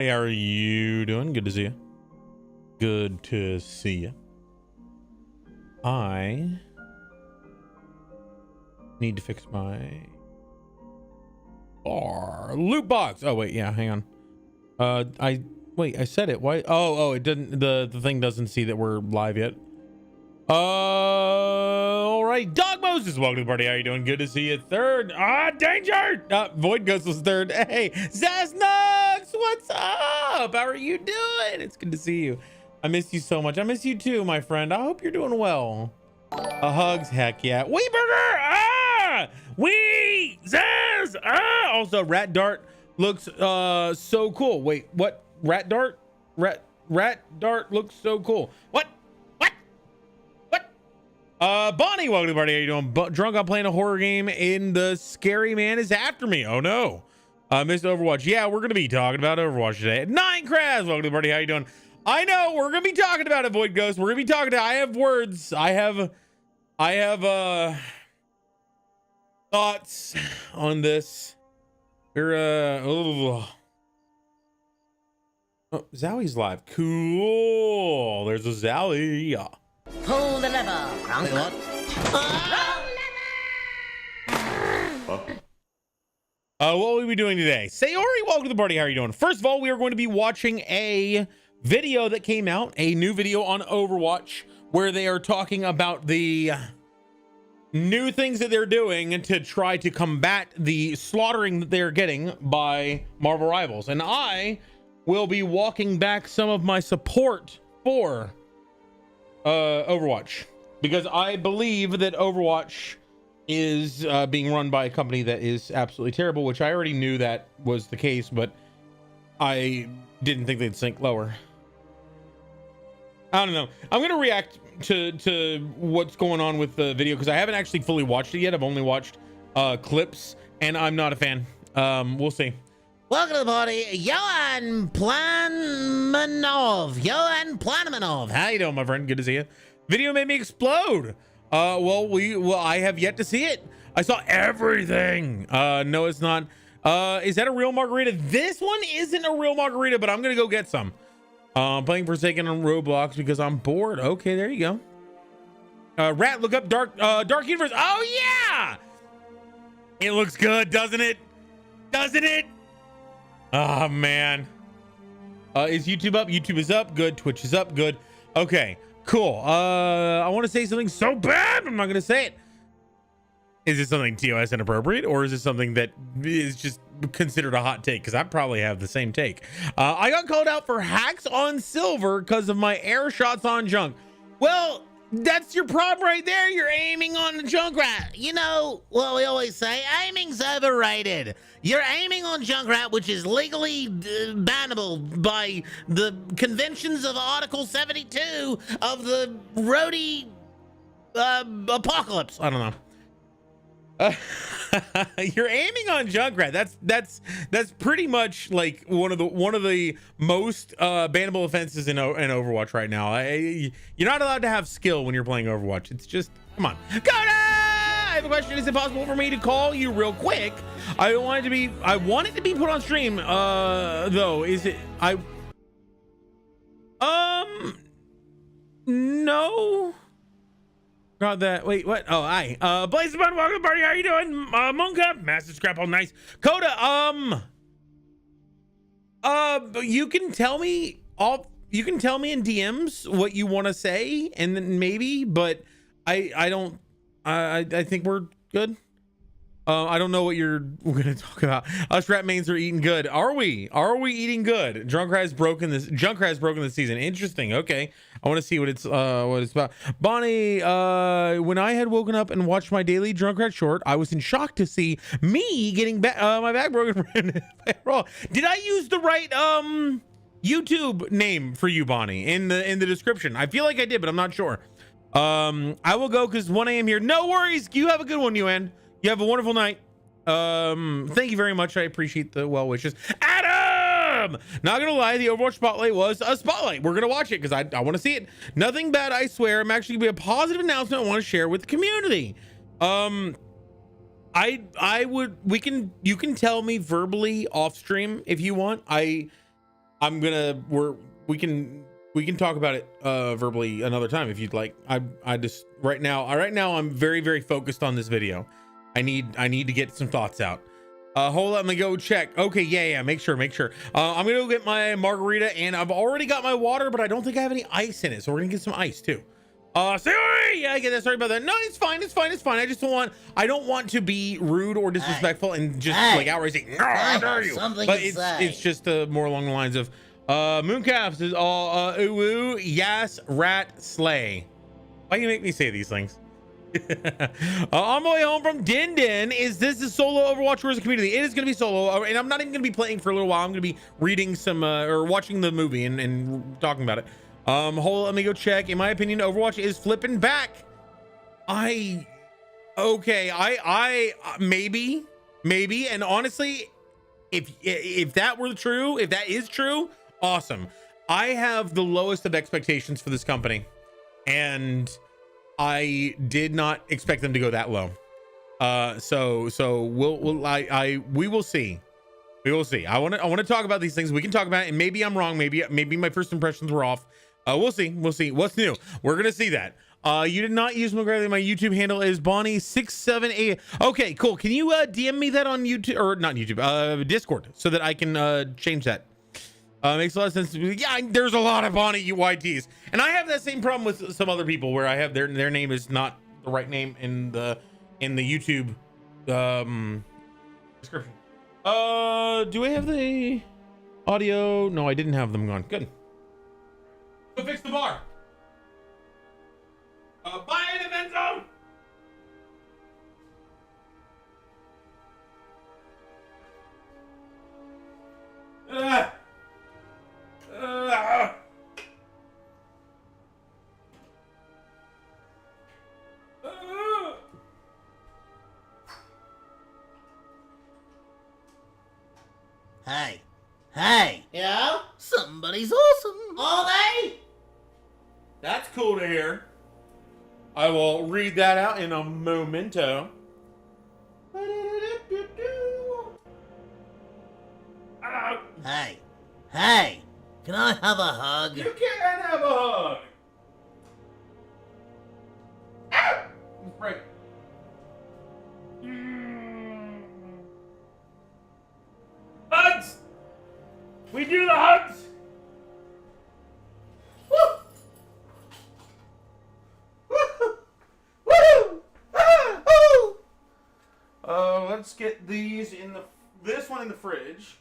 Hey, how are you doing? Good to see you. Good to see you. I need to fix my loot box. Oh wait, yeah, hang on. I said it. Why? Oh, it didn't. The thing doesn't see that we're live yet. All right, Dog Moses, welcome to the party. How you doing? Good to see you. Third. Danger. Void Ghost was third. Hey, Zasnugs, what's up? How are you doing? It's good to see you. I miss you so much. I miss you too, my friend. I hope you're doing well. Hugs, heck yeah. Wee Burger. Wee Zaz. Also, Rat Dart looks so cool. Wait, what? Rat Dart? Rat Dart looks so cool. What? Bonnie, welcome to the party. How you doing? Drunk on playing a horror game and the scary man is after me. Oh no. Missed Overwatch. Yeah, we're gonna be talking about Overwatch today. 9 Crabs, welcome to the party. How you doing? I know we're gonna be talking about it, Void Ghost. We're gonna be talking I have words. I have thoughts on this. We're oh, Zowie's live. Cool. There's a Zowie. Pull the lever, Crunk. What will we be doing today? Sayori, welcome to the party. How are you doing? First of all, we are going to be watching a video that came out, a new video on Overwatch, where they are talking about the new things that they're doing to try to combat the slaughtering that they're getting by Marvel Rivals. And I will be walking back some of my support for Overwatch, because I believe that Overwatch is being run by a company that is absolutely terrible, which I already knew that was the case, but I didn't think they'd sink lower. I don't know. I'm gonna react to what's going on with the video because I haven't actually fully watched it yet. I've only watched clips, and I'm not a fan. We'll see. Welcome to the party, Johan Planamanov. How you doing, my friend? Good to see you. Video made me explode. Well, I have yet to see it. I saw everything. No, it's not. Is that a real margarita? This one isn't a real margarita, but I'm gonna go get some. Playing Forsaken on Roblox because I'm bored. Okay, there you go. Rat, look up Dark Universe. Oh yeah, it looks good, doesn't it? Doesn't it? Oh man. Is YouTube up? YouTube is up. Good. Twitch is up. Good. Okay, cool. I want to say something so bad, but I'm not gonna say it. Is it something TOS inappropriate, or is it something that is just considered a hot take? Because I probably have the same take. I got called out for hacks on silver because of my air shots on junk. Well, that's your problem right there. You're aiming on the Junkrat. You know what we always say, aiming's overrated. You're aiming on Junkrat, which is legally bannable by the conventions of Article 72 of the Roadie apocalypse. I don't know. You're aiming on Junkrat. That's pretty much like one of the most bannable offenses in Overwatch right now. You're not allowed to have skill when you're playing Overwatch. It's just, come on. Coda! I have a question. Is it possible for me to call you real quick? I want it to be put on stream. Though, is it? No. Got that. Wait, what? Oh, hi. Blaze Bun, welcome to the party. How are you doing? Monka, Master Scrap, all nice. Coda, you can tell me in DMs what you want to say, and then maybe, but I think we're good. I don't know what we're gonna talk about. Us rat mains are eating good. Are we eating good? Junkrat has broken this season. Interesting. Okay, I want to see what it's about. Bonnie, when I had woken up and watched my daily Junkrat short, I was in shock to see me getting my back broken. Did I use the right YouTube name for you, Bonnie, in the description? I feel like I did, but I'm not sure. I will go because 1 a.m. here. No worries. You have a good one, Yuan. You have a wonderful night. Thank you very much. I appreciate the well wishes. Adam! Not gonna lie, the Overwatch spotlight was a spotlight. We're gonna watch it because I want to see it. Nothing bad, I swear. I'm actually gonna be a positive announcement I want to share with the community. You can tell me verbally off stream if you want. we can talk about it verbally another time if you'd like. I just right now I'm very, very focused on this video. I need to get some thoughts out. Hold on, let me go check. Okay, yeah, make sure. I'm gonna go get my margarita, and I've already got my water, but I don't think I have any ice in it, so we're gonna get some ice too. Sorry, yeah, I get that. Sorry about that. No, it's fine. I don't want to be rude or disrespectful and just like outright say, no, how dare you? But it's just more along the lines of Mooncaps is all ooh, yes, rat slay. Why do you make me say these things? On my way home from Din Din. Is this a solo Overwatch or is it community? It is going to be solo, and I'm not even going to be playing for a little while. I'm going to be reading some or watching the movie and talking about it. Hold on, let me go check. In my opinion, Overwatch is flipping back. I maybe, and honestly, if that were true, if that is true, awesome. I have the lowest of expectations for this company, and I did not expect them to go that low. So we will see. We will see. I want to talk about these things. We can talk about it, and maybe I'm wrong. Maybe my first impressions were off. We'll see. What's new. We're gonna see that. You did not use McGregor. My YouTube handle is Bonnie678. Okay, cool. Can you DM me that on YouTube, or not YouTube, Discord, so that I can change that? Makes a lot of sense. Yeah, there's a lot of Bonnie UYTs, and I have that same problem with some other people where I have their name is not the right name in the YouTube description. Do I have the audio? No, I didn't have them gone. Good. Go fix the bar. Buy an event zone. Hey. Yeah? Somebody's awesome. Are they? That's cool to hear. I will read that out in a momento. Hey. Can I have a hug? You can't have a hug. Ow! Let's break. Hugs! We do the hugs! Woo! Woo! Woo! Ah! Woo! Let's get these in this one in the fridge.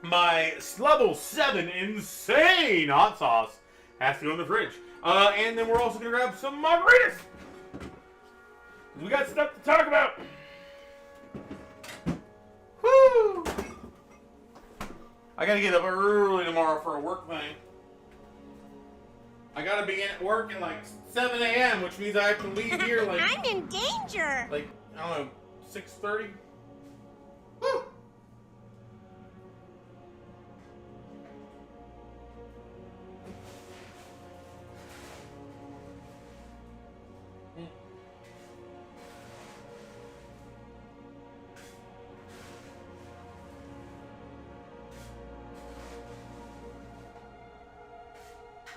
My level 7 insane hot sauce has to go in the fridge. And then we're also gonna grab some margaritas. We got stuff to talk about. Woo! I gotta get up early tomorrow for a work thing. I gotta be at work at like 7 a.m., which means I have to leave here like I'm in danger. like, I don't know, 6:30. Woo!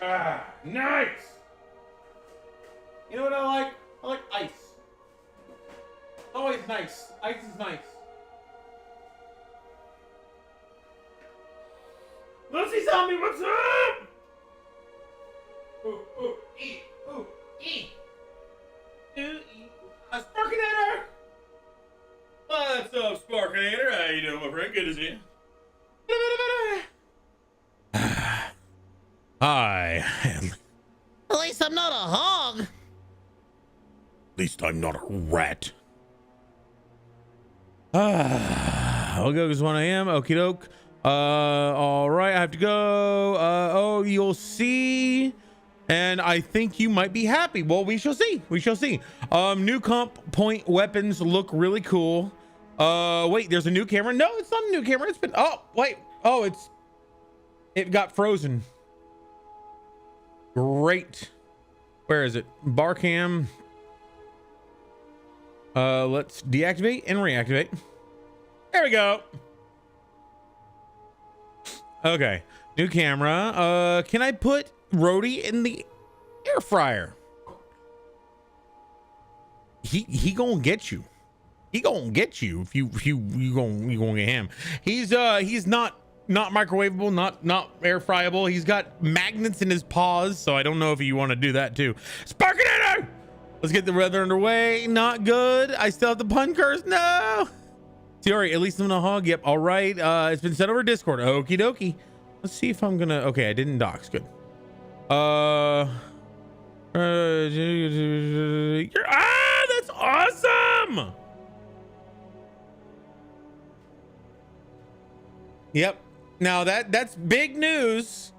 Ah, nice! You know what I like? I like ice. Always nice. Ice is nice. Lucy Zombie, what's up? Ooh, eat. Ooh, eat. A Sparkinator! What's up, Sparkinator? How you doing, my friend? Good to see you. Hi. At least I'm not a hog. At least I'm not a rat. I'll go because 1 a.m. Okie doke. All right, I have to go. Oh, you'll see. And I think you might be happy. Well, we shall see. We shall see. New comp point weapons look really cool. Wait, there's a new camera. No, it's not a new camera. It's been, oh, wait. Oh, it got frozen. Great. Where is it? Bar cam. Let's deactivate and reactivate. There we go. Okay, new camera. Can I put Rhodey in the air fryer? He gonna get you. He gonna get you if you gonna get him. He's not microwavable, not air fryable. He's got magnets in his paws, so I don't know if you want to do that too. Sparking it! Let's get the weather underway. Not good. I still have the pun curse. No. Theory, at least I'm gonna hog. Yep. All right. It's been sent over Discord. Okie dokie. Let's see if I'm gonna. Okay, I didn't dox. Good. That's awesome. Yep. Now that's big news.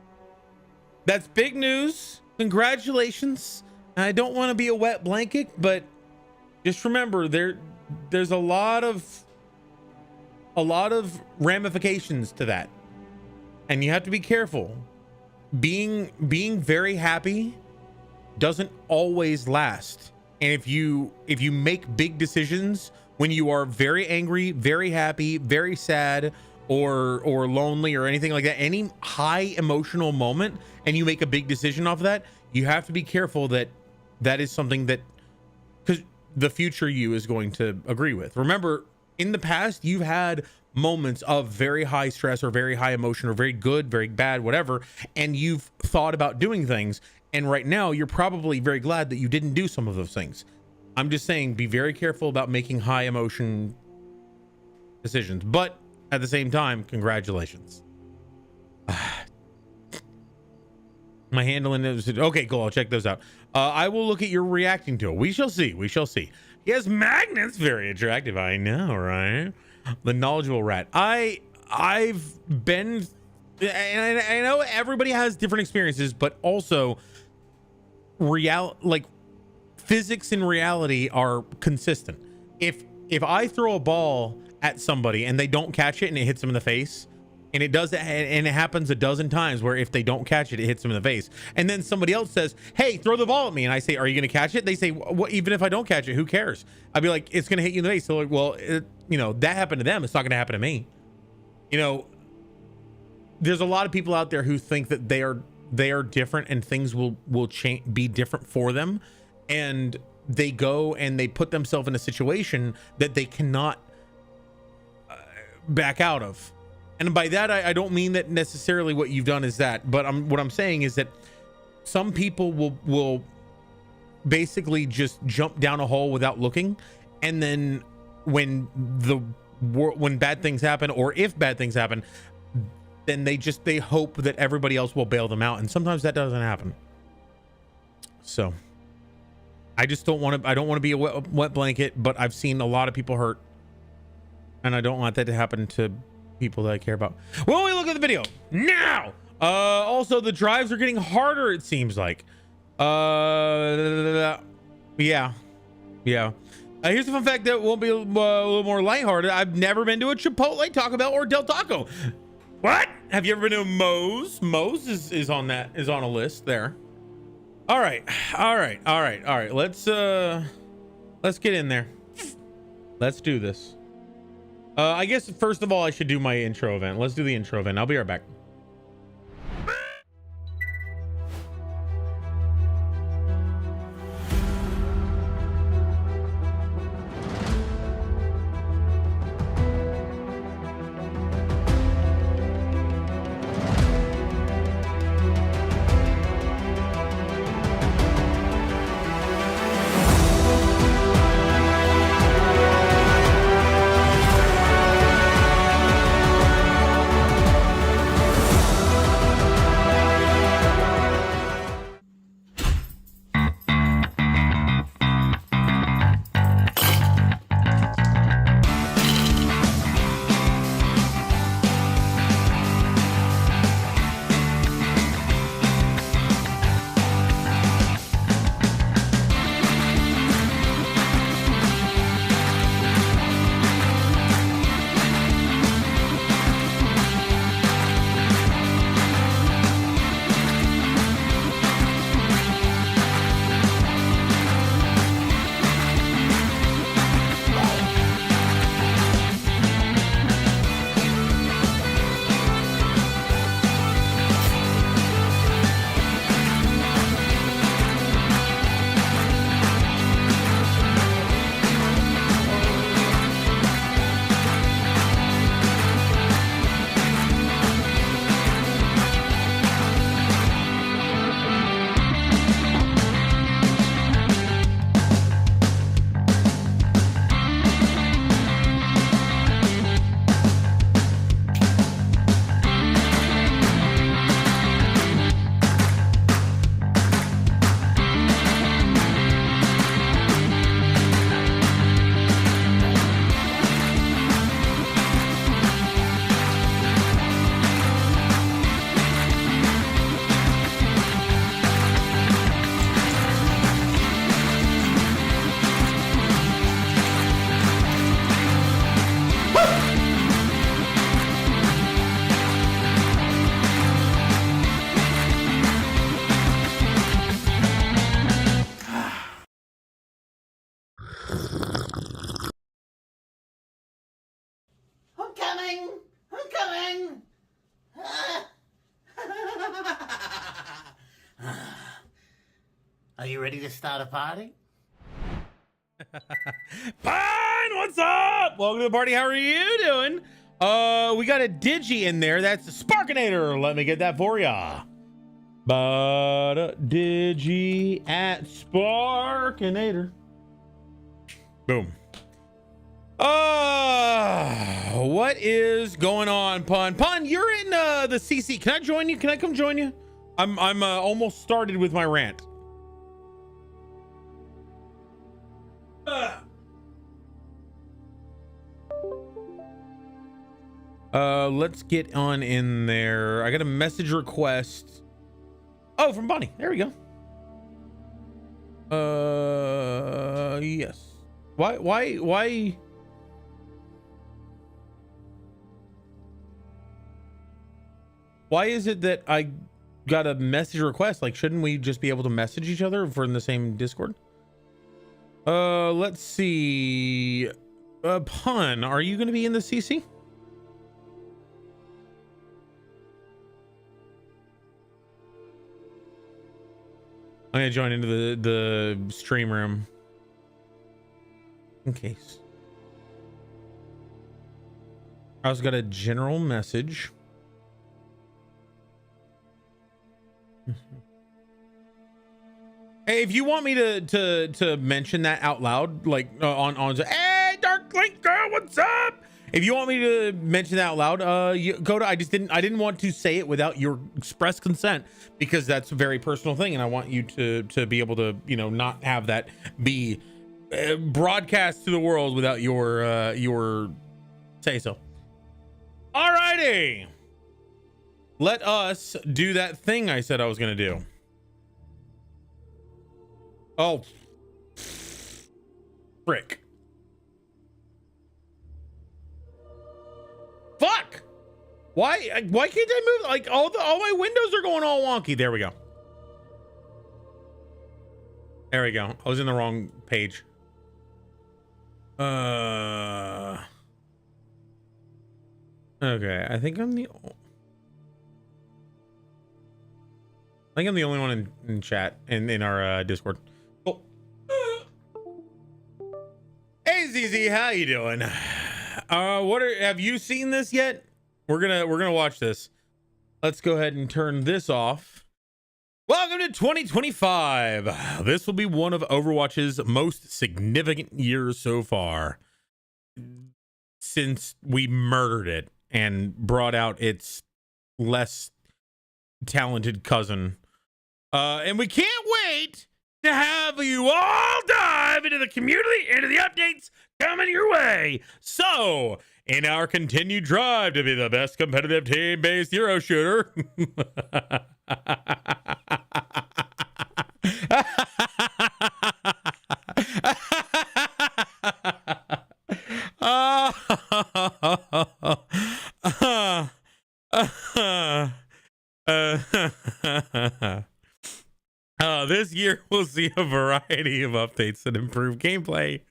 That's big news. Congratulations. I don't want to be a wet blanket, but just remember there's a lot of ramifications to that, and you have to be careful. Being very happy doesn't always last, and if you make big decisions when you are very angry, very happy, very sad, or lonely, or anything like that, any high emotional moment, and you make a big decision off of that, you have to be careful that is something that, because the future you is going to agree with. Remember, in the past, you've had moments of very high stress or very high emotion or very good, very bad, whatever, and you've thought about doing things. And right now, you're probably very glad that you didn't do some of those things. I'm just saying, be very careful about making high emotion decisions. But at the same time, congratulations. My handling is okay. Cool. I'll check those out. I will look at your reacting to it. We shall see. We shall see. He has magnets. Very attractive. I know, right? The knowledgeable rat. I've been, and I know everybody has different experiences, but also physics and reality are consistent. If I throw a ball at somebody and they don't catch it and it hits them in the face, and it does, and it happens a dozen times where if they don't catch it, it hits them in the face. And then somebody else says, hey, throw the ball at me. And I say, are you going to catch it? They say, well, even if I don't catch it, who cares? I'd be like, it's going to hit you in the face. So like, well, that happened to them. It's not going to happen to me. There's a lot of people out there who think that they are different and things will change, be different for them. And they go and they put themselves in a situation that they cannot back out of. And by that, I don't mean that necessarily what you've done is that, but what I'm saying is that some people will basically just jump down a hole without looking. And then when bad things happen, or if bad things happen, then they hope that everybody else will bail them out. And sometimes that doesn't happen. So I just don't want to be a wet blanket, but I've seen a lot of people hurt, and I don't want that to happen to people that I care about. When we look at the video now, also the drives are getting harder, it seems like. Yeah. Here's a fun fact that will be a little more lighthearted. I've never been to a Chipotle, Taco Bell, or Del Taco. What? Have you ever been to Moe's? Moe's is on a list there. All right. Let's get in there. Let's do this. I guess first of all, I should do my intro event. Let's do the intro event. I'll be right back. coming. I'm coming. Are you ready to start a party? Fine, what's up? Welcome to the party. How are you doing? We got a Digi in there. That's a Sparkinator. Let me get that for ya. But Digi at Sparkinator. Boom. What is going on, Pun? Pun, you're in the CC. Can I join you? Can I come join you? I'm almost started with my rant. Let's get on in there. I got a message request. Oh, from Bonnie. There we go. Yes. Why? Why is it that I got a message request? Like, shouldn't we just be able to message each other if we're in the same Discord? Let's see. Pun, are you going to be in the CC? I'm going to join into the stream room in case. I also got a general message. Hey, if you want me to mention that out loud, like on hey, Dark Link girl, what's up? If you want me to mention that out loud, you go to. I didn't want to say it without your express consent because that's a very personal thing, and I want you to be able to, you know, not have that be broadcast to the world without your say so. Alrighty, let us do that thing I said I was gonna do. Oh, frick. Fuck. Why can't I move? Like all my windows are going all wonky. There we go. There we go. I was in the wrong page. Okay, I think I'm the only one in chat in our Discord. Oh. Hey ZZ, how you doing? Have you seen this yet? We're gonna watch this. Let's go ahead and turn this off. Welcome to 2025. This will be one of Overwatch's most significant years so far since we murdered it and brought out its less talented cousin. And we can't wait to have you all dive into the community, into the updates coming your way. So, in our continued drive to be the best competitive team-based hero shooter, this year we'll see a variety of updates that improve gameplay,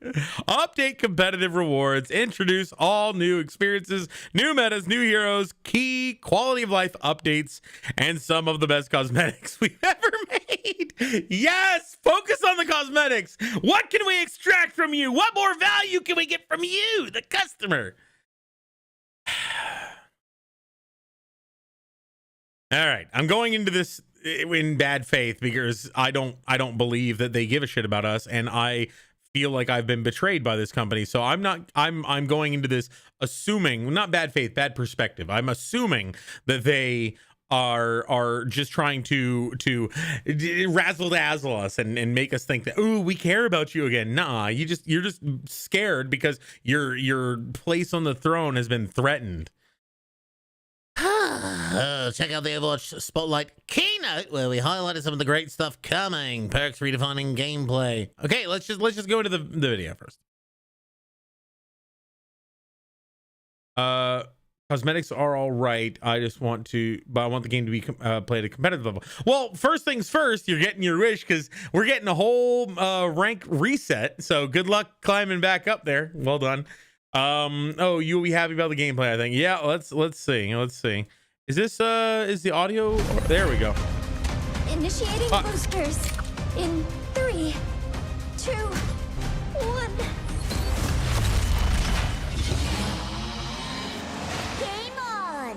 update competitive rewards, introduce all new experiences, new metas, new heroes, key quality of life updates, and some of the best cosmetics we've ever made. Yes, focus on the cosmetics. What can we extract from you? What more value can we get from you, the customer? All right, I'm going into this in bad faith because I don't believe that they give a shit about us, and I feel like I've been betrayed by this company. So I'm going into this assuming, not bad faith, bad perspective. I'm assuming that they are just trying to razzle dazzle us and make us think that, ooh, we care about you again. Nah, you're just scared because your place on the throne has been threatened. Check out the Overwatch Spotlight keynote where we highlighted some of the great stuff coming. Perks redefining gameplay. Okay, let's just go into the video first. Cosmetics are all right. I want the game to be played at a competitive level. Well, first things first, you're getting your wish because we're getting a whole rank reset. So good luck climbing back up there. Well done. Oh, you'll be happy about the gameplay, I think. Yeah, let's see. Is this is the audio? There we go. Initiating boosters in 3, 2, 1. Game on.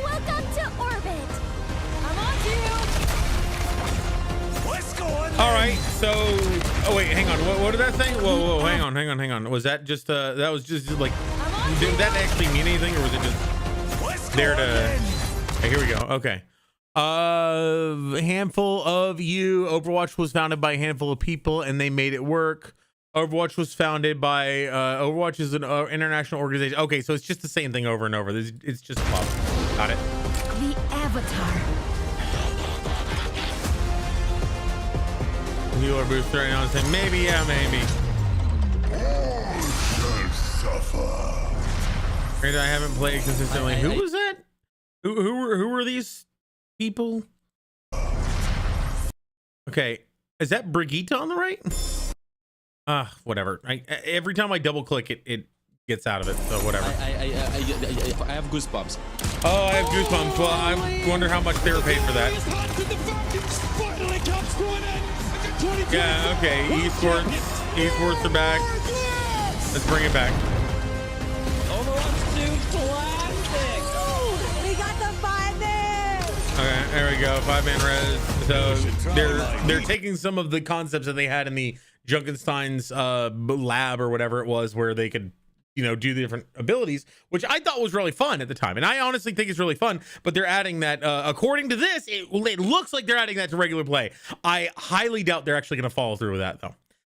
Welcome to orbit. I'm on to you. What's going on? All right, so oh wait, hang on. What did that say? Whoa, hang on. Was that just that was just like, did that actually mean anything, or was it just there to? Okay, here we go. Okay. A handful of you. Overwatch was founded by a handful of people, and they made it work. Overwatch was founded by Overwatch is an international organization. Okay, so it's just the same thing over and over. It's just pop. Got it. The Avatar. You are booster right now and saying maybe, yeah, maybe. All shall suffer. Granted, I haven't played consistently. Who was that? Who were these people? Okay, is that Brigitte on the right? Whatever. Every time I double click it, it gets out of it. So whatever. I have goosebumps. Oh, I have goosebumps. Well, I wonder how much they were paid for that. Yeah. Okay. Esports are back. Let's bring it back. Overwatch 2 Classic. We got the 5-man. Okay, there we go. 5-man res. So they're taking some of the concepts that they had in the Junkenstein's lab or whatever it was, where they could, you know, do the different abilities, which I thought was really fun at the time, and I honestly think it's really fun. But they're adding that, according to this, it looks like they're adding that to regular play. I highly doubt they're actually going to follow through with that, though.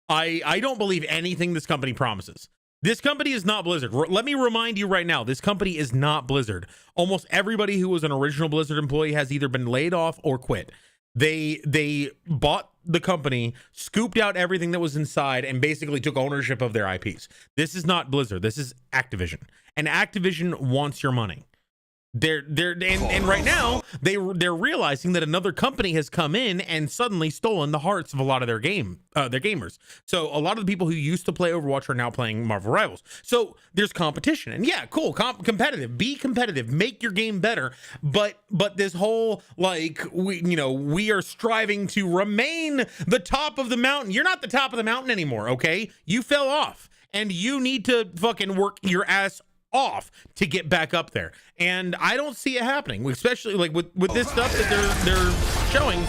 I don't believe anything this company promises. This company is not Blizzard. Let me remind you right now, this company is not Blizzard. Almost everybody who was an original Blizzard employee has either been laid off or quit. They bought the company, scooped out everything that was inside, and basically took ownership of their IPs. This is not Blizzard. This is Activision, and Activision wants your money. And right now they're realizing that another company has come in and suddenly stolen the hearts of a lot of their gamers. So a lot of the people who used to play Overwatch are now playing Marvel Rivals. So there's competition, and yeah, cool, competitive. Be competitive, make your game better. But this whole like we are striving to remain the top of the mountain. You're not the top of the mountain anymore. Okay, you fell off, and you need to fucking work your ass off to get back up there, and I don't see it happening, especially like with this stuff that they're showing.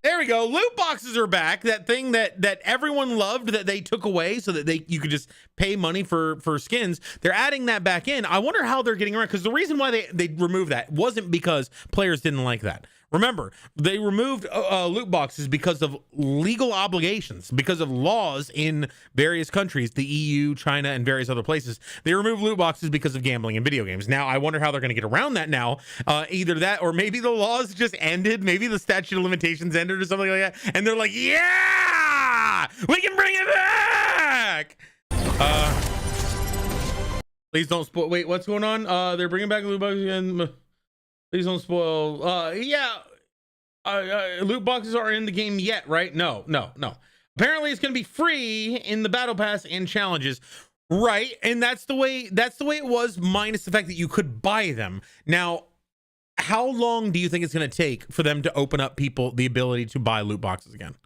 There we go. Loot boxes are back. That thing that everyone loved that they took away so that you could just pay money for skins. They're adding that back in. I wonder how they're getting around, because the reason why they removed that wasn't because players didn't like that. Remember, they removed loot boxes because of legal obligations, because of laws in various countries, the EU, China, and various other places. They removed loot boxes because of gambling in video games. Now, I wonder how they're going to get around that now. Either that, or maybe the laws just ended. Maybe the statute of limitations ended or something like that. And they're like, yeah, we can bring it back. Please don't spoil. Wait, what's going on? They're bringing back loot boxes again. Please don't spoil. Loot boxes aren't in the game yet, right? No. Apparently, it's going to be free in the battle pass and challenges, right? And that's the way it was, minus the fact that you could buy them. Now, how long do you think it's going to take for them to open up people the ability to buy loot boxes again?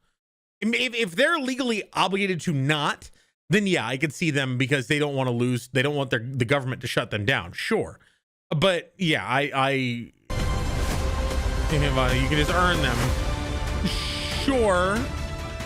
If they're legally obligated to not, then yeah, I could see them, because they don't want to lose. They don't want the government to shut them down. Sure. But yeah, I thinking about it, you can just earn them. Sure.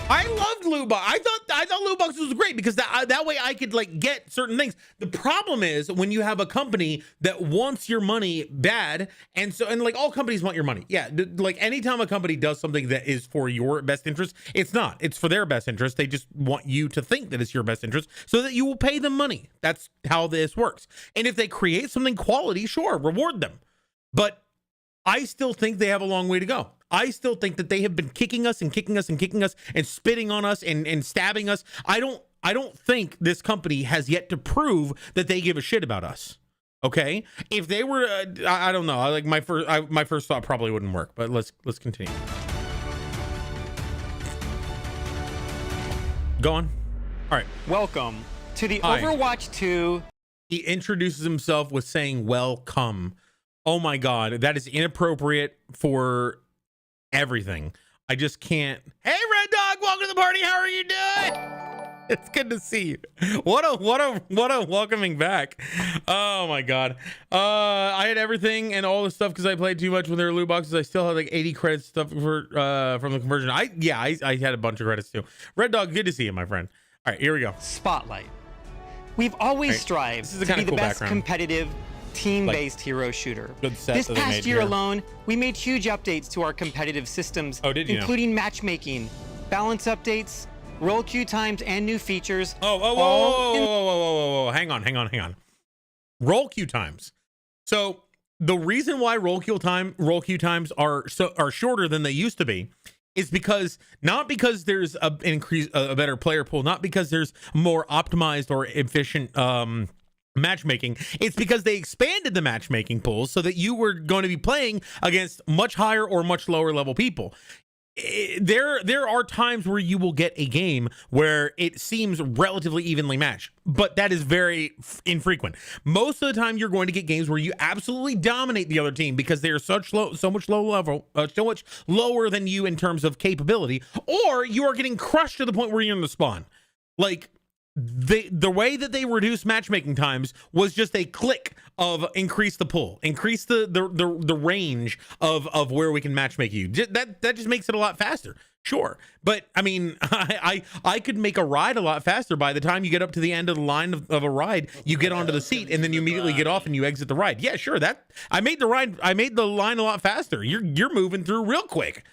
I loved loot box. I thought loot boxes was great, because that way I could like get certain things. The problem is when you have a company that wants your money bad, and like all companies want your money. Yeah, like anytime a company does something that is for your best interest, it's not. It's for their best interest. They just want you to think that it's your best interest so that you will pay them money. That's how this works. And if they create something quality, sure, reward them. But I still think they have a long way to go. I still think that they have been kicking us and spitting on us and stabbing us. I don't think this company has yet to prove that they give a shit about us. Okay, if they were, I don't know. I like my first thought probably wouldn't work, but let's continue. Go on. All right. Welcome to the Hi. Overwatch 2. He introduces himself with saying welcome. Oh my god, that is inappropriate for everything. I just can't. Hey Red Dog, welcome to the party. How are you doing? It's good to see you. What a welcoming back. Oh my god. I had everything and all the stuff because I played too much when there were loot boxes. I still had like 80 credits stuff for from the conversion. I had a bunch of credits too. Red Dog, good to see you, my friend. All right, here we go. Spotlight. We've always strived This is a to kinda be the cool best background. competitive team-based hero shooter. Good set This that they past made year here. alone, we made huge updates to our competitive systems, Oh, did you? including matchmaking, balance updates, roll queue times, and new features. Whoa. Hang on. Roll queue times. So the reason why roll queue times are shorter than they used to be is because not because there's a better player pool, not because there's more optimized or efficient matchmaking. It's because they expanded the matchmaking pools so that you were going to be playing against much higher or much lower level people. There are times where you will get a game where it seems relatively evenly matched, but that is very infrequent. Most of the time, you're going to get games where you absolutely dominate the other team because they are so much lower than you in terms of capability, or you are getting crushed to the point where you're in the spawn. Like the way that they reduced matchmaking times was just a click of increase the pool, increase the range of where we can matchmake you. That just makes it a lot faster. Sure, but I mean, I could make a ride a lot faster. By the time you get up to the end of the line of a ride, you get onto the seat and then you immediately get off and you exit the ride. Yeah, sure. That I made the line a lot faster. You're moving through real quick.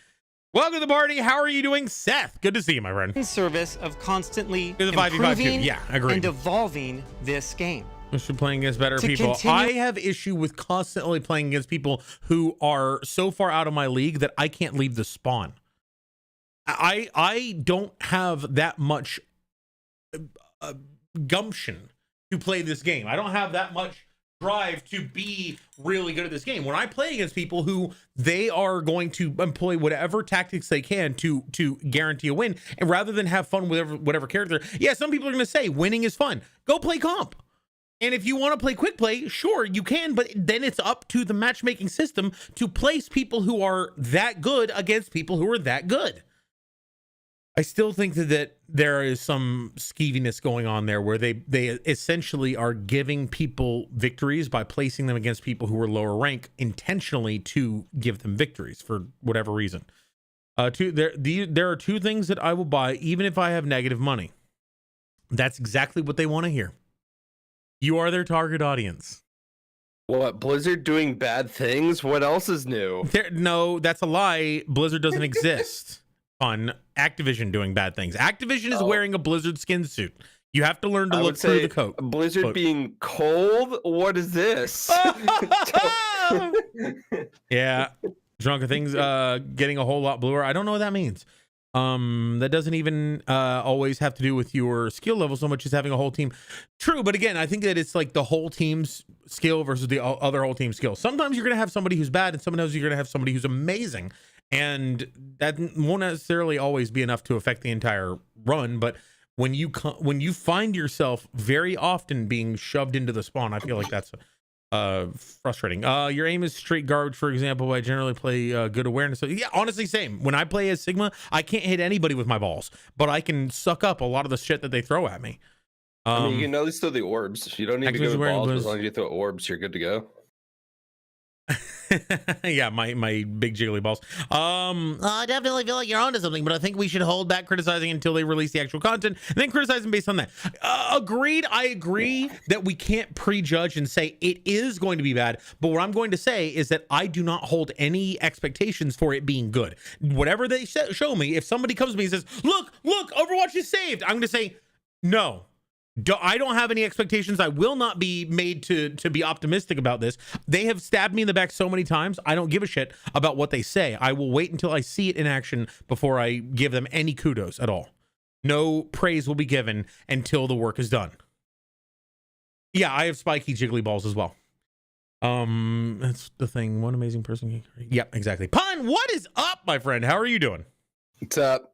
Welcome to the party. How are you doing, Seth? Good to see you, my friend. In service of constantly There's a 5v5 too. improving Yeah, agreed. and evolving this game. We should playing against better To people. continue- I have issue with constantly playing against people who are so far out of my league that I can't leave the spawn. I don't have that much gumption to play this game. I don't have that much drive to be really good at this game. When I play against people who they are going to employ whatever tactics they can to guarantee a win, and rather than have fun with whatever character, yeah, some people are going to say winning is fun. Go play comp. And if you want to play quick play, sure, you can, but then it's up to the matchmaking system to place people who are that good against people who are that good. I still think that there is some skeeviness going on there where they essentially are giving people victories by placing them against people who are lower rank intentionally to give them victories for whatever reason. There are two things that I will buy even if I have negative money. That's exactly what they want to hear. You are their target audience. What, Blizzard doing bad things? What else is new? No, that's a lie. Blizzard doesn't exist. On Activision doing bad things. Activision is wearing a Blizzard skin suit. You have to learn to look through the coat. Blizzard being cold? What is this? Yeah. Drunk things getting a whole lot bluer. I don't know what that means. That doesn't even always have to do with your skill level so much as having a whole team. True, but again, I think that it's like the whole team's skill versus the other whole team's skill. Sometimes you're going to have somebody who's bad and sometimes you're going to have somebody who's amazing. And that won't necessarily always be enough to affect the entire run. But when you find yourself very often being shoved into the spawn, I feel like that's frustrating. Your aim is straight garbage, for example. I generally play good awareness. So yeah, honestly, same. When I play as Sigma, I can't hit anybody with my balls, but I can suck up a lot of the shit that they throw at me. I mean, you can at least throw the orbs. You don't need to go with balls, but as long as you throw orbs, you're good to go. Yeah, my big jiggly balls. I definitely feel like you're onto something, but I think we should hold back criticizing until they release the actual content and then criticize them based on that. Agreed. I agree that we can't prejudge and say it is going to be bad, but what I'm going to say is that I do not hold any expectations for it being good. Whatever they show me, if somebody comes to me and says, look, Overwatch is saved, I'm going to say, no. I don't have any expectations. I will not be made to be optimistic about this. They have stabbed me in the back so many times. I don't give a shit about what they say. I will wait until I see it in action before I give them any kudos at all. No praise will be given until the work is done. Yeah, I have spiky jiggly balls as well. That's the thing. One amazing person. Yeah, exactly. Pun, what is up, my friend? How are you doing? What's up?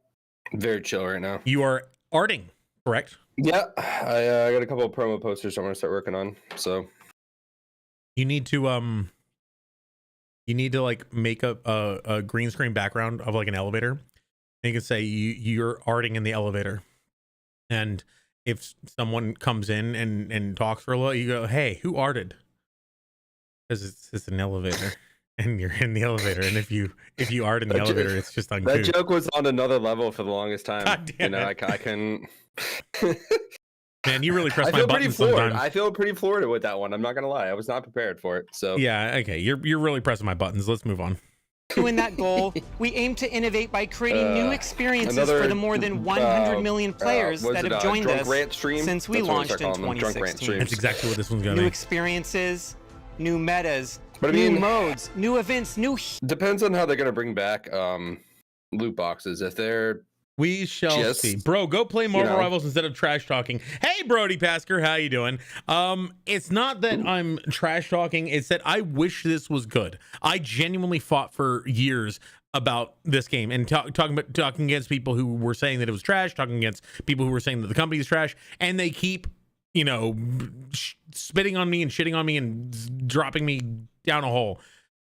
Very chill right now. You are arting, correct? Yeah, I got a couple of promo posters I'm gonna start working on. So You need to like make a green screen background of like an elevator, and you can say you're arting in the elevator, and if someone comes in and talks for a little, you go, "Hey, who arted?" Because it's an elevator, and you're in the elevator, and if you art in the elevator, it's just uncouth. that joke was on another level for the longest time. God damn you know, it. I can. Man, you really press I my feel pretty buttons floored. sometimes. I feel pretty floored with that one. I'm not gonna lie. I was not prepared for it. So Yeah, okay. You're really pressing my buttons. Let's move on. In that goal, we aim to innovate by creating new experiences for the more than 100 million players that have joined us since we launched in 2016. That's exactly what this one's gonna New be. experiences, new metas, But I new mean- modes, new events, new. depends on how they're gonna bring back loot boxes. If they're We shall Just, see. Bro, go play Marvel know. Rivals instead of trash talking. Hey, Brody Pasker, how you doing? It's not that I'm trash talking. It's that I wish this was good. I genuinely fought for years about this game and talking against people who were saying that it was trash, talking against people who were saying that the company is trash, and they keep, you know, spitting on me and shitting on me and dropping me down a hole,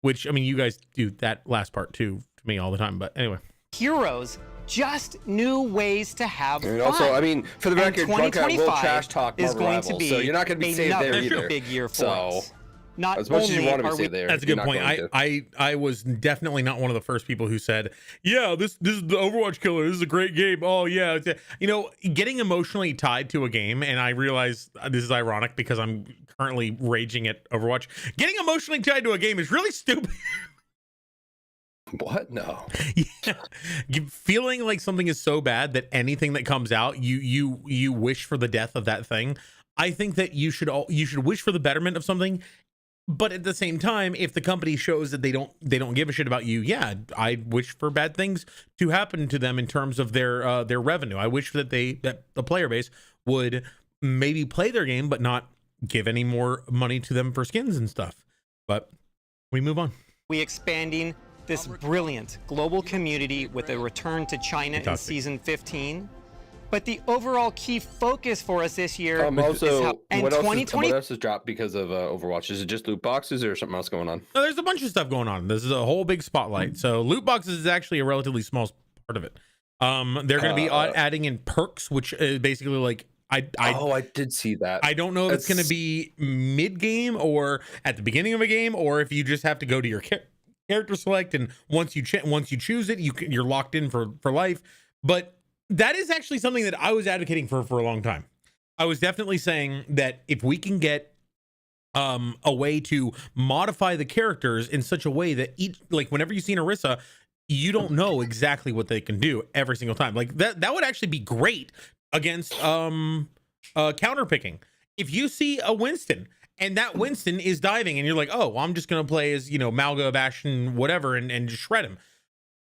which, I mean, you guys do that last part too to me all the time. But anyway. Heroes, just new ways to have and fun. also, I mean, for the And record, Junkrat will trash talk is Marvel going Rivals, to be so you're not going to be saved there another either. big year for So, us. Not as much as you only want to be are we saved there, That's a you're good not point. going to. I was definitely not one of the first people who said, "Yeah, this is the Overwatch killer. This is a great game." Oh yeah, you know, getting emotionally tied to a game, and I realize this is ironic because I'm currently raging at Overwatch. Getting emotionally tied to a game is really stupid. What? No. Yeah, feeling like something is so bad that anything that comes out, you wish for the death of that thing. I think that you should wish for the betterment of something, but at the same time, if the company shows that they don't give a shit about you, yeah, I wish for bad things to happen to them in terms of their revenue. I wish that the player base would maybe play their game but not give any more money to them for skins and stuff. But we move on. we expanding this brilliant global community with a return to China in season 15. But the overall key focus for us this year is Also, how, and what 2020 else has dropped because of Overwatch? Is it just loot boxes or something else going on? No, there's a bunch of stuff going on. This is a whole big spotlight. So loot boxes is actually a relatively small part of it. They're going to be adding in perks, which is basically like I did see that. I don't know if it's going to be mid game or at the beginning of a game, or if you just have to go to your character select, and once you choose it, you're locked in for life. But that is actually something that I was advocating for a long time. I was definitely saying that if we can get a way to modify the characters in such a way that like whenever you see an Orisa, you don't know exactly what they can do every single time. Like that would actually be great against counter picking. If you see a Winston and that Winston is diving and you're like, oh, well, I'm just gonna play as, you know, Malga, Bastion, whatever, and just shred him.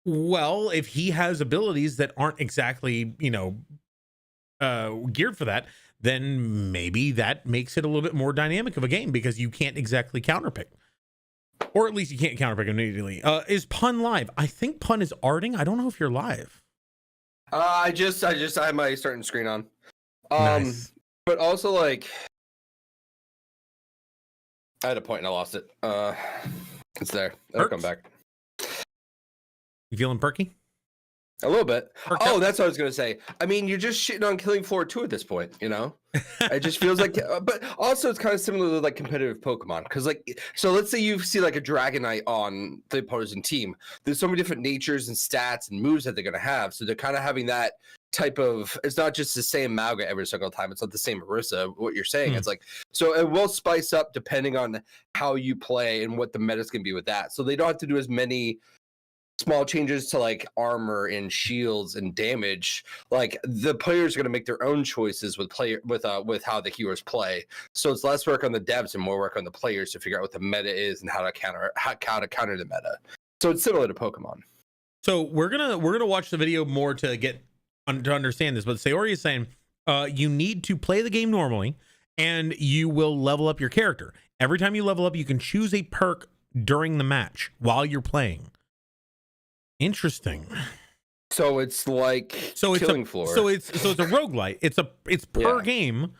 Well, if he has abilities that aren't exactly, you know, geared for that, then maybe that makes it a little bit more dynamic of a game because you can't exactly counterpick. Or at least you can't counterpick immediately. Is Pun live? I think Pun is arting. I don't know if you're live. I have my starting screen on. Nice. But also, like, I had a point and I lost it. It's there. It'll come back. You feeling perky? A little bit. Perked Oh, up? that's what I was gonna say. I mean, you're just shitting on Killing Floor 2 at this point, you know? It just feels like, but also it's kind of similar to like competitive Pokemon, because like, so let's say you see like a Dragonite on the opposing team. There's so many different natures and stats and moves that they're gonna have, so they're kind of having that type of. It's not just the same Malga every single time. It's not the same Orisa. What you're saying, it's like, so it will spice up depending on how you play and what the meta's gonna be with that. So they don't have to do as many small changes to like armor and shields and damage. Like the players are going to make their own choices with how the heroes play. So it's less work on the devs and more work on the players to figure out what the meta is and how to counter the meta. So it's similar to Pokemon. So we're gonna watch the video more to get to understand this. But Sayori is saying you need to play the game normally, and you will level up your character. Every time you level up, you can choose a perk during the match while you're playing. Interesting. So it's like So it's Killing a, Floor. So it's a roguelite. It's per Yeah. game.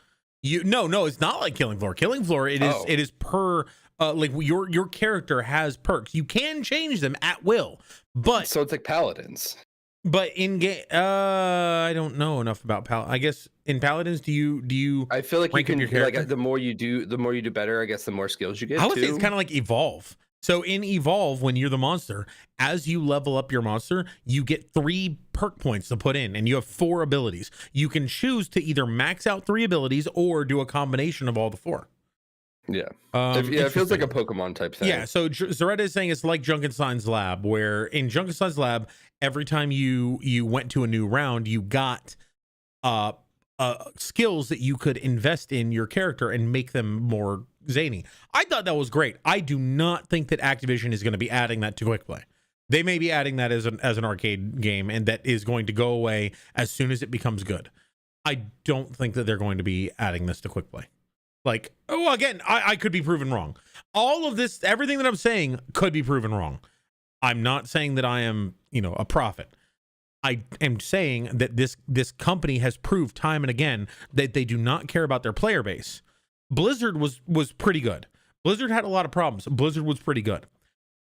No, it's not like Killing Floor. Killing Floor, it is per like your character has perks. You can change them at will, but So it's like Paladins. but in game, I don't know enough about I guess in Paladins, do you? I feel like you rank up can your character? like the more you do better. I guess the more skills you get. I would say too. it's kind of like Evolve. So in Evolve, when you're the monster, as you level up your monster, you get 3 perk points to put in, and you have 4 abilities. You can choose to either max out 3 abilities or do a combination of all the 4. Yeah. It feels like a interesting. Pokemon type thing. Yeah, so Zaretta is saying it's like Junkenstein's Lab, where in Junkenstein's Lab, every time you went to a new round, you got skills that you could invest in your character and make them more zany. I thought that was great. I do not think that Activision is going to be adding that to Quick Play. They may be adding that as an arcade game, and that is going to go away as soon as it becomes good. I don't think that they're going to be adding this to Quick Play. Like, oh, again, I could be proven wrong. All of this, everything that I'm saying could be proven wrong. I'm not saying that I am, a prophet. I am saying that this company has proved time and again that they do not care about their player base. Blizzard was pretty good. Blizzard had a lot of problems. Blizzard was pretty good.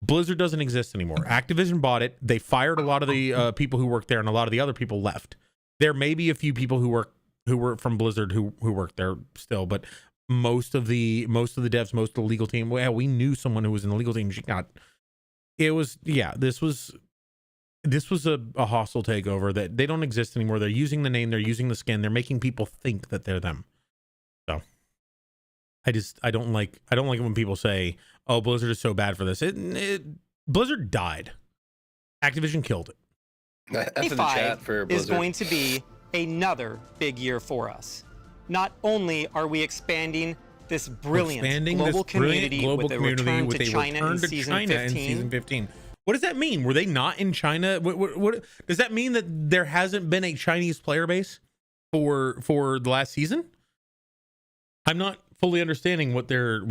Blizzard doesn't exist anymore. Activision bought it. They fired a lot of the people who worked there, and a lot of the other people left. There may be a few people who were from Blizzard who work there still, but most of the devs, most of the legal team, well, we knew someone who was in the legal team. This was a hostile takeover that they don't exist anymore. They're using the name, they're using the skin, they're making people think that they're them. So I don't like it when people say, "Oh, Blizzard is so bad for this." Blizzard died. Activision killed it. F in the chat for is Blizzard. going to be another big year for us. Not only are we expanding this brilliant global community with a return to China in season 15. What does that mean? Were they not in China? What does that mean, that there hasn't been a Chinese player base for the last season? I'm not fully understanding what they're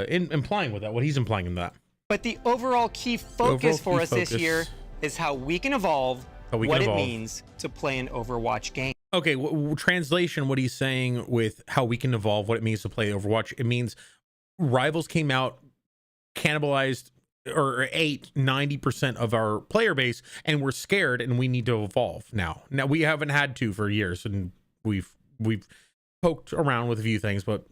implying with that. What he's implying in that. But the overall key focus for us this year is how we can evolve, what it means to play an Overwatch game. Okay, translation, what he's saying with how we can evolve, what it means to play Overwatch, it means Rivals came out, cannibalized or ate 90% of our player base, and we're scared, and we need to evolve now. Now, we haven't had to for years, and we've poked around with a few things, but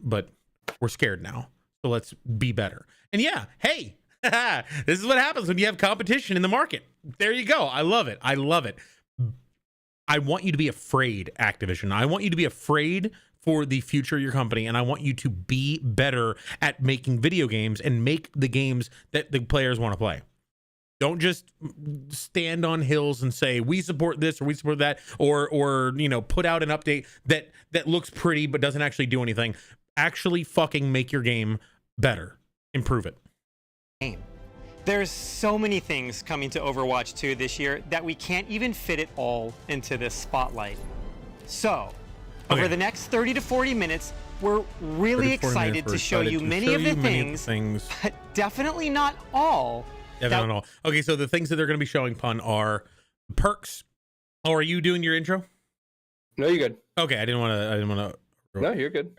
we're scared now. So let's be better. And yeah, hey, this is what happens when you have competition in the market. There you go. I love it. I love it. I want you to be afraid, Activision. I want you to be afraid for the future of your company, and I want you to be better at making video games and make the games that the players want to play. Don't just stand on hills and say we support this or we support that, or put out an update that looks pretty but doesn't actually do anything. Actually fucking make your game better. Improve it. There's so many things coming to Overwatch 2 this year that we can't even fit it all into this spotlight. So, over the next 30 to 40 minutes, we're really excited to show you many of the things, but definitely not all. Definitely not all. Okay, so the things that they're going to be showing, Pun, are perks. Oh, are you doing your intro? No, you're good. Okay, I didn't want to. No, you're good.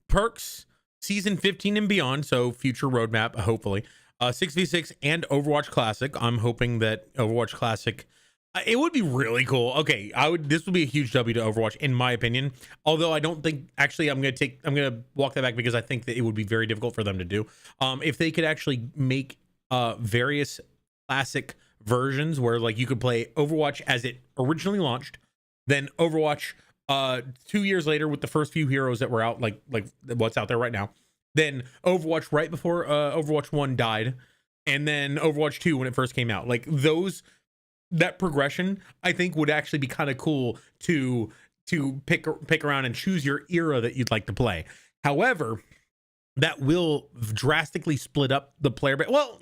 Perks, season 15 and beyond, so future roadmap, hopefully. 6v6 and Overwatch Classic. I'm hoping that Overwatch Classic, it would be really cool. Okay, this would be a huge W to Overwatch, in my opinion. Although I don't think, actually, I'm gonna walk that back, because I think that it would be very difficult for them to do. If they could actually make various classic versions where like you could play Overwatch as it originally launched, then Overwatch 2 years later with the first few heroes that were out, like what's out there right now. Then Overwatch right before Overwatch 1 died, and then Overwatch 2 when it first came out. Like that progression, I think, would actually be kind of cool to pick around and choose your era that you'd like to play. However, that will drastically split up the player base. Well,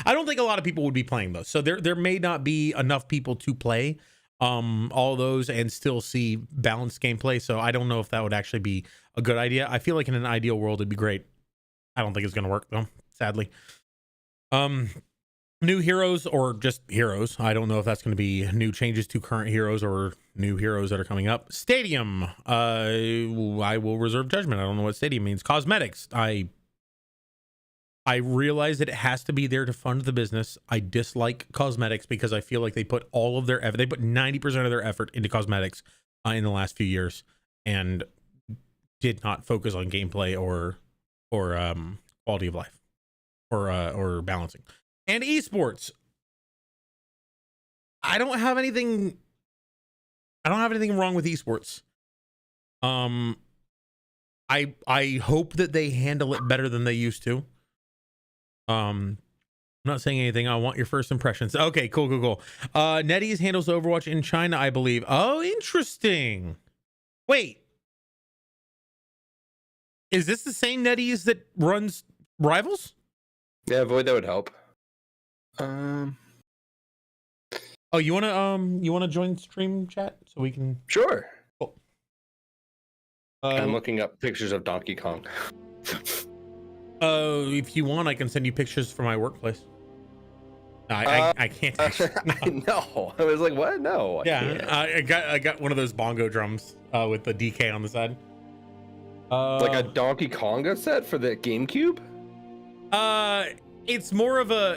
I don't think a lot of people would be playing those. So there may not be enough people to play all those and still see balanced gameplay. So I don't know if that would actually be a good idea. I feel like in an ideal world it'd be great. I don't think it's going to work though, sadly. new heroes or just heroes. I don't know if that's going to be new changes to current heroes or new heroes that are coming up. Stadium. I will reserve judgment. I don't know what stadium means. Cosmetics. I realize that it has to be there to fund the business. I dislike cosmetics because I feel like they put all of their effort. They put 90% of their effort into cosmetics in the last few years and did not focus on gameplay or quality of life or balancing. And esports. I don't have anything wrong with esports. I hope that they handle it better than they used to. I'm not saying anything. I want your first impressions. Okay, cool. NetEase handles Overwatch in China, I believe. Oh, interesting. Wait. Is this the same NetEase that runs Rivals? Yeah, Void, that would help. Oh, you wanna join stream chat so we can? Sure. Cool. I'm looking up pictures of Donkey Kong. If you want, I can send you pictures from my workplace. No, I can't. Actually, no. I know. I was like, what? No. I got one of those bongo drums with the DK on the side. Like a Donkey Konga set for the GameCube? It's more of a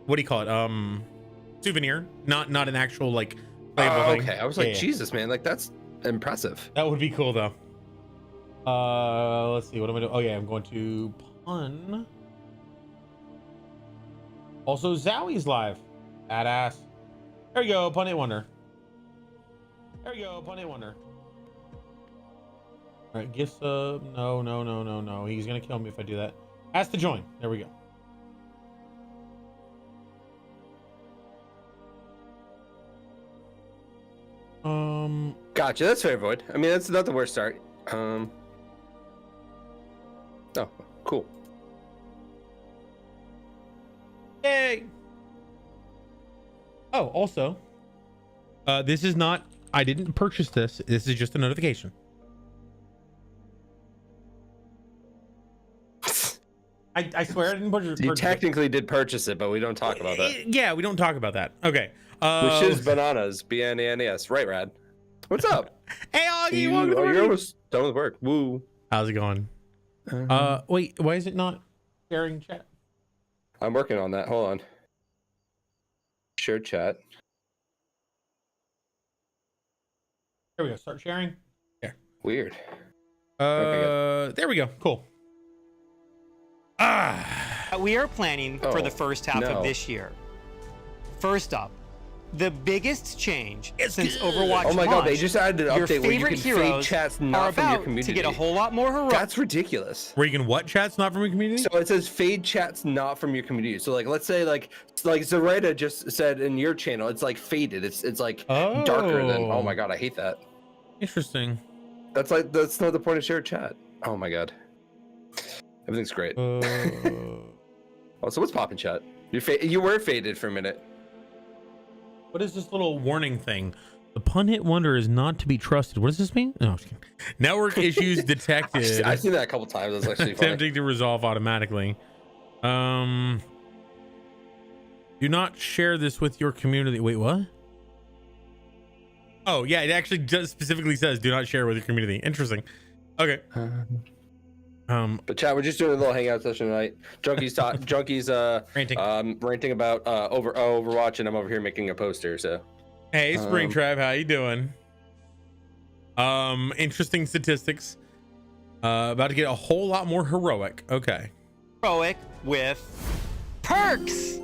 what do you call it? Souvenir, not an actual like playable thing. Okay. I was like, Jesus, man, like that's impressive. That would be cool though. Let's see, what am I doing? Oh yeah, I'm going to pun. Also, Zowie's live. Badass. There you go, Pun 8 Wonder. There you go, Pun 8 Wonder. All right, gift sub. No. He's gonna kill me if I do that. Has to join. There we go. Gotcha. That's fair, Void. I mean, that's not the worst start. Oh, cool. Yay! Oh, also, this is not. I didn't purchase this. This is just a notification. I swear I didn't purchase. You technically did purchase it, but we don't talk about that. Yeah, we don't talk about that. Okay. Which is bananas. BNANAS. Right, Rad. What's up? Hey, Augie, welcome to you're almost done with work. Woo. How's it going? Wait, why is it not sharing chat? I'm working on that. Hold on. Share chat. There we go. Start sharing. There. Weird. Okay, there we go. Cool. We are planning for the first half of this year. First up, the biggest change since Overwatch Oh my god, they launched, just added an your update where you favorite can fade heroes chats are not from your about community. to get a whole lot more heroic. That's ridiculous. Where you can what chats not from your community? So it says fade chats not from your community. So like, let's say like Zoraida just said in your channel, it's like faded. It's like darker than. Oh my god, I hate that. Interesting. That's not the point of shared chat. Oh my god. Everything's great. Also, what's poppin' chat? You were faded for a minute. What is this little warning thing? The Pun Hit Wonder is not to be trusted. What does this mean? No, I'm just kidding. Network issues detected. I've seen that a couple times. That's actually funny. Attempting to resolve automatically. Do not share this with your community. Wait, what? Oh yeah, it actually just specifically says do not share with your community. Interesting. Okay. But chat, we're just doing a little hangout session tonight. Junkies ranting about Overwatch, and I'm over here making a poster. So, hey, Springtrap, how you doing? Interesting statistics. About to get a whole lot more heroic. Okay. Heroic with perks.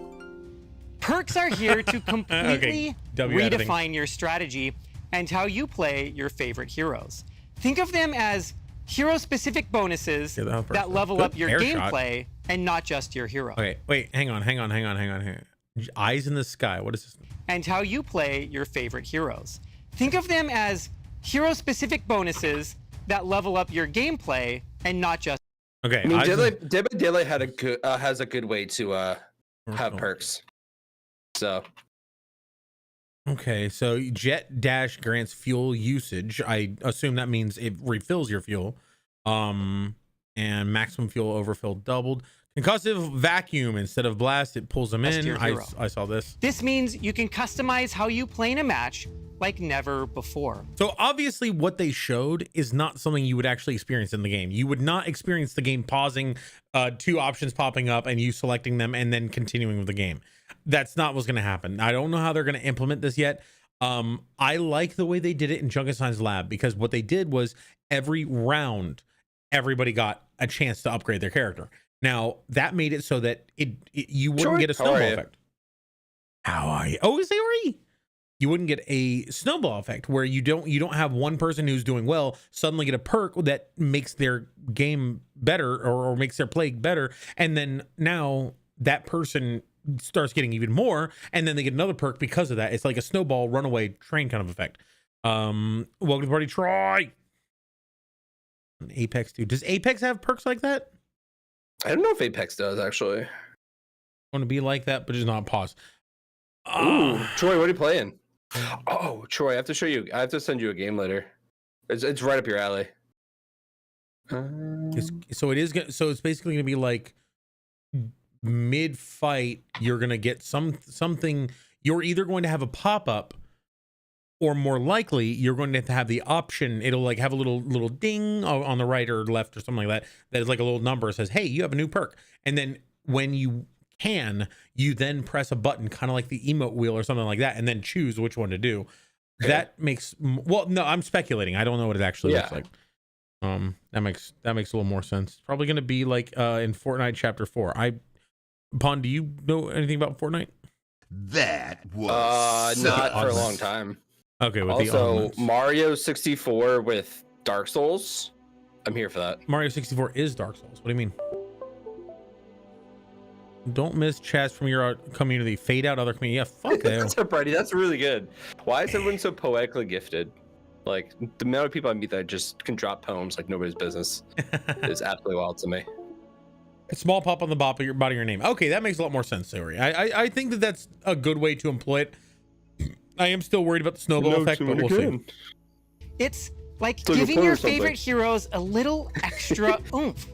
Perks are here to completely redefine your strategy and how you play your favorite heroes. Think of them as hero-specific bonuses that level up your gameplay and not just your hero. Okay, wait, hang on. Eyes in the sky. What is this? And how you play your favorite heroes. Think of them as hero-specific bonuses that level up your gameplay and not just. Okay. I mean, Dead by Daylight has a good way to have perks. So. Okay, so Jet Dash grants fuel usage. I assume that means it refills your fuel. And maximum fuel overfill doubled. Concussive vacuum instead of blast, it pulls them That's in. your hero. I saw this. This means you can customize how you play in a match like never before. So obviously what they showed is not something you would actually experience in the game. You would not experience the game pausing, two options popping up and you selecting them and then continuing with the game. That's not what's going to happen. I don't know how they're going to implement this yet. I like the way they did it in Junkenstein's lab, because what they did was every round, everybody got a chance to upgrade their character. Now that made it so that you wouldn't get a snowball effect. How are you? Oh, is they already? You wouldn't get a snowball effect where you don't have one person who's doing well suddenly get a perk that makes their game better or makes their play better, and then now that person starts getting even more, and then they get another perk because of that. It's like a snowball runaway train kind of effect. Welcome to the party, Troy. Apex 2. Does Apex have perks like that? I don't know if Apex does actually. I want to be like that, but just not pause. Ooh, Troy, what are you playing? Oh, Troy, I have to show you. I have to send you a game later. It's right up your alley. So it's basically gonna be like mid fight. You're gonna get something. You're either going to have a pop up, or more likely you're going to have the option. It'll like have a little ding on the right or left or something like that. That is like a little number that says, "Hey, you have a new perk." And then when you then press a button, kind of like the emote wheel or something like that, and then choose which one to do. Okay. That makes, well, no, I'm speculating. I don't know what it actually looks like. That makes a little more sense. It's probably going to be like in Fortnite Chapter 4. Pon, do you know anything about Fortnite? That was not for a long time. Okay, with also the Mario 64 with Dark Souls. I'm here for that. Mario 64 is Dark Souls. What do you mean? Don't miss chats from your community. Fade out other community. Yeah, fuck that. That's up, Brady. That's really good. Why is everyone so poetically gifted? Like, the amount of people I meet that just can drop poems like nobody's business is absolutely wild to me. A small pop on the bottom of your name. Okay, that makes a lot more sense, Siri. I think that's a good way to employ it. I am still worried about the snowball effect, but we'll see. It's like giving your favorite heroes a little extra oomph.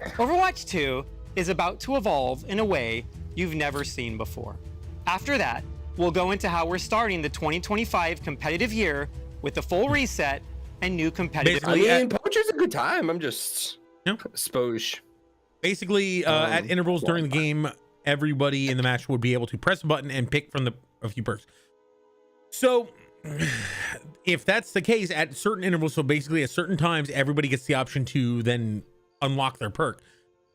Overwatch 2 is about to evolve in a way you've never seen before. After that, we'll go into how we're starting the 2025 competitive year with the full reset and new competitive. I mean, poacher's a good time. I'm just spoge. Basically, at intervals during the game, everybody in the match would be able to press a button and pick from a few perks. So, if that's the case, at certain intervals, so basically at certain times, everybody gets the option to then unlock their perk.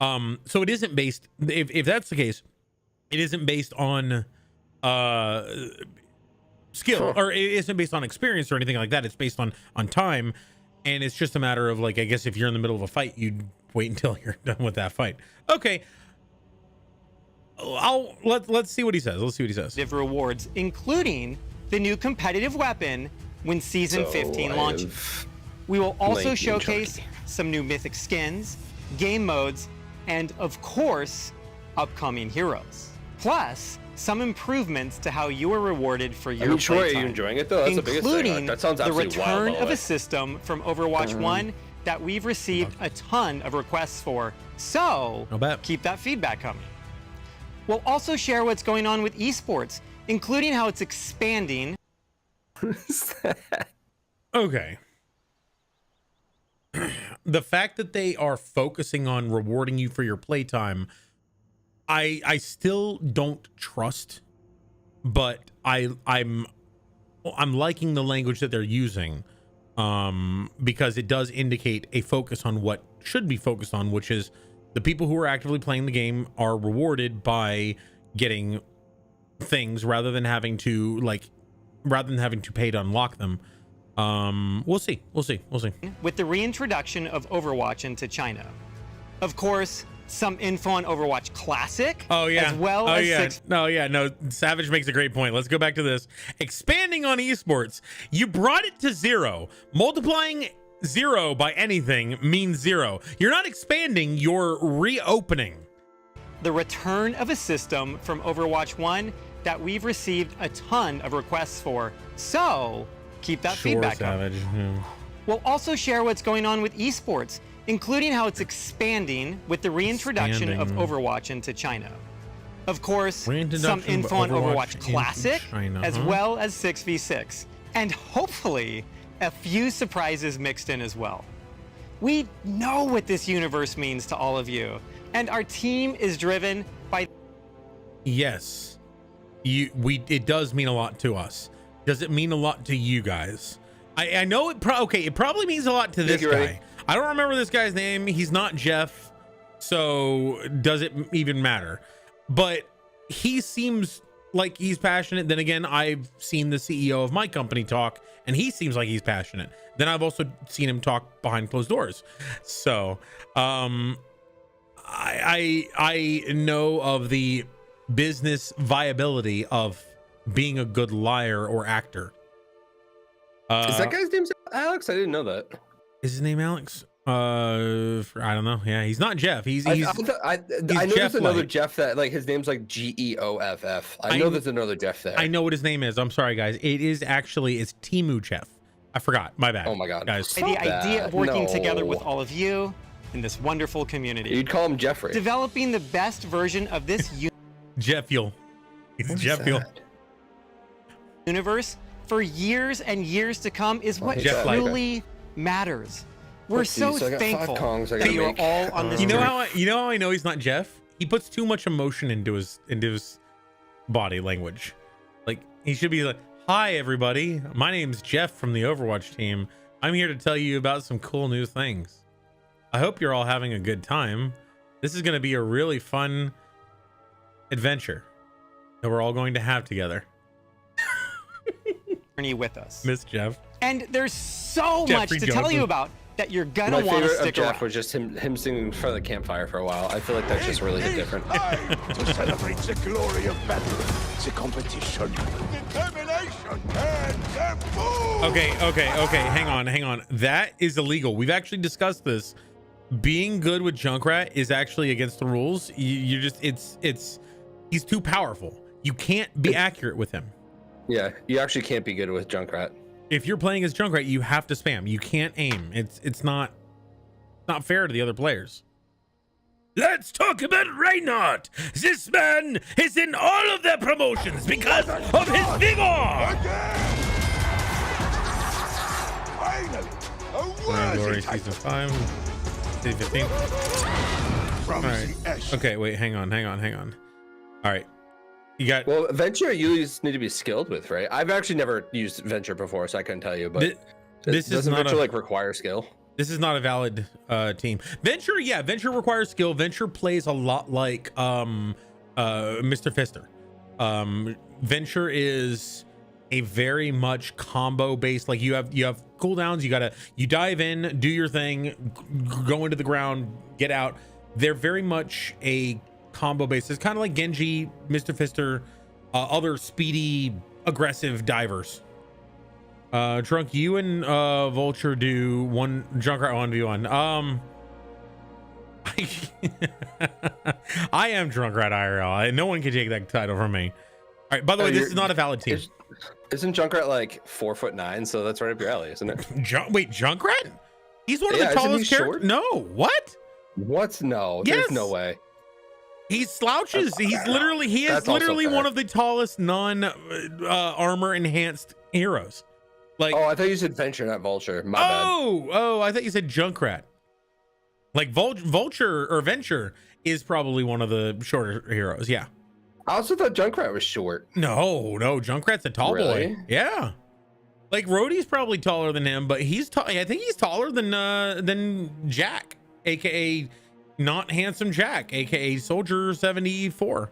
So it isn't based, if that's the case, it isn't based on skill, or it isn't based on experience or anything like that. It's based on time, and it's just a matter of, like, I guess if you're in the middle of a fight, you'd wait until you're done with that fight. Okay, let's see what he says. Let's see what he says. Rewards, including the new competitive weapon when season 15 launches. We will also showcase some new mythic skins, game modes, and of course, upcoming heroes. Plus, some improvements to how you are rewarded for your Troy, playtime. Are you enjoying it though? That's the biggest thing. That sounds the absolutely return wild, of a system from Overwatch 1 that we've received a ton of requests for. So keep that feedback coming. We'll also share what's going on with esports, including how it's expanding. Okay. The fact that they are focusing on rewarding you for your playtime, I still don't trust, but I'm liking the language that they're using, because it does indicate a focus on what should be focused on, which is the people who are actively playing the game are rewarded by getting things rather than having to pay to unlock them. We'll see. With the reintroduction of Overwatch into China. Of course, some info on Overwatch Classic. Oh yeah. As well as No, Savage makes a great point. Let's go back to this. Expanding on esports. You brought it to 0. Multiplying 0 by anything means 0. You're not expanding, you're reopening. The return of a system from Overwatch 1 that we've received a ton of requests for. So keep that feedback Savage. We'll also share what's going on with esports, including how it's expanding with the reintroduction of Expanding. Overwatch into China. Of course, some Reintroduction of info on Overwatch Overwatch into Classic, China, as huh? well as 6v6, and hopefully a few surprises mixed in as well. We know what this universe means to all of you, and our team is driven by Yes, it does mean a lot to us. Does it mean a lot to you guys? I know it. It probably means a lot to this you guy. ready. I don't remember this guy's name. He's not Jeff, so does it even matter? But he seems like he's passionate. Then again, I've seen the CEO of my company talk, and he seems like he's passionate. Then I've also seen him talk behind closed doors. So, I know of the business viability of being a good liar or actor. Is that guy's name Alex? I didn't know that. Is his name Alex? I don't know. Yeah, he's not Jeff. He's I know Jeff there's another Light. Jeff that like his name's like Geoff. I know there's another Jeff there. I know what his name is. I'm sorry, guys. It is actually it's Timu Jeff. I forgot. My bad. Oh my god, guys. the idea of working No. together with all of you in this wonderful community. You'd call him Jeffrey. Developing the best version of this Jeff Fuel. He's What is Jeff Fuel. that? universe for years and years to come is what Jeff truly matters. We're Let's so see, so I got 5 thankful Kongs I that gotta you are make. all on this You know journey. how I know he's not Jeff? He puts too much emotion into his body language. Like he should be like, "Hi everybody. My name's Jeff from the Overwatch team. I'm here to tell you about some cool new things. I hope you're all having a good time. This is going to be a really fun adventure that we're all going to have together." Journey with us. Miss Jeff. And there's so Jeffrey much to tell Johnson. you about that you're gonna My want to favorite of stick Jeff around. was just him singing in front of the campfire for a while. I feel like that's just really hit different. To celebrate the glory of battle, the competition, determination, and the move. Okay. Hang on. That is illegal. We've actually discussed this. Being good with Junkrat is actually against the rules. You just he's too powerful. You can't be accurate with him. Yeah, you actually can't be good with Junkrat. If you're playing as Junkrat, you have to spam. You can't aim. It's not fair to the other players. Let's talk about Reinhardt. This man is in all of their promotions because of his vigor. Finally, a Glory worthy season title. 5, season 15. From All right. the Ash. Okay, wait, hang on. All right. You got Well, Venture you just need to be skilled with, right? I've actually never used Venture before, so I couldn't tell you. But this is doesn't not Venture a, like require skill? this is not a valid team. Venture, yeah, Venture requires skill. Venture plays a lot like Mr. Fister. Venture is a very much combo based, like you have cooldowns, you dive in, do your thing, go into the ground, get out. They're very much a combo based. It's kind of like Genji, Mr. Fister, other speedy aggressive divers. Drunk, you and Vulture do one Junkrat 1v1. I am Junkrat IRL. No one can take that title from me. All right, by the way, this is not a valid team. Isn't Junkrat like 4'9"? So that's right up your alley, isn't it? Wait, Junkrat? He's one of Yeah, the isn't he tallest characters. short? No, what? What? No, Yes. there's no way. He slouches. He is That's also literally fair. one of the tallest armor enhanced heroes. Like, Oh, I thought you said Venture, not Vulture. My bad. oh, I thought you said Junkrat. Like Vulture or Venture is probably one of the shorter heroes. Yeah. I also thought Junkrat was short. No, Junkrat's a tall Really? boy. Yeah. Like Rhodey's probably taller than him, but he's tall. I think he's taller than Jack, aka not handsome Jack, aka Soldier 74.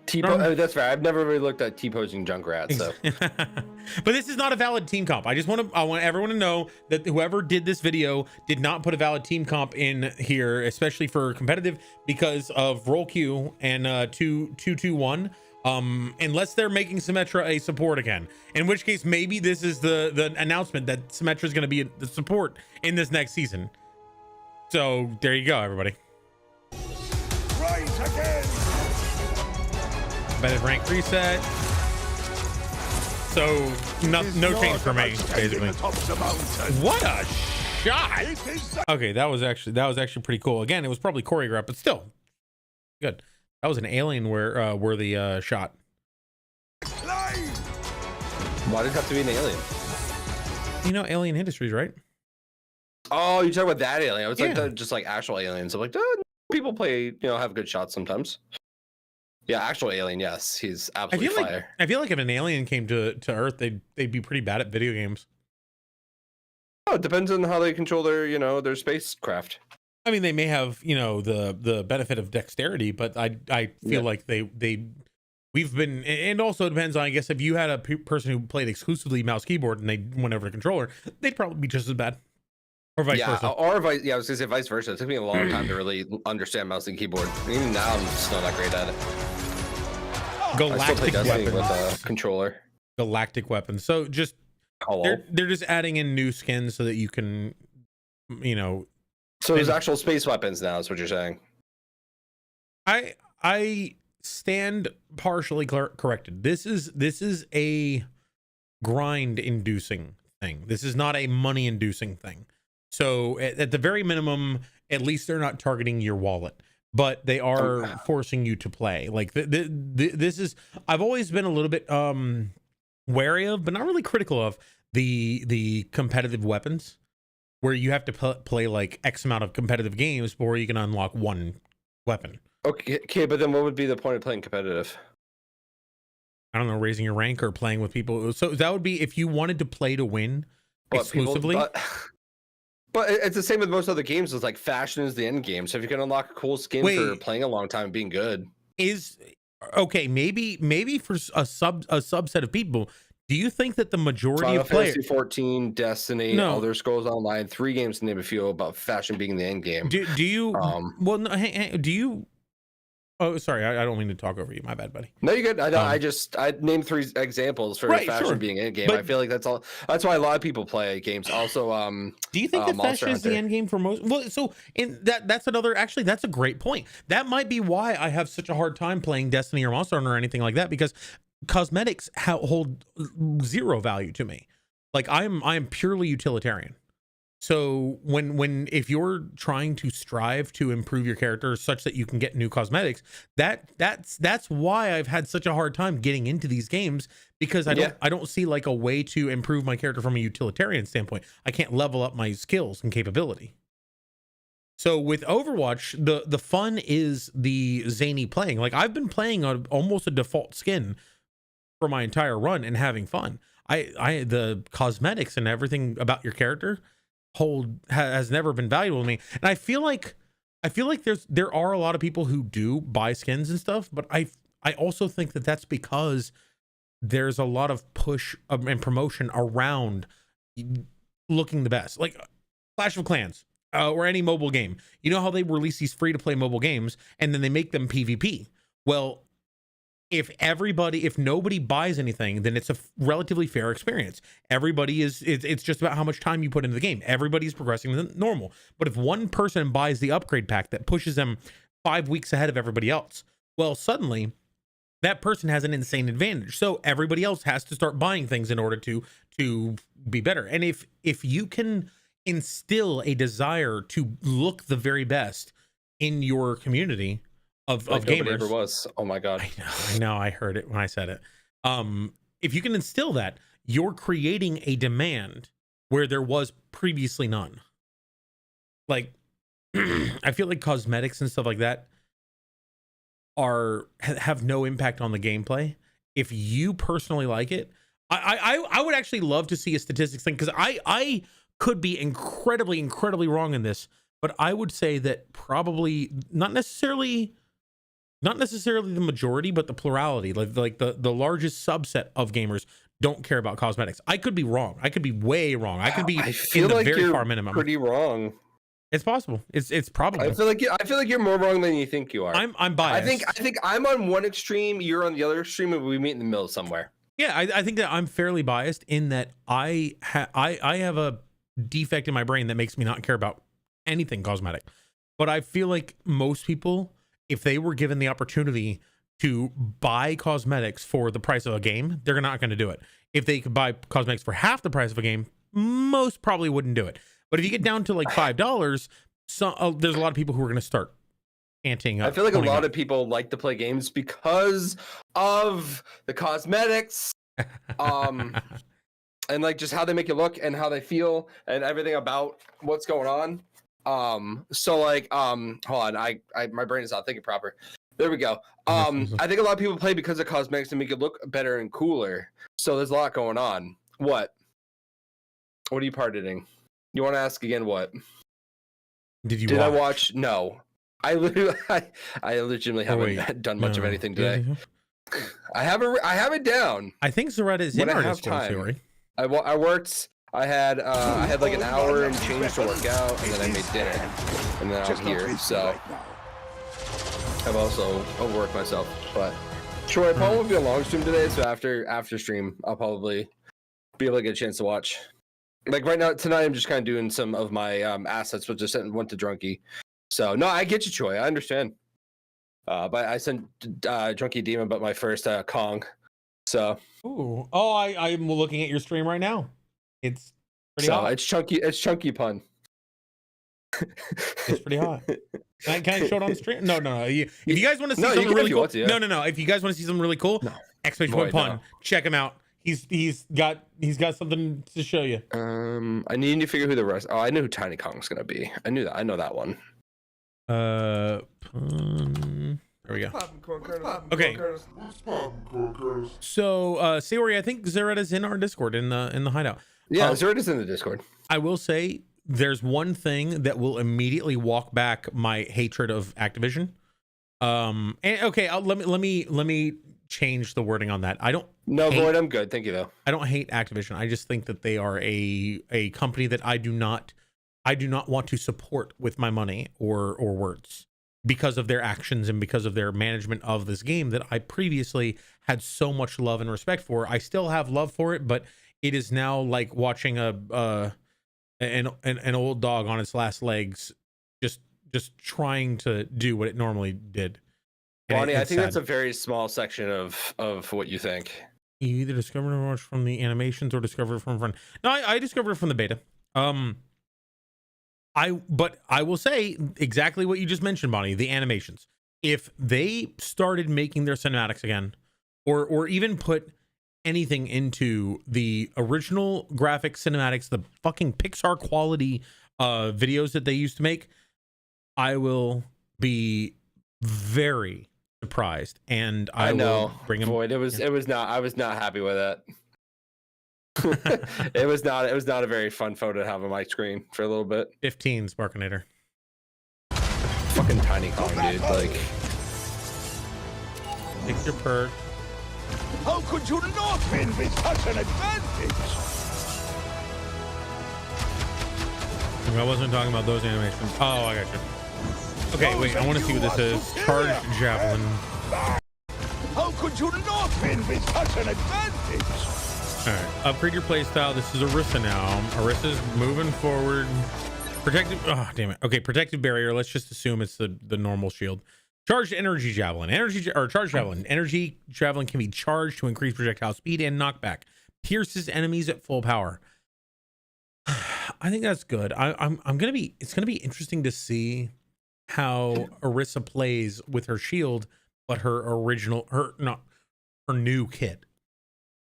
That's fair. I've never really looked at T-posing Junkrat, so But this is not a valid team comp. I want everyone to know that whoever did this video did not put a valid team comp in here, especially for competitive, because of roll queue and 2-2-1. Unless they're making Symmetra a support again, in which case maybe this is the announcement that Symmetra is going to be the support in this next season. So there you go, everybody. Rise again. Better rank reset. So no change for me, basically. Atop the mountain. What a shot. It is the Okay, that was actually pretty cool. Again, it was probably choreographed, but still good. That was an alien worthy shot. claim. Why did it have to be an alien? You know, Alien Industries, right? Oh, you talking about that alien? I was like, Yeah. just like actual aliens. I'm like, people play, have good shots sometimes. Yeah, actual alien. Yes, he's absolutely fire. I feel like if an alien came to Earth, they'd be pretty bad at video games. Oh, it depends on how they control their, their spacecraft. I mean, they may have, the benefit of dexterity, but I feel like we've been, and also it depends on, I guess, if you had a person who played exclusively mouse keyboard and they went over to controller, they'd probably be just as bad, or vice versa. Or vice. Yeah, I was gonna say vice versa. It took me a long time to really understand mouse and keyboard. Even now, I'm still not great at it. I still play Galactic Destiny with weapons. a controller. Galactic weapons. So just they're just adding in new skins so that you can, So there's actual space weapons now. Is what you're saying? I stand partially corrected. This is a grind inducing thing. This is not a money inducing thing. So at the very minimum, at least they're not targeting your wallet, but they are forcing you to play. Like this is, I've always been a little bit wary of, but not really critical of the competitive weapons, where you have to play like X amount of competitive games before you can unlock one weapon. Okay, but then what would be the point of playing competitive? I don't know, raising your rank or playing with people. So that would be if you wanted to play to win exclusively. But it's the same with most other games. It's like fashion is the end game. So if you can unlock a cool skin for playing a long time and being good, maybe for a subset of people. Do you think that the majority of players, Fantasy 14, Destiny, Elder Scrolls Online, 3 games to name a few, about fashion being the end game? Do you? Do you? Oh, sorry, I don't mean to talk over you. My bad, buddy. No, you're good. I named 3 examples for fashion being end game. But I feel like that's all. That's why a lot of people play games. Also, do you think that fashion is the end game for most? Well, so that's another. Actually, that's a great point. That might be why I have such a hard time playing Destiny or Monster Hunter or anything like that, because cosmetics hold zero value to me. Like I'm purely utilitarian. So if you're trying to strive to improve your character such that you can get new cosmetics, that's why I've had such a hard time getting into these games, because I don't see like a way to improve my character from a utilitarian standpoint. I can't level up my skills and capability. So with Overwatch, the fun is the zany playing. Like I've been playing on almost a default skin for my entire run and having fun. The cosmetics and everything about your character has never been valuable to me, and I feel like there are a lot of people who do buy skins and stuff, but I also think that that's because there's a lot of push and promotion around looking the best, like Clash of Clans or any mobile game. You know how they release these free to play mobile games and then they make them PvP. Well, if nobody buys anything, then it's a relatively fair experience. It's just about how much time you put into the game. Everybody's progressing than normal. But if one person buys the upgrade pack that pushes them 5 weeks ahead of everybody else, well, suddenly that person has an insane advantage. So everybody else has to start buying things in order to be better. And if you can instill a desire to look the very best in your community of gamers, ever was. Oh my god, I know I heard it when I said it. If you can instill that, you're creating a demand where there was previously none. Like I feel like cosmetics and stuff like that have no impact on the gameplay. If you personally like it, I would actually love to see a statistics thing, because I could be incredibly wrong in this, but I would say that probably not necessarily the majority, but the plurality, like the largest subset of gamers don't care about cosmetics. I could be wrong. I could be way wrong. I could be in the very far minimum. Pretty wrong. It's possible. It's probable. I feel like you're more wrong than you think you are. I'm biased. I think I'm on one extreme, you're on the other extreme, and we meet in the middle somewhere. Yeah, I think that I'm fairly biased in that I have a defect in my brain that makes me not care about anything cosmetic. But I feel like most people, if they were given the opportunity to buy cosmetics for the price of a game, they're not going to do it. If they could buy cosmetics for half the price of a game, most probably wouldn't do it. But if you get down to like $5, there's a lot of people who are going to start anting up. I feel like a lot $20. of people like to play games because of the cosmetics, and like just how they make you look and how they feel and everything about what's going on. So like, hold on, I my brain is not thinking proper. There we go. I think a lot of people play because of cosmetics to make it look better and cooler. So there's a lot going on. What are you pardoning? You want to ask again? What Did I watch? No. I legitimately haven't done much of anything today. I have it down. I think Zaretta is in When I our have Discord time. theory. I worked. I had like an hour and change to work out, and then I made dinner, and then I'm here. So I've also overworked myself. But sure, it probably won't be a long stream today. So after stream, I'll probably be able to get a chance to watch. Like right now, tonight, I'm just kind of doing some of my assets, which just went to Drunky. So no, I get you, Troy. I understand. But I sent Drunky Demon, but my first Kong. So Ooh. Oh, I'm looking at your stream right now. It's pretty so hot. it's chunky. It's chunky pun. It's pretty hot. Can I show it on the stream? No. If you guys want to see No, you something can really if you cool, want to, yeah. no. If you guys want to see something really cool, No. exclamation Boy, point pun. no. Check him out. He's got something to show you. I need to figure who the rest. Oh, I know who Tiny Kong's gonna be. I knew that. I know that one. Pun. There we go. Okay. So, Sayori, I think Zeretta's in our Discord in the hideout. Yeah, Zerd in the Discord. I will say there's one thing that will immediately walk back my hatred of Activision. And okay, let me change the wording on that. I don't. No, Void, I'm good. Thank you though. I don't hate Activision. I just think that they are a company that I do not want to support with my money or words because of their actions and because of their management of this game that I previously had so much love and respect for. I still have love for it, but it is now like watching an old dog on its last legs, just trying to do what it normally did. And Bonnie, I think sad. that's a very small section of what you think. You either discovered it much from the animations or discovered it from front. No, I discovered it from the beta. But I will say exactly what you just mentioned, Bonnie, the animations. If they started making their cinematics again, or even put anything into the original graphic cinematics, the fucking Pixar quality videos that they used to make, I will be very surprised, and I know. will bring them. Void, it was not. I was not happy with it. It was not a very fun photo to have on my screen for a little bit. 15 Sparkinator. Fucking Tiny Kong, dude. Like, Take your perk. How could you not win with such an advantage? I wasn't talking about those animations. Oh, I got you. Okay, wait, I want to see what this is. Charged Javelin. How could you not win with such an advantage? All right, upgrade your playstyle. This is Orisa now. Orisa's moving forward. Protective. Oh, damn it. Okay, protective barrier. Let's just assume it's the normal shield. Charged energy javelin. Charged javelin. Energy javelin can be charged to increase projectile speed and knockback. Pierces enemies at full power. I think that's good. It's gonna be interesting to see how Orisa plays with her shield, but her new kit.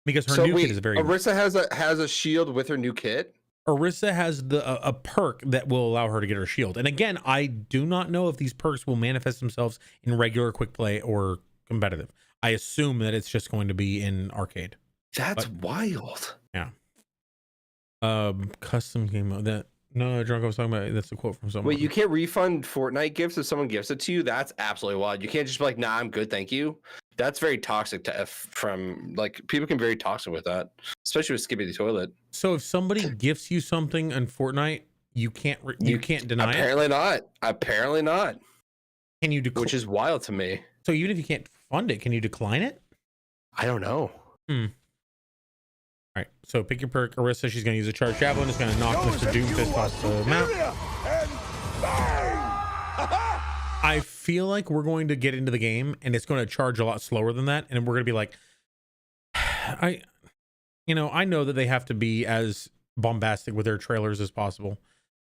Because her new kit is very. Orisa has a shield with her new kit. Orisa has a perk that will allow her to get her shield. And again, I do not know if these perks will manifest themselves in regular quick play or competitive. I assume that it's just going to be in arcade. That's wild. Yeah. Custom game mode. That no, Drunk, I was talking about. That's a quote from someone. Wait, you can't refund Fortnite gifts if someone gifts it to you? That's absolutely wild. You can't just be like, nah, I'm good, thank you. That's very toxic from like people can be very toxic with that, especially with Skippy the Toilet. So if somebody gifts you something in Fortnite, you can't deny Apparently it. Apparently not. Can you which is wild to me. So even if you can't fund it, can you decline it? I don't know. All right, so pick your perk. Orisa, she's going to use a charged javelin. It's going to knock Mr. Doomfist off the map. I feel like we're going to get into the game and it's going to charge a lot slower than that. And we're going to be like, I know that they have to be as bombastic with their trailers as possible.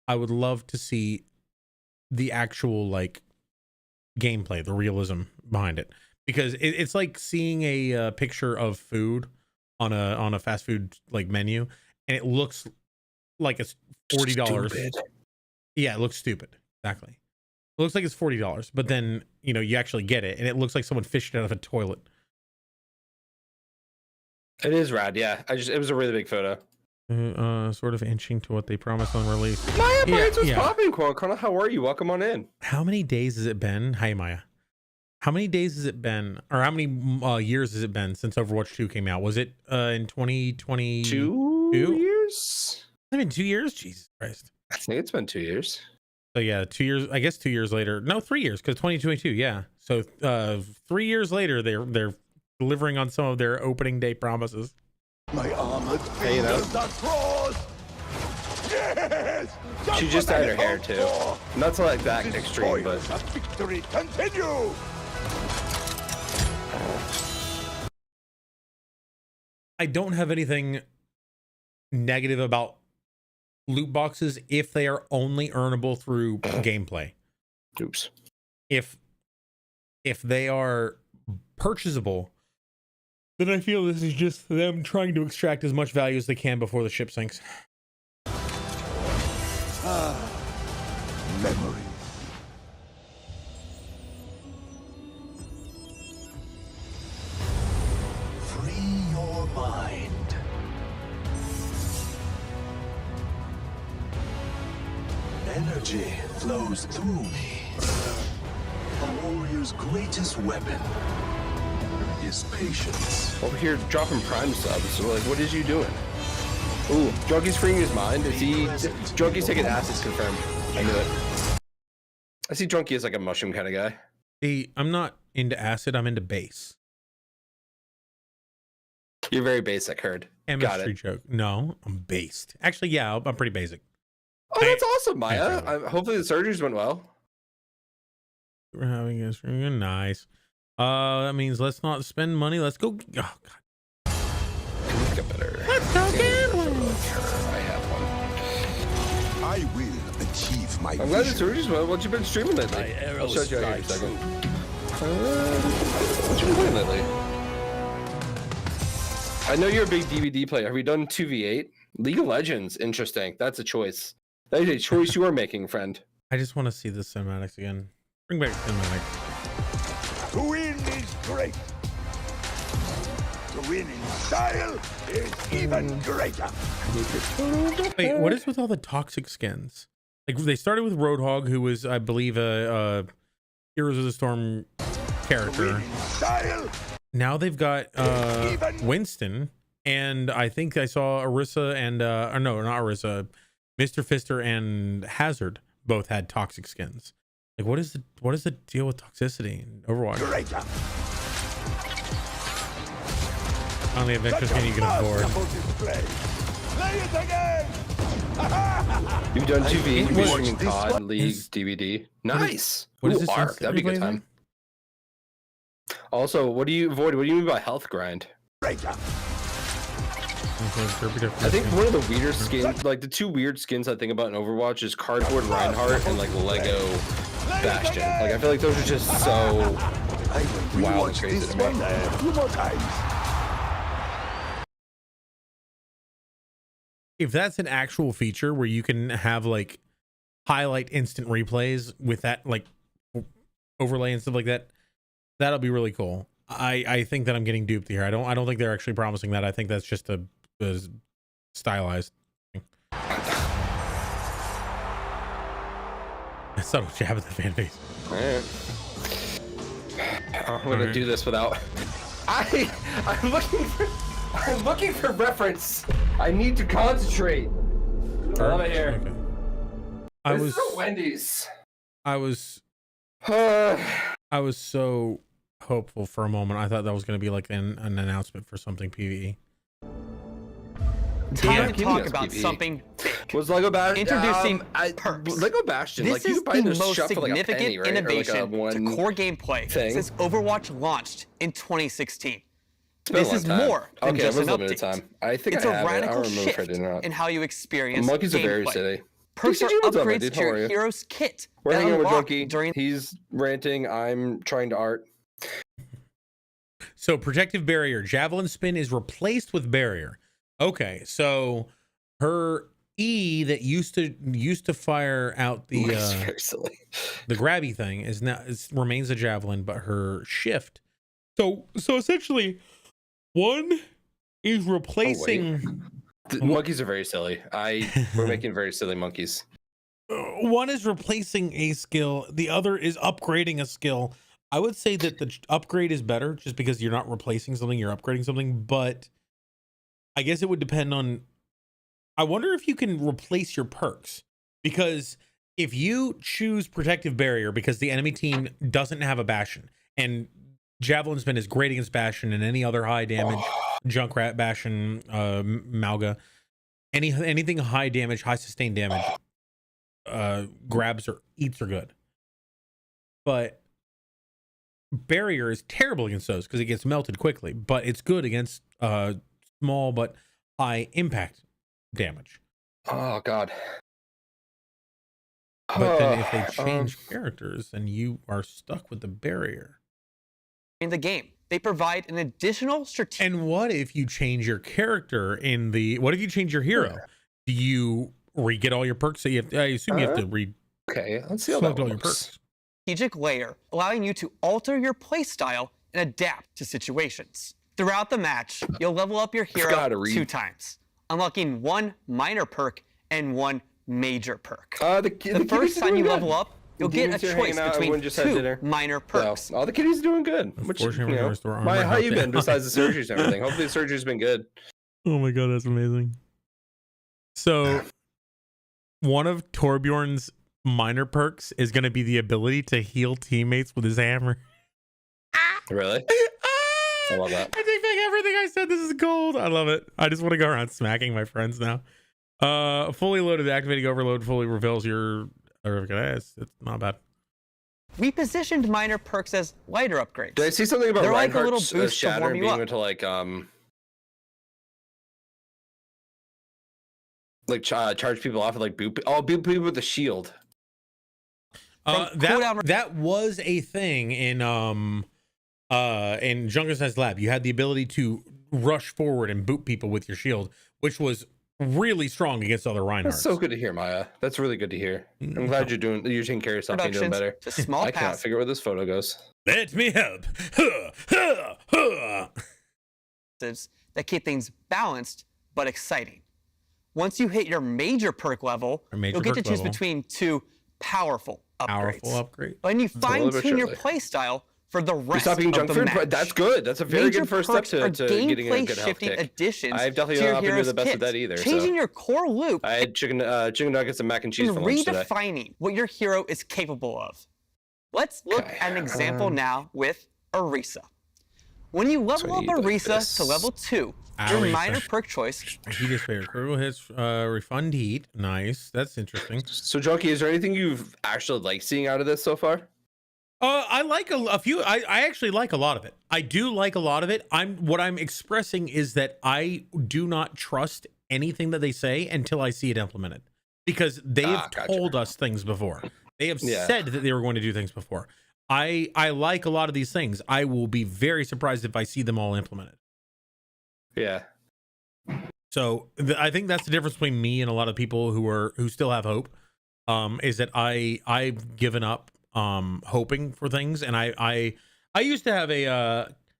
I would love to see the actual like gameplay, the realism behind it, because it's like seeing a picture of food on a fast food like menu, and it looks like it's $40. Yeah, it looks stupid. Exactly. It looks like it's $40, but then you actually get it, and it looks like someone fished it out of a toilet. It is rad, yeah. It was a really big photo. Sort of inching to what they promised on release. Maya Brains was popping, Qualcona. How are you? Welcome on in. How many days has it been? Hi, Maya. How many days has it been, or how many years has it been since Overwatch 2 came out? Was it in 2022? 2 years? I mean, 2 years? Jesus Christ. I think it's been 2 years. So yeah, 2 years. I guess 2 years later. No, 3 years, because 2022. Yeah. So 3 years later, they're delivering on some of their opening day promises. My armored fingers are crossed. Yes! She just dyed her hair too. Not to like that extreme, but victory continue. I don't have anything negative about loot boxes if they are only earnable through gameplay. Oops. If they are purchasable, then I feel this is just them trying to extract as much value as they can before the ship sinks. Memories. Free your mind. Energy flows through me. A warrior's greatest weapon is patience. Over here dropping prime subs. So like, what is you doing? Ooh, Junky's freeing his mind. Is he? Junky's taking acids, confirmed. I knew it. I see Junky as like a mushroom kind of guy. See, I'm not into acid, I'm into base. You're very basic, Heard. Got Chemistry it. joke. No, I'm based. Actually, yeah, I'm pretty basic. Oh, that's awesome, Maya. Hopefully the surgeries went well. We're having a nice. That means let's not spend money. Let's go. Oh God. Let's get better. Let's go get one. I have one. I will achieve my I'm glad the vision. surgeries went. What you been streaming lately? I'll show you here in a second. What you been playing lately? I know you're a big DVD player. Have we done 2v8? League of Legends. Interesting. That's a choice. That is a choice you are making, friend. I just want to see the cinematics again. Bring back cinematics. To win is great. To win in style is even greater. Wait, what is with all the toxic skins? Like they started with Roadhog, who was, I believe, a Heroes of the Storm character. Style. Now they've got Winston, and I think I saw Orisa and or no, not Orisa, Mr. Fister and Hazard both had toxic skins. Like, what is the deal with toxicity in Overwatch? Greater. Only adventure skin you can afford. Play it again. You've done 2v8. You've been Watch streaming this COD, one. League, DVD. Nice. What is Ooh, this Arc. instant That'd be a good replay time. Also, what do you mean by health grind? Greater. I think one of the weirder skins, like the two weird skins I think about in Overwatch is Cardboard Reinhardt and like Lego Bastion. Like I feel like those are just so I will wild and rewatch crazy this to me. one a few more times. If that's an actual feature where you can have like highlight instant replays with that like overlay and stuff like that, that'll be really cool. I think that I'm getting duped here. I don't think they're actually promising that. I think that's just a stylized thing. That's subtle jab at the fan base. Alright. I'm gonna do this without. I'm looking for reference. I need to concentrate. I love it here. Okay. This is a Wendy's. I was so hopeful for a moment. I thought that was going to be like an announcement for something PvE. Time to giving talk us about PvE. something big. Was Lego Bastion Introducing perks. Lego Bastion? This like you is could buy the this most stuff for like a significant penny, right? innovation Or like a to one core gameplay thing. since Overwatch launched in 2016. It's been a This long is time. more than Okay, just it was an limited update. time. I think It's I a have it. I radical don't remember if I shift did or not. in how you experience Monkeys are very gameplay. silly. Perks are DCG, what's up, my upgrades dude? to How are your you? hero's kit. We're that hanging out with unlock Junkie. during He's ranting. I'm trying to art. So protective barrier, javelin spin is replaced with barrier. Okay, so her E that used to fire out the It's very silly. the grabby thing remains a javelin, but her shift. So essentially, one is replacing. The monkeys are very silly. We're making very silly monkeys. One is replacing a skill. The other is upgrading a skill. I would say that the upgrade is better, just because you're not replacing something, you're upgrading something. But I guess it would depend on. I wonder if you can replace your perks, because if you choose protective barrier because the enemy team doesn't have a bastion, and javelin spin is great against bastion and any other high damage, Junkrat, bastion, Malga, anything high damage, high sustained damage, grabs or eats are good. But barrier is terrible against those because it gets melted quickly, but it's good against small but high impact damage. Oh God. But then if they change characters, then you are stuck with the barrier. in the game. They provide an additional strategic. And what if you change your character in the? What if you change your hero? Do you re-get all your perks? So you have. I assume you have to re. Okay, let's see how select that all your works. strategic layer, allowing you to alter your playstyle and adapt to situations. Throughout the match, you'll level up your forgot how to hero read. 2 times, unlocking 1 minor perk and 1 major perk. The First time you level up, you'll get a demons are choice hanging out, between everyone just had 2 dinner. minor perks. All the kitties doing good. Which, you Unfortunately, we're know, gonna restore armor Maya, and how health you to been 9. besides the surgeries and everything? Hopefully the surgery's been good. Oh my god, that's amazing. So, one of Torbjorn's minor perks is going to be the ability to heal teammates with his hammer. Really? I love that. I take back everything I said. This is gold. I love it. I just want to go around smacking my friends now. Fully loaded, activating overload fully reveals your. It's not bad. We positioned minor perks as lighter upgrades. Did I see something about They're like a Reinhardt's little boost to shatter warm and you being up. able to charge people off and boot people with the shield? That was a thing in Junkrat's lab. You had the ability to rush forward and boot people with your shield, which was really strong against other Reinhardts. That's so good to hear, Maya. That's really good to hear. I'm glad you're taking care of yourself and doing better. To small I cannot pass figure where this photo goes. Let me help. that keep things balanced but exciting. Once you hit your major perk level, you'll get to choose between 2 powerful upgrades. Powerful upgrade. And you Slowly but fine-tune your surely. playstyle for the You rest stop being of junk the food, match. but that's good. That's a very Major good first step perks are to getting a gameplay good health shifting kick. additions I've definitely to your not been doing hero's the best kit, of that either. changing So. your core loop I had chicken nuggets and mac and cheese and for lunch today. redefining what your hero is capable of. Let's look Okay, at an example now with Orisa. When you level up need like Orisa this. to level 2, your Orisa. minor perk choice Heat is fair. Critical hits, refund heat. Nice. That's interesting. So, Junkie, is there anything you've actually liked seeing out of this so far? I like a few. I actually like a lot of it. I do like a lot of it. What I'm expressing is that I do not trust anything that they say until I see it implemented, because they've Gotcha. told us things before. They have Yeah. said that they were going to do things before. I like a lot of these things. I will be very surprised if I see them all implemented. Yeah. So I think that's the difference between me and a lot of people who still have hope. Is that I've given up hoping for things, and I used to have a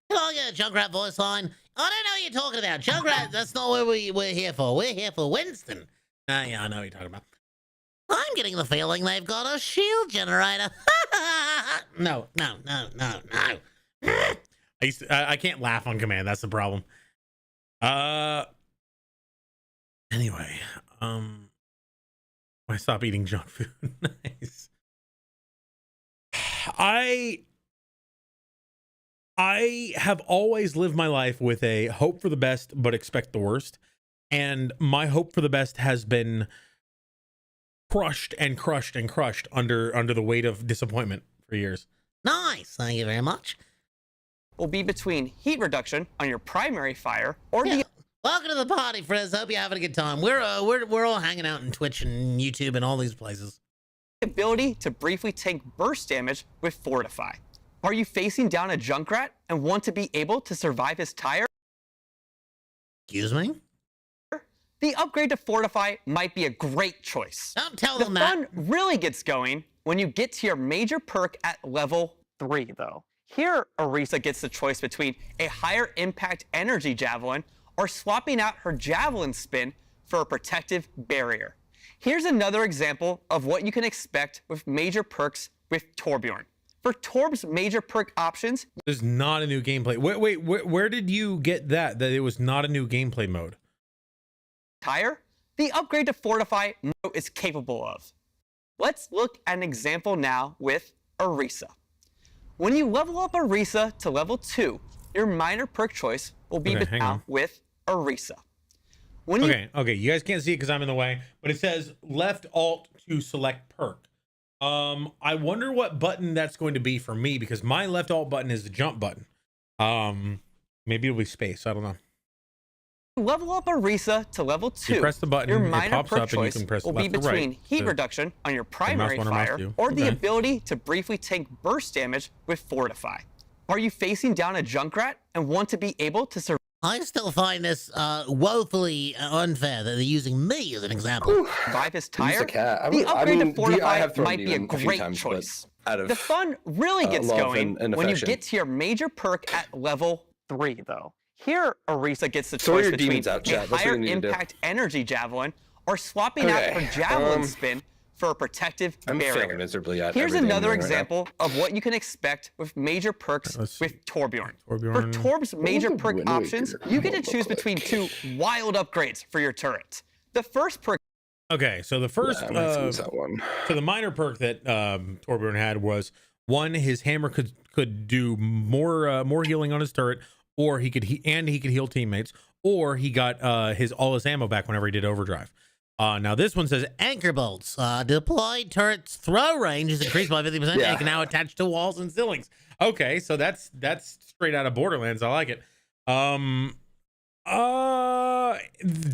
Can I get a Junkrat voice line? I don't know what you're talking about. Junkrat, that's not what we're here for. We're here for Winston. yeah, I know what you're talking about. I'm getting the feeling they've got a shield generator. No. I can't laugh on command. That's the problem. Anyway, I stop eating junk food. Nice. I have always lived my life with a hope for the best but expect the worst, and my hope for the best has been crushed and crushed and crushed under the weight of disappointment for years. Nice. Thank you very much. will be between heat reduction on your primary fire or Yeah. Welcome to the party, friends. Hope you're having a good time. We're all hanging out in Twitch and YouTube and all these places. Ability to briefly take burst damage with Fortify. Are you facing down a Junkrat and want to be able to survive his tire? Excuse me? The upgrade to Fortify might be a great choice. Don't tell The them that. fun really gets going when you get to your major perk at level 3, though. Here, Orisa gets the choice between a higher impact energy javelin or swapping out her javelin spin for a protective barrier. Here's another example of what you can expect with major perks with Torbjorn. For Torb's major perk options, There's not a new gameplay. Wait, where did you get that it was not a new gameplay mode? tire, the upgrade to Fortify is capable of. Let's look at an example now with Orisa. When you level up Orisa to level 2, your minor perk choice will be Okay, hang now on. with Orisa. When you Okay, you guys can't see it because I'm in the way, but it says left alt to select perk. I wonder what button that's going to be for me because my left alt button is the jump button. Maybe it'll be space. I don't know. level up Orisa to level 2, You press the button, your it minor pops perk up, and you choice can press will be left or right between heat to- reduction on your primary mouse one or mouse fire two. or the Okay. ability to briefly take burst damage with Fortify. Are you facing down a Junkrat and want to be able to survive I still find this woefully unfair that they're using me as an example. his Use tire? the cat. I The would- I upgrade mean, to Fortify I have thrown might be a Demon a few great times, but choice. out of The fun really gets love going and when you affection. get to your major perk at level 3, though. Here, Orisa gets the Throw choice your between demons out, a chat. That's what higher you need to do. impact energy javelin or swapping out Okay, her javelin spin for a protective I'm barrier. failing miserably at Here's everything another right now. example of what you can expect with major perks Let's see. with Torbjorn. Torbjorn. For Torb's major would the perk Wind options, Waker you get to look choose like? between 2 wild upgrades for your turret. The first perk Okay, so the first Yeah, I'm gonna use that one. so the minor perk that Torbjorn had was one, his hammer could do more healing on his turret, or he could heal teammates, or he got all his ammo back whenever he did overdrive. Now this one says Anchor bolts. Deployed turret's throw range is increased by 50% Yeah. and can now attach to walls and ceilings. okay, so that's straight out of Borderlands. I like it.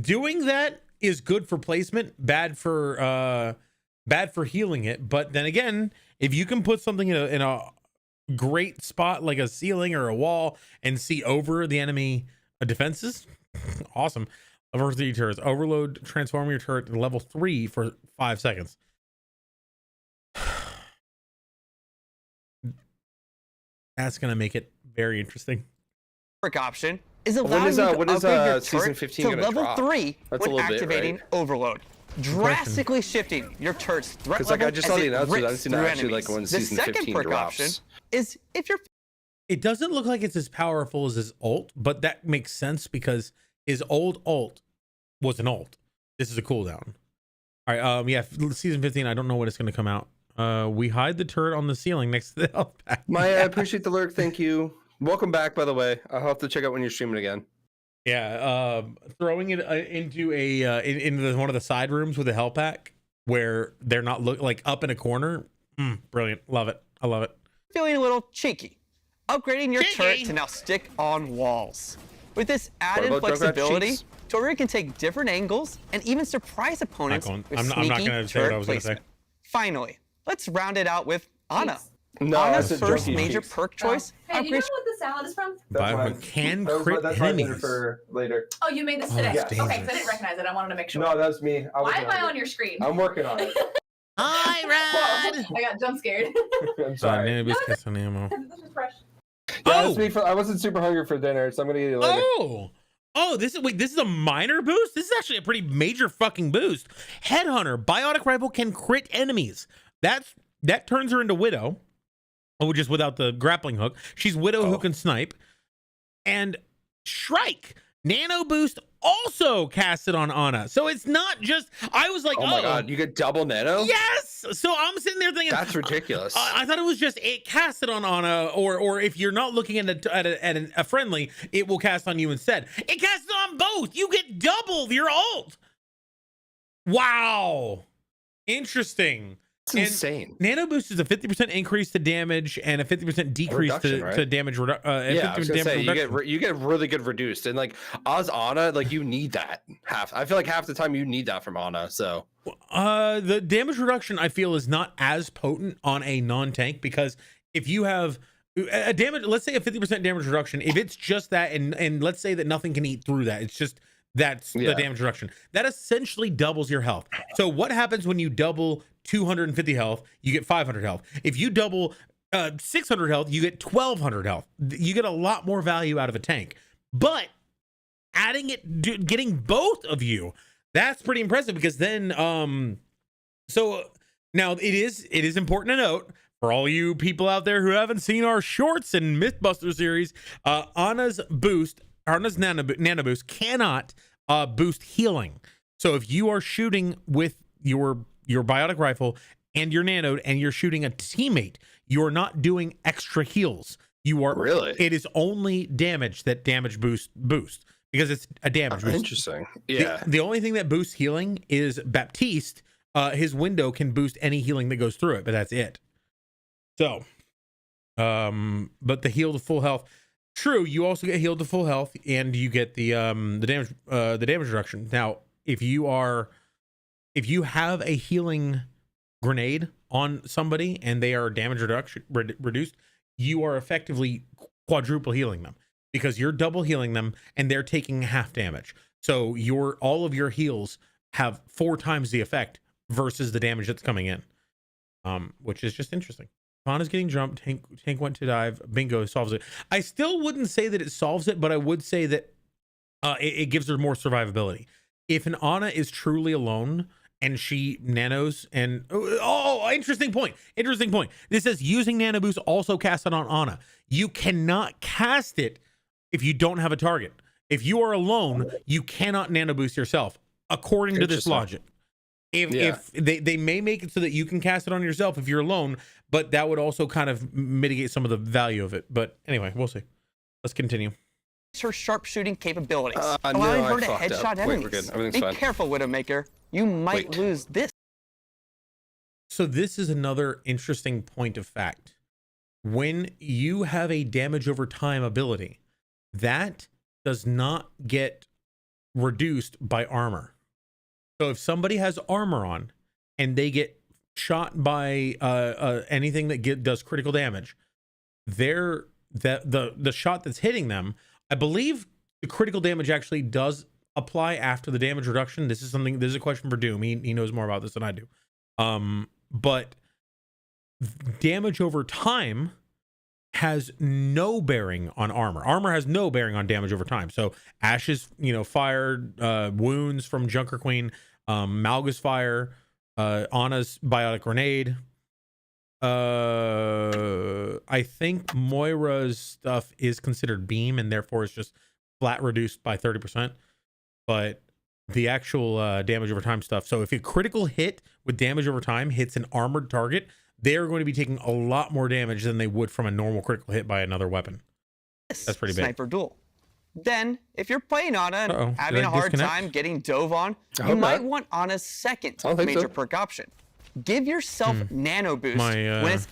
Doing that is good for placement, bad for healing it. But then again, if you can put something in a great spot like a ceiling or a wall and see over the enemy defenses, awesome. Level 3 turrets. Overload, transform your turret to level 3 for 5 seconds. That's gonna make it very interesting. perk option is When allowing is, you to when is, upgrade your season turret 15 to gonna level drop? 3 That's a when little bit, activating right? Overload, drastically shifting your turret's threat Because like level I just as saw the it announcement, I haven't rips seen through that actually enemies. like when The season second 15 perk drops. option is if you're It doesn't look like it's as powerful as his ult, but that makes sense because his old ult was an ult. This is a cooldown. All right, yeah, season 15, I don't know when it's going to come out. We hide the turret on the ceiling next to the health pack. Maya, I appreciate the lurk. Thank you. Welcome back, by the way. I'll have to check out when you're streaming again. Yeah, throwing it into into one of the side rooms with a health pack where they're not like up in a corner. Brilliant. Love it. I love it. feeling a little cheeky, upgrading your Cheeky? turret to now stick on walls. With this added about Junkrat flexibility, cheeks? Torbjorn can take different angles and even surprise opponents going- with I'm sneaky not gonna say what I turret was gonna say. placement. Finally, let's round it out with Anna. No, Anna's that's a first junkie major cheeks. perk choice. Hey, do you know upgrades what the salad is from? Buy one can crit enemies. for later. Oh, you made this Oh, today. that's Okay, 'cause I dangerous. didn't recognize it. I wanted to make sure. No, that's me. Why am I on your screen? I'm working on it. Hi, Rad! I got jump scared. I'm sorry. Biscuits and ammo. This is fresh. Yeah, Oh! that's me for, I wasn't super hungry for dinner, so I'm gonna eat it later. Oh, this is a minor boost? This is actually a pretty major fucking boost. Headhunter, biotic rifle can crit enemies. That turns her into Widow. Oh, just without the grappling hook. She's Widow who can snipe. And Shrike, nano boost also casted on Anna. So it's not just I was like, Oh my god, you get double nano? yes. So I'm sitting there thinking That's ridiculous. I thought it was just it casted on Anna, or if you're not looking at a friendly, it will cast on you instead. It casts on both. You get double your ult. Wow, interesting. It's insane. Nano boost is a 50% increase to damage and a 50% decrease Reduction, right? to damage. Yeah, I was gonna say reduction. you get really good reduced, and like Oz Ana, like you need that I feel like half the time you need that from Ana. So the damage reduction I feel is not as potent on a non-tank, because if you have a damage, let's say a 50% damage reduction, if it's just that, and let's say that nothing can eat through that, it's just that's the damage reduction, that essentially doubles your health. So what happens when you double 250 health? You get 500 health. If you double 600 health, you get 1200 health. You get a lot more value out of a tank. But adding it, getting both of you, that's pretty impressive, because then so now it is important to note for all you people out there who haven't seen our shorts and Mythbuster series, Ana's nano boost cannot boost healing. So if you are shooting with your biotic rifle and your nanode and you're shooting a teammate, you're not doing extra heals. You are really, it is only damage that damage boost because it's a damage boost. Interesting. Yeah. The only thing that boosts healing is Baptiste. His window can boost any healing that goes through it, but that's it. So, but the heal to full health. True, you also get healed to full health, and you get the damage reduction. Now, if you have a healing grenade on somebody and they are damage reduced, you are effectively quadruple healing them, because you're double healing them and they're taking half damage. So all of your heals have 4 times the effect versus the damage that's coming in, which is just interesting. Ana's getting jumped. Tank went to dive. Bingo solves it. I still wouldn't say that it solves it, but I would say that it gives her more survivability. If an Ana is truly alone and she nanos and interesting point. This says using nano boost also cast it on Ana. You cannot cast it if you don't have a target. If you are alone, you cannot nano boost yourself, according to this logic. If they may make it so that you can cast it on yourself if you're alone, but that would also kind of mitigate some of the value of it. But anyway, we'll see. Let's continue. Her sharpshooting capabilities, allowing her to headshot enemies. Be careful, Widowmaker. You might lose this. So this is another interesting point of fact. When you have a damage over time ability, that does not get reduced by armor. So if somebody has armor on and they get shot by anything that does critical damage, the shot that's hitting them, I believe the critical damage actually does apply after the damage reduction. This is a question for Doom. He knows more about this than I do. But damage over time has no bearing on armor. Armor has no bearing on damage over time. So Ash's, fired wounds from Junker Queen, Malga's fire, Ana's biotic grenade. I think Moira's stuff is considered beam and therefore it's just flat reduced by 30%. But the actual damage over time stuff. So if a critical hit with damage over time hits an armored target, they're going to be taking a lot more damage than they would from a normal critical hit by another weapon. That's pretty big. Sniper duel. Then, if you're playing Ana and having a hard time getting dove on, you might want Ana's second major perk option. Give yourself nano boost when it's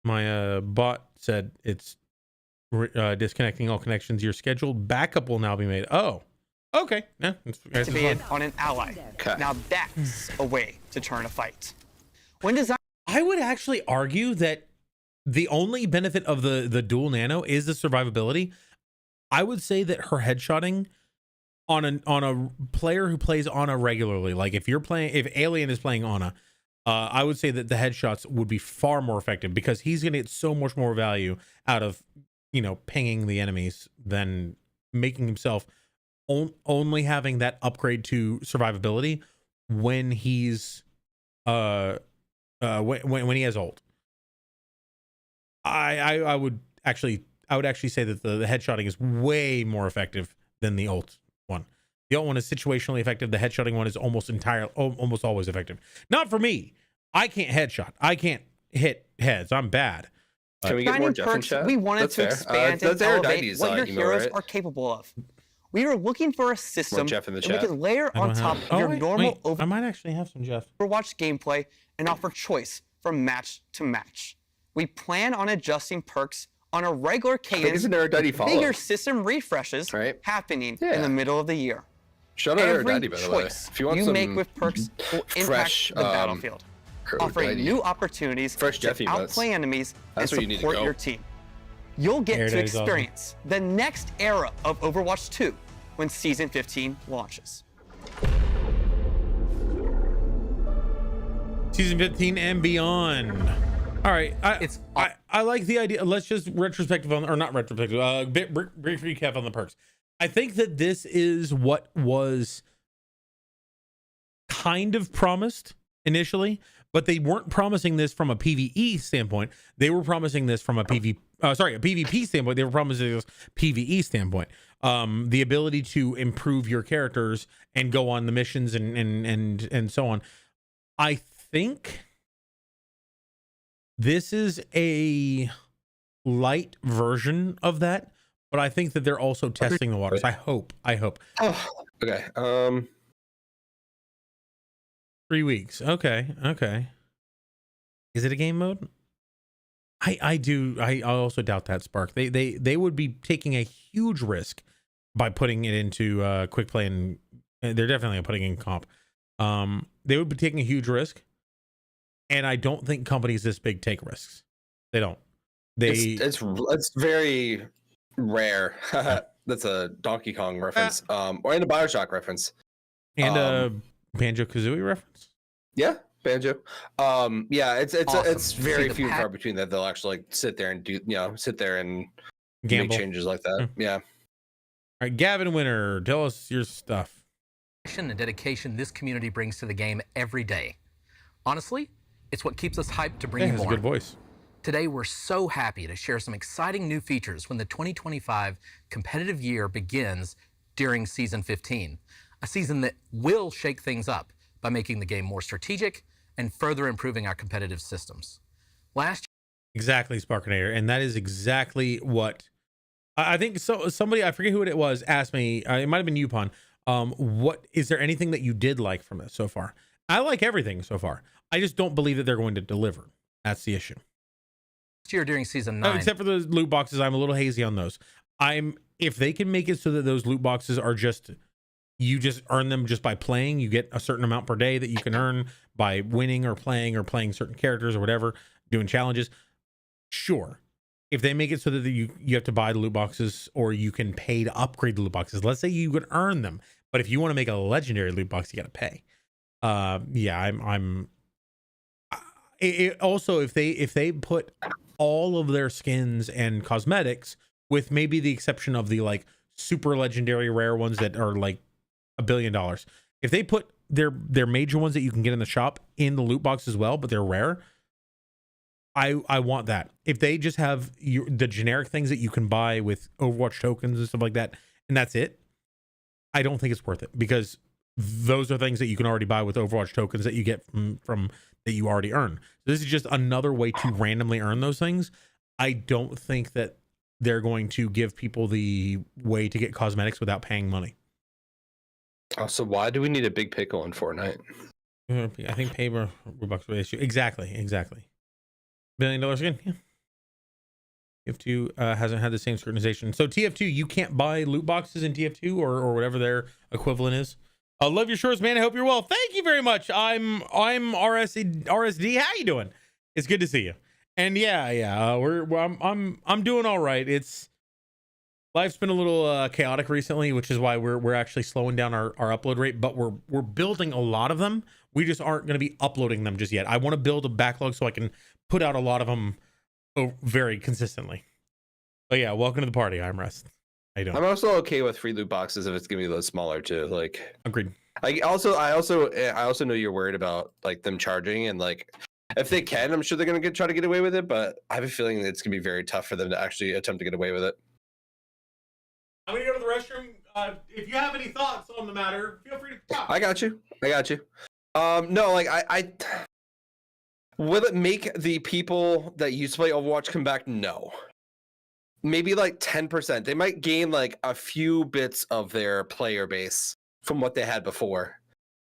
my bot said it's disconnecting all connections. Your scheduled backup will now be made. Oh, okay. Yeah, activated on an ally. Okay. Now that's a way to turn a fight. When design, I would actually argue that the only benefit of the dual nano is the survivability. I would say that her headshotting on a player who plays Ana regularly, like if Alien is playing Ana, I would say that the headshots would be far more effective because he's going to get so much more value out of, pinging the enemies than making himself only having that upgrade to survivability when he's when he has ult. I would actually say that the headshotting is way more effective than the ult one. The ult one is situationally effective. The headshotting one is almost always effective. Not for me. I can't headshot. I can't hit heads. I'm bad. Can we get more Jeff in chat? We wanted to expand and elevate what your heroes are capable of. we are looking for a system Jeff in the that we chat? can layer on top of your normal I might actually have some Jeff. Overwatch gameplay and offer choice from match to match. We plan on adjusting perks on a regular cadence with bigger system refreshes happening in the middle of the year. Shout out Every Daddy, by the way. choice If you want you some make with perks will fresh, impact the battlefield, offering new opportunities to outplay enemies and support your team. You'll get to experience the next era of Overwatch 2 when Season 15 launches. Season 15 and beyond. All right, I like the idea. Let's just retrospective on, or not retrospective, brief recap on the perks. I think that this is what was kind of promised initially, but they weren't promising this from a PvE standpoint. They were promising this from a PvP standpoint. They were promising this PvE standpoint. The ability to improve your characters and go on the missions and so on. I think this is a light version of that, but I think that they're also testing the waters. I hope. Oh, okay. 3 weeks. Okay. Is it a game mode? I also doubt that, Spark. They would be taking a huge risk by putting it into quick play, and they're definitely putting in comp. They would be taking a huge risk, and I don't think companies this big take risks. They don't. It's very rare. That's a Donkey Kong reference, or in a BioShock reference, and a Banjo-Kazooie reference. Yeah, Banjo. Yeah, it's very few and far between that they'll actually like sit there and Gamble. make changes like that. Yeah. All right, Gavin Winter, tell us your stuff. And dedication this community brings to the game every day. Honestly, it's what keeps us hyped to bring you more. A good voice. Today, we're so happy to share some exciting new features when the 2025 competitive year begins during Season 15, a season that will shake things up by making the game more strategic and further improving our competitive systems. Exactly, Sparkinator, and that is exactly what I think. So somebody, I forget who it was, asked me, it might have been Yupon, what is there anything that you did like from this so far? I like everything so far. I just don't believe that they're going to deliver. That's the issue. Last year during Season 9, except for those loot boxes, I'm a little hazy on those. If they can make it so that those loot boxes are you just earn them just by playing, you get a certain amount per day that you can earn by winning or playing certain characters or whatever, doing challenges. Sure. If they make it so that you have to buy the loot boxes, or you can pay to upgrade the loot boxes, let's say you could earn them, but if you want to make a legendary loot box, you got to pay. Also, if they put all of their skins and cosmetics, with maybe the exception of the like super legendary rare ones that are like $1 billion, if they put their major ones that you can get in the shop in the loot box as well, but they're rare, I want that. If they just have the generic things that you can buy with Overwatch tokens and stuff like that, and that's it, I don't think it's worth it, because those are things that you can already buy with Overwatch tokens that you get from that you already earn. So this is just another way to randomly earn those things. I don't think that they're going to give people the way to get cosmetics without paying money. So why do we need a big pickle in Fortnite? I think pay Robux for the issue. Exactly. $1 billion skin. Yeah. TF2 hasn't had the same scrutinization. So TF2, you can't buy loot boxes in TF2 or whatever their equivalent is. Love your shorts, man. I hope you're well. Thank you very much. I'm RSD. How you doing? It's good to see you. And I'm doing all right. Life's been a little chaotic recently, which is why we're actually slowing down our upload rate, but we're building a lot of them. We just aren't going to be uploading them just yet. I want to build a backlog so I can put out a lot of them very consistently. But yeah, welcome to the party. I'm Rest. How you doing? I'm also okay with free loot boxes if it's gonna be a little smaller too. Like, agreed. I also know you're worried about like them charging, and like if they can, I'm sure they're gonna try to get away with it. But I have a feeling that it's gonna be very tough for them to actually attempt to get away with it. I'm gonna go to the restroom. If you have any thoughts on the matter, feel free to talk. I got you. No, like I will it make the people that used to play Overwatch come back? No. maybe like 10%. They might gain like a few bits of their player base from what they had before.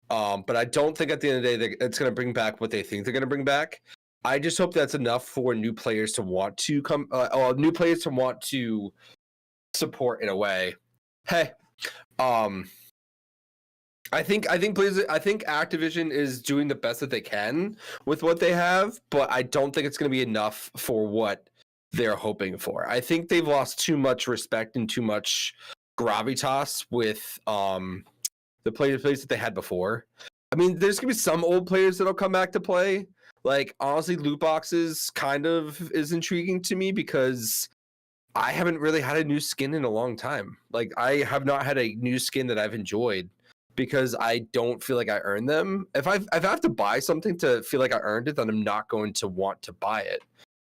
But I don't think at the end of the day it's going to bring back what they think they're going to bring back. I just hope that's enough for new players to want to come, or new players to want to support in a way. Hey, I think Activision is doing the best that they can with what they have, but I don't think it's going to be enough for what they're hoping for. I think they've lost too much respect and too much gravitas with the players that they had before. I mean, there's going to be some old players that'll come back to play. Like, honestly, loot boxes kind of is intriguing to me because I haven't really had a new skin in a long time. Like, I have not had a new skin that I've enjoyed because I don't feel like I earned them. If I have to buy something to feel like I earned it, then I'm not going to want to buy it.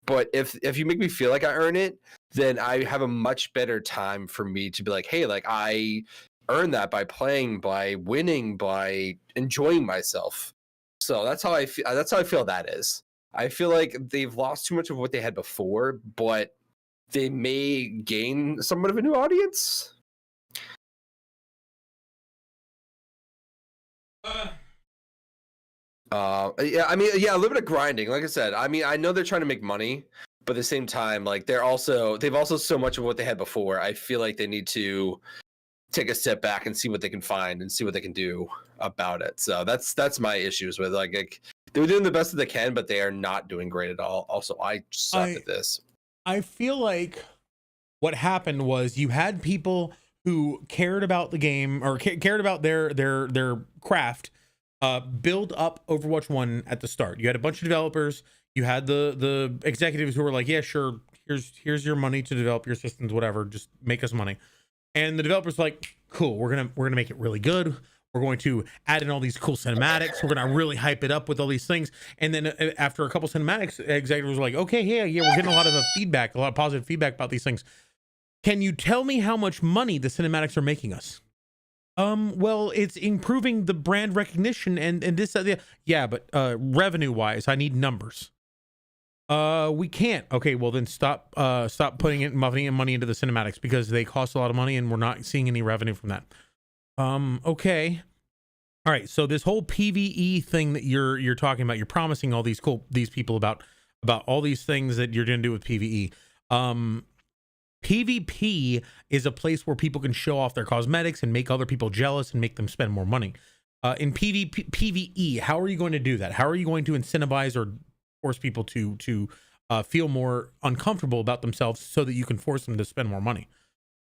But if you make me feel like I earn it, then I have a much better time for me to be like, hey, like I earned that by playing, by winning, by enjoying myself. So that's how I feel. That's how I feel that is. I feel like they've lost too much of what they had before, but they may gain somewhat of a new audience. Yeah, I mean, yeah, a little bit of grinding. Like I said, I mean, I know they're trying to make money, but at the same time, like they've also so much of what they had before. I feel like they need to take a step back and see what they can find and see what they can do about it. So that's my issues with like they're doing the best that they can, but they are not doing great at all. Also, I suck at this. I feel like what happened was you had people who cared about the game or cared about their craft build up Overwatch 1 at the start. You had a bunch of developers, you had the executives who were like, yeah, sure, here's your money to develop your systems, whatever, just make us money. And the developers like, cool, we're gonna make it really good. We're going to add in all these cool cinematics. We're gonna really hype it up with all these things. And then after a couple cinematics, executives were like, okay, yeah, we're getting a lot of feedback, a lot of positive feedback about these things. Can you tell me how much money the cinematics are making us? Well, it's improving the brand recognition and this, yeah, but revenue wise, I need numbers. We can't. Okay, well then stop putting money into the cinematics because they cost a lot of money and we're not seeing any revenue from that. Okay. All right, so this whole PvE thing that you're talking about, you're promising all these people about all these things that you're going to do with PvE. PvP is a place where people can show off their cosmetics and make other people jealous and make them spend more money. In PvE, how are you going to do that? How are you going to incentivize or force people to feel more uncomfortable about themselves so that you can force them to spend more money?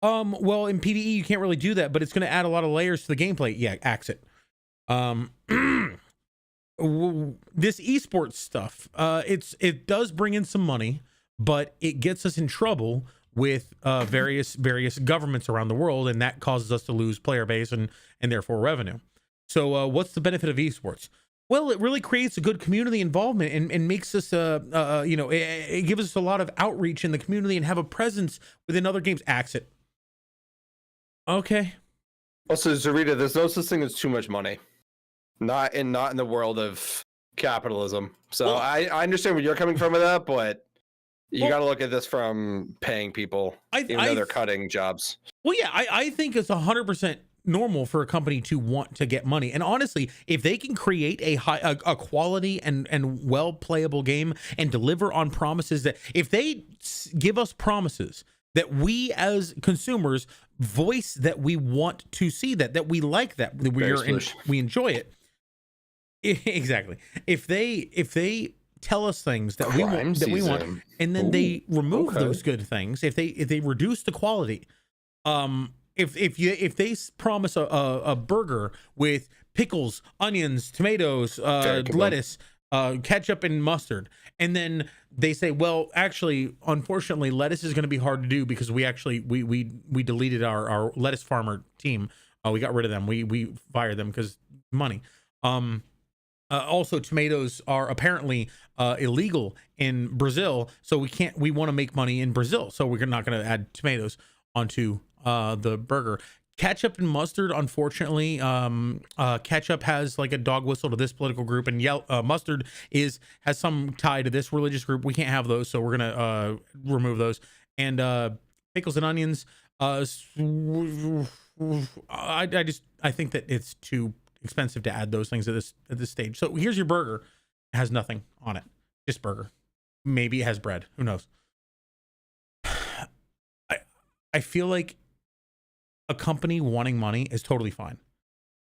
Well, in PvE, you can't really do that, but it's going to add a lot of layers to the gameplay. Yeah, axe it. This esports stuff, it does bring in some money, but it gets us in trouble with various governments around the world, and that causes us to lose player base and therefore revenue. So what's the benefit of esports? Well, it really creates a good community involvement and makes us it gives us a lot of outreach in the community and have a presence within other games. Axe it. Okay. Also, Zarita, there's no such thing as too much money. Not in the world of capitalism. So well, I understand where you're coming from with that, but you got to look at this from paying people, even though they're cutting jobs. Well, yeah, I think it's 100% normal for a company to want to get money. And honestly, if they can create a quality and well playable game and deliver on promises that if they give us promises that we as consumers voice that we want to see that we like that we enjoy it. Exactly. If they tell us things that we want, and then they remove those good things, if they reduce the quality, if they promise a burger with pickles, onions, tomatoes, lettuce, ketchup and mustard, and then they say, well, actually, unfortunately, lettuce is going to be hard to do because we deleted our lettuce farmer team. We got rid of them. We fired them because money. Also, tomatoes are apparently illegal in Brazil, so we want to make money in Brazil, so we're not going to add tomatoes onto the burger. Ketchup and mustard, unfortunately, ketchup has like a dog whistle to this political group, and mustard has some tie to this religious group. We can't have those, so we're gonna remove those. And pickles and onions. I think that it's too expensive to add those things at this stage. So here's your burger. It has nothing on it, just burger. Maybe it has bread. Who knows? I feel like a company wanting money is totally fine.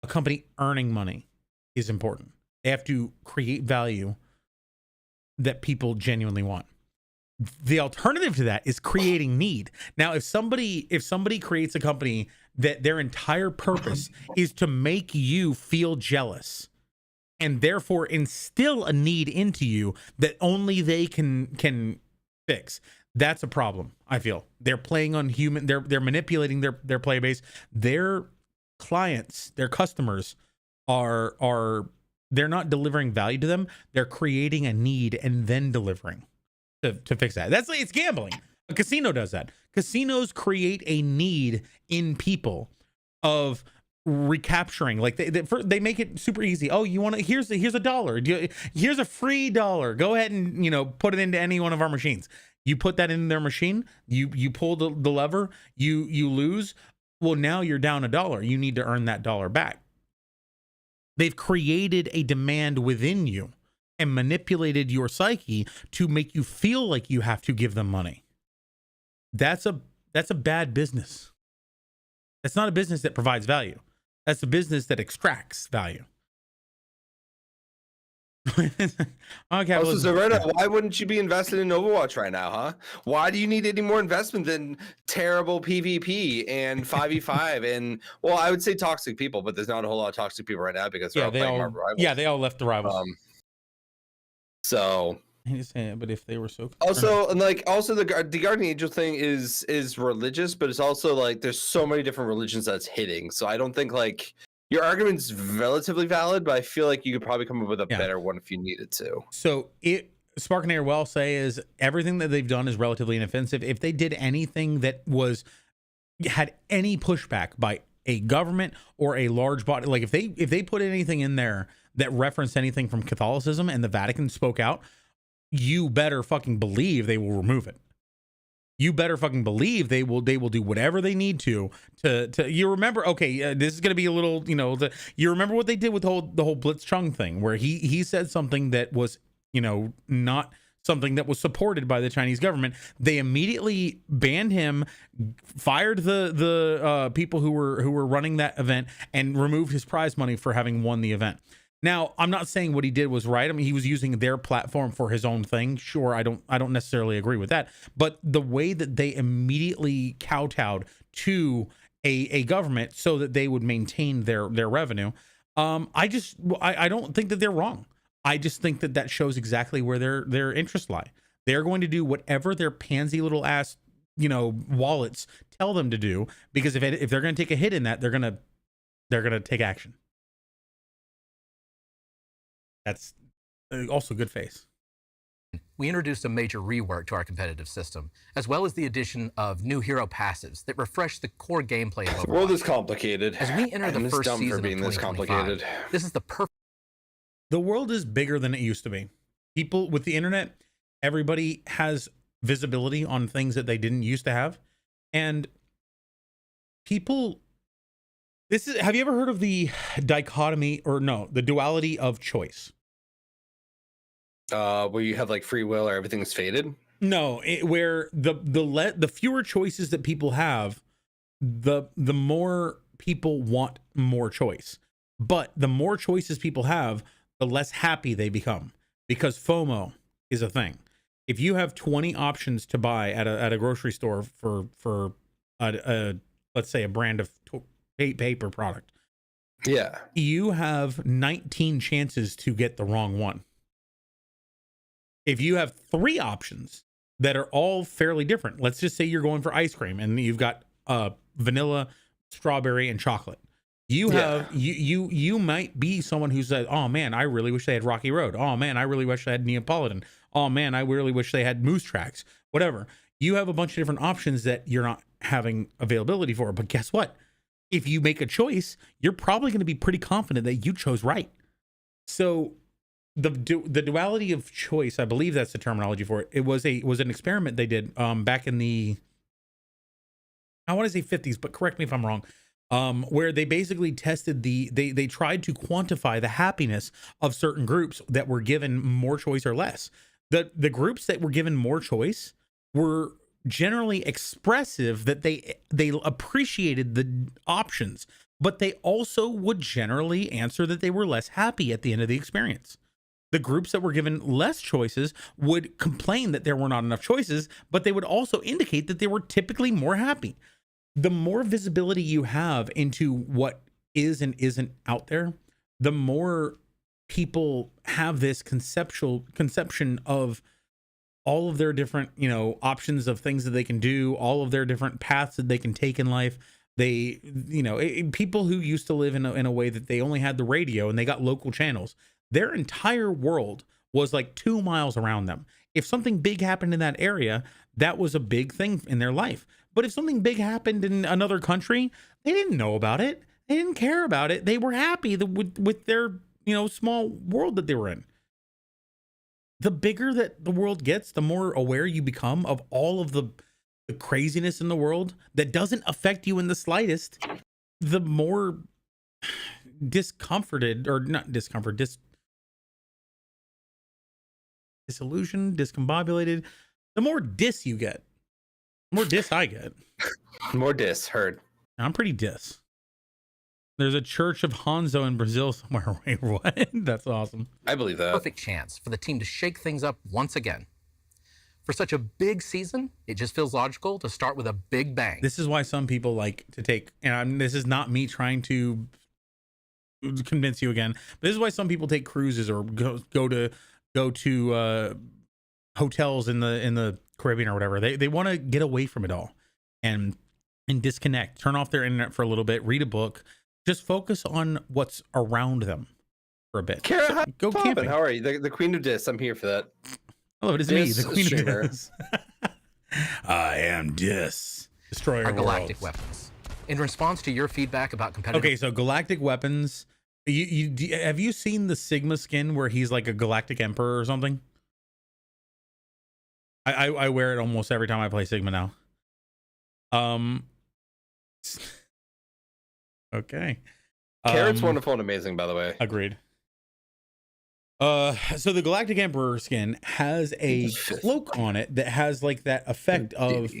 A company earning money is important. They have to create value that people genuinely want. The alternative to that is creating need. Now, if somebody creates a company that their entire purpose is to make you feel jealous and therefore instill a need into you that only they can fix, that's a problem. I feel they're playing on human. They're manipulating their player base. Their clients, their customers are they're not delivering value to them. They're creating a need and then delivering to fix that. That's like, it's gambling. A casino does that. Casinos create a need in people of recapturing. Like they make it super easy. Oh, you want to? Here's a dollar. Here's a free dollar. Go ahead and put it into any one of our machines. You put that in their machine. You pull the lever. You lose. Well, now you're down $1. You need to earn that dollar back. They've created a demand within you and manipulated your psyche to make you feel like you have to give them money. That's a bad business. That's not a business that provides value. That's a business that extracts value. Okay. Also, Zaretta, why wouldn't you be invested in Overwatch right now, huh? Why do you need any more investment than terrible PvP and 5v5 and, well, I would say toxic people, but there's not a whole lot of toxic people right now because they're all playing Marvel Rivals. Yeah, they all left the Rivals. So. But if they were so also, and like also the Guardian Angel thing is religious, but it's also like there's so many different religions that's hitting. So I don't think like your argument's relatively valid, but I feel like you could probably come up with a better one if you needed to. So Spark and Air well say is everything that they've done is relatively inoffensive. If they did anything that had any pushback by a government or a large body, like if they put anything in there that referenced anything from Catholicism and the Vatican spoke out, you better fucking believe they will remove it. You better fucking believe they will do whatever they need to you remember, okay, this is going to be a little, you remember what they did with the whole Blitzchung thing where he said something that was, not something that was supported by the Chinese government. They immediately banned him, fired the people who were running that event, and removed his prize money for having won the event. Now, I'm not saying what he did was right. I mean, he was using their platform for his own thing. Sure, I don't necessarily agree with that. But the way that they immediately kowtowed to a government so that they would maintain their revenue, I don't think that they're wrong. I just think that shows exactly where their interests lie. They're going to do whatever their pansy little ass, wallets tell them to do, because if they're going to take a hit in that, they're going to take action. That's also good face. We introduced a major rework to our competitive system, as well as the addition of new hero passives that refresh the core gameplay of Overwatch. The world is complicated. As we enter the first season of 2025, this is the perfect. The world is bigger than it used to be. People with the internet, everybody has visibility on things that they didn't used to have, and people. Have you ever heard of the dichotomy the duality of choice? Where you have like free will or everything's fated? No, where the fewer choices that people have, the more people want more choice. But the more choices people have, the less happy they become, because FOMO is a thing. If you have 20 options to buy at a grocery store for let's say a brand of paper product, you have 19 chances to get the wrong one. If you have 3 options that are all fairly different, let's just say you're going for ice cream and you've got vanilla, strawberry, and chocolate. You might be someone who said, oh man, I really wish they had Rocky Road. Oh man, I really wish they had Neapolitan. Oh man, I really wish they had Moose Tracks. Whatever. You have a bunch of different options that you're not having availability for. But guess what? If you make a choice, you're probably going to be pretty confident that you chose right. So the duality of choice, I believe that's the terminology for it. It was an experiment they did back in the I want to say 50s, but correct me if I'm wrong. Where they basically tested they tried to quantify the happiness of certain groups that were given more choice or less. The groups that were given more choice were generally expressive that they appreciated the options, but they also would generally answer that they were less happy at the end of the experience. The groups that were given less choices would complain that there were not enough choices, but they would also indicate that they were typically more happy. The more visibility you have into what is and isn't out there, the more people have this conception of all of their different, options of things that they can do, all of their different paths that they can take in life. They, people who used to live in a way that they only had the radio and they got local channels, their entire world was like 2 miles around them. If something big happened in that area, that was a big thing in their life. But if something big happened in another country, they didn't know about it. They didn't care about it. They were happy with their, small world that they were in. The bigger that the world gets, the more aware you become of all of the craziness in the world that doesn't affect you in the slightest, the more disillusioned, discombobulated, the more dis you get. The more dis I get. More dis, heard. I'm pretty dis. There's a church of Hanzo in Brazil somewhere. Wait, what? That's awesome. I believe that. Perfect chance for the team to shake things up once again. For such a big season, it just feels logical to start with a big bang. This is why some people like to take, and this is not me trying to convince you again, but this is why some people take cruises or go to hotels in the Caribbean or whatever. They want to get away from it all and disconnect, turn off their internet for a little bit, read a book, just focus on what's around them for a bit. Kara, So, go camping. How are you? The queen of dis. I'm here for that. Hello, it is me, Dis the queen streamer. of dis. I am dis. Destroyer Our of galactic worlds. weapons. In response to your feedback about competitive... Okay, so galactic weapons. Have you seen the Sigma skin where he's like a galactic emperor or something? I wear it almost every time I play Sigma now. Okay. Carrot's wonderful and amazing, by the way. Agreed. So the Galactic Emperor skin has a cloak on it that has like that effect of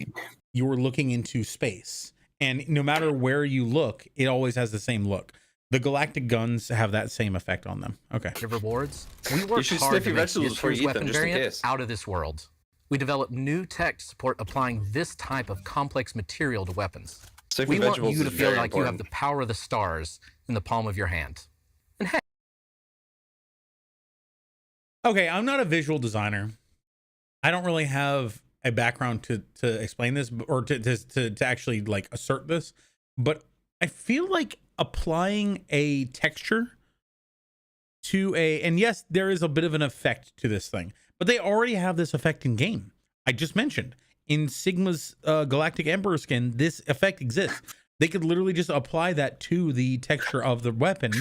you're looking into space, and no matter where you look, it always has the same look. The galactic guns have that same effect on them. Okay. Rewards. We worked should hard sniff to your make vegetables this before you year's eat weapon them, just in variant case. out of this world. We developed new tech to support applying this type of complex material to weapons. Sniffing We want vegetables you to is feel very like you have important. the power of the stars in the palm of your hand. And hey, Okay, I'm not a visual designer. I don't really have a background to explain this or to actually like assert this, but I feel like applying a texture to and yes, there is a bit of an effect to this thing, but they already have this effect in game. I just mentioned in Sigma's Galactic Emperor skin, this effect exists. They could literally just apply that to the texture of the weapon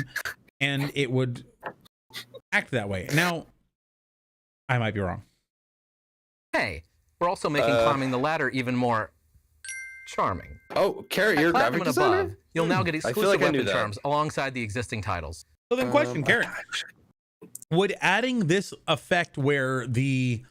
and it would act that way. Now, I might be wrong. hey, we're also making climbing the ladder even more charming. Oh, Carrot, you're a Platinum graphic and designer? above, you'll now get I feel exclusive like I knew weapon that. charms alongside the existing titles. So then question, Carrot, would adding this effect where the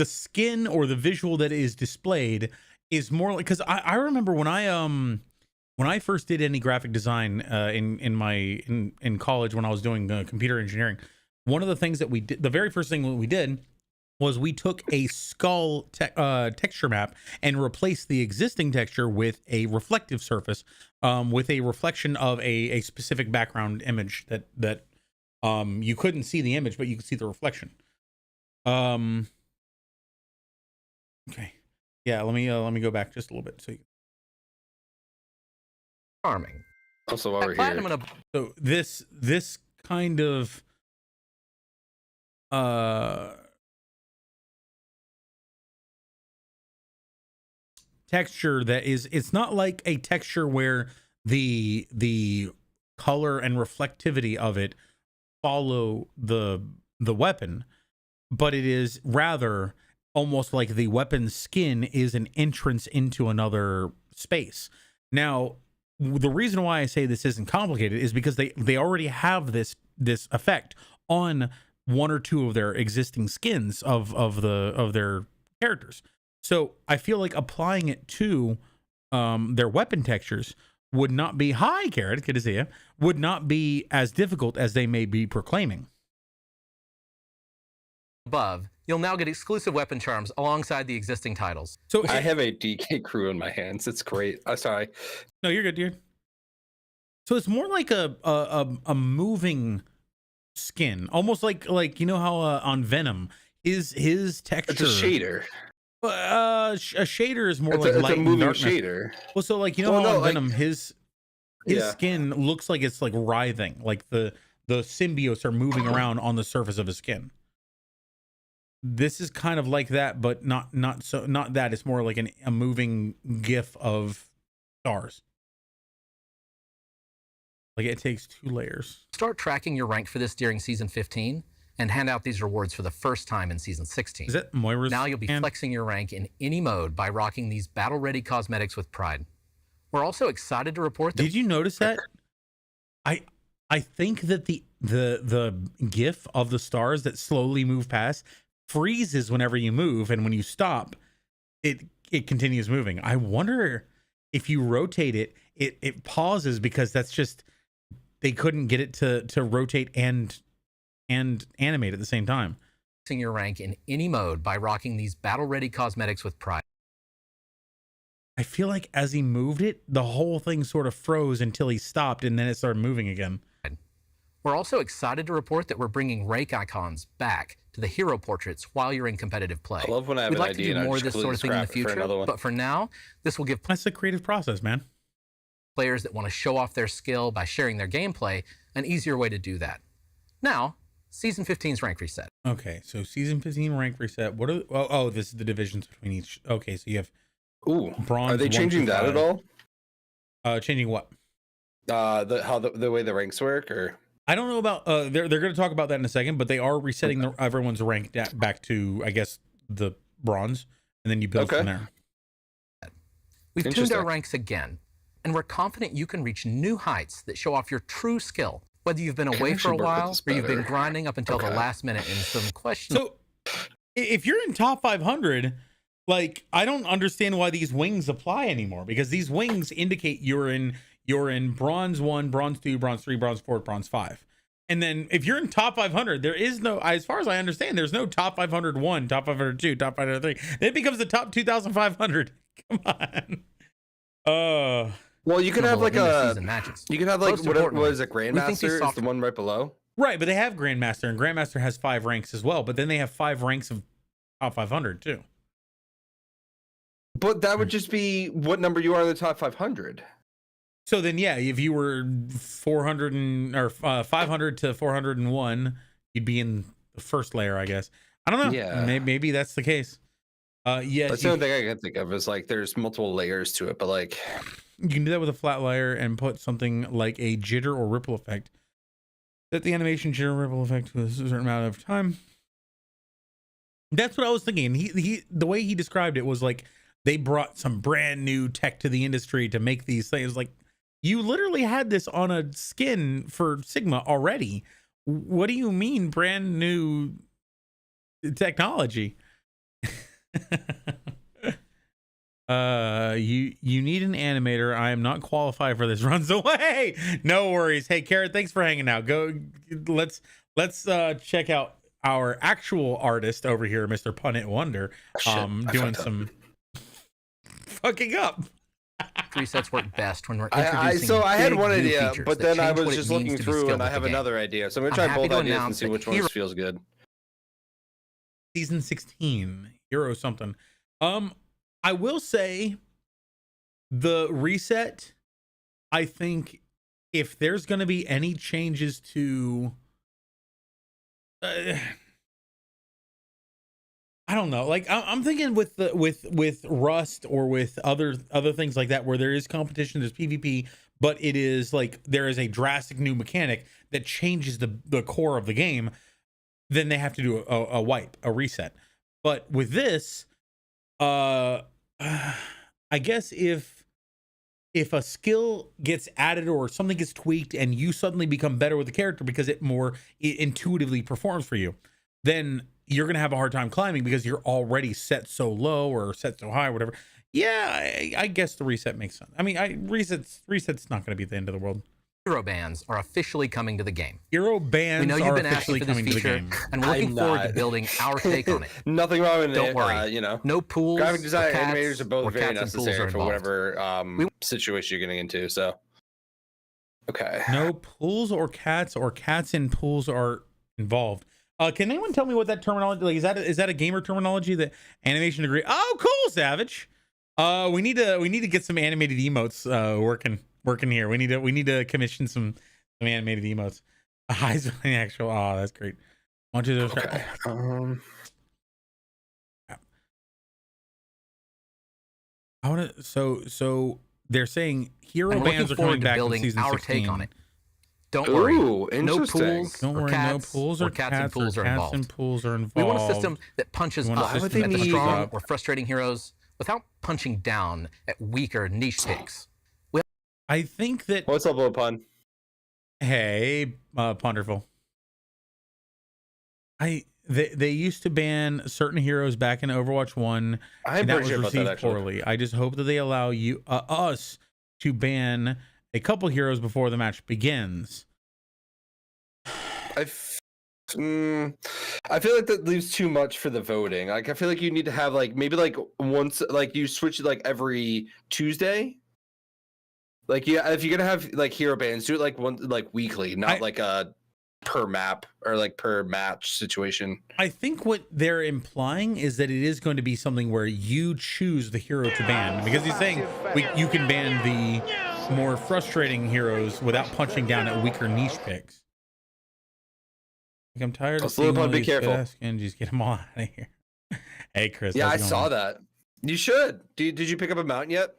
skin or the visual that is displayed is more like, because I remember when I first did any graphic design in college when I was doing computer engineering, one of the things that we did, the very first thing we did was we took a skull texture map and replaced the existing texture with a reflective surface, with a reflection of a specific background image that you couldn't see the image, but you could see the reflection. Okay, yeah. Let me go back just a little bit. So, Charming. Also, while we're Platinum here, and so this kind of texture that is, it's not like a texture where the color and reflectivity of it follow the weapon, but it is rather almost like the weapon skin is an entrance into another space. Now, the reason why I say this isn't complicated is because they already have this effect on one or two of their existing skins of their characters. So I feel like applying it to their weapon textures would not be Carrot, good to see you, would not be as difficult as they may be proclaiming. Above, you'll now get exclusive weapon charms alongside the existing titles. So I have a DK crew in my hands. It's great. I'm sorry. No, you're good, dude. So it's more like a moving skin, almost like you know how on Venom his texture. It's a shader. A shader is more like it's light a moving and darkness. Shader. Well, so like you know how on Venom his skin looks like it's like writhing, like the symbiotes are moving around on the surface of his skin. This is kind of like that, but not that. It's more like a moving GIF of stars. Like it takes 2 layers. Start tracking your rank for this during Season 15 and hand out these rewards for the first time in Season 16. Is that Moira's Now you'll be flexing your rank in any mode by rocking these battle-ready cosmetics with pride. We're also excited to report that... Did you notice that? I think that the GIF of the stars that slowly move past freezes whenever you move, and when you stop, it continues moving. I wonder if you rotate it, it pauses because that's just they couldn't get it to rotate and animate at the same time. Your rank in any mode by rocking these battle-ready cosmetics with pride. I feel like as he moved it, the whole thing sort of froze until he stopped, and then it started moving again. We're also excited to report that we're bringing rake icons back to the hero portraits while you're in competitive play. I love when I have We'd an like idea to do more of this sort of thing in the future, but for now, this will give... That's the creative process, man. Players that want to show off their skill by sharing their gameplay an easier way to do that. Now, Season 15's rank reset. Okay, so Season 15 rank reset. What are... Oh, this is the divisions between each... Okay, so you have... Ooh, bronze. Are they changing that at all? Changing what? The way the ranks work, or... I don't know about they're going to talk about that in a second, but they are resetting everyone's rank back to, I guess, the bronze, and then you build from there. We've tuned our ranks again, and we're confident you can reach new heights that show off your true skill, whether you've been away for a while or you've been grinding up until the last minute in some questions. So if you're in top 500, like, I don't understand why these wings apply anymore, because these wings indicate you're in bronze 1, bronze 2, bronze 3, bronze 4, bronze 5. And then if you're in top 500, there is no, as far as I understand, there's no top 501, top 502, top 503. It becomes the top 2,500. Come on. Well, you could have like you could have like what was it, Grandmaster is the one right below. Right, but they have Grandmaster, and Grandmaster has 5 ranks as well, but then they have 5 ranks of top 500 too. But that would just be what number you are in the top 500. So then, yeah, if you were 500 to 401, you'd be in the first layer, I guess. I don't know. Yeah, maybe that's the case. Yeah, that's the only thing I can think of is like there's multiple layers to it, but like you can do that with a flat layer and put something like a jitter or ripple effect. Set the animation jitter ripple effect to a certain amount of time. That's what I was thinking. He the way he described it was like they brought some brand new tech to the industry to make these things. Like, you literally had this on a skin for Sigma already. What do you mean brand new technology? You need an animator. I am not qualified for this. Runs away. No worries. Hey, Carrot, thanks for hanging out. Let's check out our actual artist over here, Mr. Punit Wonder, doing some fucking up. Resets work best when we're introducing so I had one idea, features but then I was what just it looking means to be through skilled and I with have the game. another idea. So I'm gonna I'm try happy both to ideas and announce see that which one Hero- feels good. Season 16, Hero something. I will say the reset, I think if there's going to be any changes to I don't know, like I'm thinking with Rust or with other things like that where there is competition, there's PvP, but it is like there is a drastic new mechanic that changes the core of the game, then they have to do a wipe, a reset. But with this, I guess if a skill gets added or something gets tweaked and you suddenly become better with the character because it intuitively performs for you, then you're going to have a hard time climbing because you're already set so low or set so high or whatever. Yeah, I guess the reset makes sense. I mean, reset's not going to be the end of the world. Hero bands are officially coming to the game. Hero bands we know you've are been officially asking for this coming to the feature, game. and we're looking forward to building our take on it. Nothing wrong with it. Don't worry. No pools. Graphic design or cats, animators are both very cats and pools necessary are for involved. whatever situation you're getting into. So, okay. No pools or cats and pools are involved. Can anyone tell me what that terminology, like, is that a gamer terminology, the animation degree? Oh, cool, Savage. We need to get some animated emotes working here. We need to commission some animated emotes. Eyes on the actual. Oh, that's great. Want you to Okay. I want to. So they're saying hero bands are coming back in season 16. Take on it. Don't worry. Ooh, No interesting. pools. Don't or worry. cats, No pools or cats and pools are cats involved. and pools are involved. We want a system that punches We want a up system at that the punches strong up. or frustrating heroes without punching down at weaker niche picks. I think that. What's up, little pun? Hey, Ponderful. They used to ban certain heroes back in Overwatch 1, I'm and that pretty was sure about that, received actually. poorly. I just hope that they allow us to ban a couple heroes before the match begins. I feel like that leaves too much for the voting. Like, I feel like you need to have like maybe like once, like you switch it like every Tuesday. Like, yeah, if you're gonna have like hero bans, do it like weekly, not like a per map or like per match situation. I think what they're implying is that it is going to be something where you choose the hero to ban, because he's saying you can ban the more frustrating heroes without punching down at weaker niche picks. Like, I'm tired of seeing all be these careful. Just get them all out of here. Hey, Chris. Yeah, I how's it saw going? that. You should. Did you pick up a mount yet?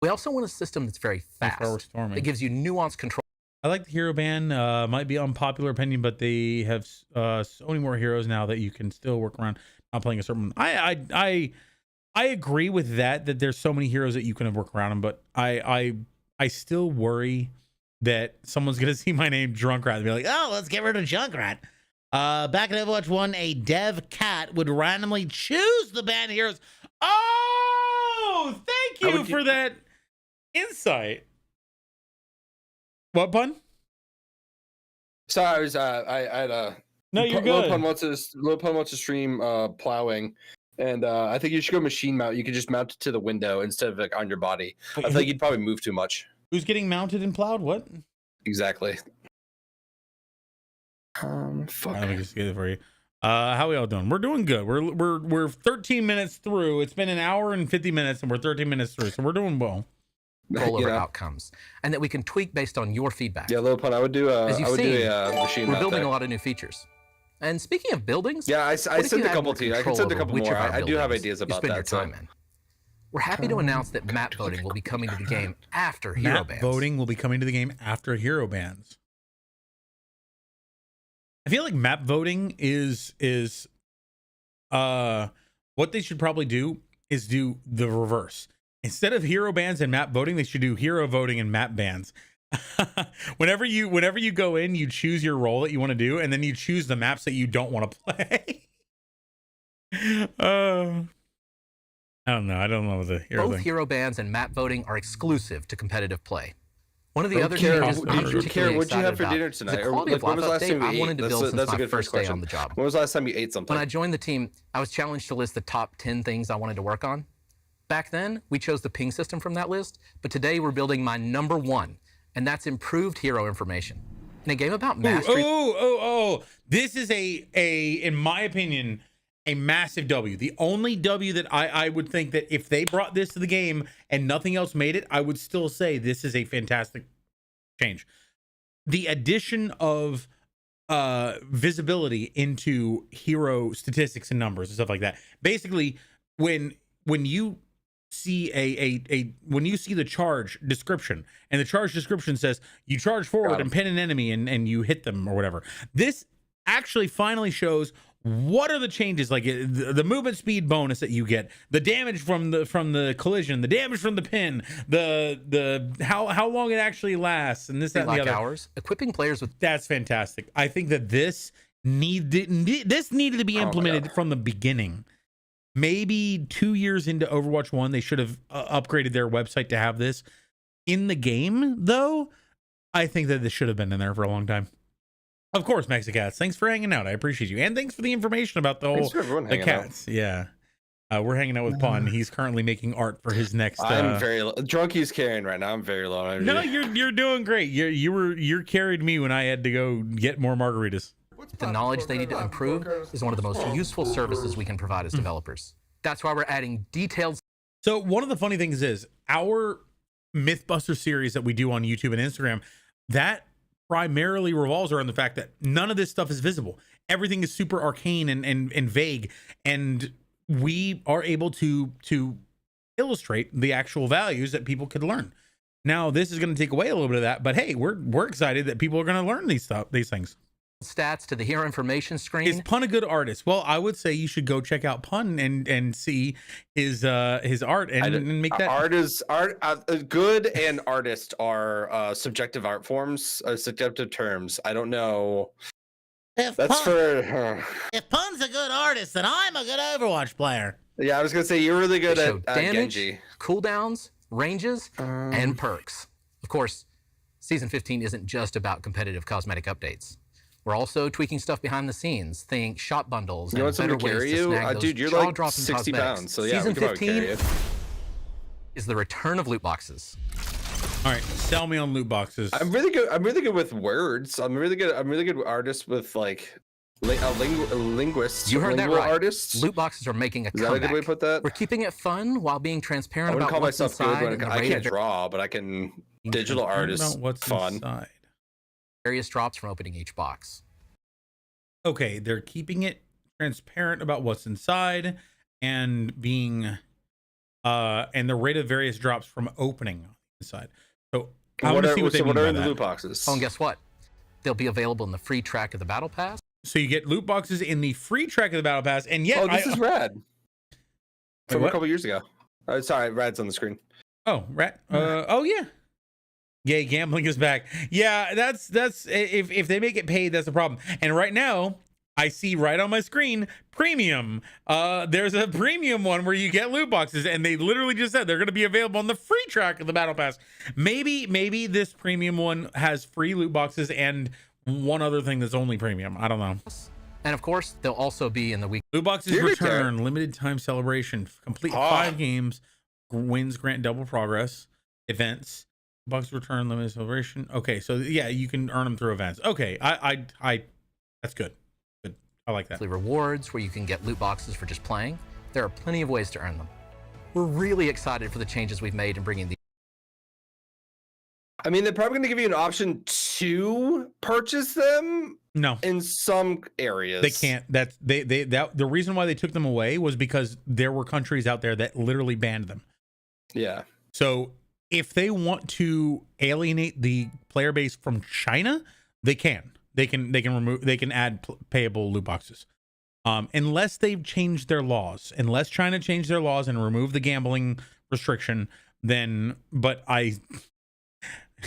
We also want a system that's very fast. That gives you nuanced control. I like the hero ban. Might be unpopular opinion, but they have so many more heroes now that you can still work around not playing a certain. I agree with that. That there's so many heroes that you can work around them, but I still worry that someone's gonna see my name Junkrat and be like, Oh, let's get rid of Junkrat. Back in Overwatch 1, a dev cat would randomly choose the banned heroes. oh, thank you for that insight. What, pun? Sorry, I was I had a No, you're Lil good. Pun wants to stream plowing, and I think you should go machine mount. You could just mount it to the window instead of like on your body. I feel like you'd probably move too much. Who's getting mounted and plowed? What? Exactly. Fuck. Let me just get it for you. How we all doing? We're doing good. We're 13 minutes through. It's been an hour and 50 minutes, and we're 13 minutes through, so we're doing well. Control over outcomes, and that we can tweak based on your feedback. Yeah, Lil Pun, I would do As I you've would seen, do a machine we're mount building there. a lot of new features. And speaking of buildings, Yeah, I what if sent you a had couple more to you. I can control send a over couple which more. of our I do have buildings ideas you about spend that. your time in. We're happy to announce that map voting will be coming to the game after hero Map bans. voting will be coming to the game after hero bans. I feel like map voting is what they should probably do is do the reverse. Instead of hero bans and map voting, they should do hero voting and map bans. whenever you go in, you choose your role that you want to do, and then you choose the maps that you don't want to play. I don't know. I don't know the hero Both thing. hero bans and map voting are exclusive to competitive play. One of the Oh, other Kara, changes I'm Kara, particularly what'd you have excited for about dinner is tonight? the Or, quality like, of when was life the last update time you I ate? wanted to build since That's a my good first day question. on the job. When was the last time you ate something? When I joined the team, I was challenged to list the top 10 things I wanted to work on. Back then, we chose the ping system from that list, but today we're building my number one, and that's improved hero information. In a game about mastery. This is in my opinion, a massive W. The only W that I would think that if they brought this to the game and nothing else made it, I would still say this is a fantastic change. The addition of visibility into hero statistics and numbers and stuff like that. Basically, when you see when you see the charge description, and the charge description says you charge forward and pin an enemy and you hit them or whatever, this actually finally shows what are the changes, like the movement speed bonus that you get, the damage from the collision, the damage from the pin, the how long it actually lasts, and this, that, and the other. Hours, equipping players with. That's fantastic. I think that this needed to be implemented from the beginning. Maybe 2 years into Overwatch 1, they should have upgraded their website to have this in the game, though. I think that this should have been in there for a long time. Of course, Mexicats, thanks for hanging out. I appreciate you. And thanks for the information about the whole the cats. Out. Yeah. We're hanging out with Pun. He's currently making art for his next I'm very drunk. He's carrying right now. I'm very low on energy. No, you're doing great. You carried me when I had to go get more margaritas. The knowledge they need to improve is one of the most useful services we can provide as developers. That's why we're adding detailed. So one of the funny things is our Mythbuster series that we do on YouTube and Instagram, that primarily revolves around the fact that none of this stuff is visible. Everything is super arcane and vague, and we are able to illustrate the actual values that people could learn. Now, this is going to take away a little bit of that, but hey, we're excited that people are going to learn these things. Stats to the hero information screen. Is Pun a good artist? Well, I would say you should go check out Pun and see his art and make that good and artist are subjective art forms, subjective terms. I don't know. If Pun's a good artist, then I'm a good Overwatch player. Yeah, I was gonna say you're really good at damage, Genji. Cooldowns, ranges, and perks. Of course, Season 15 isn't just about competitive cosmetic updates. We're also tweaking stuff behind the scenes. Think shop bundles and better ways to snag those dude, you're like jaw-dropping 60 cosmetics. pounds, so yeah, Season 15 is the return of loot boxes. All right, sell me on loot boxes. I'm really good with words. I'm really good artist with like linguists. You heard that right. Artists. Loot boxes are making a comeback. Is comeback. that a good way to put that? We're keeping it fun while being transparent I wouldn't about call what's myself inside. good when I can't draw, but I can digital artist. What's fun. Inside. Various drops from opening each box. Okay, they're keeping it transparent about what's inside and being and the rate of various drops from opening inside. So I want to see what they mean by in the that. loot boxes? Oh, and guess what? They'll be available in the free track of the Battle Pass. So you get loot boxes in the free track of the Battle Pass, and yet this is rad. From what? a couple years ago. Sorry, Rad's on the screen. Oh, Rad. Oh yeah. Yay, gambling is back. Yeah, that's if they make it paid, that's the problem. And right now, I see right on my screen premium. There's a premium one where you get loot boxes, and they literally just said they're going to be available on the free track of the Battle Pass. Maybe this premium one has free loot boxes and one other thing that's only premium. I don't know. And of course, they'll also be in the week. Loot boxes return, limited time celebration, complete 5 games, wins grant double progress, events. Box return, limited celebration. Okay, so yeah, you can earn them through events. Okay, I that's good. Good, I like that. Rewards where you can get loot boxes for just playing. There are plenty of ways to earn them. We're really excited for the changes we've made in bringing these. I mean, they're probably going to give you an option to purchase them. No, in some areas they can't. That's the reason why they took them away was because there were countries out there that literally banned them. Yeah. So if they want to alienate the player base from China, they can. They can add payable loot boxes. Unless they've changed their laws, unless China changed their laws and removed the gambling restriction, then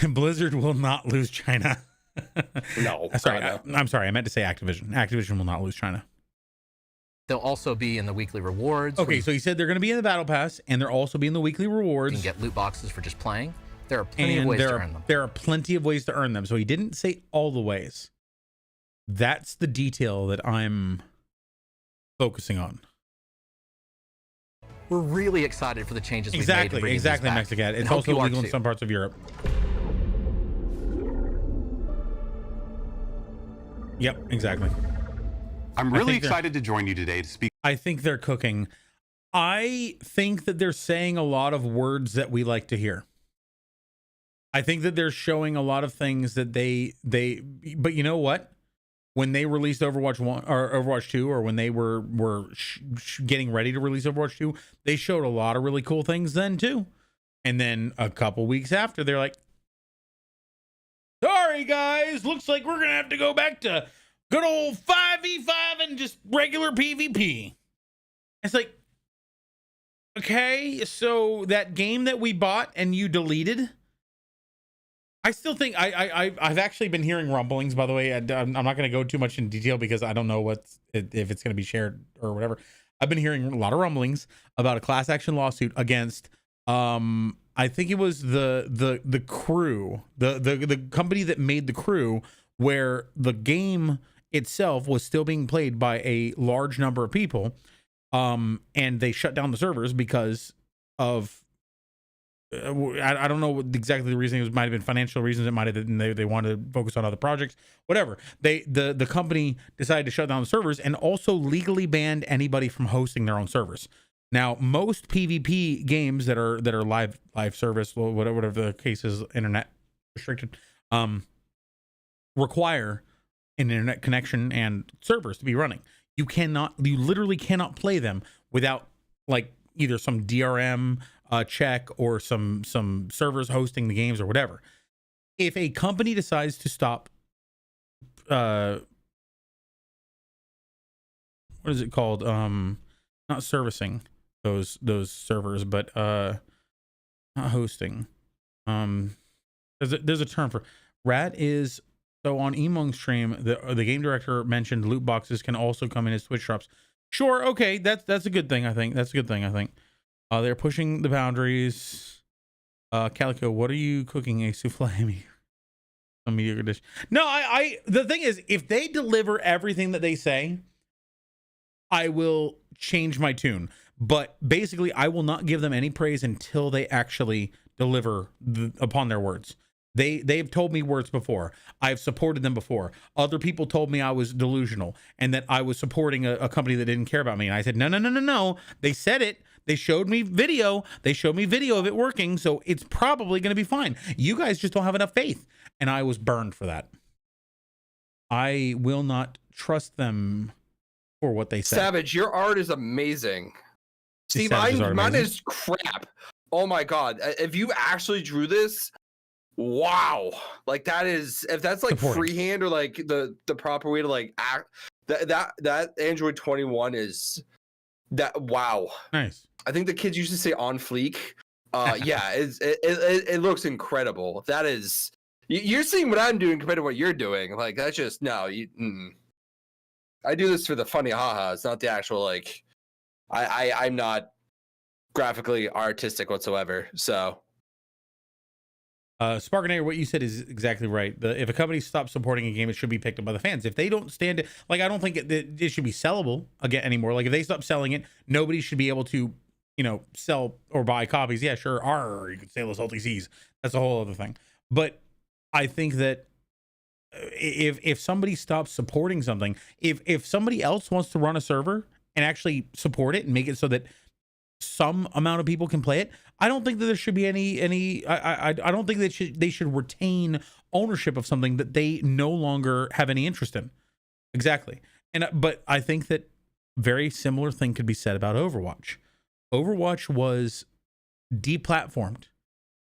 Blizzard will not lose China. No. I'm sorry. I meant to say Activision. Activision will not lose China. They'll also be in the weekly rewards. Okay, so he said they're going to be in the Battle Pass, and they'll also be in the weekly rewards. You can get loot boxes for just playing. There are plenty of ways to earn them. There are plenty of ways to earn them. So he didn't say all the ways. That's the detail that I'm focusing on. We're really excited for the changes we've made. Exactly, Mexicat. It's also legal in some parts of Europe. Yep, exactly. I'm really excited to join you today to speak. I think they're cooking. I think that they're saying a lot of words that we like to hear. I think that they're showing a lot of things that but you know what? When they released Overwatch 1 or Overwatch 2, or when they were getting ready to release Overwatch 2, they showed a lot of really cool things then too. And then a couple weeks after, they're like, sorry guys, looks like we're going to have to go back to good old 5v5 and just regular PvP. It's like, okay, so that game that we bought and you deleted, I still think I've actually been hearing rumblings, by the way. I'm not going to go too much in detail because I don't know if it's going to be shared or whatever. I've been hearing a lot of rumblings about a class action lawsuit against I think it was the crew, the company that made the crew, where the game itself was still being played by a large number of people, and they shut down the servers because of I don't know what exactly the reason. It might have been financial reasons. It might have been they wanted to focus on other projects. Whatever. The company decided to shut down the servers and also legally banned anybody from hosting their own servers. Now, most PvP games that are live service, whatever the case is, internet restricted, require an internet connection and servers to be running. You literally cannot play them without like either some DRM check or some servers hosting the games or whatever. If a company decides to stop, what is it called? Not servicing those servers, but not hosting. There's a term for rat is. So on Emong's stream, the game director mentioned loot boxes can also come in as Twitch drops. Sure, okay, that's a good thing. I think that's a good thing. I think they're pushing the boundaries. Calico, what are you cooking? A souffle? A mediocre dish. No, the thing is, if they deliver everything that they say, I will change my tune. But basically, I will not give them any praise until they actually deliver upon their words. They've told me words before. I've supported them before. Other people told me I was delusional and that I was supporting a company that didn't care about me. And I said, no. They said it. They showed me video. They showed me video of it working. So it's probably going to be fine. You guys just don't have enough faith. And I was burned for that. I will not trust them for what they said. Savage, your art is amazing. Steve, mine is crap. Oh my God. If you actually drew this, wow, like that is, if that's like freehand or like the proper way to like act, that Android 21 is that. Wow, nice. I think the kids used to say on fleek. Yeah, it looks incredible. That is, you're seeing what I'm doing compared to what you're doing. Like that's just no. I do this for the funny haha. It's not the actual like. I'm not graphically artistic whatsoever. So. Sparkinator, what you said is exactly right. If a company stops supporting a game, it should be picked up by the fans. If they don't stand it, like I don't think it should be sellable again anymore. Like if they stop selling it, nobody should be able to, sell or buy copies. Yeah, sure. You could sell those LTCs. That's a whole other thing. But I think that if somebody stops supporting something, if somebody else wants to run a server and actually support it and make it so that some amount of people can play it, I don't think that there should be any I don't think that they should retain ownership of something that they no longer have any interest in. Exactly. But I think that very similar thing could be said about Overwatch. Overwatch was deplatformed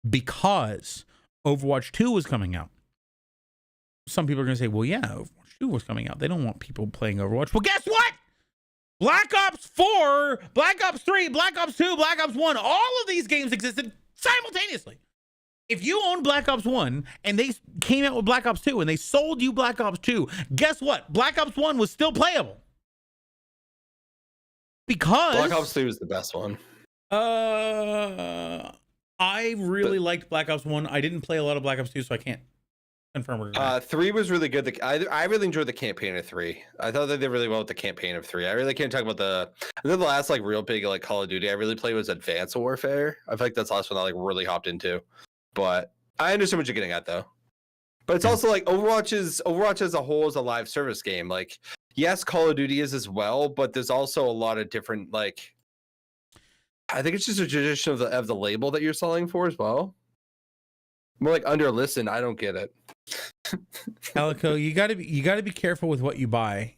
because Overwatch 2 was coming out. Some people are going to say, well, yeah, Overwatch 2 was coming out. They don't want people playing Overwatch. Well, guess what? Black Ops 4, Black Ops 3, Black Ops 2, Black Ops 1, all of these games existed simultaneously. If you own Black Ops 1 and they came out with Black Ops 2 and they sold you Black Ops 2, guess what? Black Ops 1 was still playable. Because Black Ops 3 was the best one. I really liked Black Ops 1. I didn't play a lot of Black Ops 2, so I can't confirm or deny. 3 was really good. I really enjoyed the campaign of 3. I thought they did really well with the campaign of 3. I really can't talk about the last like real big like Call of Duty I really played was Advanced Warfare. I feel like that's the last one I like really hopped into. But I understand what you're getting at though. But it's also like Overwatch as a whole is a live service game. Like yes, Call of Duty is as well, but there's also a lot of different like. I think it's just a tradition of the label that you're selling for as well. More like under listen, I don't get it. Calico, you gotta be careful with what you buy.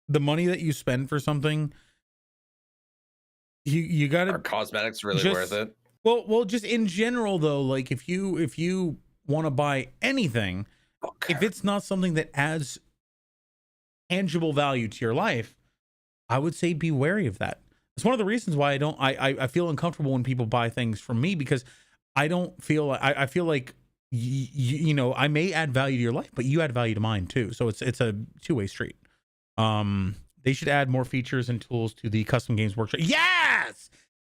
The money that you spend for something, you gotta. Are cosmetics really worth it? Well, just in general though, like if you want to buy anything, if it's not something that adds tangible value to your life, I would say be wary of that. It's one of the reasons why I feel uncomfortable when people buy things from me, because I don't feel I feel like you know, I may add value to your life, but you add value to mine too. So it's a two-way street. They should add more features and tools to the custom games workshop.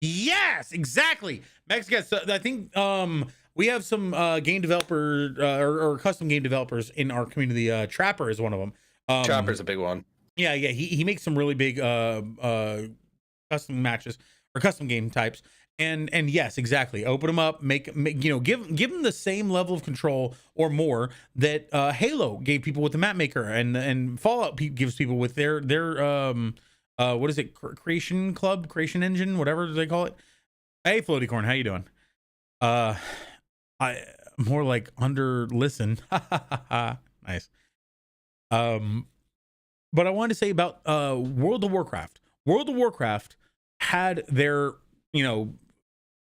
Yes, exactly. Mexican. So I think we have some game developer or custom game developers in our community. Trapper is one of them. Trapper's a big one. Yeah. He makes some really big custom matches or custom game types. And yes, exactly. Open them up, make you know, give them the same level of control or more that Halo gave people with the map maker, and Fallout gives people with their what is it, creation engine, whatever they call it. Hey, Floaty Corn, how you doing? I more like under listen. Nice. But I wanted to say about World of Warcraft. World of Warcraft had their, you know,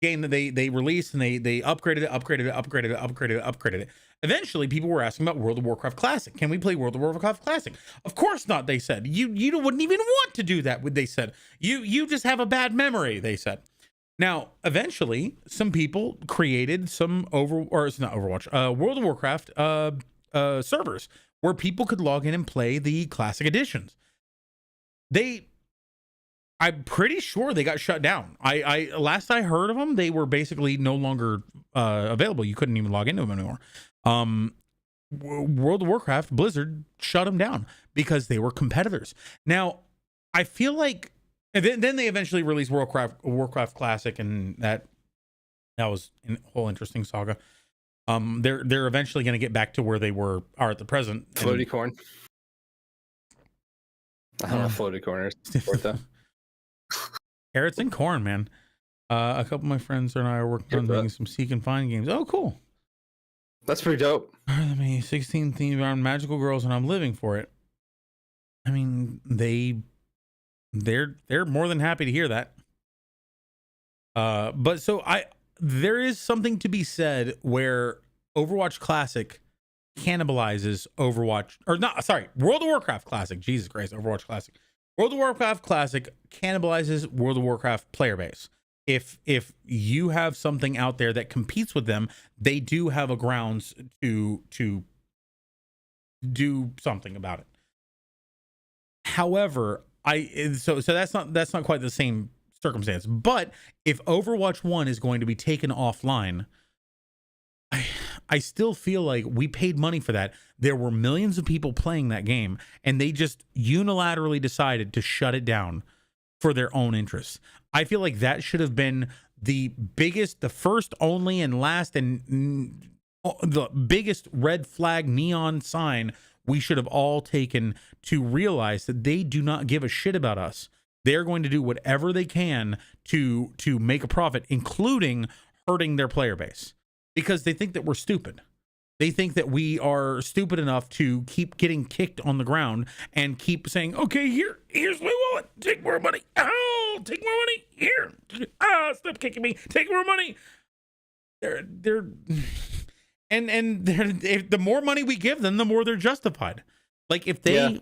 game that they released, and they upgraded it. Eventually, people were asking about World of Warcraft Classic. Can we play World of Warcraft Classic? Of course not, they said. You wouldn't even want to do that, they said. You just have a bad memory, they said. Now, eventually, some people created some World of Warcraft servers where people could log in and play the Classic editions. I'm pretty sure they got shut down. I last I heard of them, they were basically no longer available. You couldn't even log into them anymore. World of Warcraft, Blizzard shut them down because they were competitors. Now, I feel like, and then they eventually released Warcraft Classic, and that was a whole interesting saga. They're eventually going to get back to where they are at the present. Floaty Corn. I don't know Floaty Corners. Carrots and corn, man. A couple of my friends and I are working on making some seek and find games. Oh, cool. That's pretty dope. 16 themed around magical girls, and I'm living for it. I mean, they're more than happy to hear that. But so there is something to be said where Overwatch Classic cannibalizes World of Warcraft Classic. Jesus Christ, Overwatch Classic. World of Warcraft Classic cannibalizes World of Warcraft player base. If you have something out there that competes with them, they do have a grounds to do something about it. However, so that's not quite the same circumstance. But if Overwatch 1 is going to be taken offline, I still feel like we paid money for that. There were millions of people playing that game, and they just unilaterally decided to shut it down for their own interests. I feel like that should have been the biggest, the first, only, and last, and the biggest red flag neon sign we should have all taken to realize that they do not give a shit about us. They're going to do whatever they can to make a profit, including hurting their player base. Because they think that we're stupid. They think that we are stupid enough to keep getting kicked on the ground and keep saying, okay, here's my wallet. Take more money. Oh, take more money. Here. Stop kicking me. Take more money. The more money we give them, the more they're justified. Like if they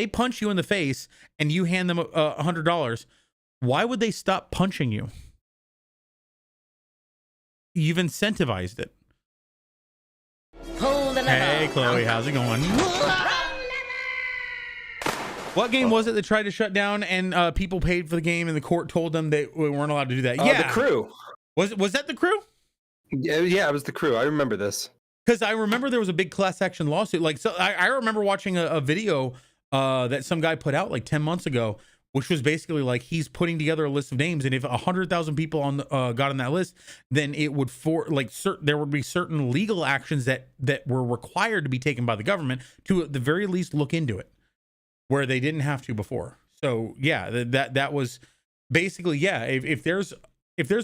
punch you in the face and you hand them $100, why would they stop punching you? You've incentivized it. Hey, Chloe, how's it going? What game was it that tried to shut down and people paid for the game and the court told them they weren't allowed to do that? The Crew. Was that the Crew? Yeah, it was the Crew. I remember this. Because I remember there was a big class action lawsuit. Like, so I remember watching a video that some guy put out like 10 months ago, which was basically like he's putting together a list of names, and if 100,000 people got on that list, then it would there would be certain legal actions that were required to be taken by the government to at the very least look into it, where they didn't have to before. So yeah, that was basically if there's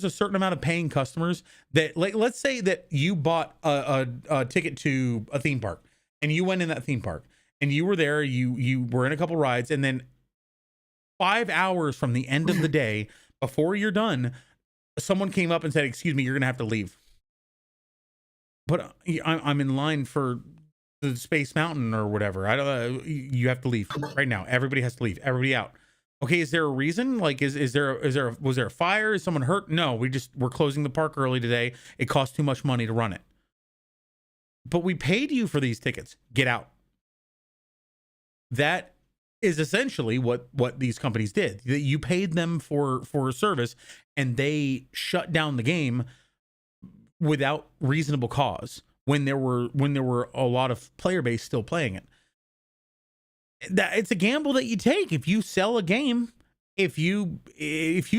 a certain amount of paying customers that, like, let's say that you bought a ticket to a theme park and you went in that theme park and you were there, you were in a couple rides, and then 5 hours from the end of the day, before you're done, someone came up and said, excuse me, you're going to have to leave. But I'm in line for the Space Mountain or whatever. I don't know. You have to leave right now. Everybody has to leave. Everybody out. Okay, is there a reason? Like, was there a fire? Is someone hurt? No, we're closing the park early today. It costs too much money to run it. But we paid you for these tickets. Get out. That is essentially what these companies did. You paid them for a service, and they shut down the game without reasonable cause when there were a lot of player base still playing it. That it's a gamble that you take if you sell a game. If you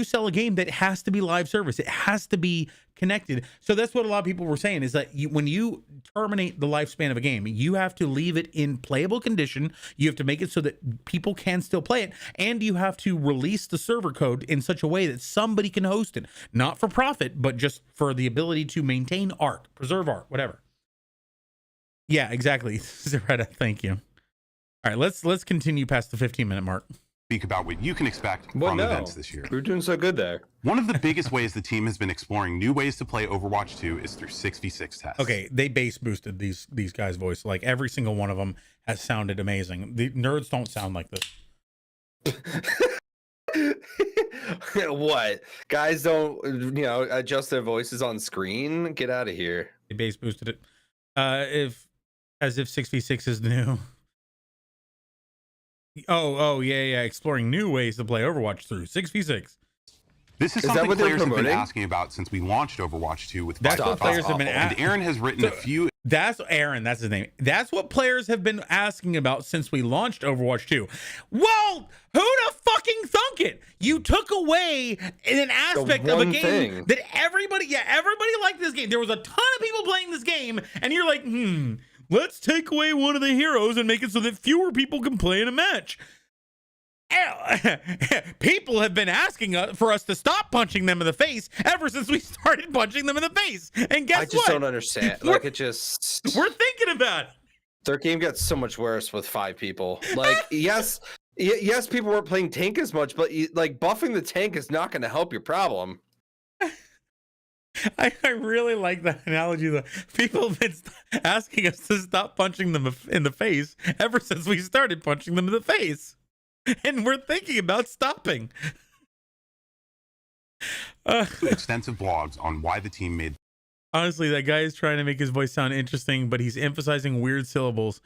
sell a game, that has to be live service. It has to be connected. So that's what a lot of people were saying, is that when you terminate the lifespan of a game, you have to leave it in playable condition. You have to make it so that people can still play it, and you have to release the server code in such a way that somebody can host it, not for profit, but just for the ability to maintain art, preserve art, whatever. Yeah, exactly. Zaretta, thank you. All right, let's continue past the 15-minute mark. Speak about what you can expect from events this year. We're doing so good there. One of the biggest ways the team has been exploring new ways to play Overwatch 2 is through 6v6 tests. Okay, they bass boosted these guys' voice. Like, every single one of them has sounded amazing. The nerds don't sound like this. What? Guys don't, adjust their voices on screen? Get out of here. They bass boosted it. As if 6v6 is new. Oh, yeah. Exploring new ways to play Overwatch through 6v6. This is something players have been asking about since we launched Overwatch 2 with That's what players have been asking. And Aaron has written a few. That's Aaron. That's his name. That's what players have been asking about since we launched Overwatch 2. Well, who'da fucking thunk it? You took away an aspect of a game that everybody liked this game. There was a ton of people playing this game, and you're like, let's take away one of the heroes and make it so that fewer people can play in a match. People have been asking for us to stop punching them in the face ever since we started punching them in the face. And guess what? I just don't understand. We're thinking about it. Their game gets so much worse with 5 people. Like, yes, people weren't playing tank as much, but like buffing the tank is not going to help your problem. I really like that analogy, though. People have been asking us to stop punching them in the face ever since we started punching them in the face. And we're thinking about stopping. Extensive blogs on why the team made. Honestly, that guy is trying to make his voice sound interesting, but he's emphasizing weird syllables.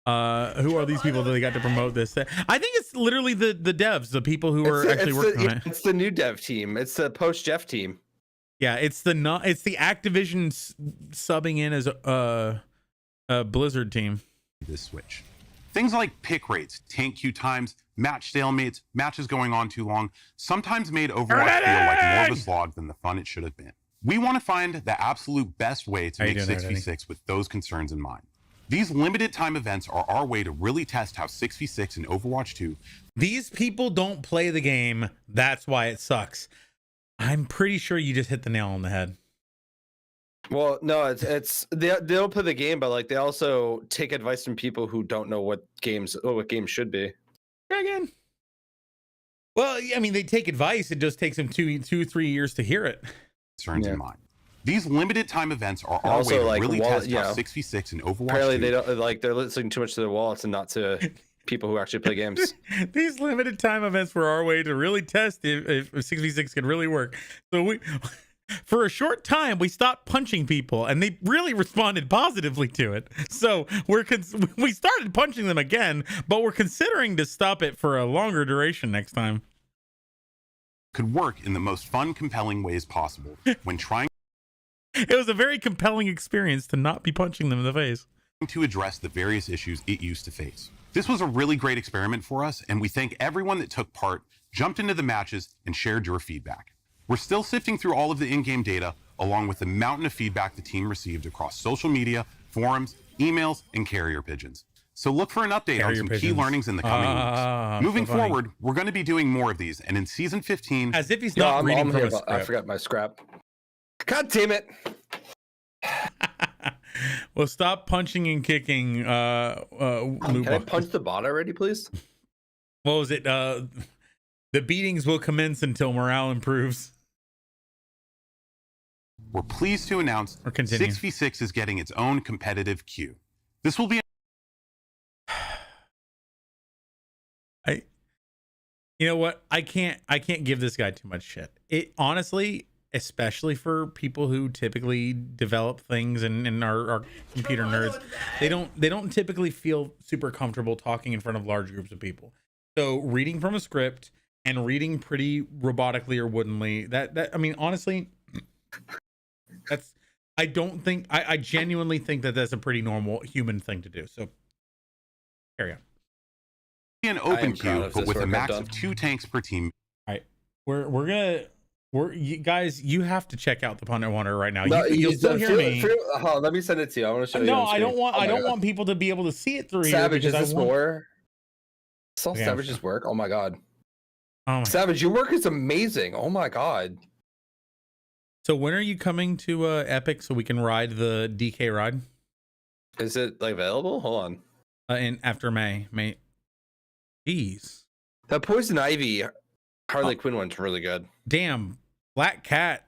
Who are these people that they got to promote this? I think it's literally the devs, the people who are actually working on it. It's the new dev team. It's the post Jeff team. Yeah, it's the Activision subbing in as a Blizzard team. This switch. Things like pick rates, tank queue times, match stalemates, matches going on too long, sometimes made Overwatch feel like more of a slog than the fun it should have been. We want to find the absolute best way to make 6v6 with those concerns in mind. These limited time events are our way to really test how 6v6 in Overwatch 2. These people don't play the game. That's why it sucks. I'm pretty sure you just hit the nail on the head. Well, no, it's they don't play the game, but like they also take advice from people who don't know what games should be. Again. Well, I mean, they take advice. It just takes them 2-3 years to hear it. Concerns in mind. These limited time events are our way to really test how 6v6 in Overwatch. Apparently, 2. they don't they're listening too much to their wallets and not to people who actually play games. These limited time events were our way to really test if 6v6 can really work. So for a short time, we stopped punching people, and they really responded positively to it. So we started punching them again, but we're considering to stop it for a longer duration next time. Could work in the most fun, compelling ways possible when trying. It was a very compelling experience to not be punching them in the face. To address the various issues it used to face. This was a really great experiment for us, and we thank everyone that took part, jumped into the matches, and shared your feedback. We're still sifting through all of the in-game data, along with the mountain of feedback the team received across social media, forums, emails, and carrier pigeons. So look for an update on some key learnings in the coming weeks. Moving forward, we're going to be doing more of these, and in Season 15... As if he's not reading from a script. I forgot my scrap. God damn it! Well, stop punching and kicking. Can I punch the bot already, please? What was it? The beatings will commence until morale improves. We're pleased to announce 6v6 is getting its own competitive queue. This will be You know what? I can't give this guy too much shit. It honestly, especially for people who typically develop things and are computer nerds, they don't typically feel super comfortable talking in front of large groups of people. So reading from a script and reading pretty robotically or woodenly, that I mean, honestly, that's I genuinely think that that's a pretty normal human thing to do. So carry on. An open queue, but with a max of 2 tanks per team. All right, you guys, you have to check out the Pundit Wonder right now. You'll still hear me. Let me send it to you. I want to show you. No, I don't want people to be able to see it through Savage, here. is this more? Saw Savage's work. Oh my god. Savage, your work is amazing. Oh my god. So when are you coming to Epic so we can ride the DK ride? Is it like available? Hold on. In after May. Jeez. That Poison Ivy Harley Quinn one's really good. Damn. Black Cat.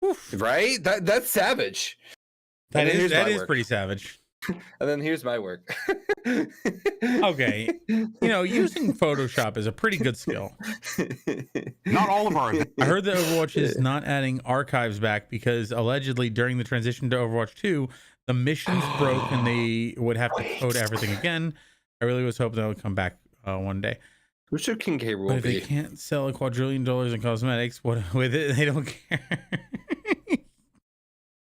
Oof. Right? That's savage. That is pretty savage. And then here's my work. Okay. Using Photoshop is a pretty good skill. Not all of our I heard that Overwatch is not adding archives back because allegedly during the transition to Overwatch 2, the missions broke and they would have to code everything again. I really was hoping that would come back one day. Who should King K. Rool But if be? they can't sell $1 quadrillion in cosmetics, what with it? They don't care.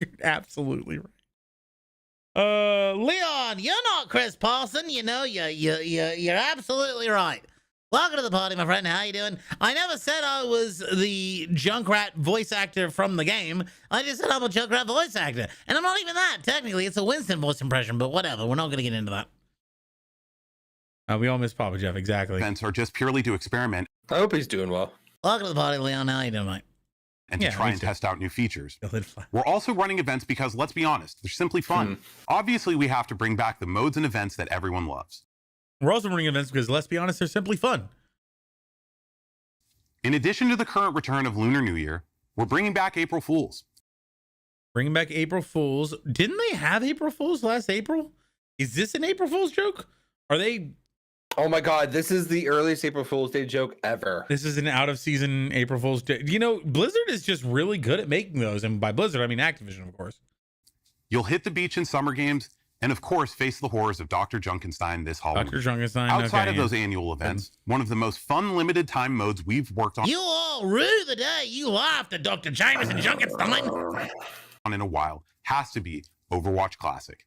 You're absolutely right. Leon, you're not Chris Paulson. You're absolutely right. Welcome to the party, my friend. How you doing? I never said I was the Junkrat voice actor from the game. I just said I'm a Junkrat voice actor. And I'm not even that. Technically, it's a Winston voice impression, but whatever. We're not going to get into that. We all miss Papa Jeff, exactly. Events are just purely to experiment. I hope he's doing well. Welcome to the party, Leon. How you doing, mate? And to try and test out new features. We're also running events because, let's be honest, they're simply fun. Obviously, we have to bring back the modes and events that everyone loves. We're also running events because, let's be honest, they're simply fun. In addition to the current return of Lunar New Year, we're bringing back April Fools. Bringing back April Fools. Didn't they have April Fools last April? Is this an April Fools joke? Are they... Oh my god, this is the earliest April Fool's Day joke ever. This is an out-of-season April Fool's Day. Blizzard is just really good at making those. And by Blizzard, I mean Activision, of course. You'll hit the beach in summer games, and of course, face the horrors of Dr. Junkenstein this Halloween. Dr. Junkenstein, outside of those annual events, one of the most fun limited-time modes we've worked on. You all rue the day you laughed at Dr. Jameson Junkenstein. In a while, has to be Overwatch Classic.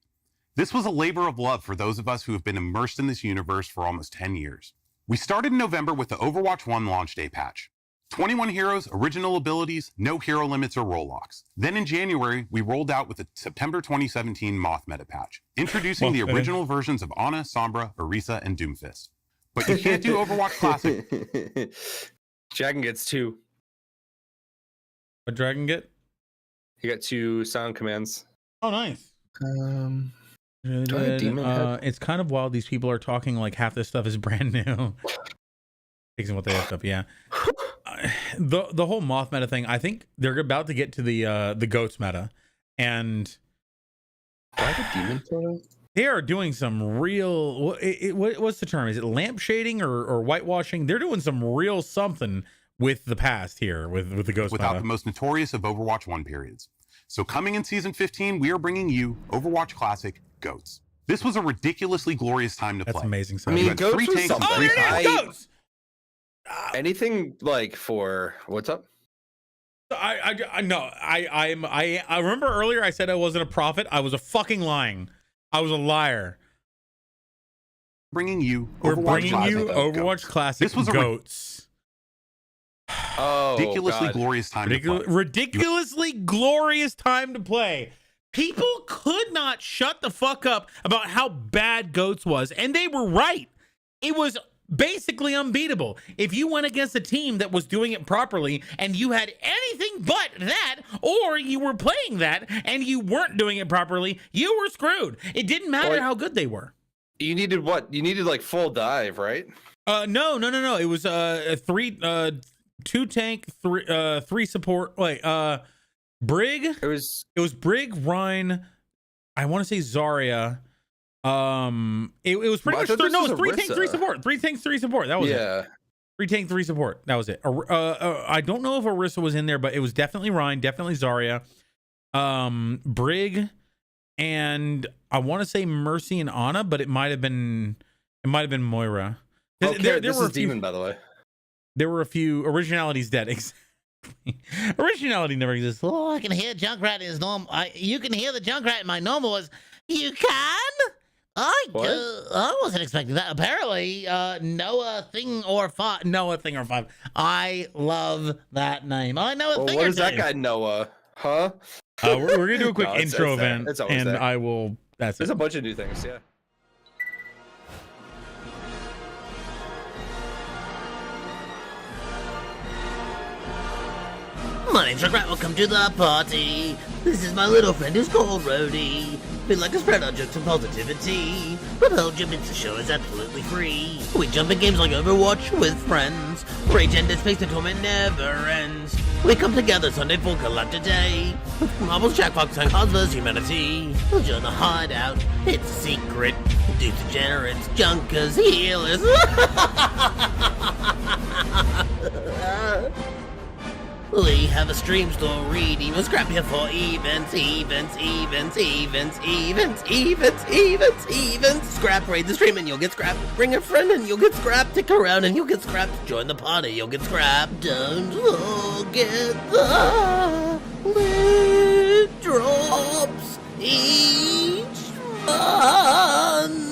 This was a labor of love for those of us who have been immersed in this universe for almost 10 years. We started in November with the Overwatch 1 launch day patch. 21 heroes, original abilities, no hero limits or role locks. Then in January, we rolled out with the September 2017 Moth meta patch, introducing the original versions of Ana, Sombra, Orisa, and Doomfist. But you can't do Overwatch Classic. Dragon gets 2. What Dragon get? He got 2 sound commands. Oh, nice. It's kind of wild. These people are talking like half this stuff is brand new. Fixing what they have up, yeah. The whole moth meta thing. I think they're about to get to the goats meta, and they are doing some real. What's the term? Is it lampshading or whitewashing? They're doing some real something with the past here with the ghost without meta. The most notorious of Overwatch 1 periods. So coming in Season 15, we are bringing you Overwatch Classic Goats. This was a ridiculously glorious time to play. That's amazing. I mean, Goats was something. Oh, there it is, Goats! Anything like for... What's up? I remember earlier I said I wasn't a prophet. I was a fucking lying. I was a liar. Bringing you Overwatch Classic. This was Goats. Ridiculously glorious time to play. Ridiculously glorious time to play. People could not shut the fuck up about how bad Goats was, and they were right. It was basically unbeatable. If you went against a team that was doing it properly and you had anything but that, or you were playing that and you weren't doing it properly, you were screwed. It didn't matter how good they were. You needed what? You needed like full dive, right? No. It was a 2 tank, 3 support. Brig. It was Brig, Rhine. I want to say Zarya. It was pretty much 3 tanks, 3 support. 3 tanks, 3 support. That was it. 3 tank, 3 support. That was it. I don't know if Orisa was in there, but it was definitely Ryan, definitely Zarya, Brig, and I want to say Mercy and Ana, but it might have been Moira. Okay, this is Demon, by the way. There were a few. Originality's dead. Originality never exists. Oh, I can hear Junkrat in his normal. You can hear the Junkrat in my normal voice. You can? I wasn't expecting that. Apparently, Noah Thing or Five. Noah Thing or Five. I love that name. I know a thing. What is that guy Noah? Huh? We're gonna do a quick intro event, and there. I will. There's a bunch of new things. Yeah. My name's Junkrat, welcome to the party. This is my little friend who's called Rhodey. We'd like to spread our jokes and positivity, but Belgium, it's the show is absolutely free. We jump in games like Overwatch with friends. Rage and space the torment never ends. We come together Sunday for collab today. Marbles, Jack Fox, and Cars vs. Humanity. We'll join the hideout, it's a secret. Dudes, degenerates, junkers, healers. We have a stream story, we'll scrap here for events. Scrap, raid the stream and you'll get scrapped. Bring a friend and you'll get scrapped. Stick around and you'll get scrapped. Join the party, you'll get scrapped. Don't forget the loot drops each month.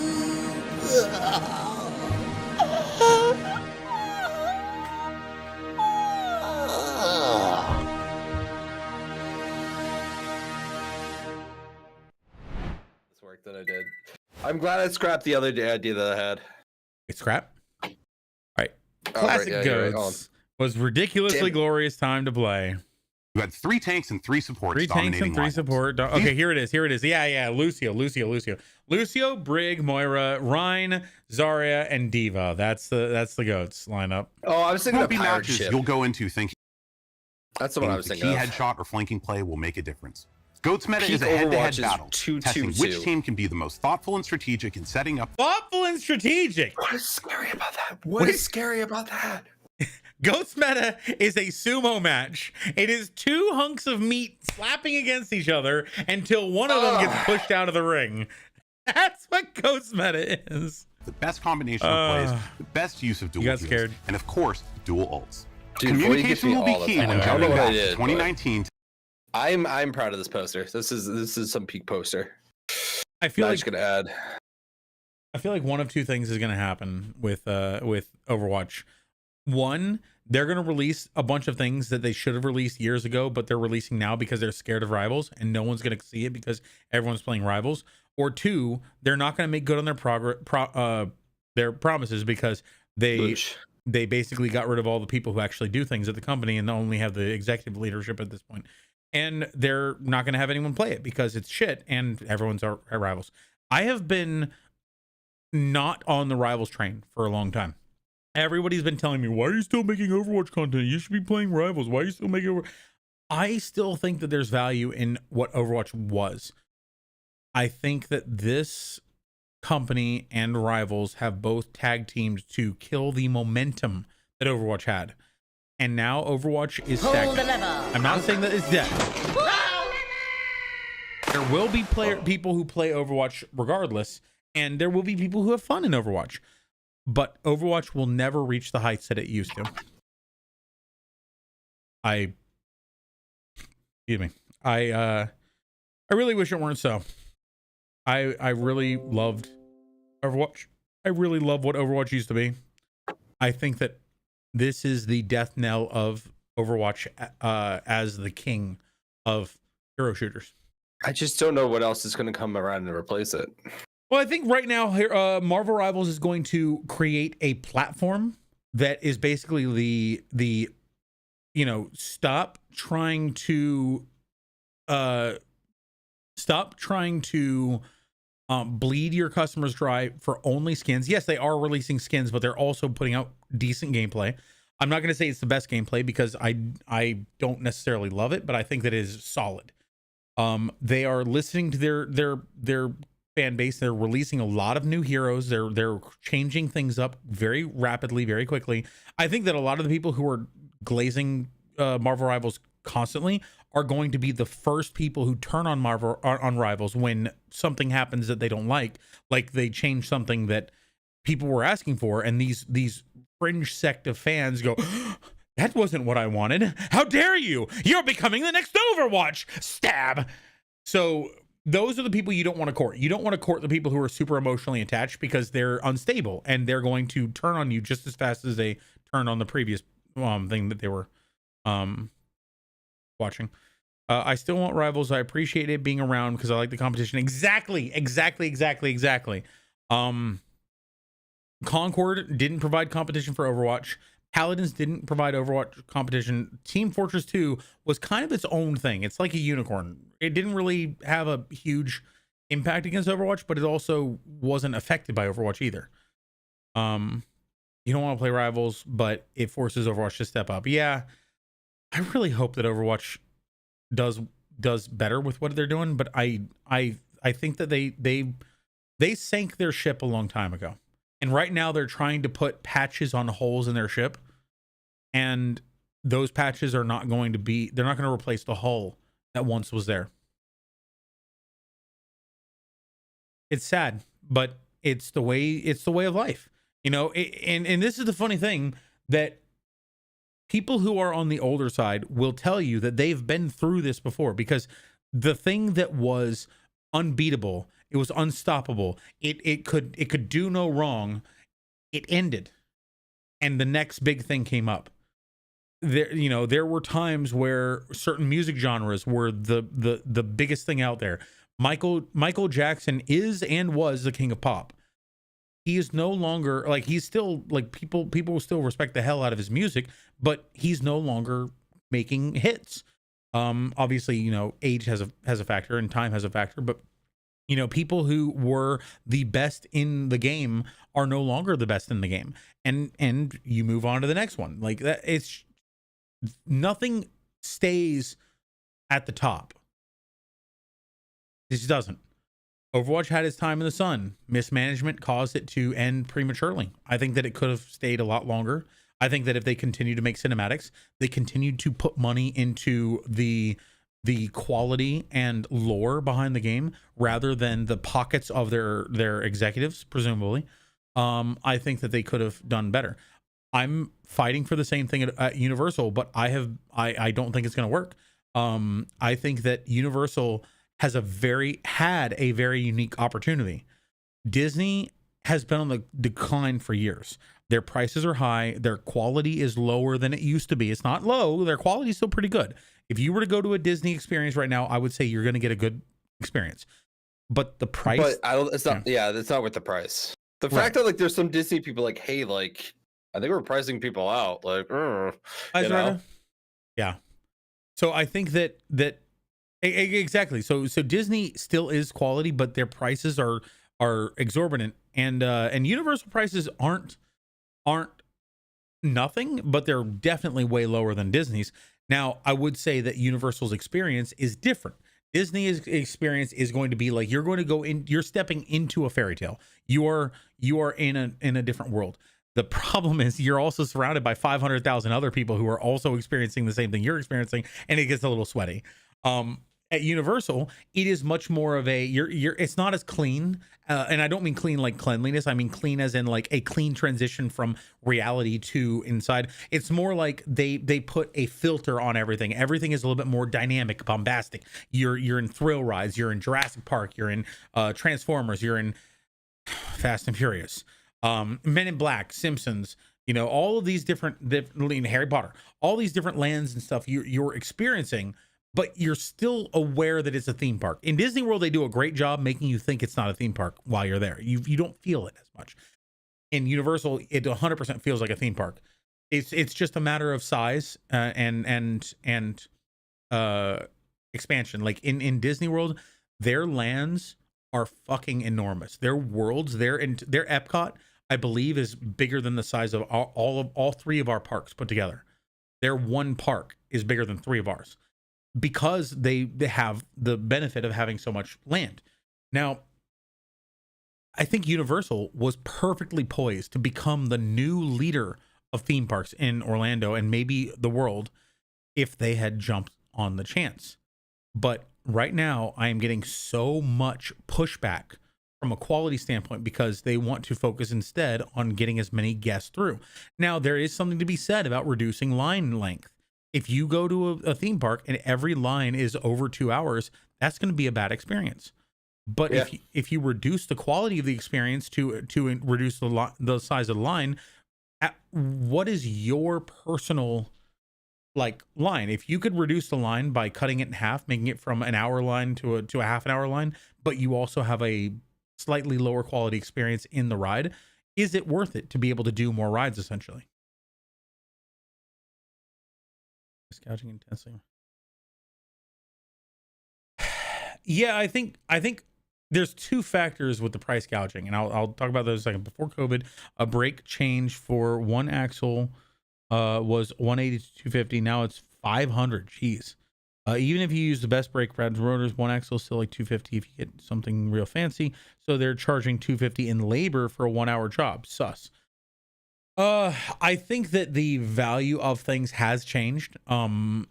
Work that I did. I'm glad I scrapped the other idea that I had. It's scrap. All right. Classic Goats was ridiculously glorious time to play. You had 3 tanks and 3 supports. 3 tanks and 3 support. Okay, here it is. Yeah. Lucio, Brig, Moira, Rhine, Zarya, and Diva. That's the Goats lineup. Oh, I was thinking of pirate matches ship. You'll go into thinking. That's the one I was thinking. Key of. headshot or flanking play will make a difference. Goats meta Peak is a head-to-head Overwatch battle, is testing which team can be the most thoughtful and strategic in setting up. Thoughtful and strategic. What is scary about that? What is scary about that? Goats meta is a sumo match. It is 2 hunks of meat slapping against each other until one of them gets pushed out of the ring. That's what Goats meta is. The best combination of plays, the best use of dual heals, scared. and of course, dual ults. Dude, communication will be key when jumping back to 2019. I'm proud of this poster. This is some peak poster. I feel like just gonna add. I feel like one of 2 things is gonna happen with Overwatch. One, they're gonna release a bunch of things that they should have released years ago, but they're releasing now because they're scared of Rivals, and no one's gonna see it because everyone's playing Rivals. Or 2, they're not gonna make good on their promises because they basically got rid of all the people who actually do things at the company and only have the executive leadership at this point. And they're not going to have anyone play it because it's shit and everyone's our Rivals. I have been not on the Rivals train for a long time. Everybody's been telling me, why are you still making Overwatch content? You should be playing Rivals. Why are you still making I still think that there's value in what Overwatch was. I think that this company and Rivals have both tag teamed to kill the momentum that Overwatch had. And now Overwatch is stagnant. I'm not saying that it's dead. There will be people who play Overwatch regardless, and there will be people who have fun in Overwatch. But Overwatch will never reach the heights that it used to. I really wish it weren't so. I really loved Overwatch. I really love what Overwatch used to be. I think that this is the death knell of Overwatch as the king of hero shooters. I just don't know what else is going to come around and replace it. Well, I think right now Marvel Rivals is going to create a platform that is basically the stop trying to bleed your customers dry for only skins. Yes, they are releasing skins, but they're also putting out decent gameplay. I'm not going to say it's the best gameplay because I don't necessarily love it, but I think that it is solid. They are listening to their fan base. They're releasing a lot of new heroes. They're changing things up very rapidly, very quickly. I think that a lot of the people who are glazing Marvel Rivals constantly are going to be the first people who turn on on Rivals when something happens that they don't like they change something that people were asking for, and these fringe sect of fans go, that wasn't what I wanted. How dare you? You're becoming the next Overwatch. Stab. So those are the people you don't want to court. You don't want to court the people who are super emotionally attached because they're unstable and they're going to turn on you just as fast as they turned on the previous thing that they were watching. I still want Rivals. I appreciate it being around because I like the competition. Exactly. Concord didn't provide competition for Overwatch. Paladins didn't provide Overwatch competition. Team Fortress 2 was kind of its own thing. It's like a unicorn. It didn't really have a huge impact against Overwatch, but it also wasn't affected by Overwatch either. You don't want to play Rivals, but it forces Overwatch to step up. Yeah, I really hope that Overwatch does better with what they're doing, but I think that they sank their ship a long time ago. And right now they're trying to put patches on holes in their ship, and those patches are not going to be, they're not going to replace the hull that once was there. It's sad, but it's the way of life, you know. And this is the funny thing, that people who are on the older side will tell you that they've been through this before, because the thing that was unbeatable, it was unstoppable, it could do no wrong, it ended, and the next big thing came up. There were times where certain music genres were the biggest thing out there. Michael Jackson is and was the king of pop. He is no longer, like, he's still, like, people will still respect the hell out of his music, but he's no longer making hits. Obviously, you know, age has a factor and time has a factor, but you know, people who were the best in the game are no longer the best in the game, and you move on to the next one. Like that, it's nothing stays at the top. It just doesn't. Overwatch had its time in the sun. Mismanagement caused it to end prematurely. I think that it could have stayed a lot longer. I think that if they continue to make cinematics, they continued to put money into the quality and lore behind the game rather than the pockets of their executives, presumably, I think that they could have done better. I'm fighting for the same thing at Universal, but I don't think it's going to work. I think that Universal had a very unique opportunity. Disney has been on the decline for years. Their prices are high. Their quality is lower than it used to be. It's not low. Their quality is still pretty good. If you were to go to a Disney experience right now, I would say you're going to get a good experience. But the price, it's not. Yeah, that's not worth the price. The fact that, like, there's some Disney people like, hey, like, I think we're pricing people out. Like, you know? Yeah. So I think that exactly. So Disney still is quality, but their prices are exorbitant, and Universal prices aren't nothing, but they're definitely way lower than Disney's. Now, I would say that Universal's experience is different. Disney's experience is going to be like, you're going to go in, you're stepping into a fairy tale. You are in a different world. The problem is you're also surrounded by 500,000 other people who are also experiencing the same thing you're experiencing, and it gets a little sweaty. At Universal, it is much more of a it's not as clean, and I don't mean clean like cleanliness. I mean clean as in like a clean transition from reality to inside. It's more like they put a filter on everything. Everything is a little bit more dynamic, bombastic. You're in thrill rides. You're in Jurassic Park. You're in Transformers. You're in Fast and Furious, Men in Black, Simpsons. You know, all of these different Harry Potter, all these different lands and stuff you're experiencing. But you're still aware that it's a theme park. In Disney World, they do a great job making you think it's not a theme park while you're there. You don't feel it as much. In Universal, it 100% feels like a theme park. It's just a matter of size and expansion. Like in Disney World, their lands are fucking enormous. Their worlds, their Epcot, I believe, is bigger than the size of all three of our parks put together. Their one park is bigger than three of ours, because they have the benefit of having so much land. Now, I think Universal was perfectly poised to become the new leader of theme parks in Orlando and maybe the world if they had jumped on the chance. But right now, I am getting so much pushback from a quality standpoint because they want to focus instead on getting as many guests through. Now, there is something to be said about reducing line length. If you go to a theme park and every line is over 2 hours, that's going to be a bad experience. But if you reduce the quality of the experience to reduce the size of the line, what is your personal line? If you could reduce the line by cutting it in half, making it from an hour line to a half an hour line, but you also have a slightly lower quality experience in the ride, is it worth it to be able to do more rides essentially? Gouging intensely. Yeah, I think there's two factors with the price gouging, and I'll talk about those in a second. Before COVID, a brake change for one axle was $180 to $250. Now it's $500. Jeez. Even if you use the best brake pads, rotors, one axle is still like $250 if you get something real fancy. So they're charging $250 in labor for a 1 hour job. Sus. I think that the value of things has changed. From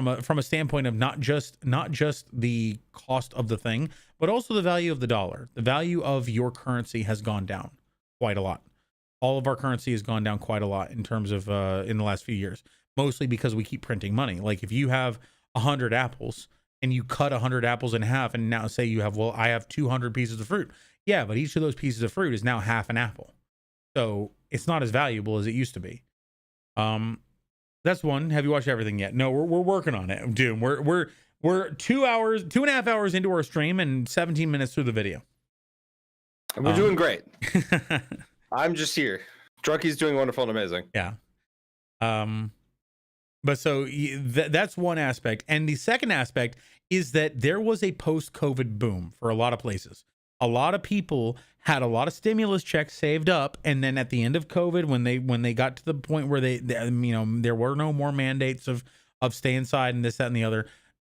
a standpoint of not just the cost of the thing, but also the value of the dollar. The value of your currency has gone down quite a lot. All of our currency has gone down quite a lot in terms of in the last few years, mostly because we keep printing money. Like if you have 100 apples and you cut 100 apples in half and now say you have, well, I have 200 pieces of fruit. Yeah, but each of those pieces of fruit is now half an apple. So it's not as valuable as it used to be. That's one. Have you watched everything yet? No, we're working on it. Dude, we're 2.5 hours into our stream and 17 minutes through the video. And we're doing great. I'm just here. Drunky's doing wonderful and amazing. Yeah. But so that's one aspect. And the second aspect is that there was a post-COVID boom for a lot of places. A lot of people had a lot of stimulus checks saved up, and then at the end of COVID, when they got to the point where they there were no more mandates of stay inside and this, that, and the other,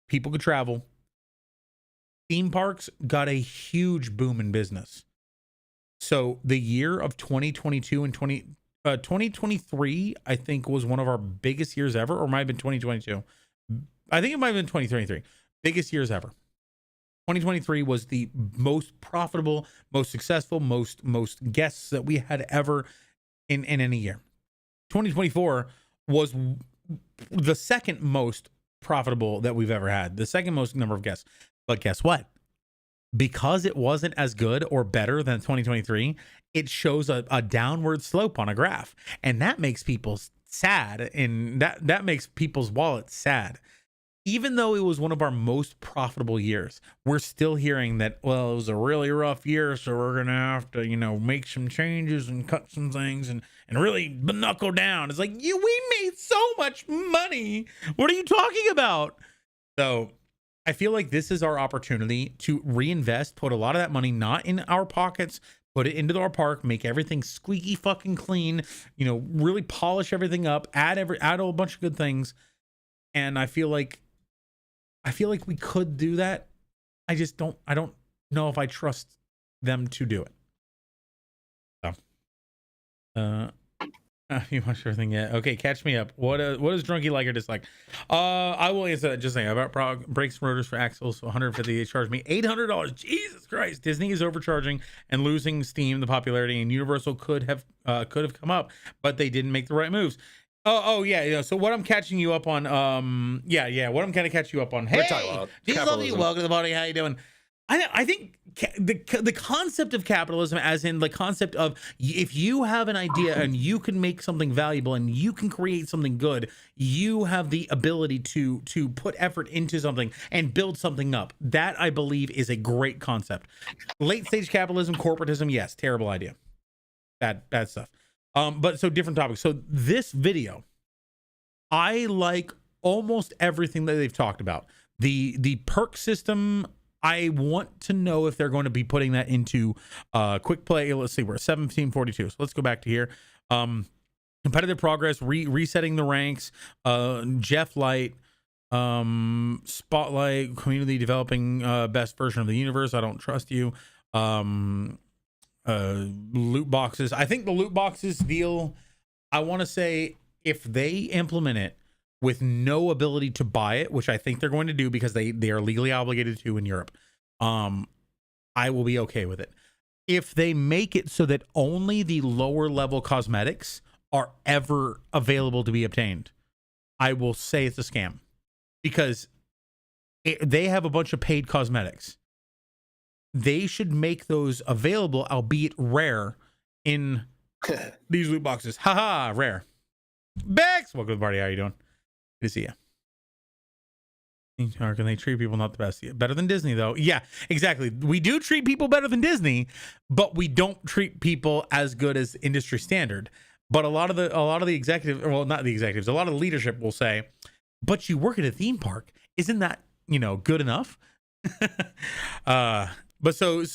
people could travel. Theme parks got a huge boom in business. So the year of 2022 and 2023, I think, was one of our biggest years ever, or might have been 2022. I think it might have been 2023. Biggest years ever. 2023 was the most profitable, most successful, most guests that we had ever in any year. 2024 was the second most profitable that we've ever had, the second most number of guests. But guess what? Because it wasn't as good or better than 2023, it shows a downward slope on a graph. And that makes people sad, and that makes people's wallets sad. Even though it was one of our most profitable years, we're still hearing that, well, it was a really rough year, so we're going to have to, make some changes and cut some things and really knuckle down. It's like, we made so much money. What are you talking about? So I feel like this is our opportunity to reinvest, put a lot of that money not in our pockets, put it into our park, make everything squeaky fucking clean, really polish everything up, add a bunch of good things. And I feel like we could do that. I don't know if I trust them to do it. So, you watch everything yet? Okay, catch me up. What does Drunky like or dislike? I will answer that. Just saying about brakes, rotors for axles. So 150. They charged me $800. Jesus Christ! Disney is overcharging and losing steam, the popularity, and Universal could have come up, but they didn't make the right moves. Oh yeah. So what I'm catching you up on, what I'm kind of catching you up on. Hey, Jesus love you. Welcome to the party. How you doing? I think the concept of capitalism, as in the concept of if you have an idea and you can make something valuable and you can create something good, you have the ability to put effort into something and build something up. That, I believe, is a great concept. Late stage capitalism, corporatism, yes, terrible idea. Bad stuff. But so different topics. So this video, I like almost everything that they've talked about. The perk system, I want to know if they're going to be putting that into quick play. Let's see, we're at 1742. So let's go back to here. Competitive progress, resetting the ranks, Jeff Light, Spotlight, community developing best version of the universe. I don't trust you. loot boxes. I think the loot boxes deal, I want to say if they implement it with no ability to buy it, which I think they're going to do because they are legally obligated to in Europe, I will be okay with it. If they make it so that only the lower level cosmetics are ever available to be obtained, I will say it's a scam, because they have a bunch of paid cosmetics. They should make those available, albeit rare, in these loot boxes. Haha, rare. Bex, welcome to the party. How you doing? Good to see you. Or can they treat people not the best? Better than Disney, though. Yeah, exactly. We do treat people better than Disney, but we don't treat people as good as industry standard. But a lot of the executives, well, not the executives, a lot of the leadership will say, "But you work at a theme park, isn't that good enough?" But so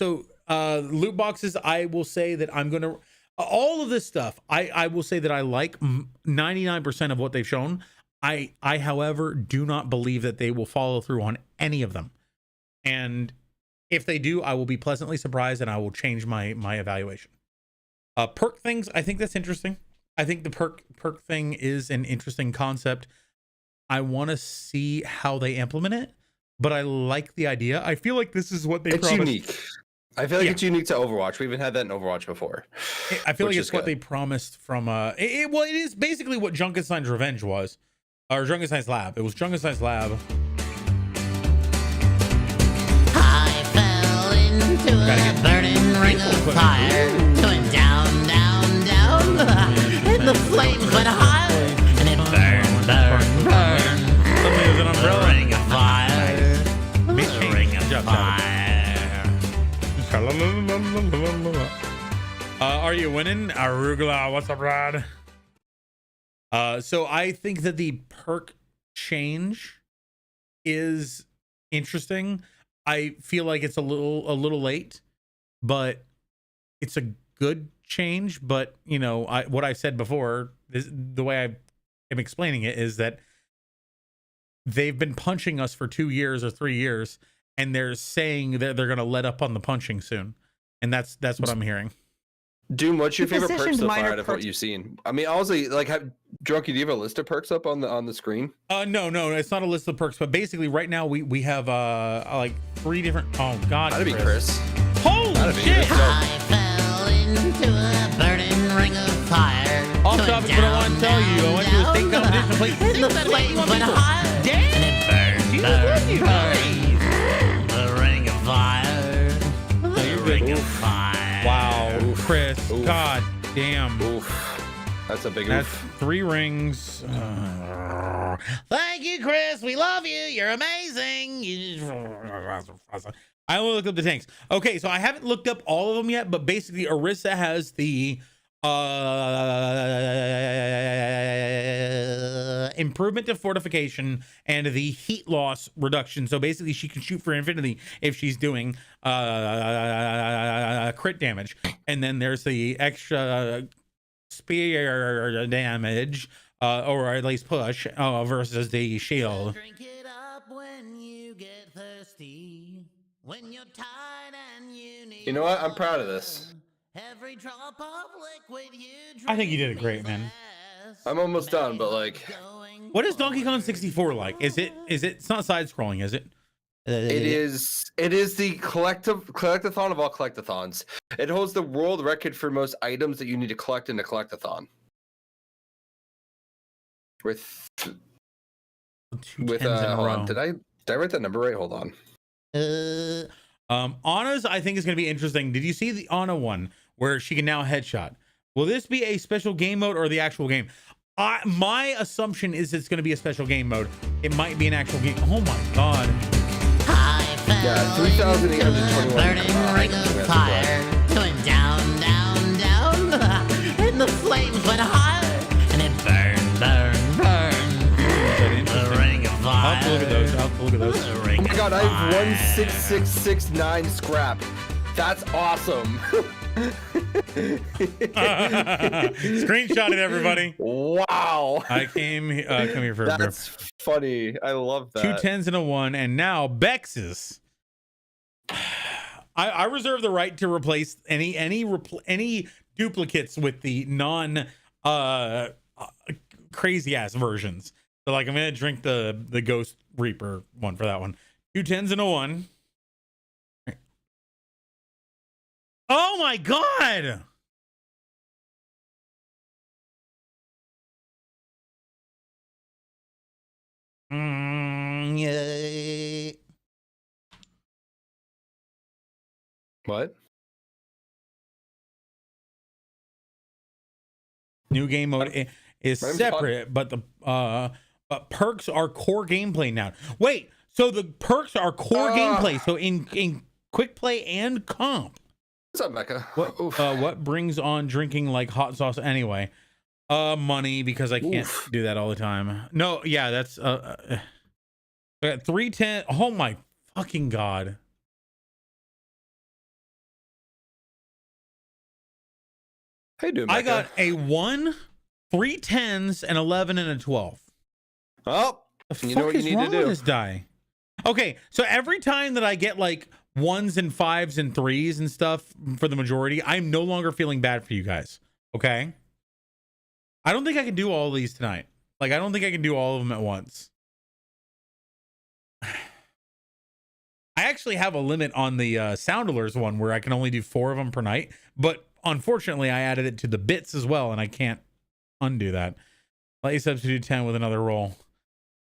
loot boxes, I will say that I'm gonna all of this stuff. I will say that I like 99% of what they've shown. I, however, do not believe that they will follow through on any of them. And if they do, I will be pleasantly surprised and I will change my evaluation. Perk things, I think that's interesting. I think the perk thing is an interesting concept. I want to see how they implement it, but I like the idea. I feel like this is what they promised. It's unique. I feel like it's unique to Overwatch. We even had that in Overwatch before. I feel like it's what they promised from well, it is basically what Junkenstein's Revenge was. Or Junkenstein's Lab. It was Junkenstein's Lab. I fell into a burning ring of fire, going down, down, down. And the flames went high, and it burned, burned, burned. Suddenly there's an umbrella. Ring of fire. Ring of fire. Are you winning? Arugula, what's up, Rod? So I think that the perk change is interesting. I feel like it's a little late, but it's a good change. But what I said before, the way I am explaining it is that they've been punching us for 2 years or 3 years, and they're saying that they're going to let up on the punching soon, and that's what I'm hearing. Doom, what's your favorite perk so far out of what you've seen? I mean, honestly, like, Drunky, do you have a list of perks up on the screen? No, it's not a list of perks, but basically right now we have like 3 different. Oh God, that'd be Chris. Holy shit! I fell into a burning ring of fire. Off topic, but I want to tell you, I went to a state competition to play. And the flames went high. Damn! And it burned, burned, burned. The ring of fire. The ring of fire. Wow, Chris, oof. God damn. Oof. That's a big That's oof. 3 rings. Thank you, Chris. We love you. You're amazing. I only looked up the tanks. Okay, so I haven't looked up all of them yet, but basically Orisa has the improvement to fortification and the heat loss reduction. So basically she can shoot for infinity if she's doing crit damage. And then there's the extra spear damage, or at least push, versus the shield. Drink it up when you get thirsty, when you're tired and you need. You know what? I'm proud of this. Every drop of liquid you drink. I think you did it great, man. I'm almost done, but like, what is Donkey Kong 64 like? It's not side scrolling, is it? It is the collectathon of all collectathons. It holds the world record for most items that you need to collect in a collectathon. With hold on, did I write that number right? Hold on. Anna's, I think, is going to be interesting. Did you see the Anna one where she can now headshot? Will this be a special game mode or the actual game? My assumption is it's going to be a special game mode. It might be an actual game. Oh my god. Yeah, 3,821. Burning ring of fire, going down, down, down, and the flames went higher, and it burned, burned, burned. The ring of fire. I'll have to look at those. Oh my god, I have 16669 scrap. That's awesome. Screenshot it, everybody. Wow. I come here for That's funny. I love that. 2 10s and a 1, and now Bex's. I reserve the right to replace any duplicates with the non crazy ass versions. So like I'm gonna drink the Ghost Reaper one for that one. 2 10s and a 1. Oh my god! Yeah. What? New game mode is separate, but the but perks are core gameplay now. Wait, so the perks are core gameplay. So in quick play and comp. What's up, Mecca? What brings on drinking like hot sauce anyway? Money, because I can't do that all the time. No, yeah, that's I got 310. Oh my fucking god. How you doing, Mecca? I got a 1, 3 10s, and 11 and a 12. Oh, you know what you need to do. With this die? Okay, so every time that I get like 1s and 5s and 3s and stuff for the majority, I'm no longer feeling bad for you guys. Okay. I don't think I can do all of these tonight. Like, I don't think I can do all of them at once. I actually have a limit on the sound alerts one where I can only do 4 of them per night, but unfortunately I added it to the bits as well, and I can't undo that. Let you substitute 10 with another roll.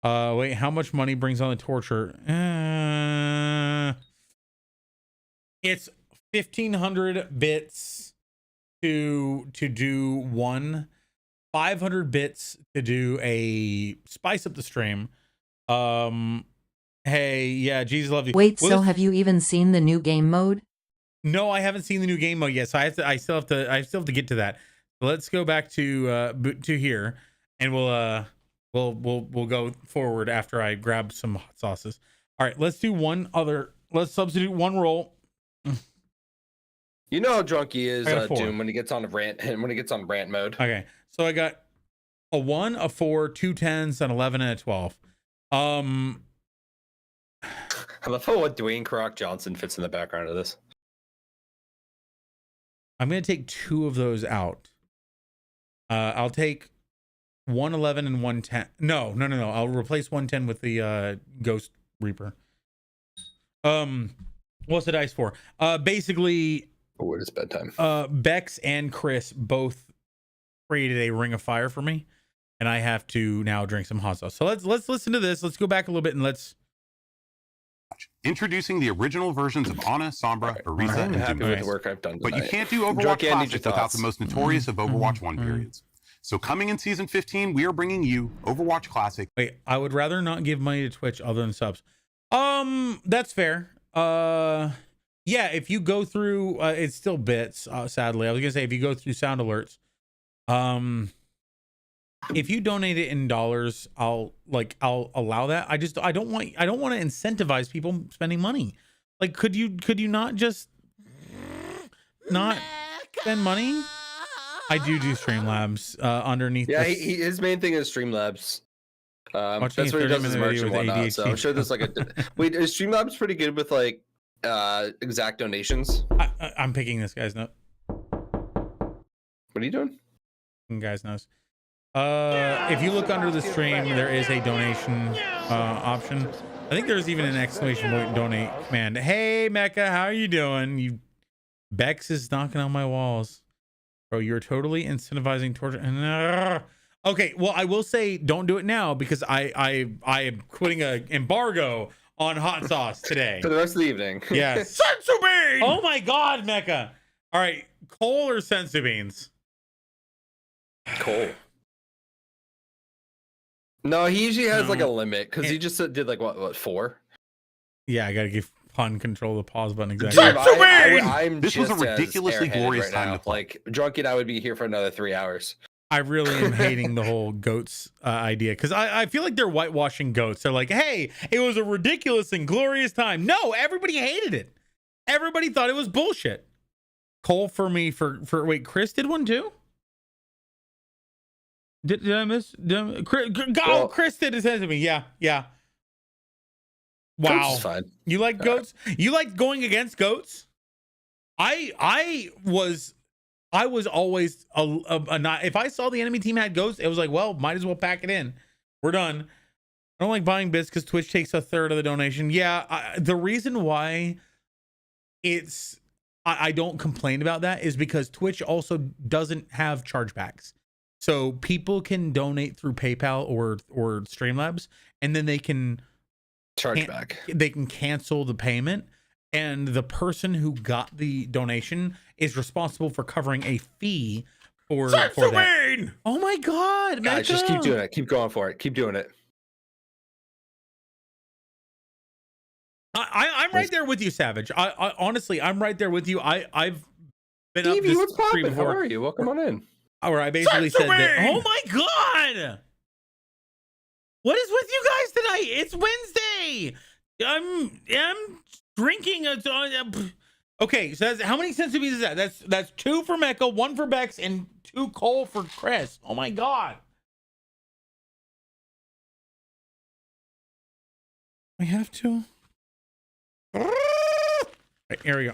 Wait, how much money brings on the torture? It's 1,500 bits to do one, 500 bits to do a spice up the stream. Hey, yeah, Jesus love you. Wait, so have you even seen the new game mode? No, I haven't seen the new game mode yet, so I still have to get to that. Let's go back to here, and we'll go forward after I grab some hot sauces. All right, let's do one other. Let's substitute one roll. You know how drunk he is, Doom, when he gets on a rant and when he gets on rant mode. Okay, so I got a 1, a 4, 2 10s, an 11, and a 12. I love how Dwayne Croc Johnson fits in the background of this. I'm gonna take 2 of those out. I'll take 111 and 110. No. I'll replace 110 with the Ghost Reaper. What's the dice for? Basically, what is bedtime? Bex and Chris both created a ring of fire for me, and I have to now drink some hot sauce. So let's listen to this. Let's go back a little bit and let's. Introducing the original versions of Ana, Sombra, Orisa, and happy with Doom. the work I've done But you tonight. can't do Overwatch Junkie, I need Classic your without thoughts. the most notorious of Overwatch 1 periods. So coming in Season 15, we are bringing you Overwatch Classic. Wait, I would rather not give money to Twitch other than subs. That's fair. Yeah, if you go through, it's still bits, sadly. I was gonna say, if you go through sound alerts, if you donate it in dollars, I'll allow that. I don't want to incentivize people spending money. Like, could you not just not spend money? I do Streamlabs underneath. Yeah, his main thing is Streamlabs. That's where he does his merch and whatnot. So I'm sure there's like a wait. Is Streamlabs pretty good with like exact donations? I'm picking this guy's note. What are you doing? Guy's nose. If you look under the stream, there is a donation option. I think there's even an exclamation point donate command. Hey Mecca, how are you doing? Bex is knocking on my walls. Bro, you're totally incentivizing torture. Okay, well, I will say don't do it now because I am putting an embargo on hot sauce today. For the rest of the evening. Yes. Sensu bean! Oh my god, Mecca. All right, Cole or sensu beans? Cole. No, he usually has like a limit because he just did like what 4? Yeah, I gotta give pun control the pause button exactly. I'm this was a just as ridiculously glorious right time now. to play. Like Drunky and I would be here for another 3 hours. I really am hating the whole goats idea because I feel like they're whitewashing goats. They're like, hey, it was a ridiculous and glorious time. No, everybody hated it. Everybody thought it was bullshit. Cole for me for wait, Chris did one too? Did I miss? Chris did it to me. Yeah. Wow. Goats is fine. You like goats? You like going against goats? I was always if I saw the enemy team had ghosts, it was like, well, might as well pack it in. We're done. I don't like buying bits because Twitch takes a third of the donation. Yeah, the reason why I don't complain about that is because Twitch also doesn't have chargebacks. So people can donate through PayPal or Streamlabs, and then they can chargeback. They can cancel the payment, and the person who got the donation is responsible for covering a fee for that. Oh my God, guys, just keep doing it. Keep going for it. Keep doing it. I'm right there with you, Savage. I honestly, I'm right there with you. I've been Stevie, up this what's stream poppin'? How before. are you? Welcome on in. Where I basically said that. Oh my God! What is with you guys tonight? It's Wednesday. I'm drinking. Okay, so that's, how many centimeters is that? That's 2 for Mecca, 1 for Bex, and 2 Cole for Chris. Oh my God! We have to. Right, here we go.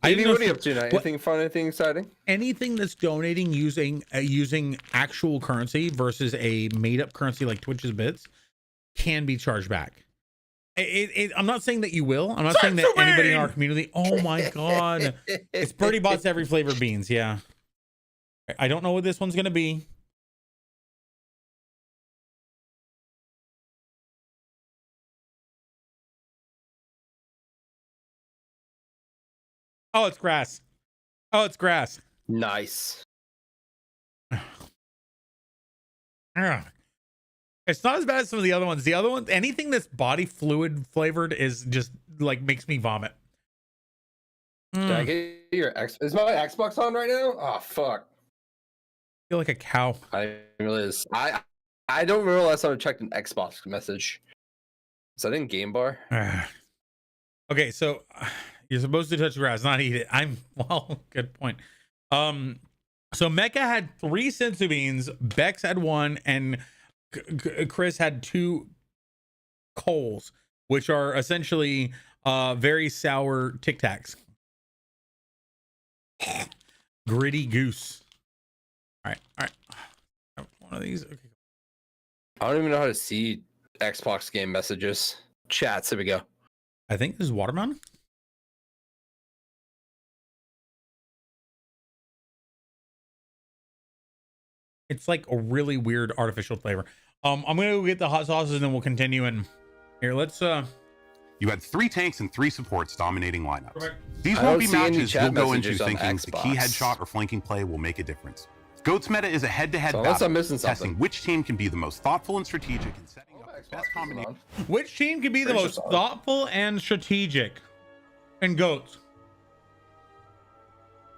Ivy, what are you up to tonight? Anything fun? Anything exciting? Anything that's donating using actual currency versus a made-up currency like Twitch's bits can be charged back. I'm not saying that you will. I'm not saying that anybody in our community. Oh my God, it's Birdie Bots every flavor of beans. Yeah, I don't know what this one's gonna be. Oh, it's grass. Oh, it's grass. Nice. It's not as bad as some of the other ones. The other ones, anything that's body fluid flavored is just like makes me vomit. Did I get your Is my Xbox on right now? Oh fuck. I feel like a cow. I really is. I don't remember last time I checked an Xbox message. Is that in game bar? Okay, so you're supposed to touch grass, not eat it. Well, good point. So Mecha had 3 senzu beans, Bex had 1, and Chris had 2 Coles, which are essentially very sour Tic Tacs. Gritty goose. All right. One of these. Okay. I don't even know how to see Xbox game messages. Chats. Here we go. I think this is watermelon. It's like a really weird artificial flavor. I'm gonna go get the hot sauces and then we'll continue. And here, let's You had 3 tanks and 3 supports dominating lineups. Correct. These won't be matches you'll go into thinking the key headshot or flanking play will make a difference. GOAT's meta is a head-to-head battle, testing which team can be the most thoughtful and strategic in setting up the best combination. Which team can be the most thoughtful and strategic? And GOATs.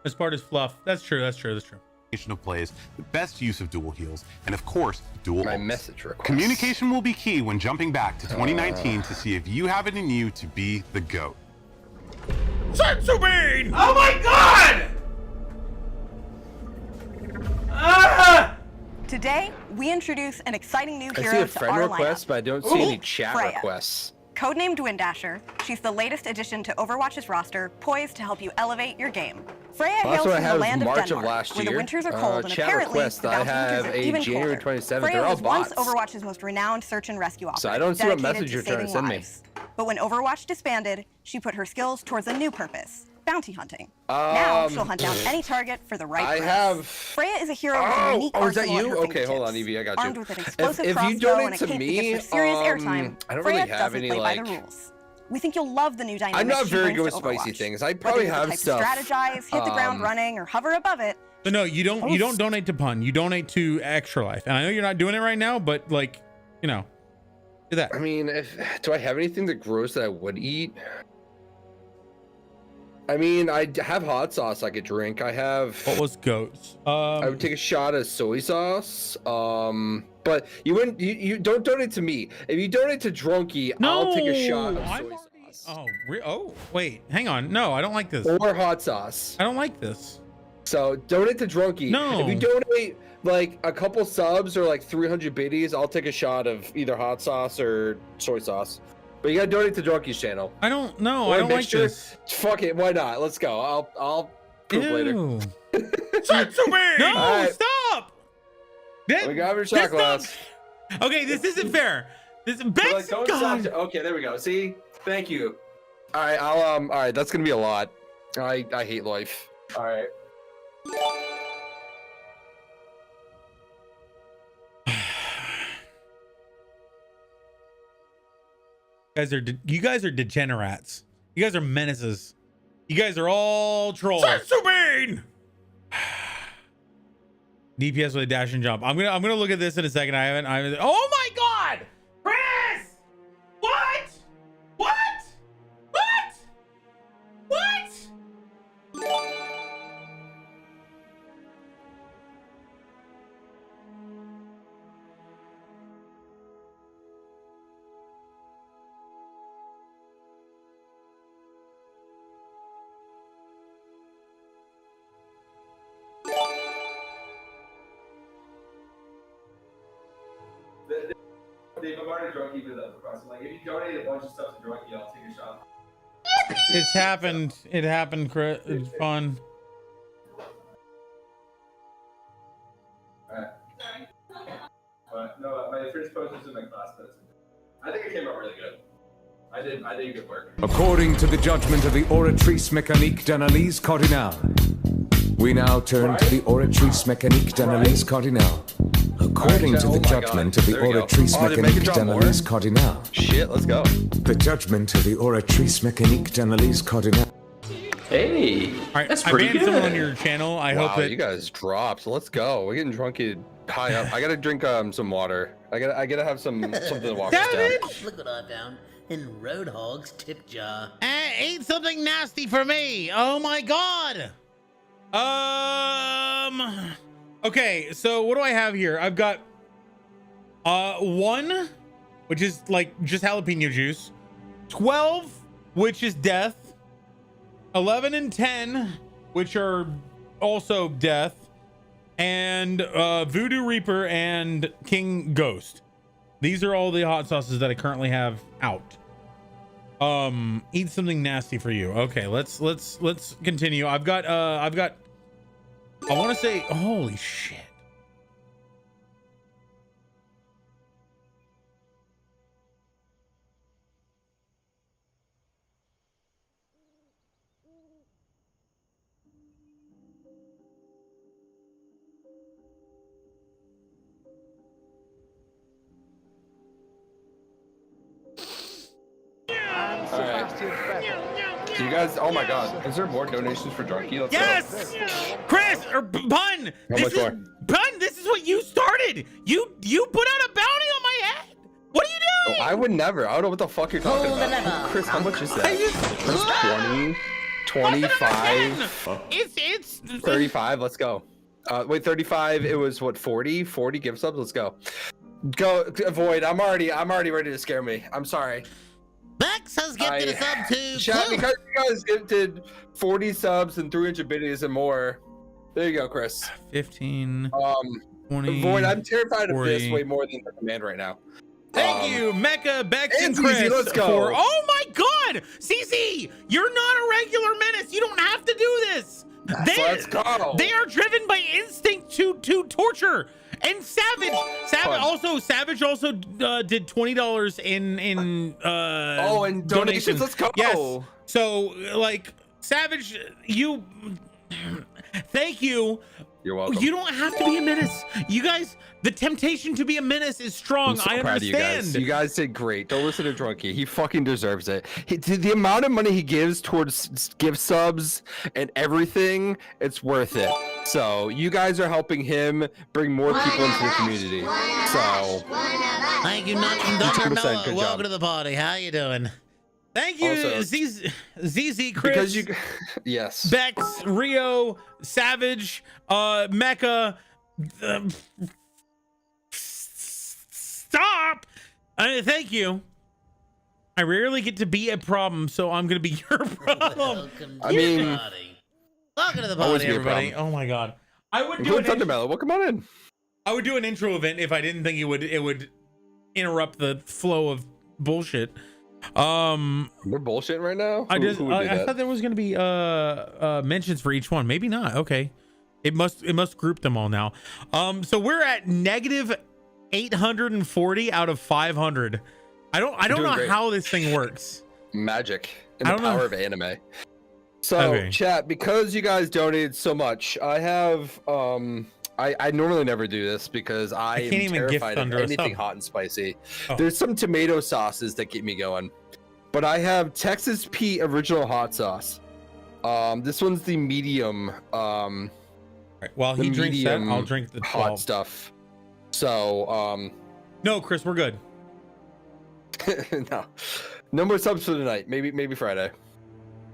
This part is fluff. That's true. Of plays, the best use of dual heals, and of course, dual ults. Message request. Communication will be key when jumping back to 2019 to see if you have it in you to be the GOAT. Senzu bean! Oh my God! Today, we introduce an exciting new I hero see a to friend our request, lineup. but I don't see any chat Freya. requests. Codenamed Windasher, she's the latest addition to Overwatch's roster, poised to help you elevate your game. Freya hails from the land of Denmark, where the winters are cold and chat apparently request, the I bounty have winters are a even January colder. 27th. Freya They're all was once bots. Overwatch's most renowned search and rescue operative, So I don't see what dedicated message to you're trying to saving send me. lives. But when Overwatch disbanded, she put her skills towards a new purpose. Bounty hunting. Now she'll hunt down any target for the right price. Freya is a hero with a unique is that arsenal at you? her Okay, hold fingertips. on, Evie, I got you. Armed with an explosive If you crossbow donate and a to cape me, that gives her serious airtime, I don't Freya really have doesn't any, play by like... the rules. We think you'll love the new dynamics I'm not she very brings good with to spicy Overwatch. things. I Whether probably you're the have type to stuff. strategize, hit the ground running, or hover above it. But no, you don't donate to Pun. You donate to Extra Life. And I know you're not doing it right now, but like, you know, do that. I mean, do I have anything that gross that I would eat? I mean, I have hot sauce I could drink. I have. What was goats? I would take a shot of soy sauce. But you wouldn't. You don't donate to me. If you donate to Drunky, I'll take a shot of soy sauce. Oh, wait, hang on. No, I don't like this. Or hot sauce. I don't like this. So donate to Drunky. No. If you donate like a couple subs or like 300 biddies, I'll take a shot of either hot sauce or soy sauce. But you gotta donate to Drunky's channel. I don't know. I don't like this. Fuck it. Why not? Let's go. I'll poop later. No, Right. stop. We got your shot glass. Okay, this isn't fair. This Like, don't stop. Okay, there we go. See? Thank you. All right, all right, that's gonna be a lot. I hate life. All right. You guys are degenerates. You guys are menaces. You guys are all trolls. DPS with a dash and jump. I'm gonna look at this in a second. I haven't. Oh my God, Chris! What? What? Dave, I'm already drunk even though like if you donate a bunch of stuff to Drunky, I'll take a shot. It's happened. It happened, Chris. It's fun. Alright. But no, my first post was in my class, but I think it came out really good. I did good work. According to the judgment of the Oratrice Mécanique d'Analyse Cardinale, we now turn to the Oratrice Mécanique d'Analyse Cardinale. According to the judgment of the Oratrice Mécanique d'Analyse Cardinale. Shit, let's go. The judgment of the Oratrice Mécanique d'Analyse Cardinale. Hey, all right, that's I pretty banned good. someone on your channel. I hope that you guys dropped. Let's go. We're getting Drunky high up. I gotta drink some water. I gotta have something to wash this down. Look what I found in Roadhog's tip jar. Eat something nasty for me. Oh my God. Okay, so what do I have here? I've got 1, which is like just jalapeno juice, 12, which is death, 11 and 10, which are also death, and Voodoo Reaper and King Ghost. These are all the hot sauces that I currently have out. Eat something nasty for you. Okay, let's continue. I've got I want to say, holy shit. So you guys, oh my God, is there more donations for Drunky? Let's Yes, go. Chris or Pun. This is what you started. You put out a bounty on my head. What are you doing? Oh, I would never. I don't know what the fuck you're talking about. Chris, how much is that? Chris, 20, 25. It's 35. Let's go. Wait, 35. It was what, 40? 40 gift subs. Let's go. Go, Void. I'm already ready to scare me. I'm sorry. Bex has gifted a sub to Chat, because you guys gifted 40 subs and 300 biddies and more. There you go, Chris. 15. 20. Void, I'm terrified 40. of this way more than the command right now. Thank you, Mecha, Bex, and Zizi, Chris. let's go. Oh my God, CC, you're not a regular menace. You don't have to do this. Let's go. They are driven by instinct to torture. And Savage also did $20 in and donations. Let's go. Yes. So like Savage, you thank you. You're welcome. You don't have to be a menace. You guys, the temptation to be a menace is strong. I'm so I proud of understand. you guys did great. Don't listen to Drunky. He fucking deserves it. The amount of money he gives towards gift subs and everything, it's worth it. So you guys are helping him bring more people into the community. So thank you, Dr. Noah. Welcome to the party. How you doing? Thank you, ZZ, Chris. Because you, yes. Bex, Rio, Savage, Mecha. Stop! Thank you. I rarely get to be a problem, so I'm gonna be your problem. Welcome to the party, everybody. Oh my God, I would do Well, come on in. I would do an intro event if I didn't think it would interrupt the flow of bullshit. We're bullshitting right now. I thought there was gonna be mentions for each one. Maybe not. Okay, it must group them all now. So we're at negative 840 out of 500. I don't know how this thing works. Magic and the power of anime. So chat, because you guys donated so much, I have I normally never do this because I am terrified of anything hot and spicy. There's some tomato sauces that get me going, but I have Texas Pete original hot sauce. This one's the medium. Right, while he drinks that, I'll drink the 12. Hot stuff. So no, Chris, we're good. No more subs for tonight. Maybe Friday.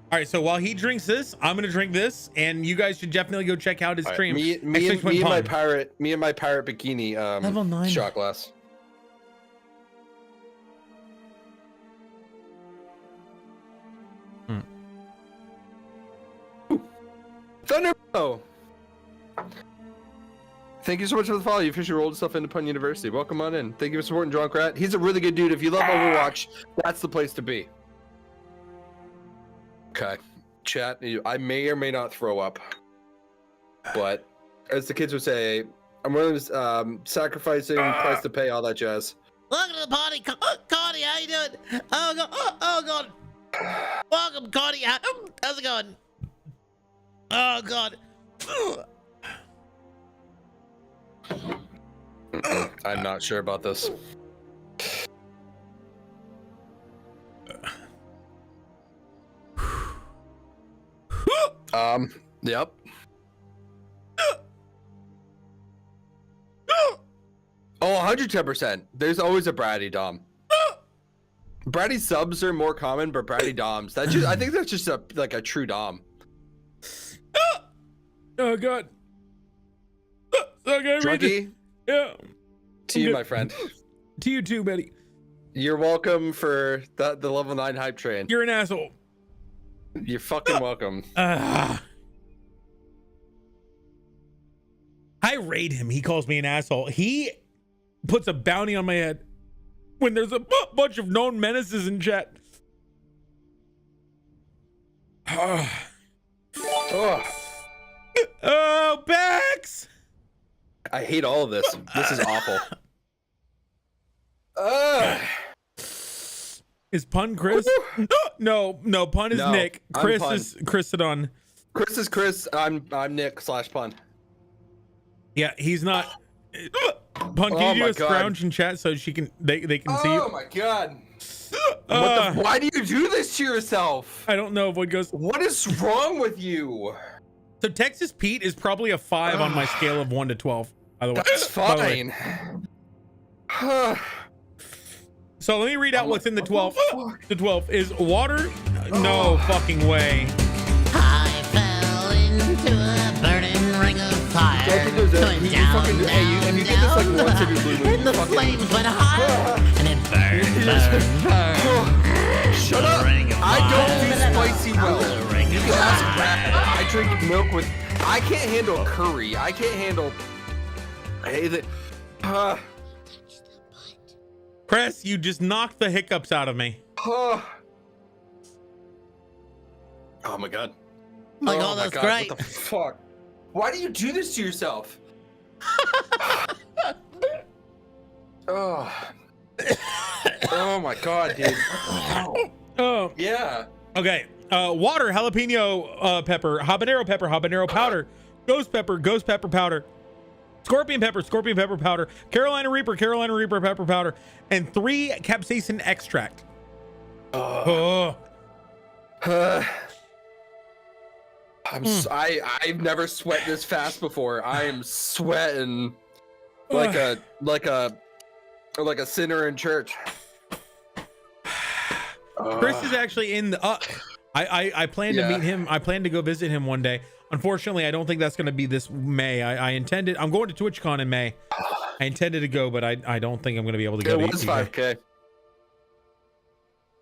All right, so while he drinks this, I'm gonna drink this, and you guys should definitely go check out his stream. Me and my pirate bikini level 9 shot glass. Thunder. Thank you so much for the follow. You officially rolled stuff into Pun University. Welcome on in. Thank you for supporting Junkrat. He's a really good dude. If you love Overwatch, that's the place to be. Okay, chat. I may or may not throw up, but as the kids would say, I'm willing to sacrificing price to pay, all that jazz. Welcome to the party, Cardi. How you doing? Oh god, oh god. Welcome, Cardi. How's it going? Oh god. I'm not sure about this. Yep. Oh, 110%. There's always a Bratty Dom. Bratty subs are more common, but Bratty Doms. I think that's just like a true Dom. Oh god. Okay, Drunky. Yeah. To you, my friend. To you too, Betty. You're welcome for the level 9 hype train. You're an asshole. You're fucking welcome. I raid him. He calls me an asshole. He puts a bounty on my head when there's a bunch of known menaces in chat. Oh, Bex! I hate all of this. This is awful. Is Pun Chris? No, Pun is Nick. Chris is Chrisodon. Chris is Chris. I'm Nick / Pun. Yeah, he's not. Pun, can you do a scrounge in chat so they can see you? Oh my god. Why do you do this to yourself? I don't know what goes. What is wrong with you? So Texas Pete is probably a 5 on my scale of 1 to 12. By the way, that's fine. So let me read out what's in the 12. The 12 is water. No fucking way. I fell into a burning ring of fire. Going down, and the flames went higher, and it burned. Shut up! I don't do spicy well. You can ask Brad. I drink milk with. I can't handle curry. I can't handle. I hate it. Chris, you just knocked the hiccups out of me. Oh my god. Like, oh, that's great. What the fuck? Why do you do this to yourself? Oh. Oh my god, dude. Oh. Yeah. Okay. Water, jalapeno habanero powder, ghost pepper powder, scorpion pepper powder, Carolina Reaper pepper powder, and 3 capsaicin extract. I've never sweat this fast before. I am sweating like a sinner in church. Chris is actually in the I plan to meet him. I plan to go visit him one day. Unfortunately, I don't think that's going to be this May. I intended. I'm going to TwitchCon in May. I intended to go, but I don't think I'm going to be able to go. It was 5K.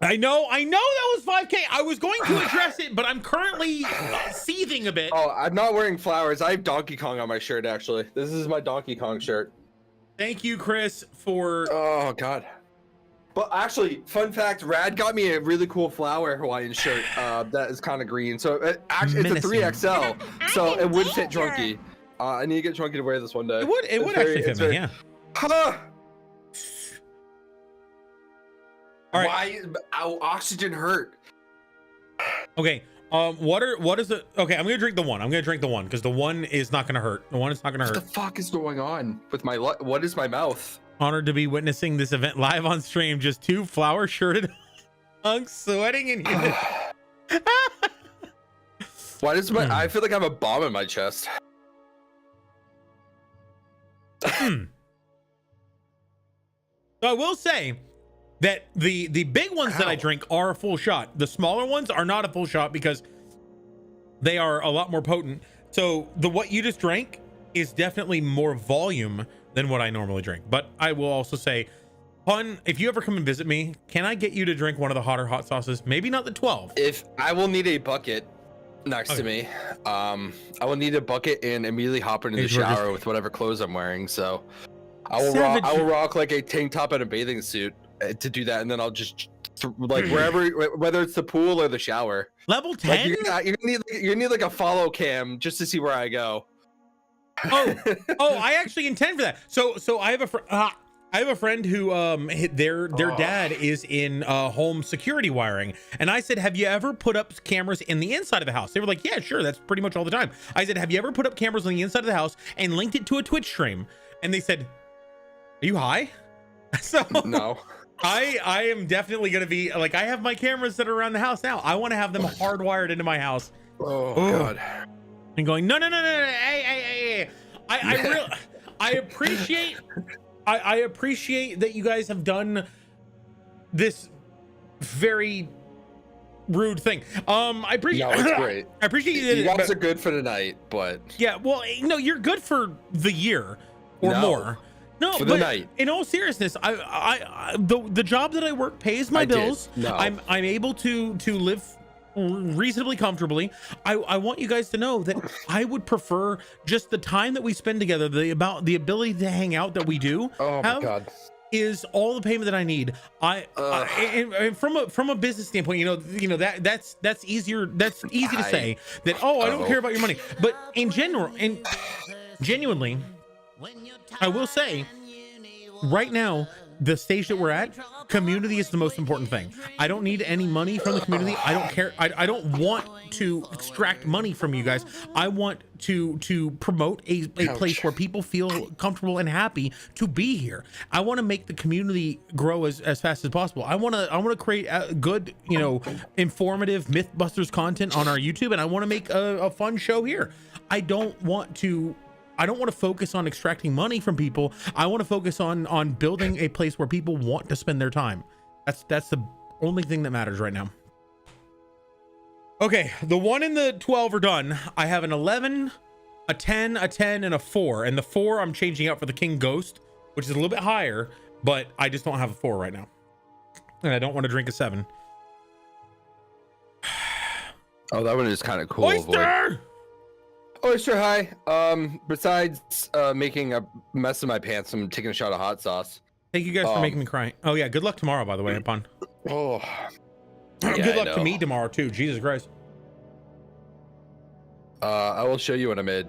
I know that was 5K. I was going to address it, but I'm currently seething a bit. Oh, I'm not wearing flowers. I have Donkey Kong on my shirt, actually. This is my Donkey Kong shirt. Thank you, Chris, for... Oh, God. But actually, fun fact: Rad got me a really cool flower Hawaiian shirt that is kind of green. So actually, it's a 3XL, so it would fit Drunky. I need to get Drunky to wear this one day. It would actually fit me, yeah. Huh. All right. Why? Oxygen hurt. Okay. What is it? Okay, I'm gonna drink the one. I'm gonna drink the one because the one is not gonna hurt. The one is not gonna hurt. What the fuck is going on with my? What is my mouth? Honored to be witnessing this event live on stream. Just two flower shirted hunks sweating in here. Why does my? I feel like I have a bomb in my chest. So I will say that the big ones that I drink are a full shot. The smaller ones are not a full shot because they are a lot more potent. So what you just drank is definitely more volume than what I normally drink. But I will also say, Pun, if you ever come and visit me, can I get you to drink one of the hotter hot sauces? Maybe not the 12. If I will need a bucket next to me, I will need a bucket and immediately hop into the shower with whatever clothes I'm wearing. So I will rock like a tank top and a bathing suit to do that, and then I'll just like wherever, whether it's the pool or the shower. Level 10. Like, you need like a follow cam just to see where I go. I actually intend for that. So I have a friend who their dad is in home security wiring, and I said, have you ever put up cameras in the inside of the house? They were like, yeah, sure, that's pretty much all the time. I said, have you ever put up cameras on the inside of the house and linked it to a Twitch stream? And they said, are you high? So no. I am definitely gonna be like, I have my cameras that are around the house now. I want to have them hardwired into my house. Oh god. And going, no, hey. I appreciate I appreciate that you guys have done this very rude thing. I appreciate. No, it's great. I appreciate you. You guys are good for tonight, but yeah, well, no, you're good for the year or more. No, for the night. In all seriousness, the job that I work pays my bills. No. I'm able to live reasonably comfortably. I want you guys to know that I would prefer just the time that we spend together, the ability to hang out that we do. Oh my god. Is all the payment that I need. And from a business standpoint, you know that's easier. That's easy to say that. Oh, I don't care about your money. But in general, and genuinely, I will say, right now, the stage that we're at, community is the most important thing. I don't need any money from the community. I don't care. I don't want to extract money from you guys. I want to promote a place where people feel comfortable and happy to be here. I want to make the community grow as fast as possible. I want to create a good, informative Mythbusters content on our YouTube, and I want to make a fun show here. I don't want to focus on extracting money from people. I want to focus on building a place where people want to spend their time. That's the only thing that matters right now. Okay, the 1 and the 12 are done. I have an 11, a 10, and a 4. And the 4 I'm changing out for the King Ghost, which is a little bit higher, but I just don't have a 4 right now. And I don't want to drink a 7. Oh, that one is kind of cool. Oyster! Oyster, hi. Besides making a mess of my pants, I'm taking a shot of hot sauce. Thank you guys for making me cry. Oh yeah, good luck tomorrow, by the way, Pun. Oh. Good luck to me tomorrow too. Jesus Christ. I will show you when I'm mid.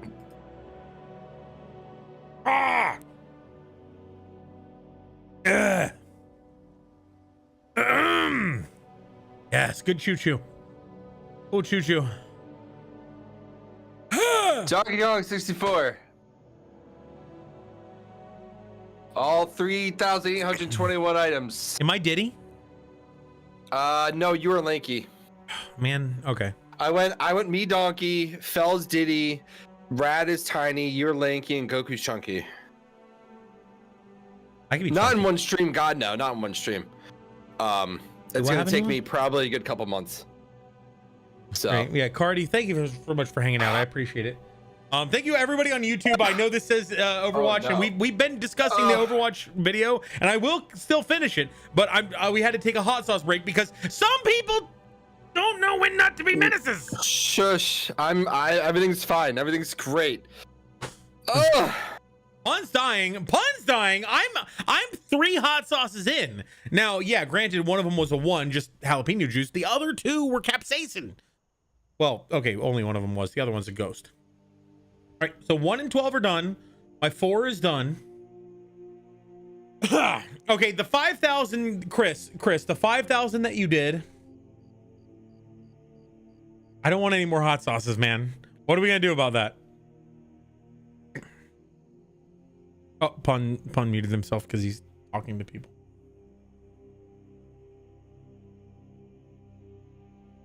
Ah! Yes, good choo-choo. Oh, choo-choo. Donkey Kong 64. All 3,821 items. Am I Diddy? No, you were Lanky. Man, okay. I went me Donkey, Fells Diddy, Rad is Tiny, you're Lanky, and Goku's Chunky. I can be not chunky. In one stream, God no, not in one stream. It's gonna take me probably a good couple months. So right. Yeah, Cardi, thank you so much for hanging out. I appreciate it. Thank you everybody on YouTube. I know this says Overwatch, and we've been discussing the Overwatch video, and I will still finish it, but we had to take a hot sauce break because some people don't know when not to be menaces. Shush. Everything's fine. Everything's great. Oh. Pun's dying. I'm 3 hot sauces in. Now, yeah, granted, one of them was a 1, just jalapeno juice. The other 2 were capsaicin. Well, okay, only one of them was. The other one's a ghost. All right, so 1 and 12 are done. My 4 is done. Okay, the 5,000, Chris, the 5,000 that you did. I don't want any more hot sauces, man. What are we gonna do about that? Oh, Pun muted himself because he's talking to people.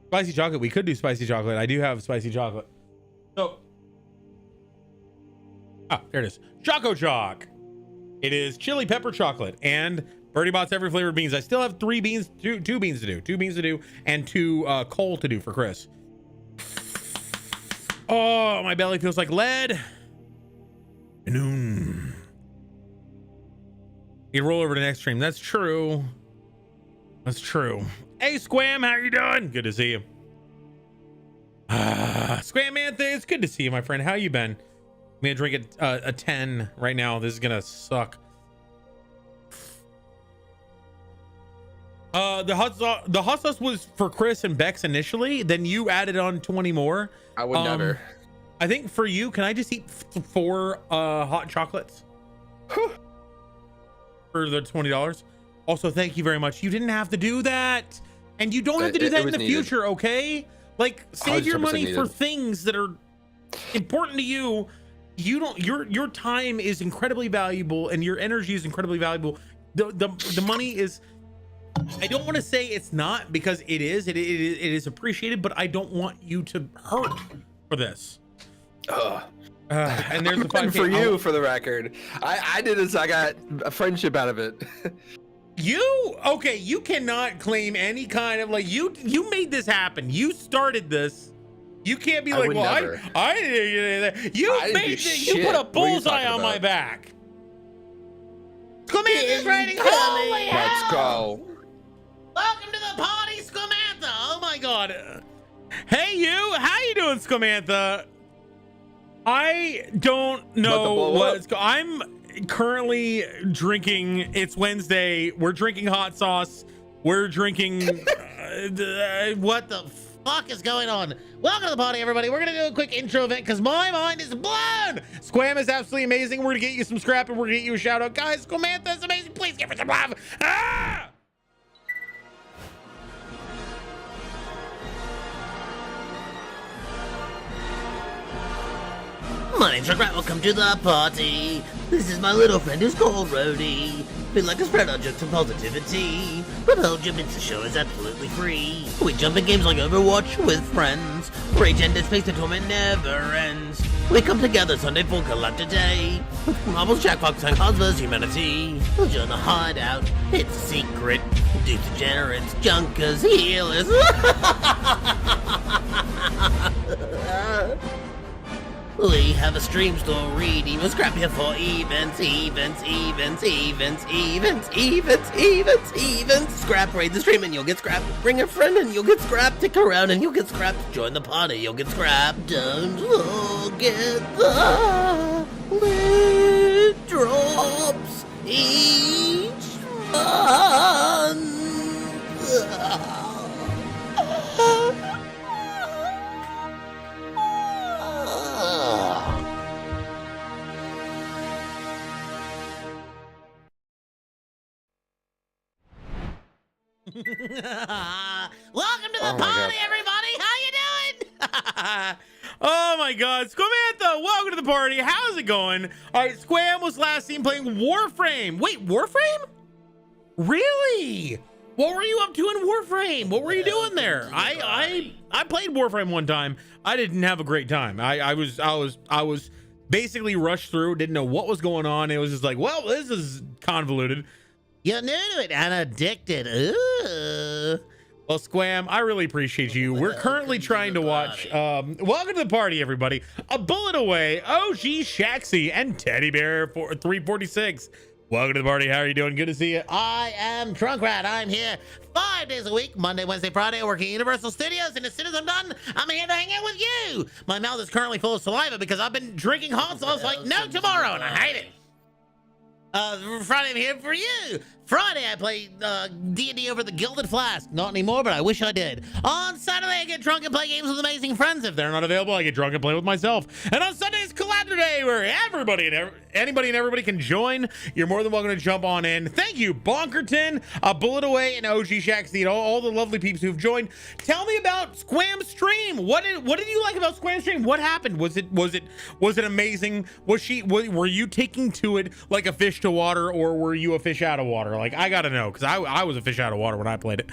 Spicy chocolate. We could do spicy chocolate. I do have spicy chocolate. So, there it is. Choco Choc. It is chili pepper chocolate and Birdie Bot's every flavored beans. I still have 3 beans, two beans to do, 2 beans to do, and 2 coal to do for Chris. Oh, my belly feels like lead. You roll over to the next stream. That's true. That's true. Hey, Squam, how you doing? Good to see you. Squam Anthony, it's good to see you, my friend. How you been? I'm gonna drink a 10 right now. This is gonna suck. The hot sauce was for Chris and Bex initially. Then you added on 20 more. I would never. I think for you, can I just eat 4 hot chocolates for the $20? Also, thank you very much. You didn't have to do that, and you don't have to do that in the future. Okay, like save your money for things that are important to you. You don't. Your time is incredibly valuable, and your energy is incredibly valuable. The money is. I don't want to say it's not, because it is. It is appreciated, but I don't want you to hurt for this. And there's the 5K for you, for the record. I did this. I got a friendship out of it. You cannot claim any kind of like you made this happen. You started this. You can't be like, well, I didn't. You put a bullseye on my back. Scamantha's rating. Holy hell! Let's go. Welcome to the party, Scamantha. Oh my god. Hey, you. How you doing, Scamantha? I don't know what's I'm currently drinking. It's Wednesday. We're drinking hot sauce. We're drinking. What the fuck is going on? Welcome to the party, everybody. We're gonna do a quick intro event because my mind is blown. Squam is absolutely amazing. We're gonna get you some scrap and we're gonna get you a shout out, guys. Scamantha is amazing. Please give her some love. Ah! My name's Junkrat, welcome to the party. This is my little friend who's called Rhodey. We'd like to spread our jokes and positivity, but all jump into the show is absolutely free. We jump in games like Overwatch with friends. Rage and space the torment never ends. We come together Sunday for collab today. With Marbles, Jackbox, and Cards vs. Humanity. We'll join the hideout, it's secret. Dudes, degenerates, junkers, healers. We have a stream story, even scrap here for events. Scrap, raid the stream and you'll get scrapped. Bring a friend and you'll get scrapped. Stick around and you'll get scrapped. Join the party, you'll get scrapped. Don't forget the loot drops each month. Welcome to the party, everybody. How you doing? Oh my god, Scamantha, welcome to the party. How's it going? All right, Squam was last seen playing Warframe. Wait, Warframe? Really? What were you up to in Warframe? What were you doing there? I played Warframe one time. I didn't have a great time. I was basically rushed through, didn't know what was going on. It was just like, well, this is convoluted. You're new to it and addicted. Ooh. Well, Squam, I really appreciate you. We're currently trying to watch. Welcome to the party, everybody. A Bullet Away, OG Shaxi, and Teddy Bear for 346. Welcome to the party. How are you doing? Good to see you. I am Junkrat. I'm here 5 days a week, Monday, Wednesday, Friday, working at Universal Studios. And as soon as I'm done, I'm here to hang out with you. My mouth is currently full of saliva because I've been drinking hot sauce like no tomorrow, and I hate it. Friday I'm here for you. Friday I play D&D over the Gilded Flask. Not anymore, but I wish I did. On Saturday I get drunk and play games with amazing friends. If they're not available, I get drunk and play with myself. And on Sunday is Collaborator Day, where anybody and everybody can join. You're more than welcome to jump on in. Thank you, Bonkerton, Bullet Away, and OG Shaxty, and all the lovely peeps who've joined. Tell me about Squam's stream. What did you like about Squam's stream? What happened? Was it amazing? Were you taking to it like a fish to water, or were you a fish out of water? Like, I gotta know, because I was a fish out of water when I played it.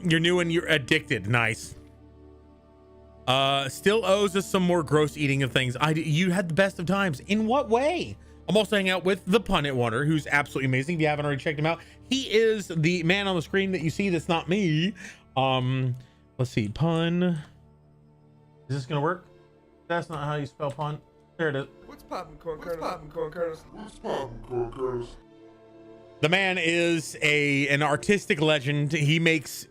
You're new and you're addicted. Nice. Still owes us some more gross eating of things. You had the best of times. In what way? I'm also hanging out with the Pundit Wonder, who's absolutely amazing. If you haven't already checked him out, he is the man on the screen that you see. That's not me. Let's see. Pun. Is this gonna work? That's not how you spell pun. There it is. What's poppin' corn kernels? The man is an artistic legend. He makes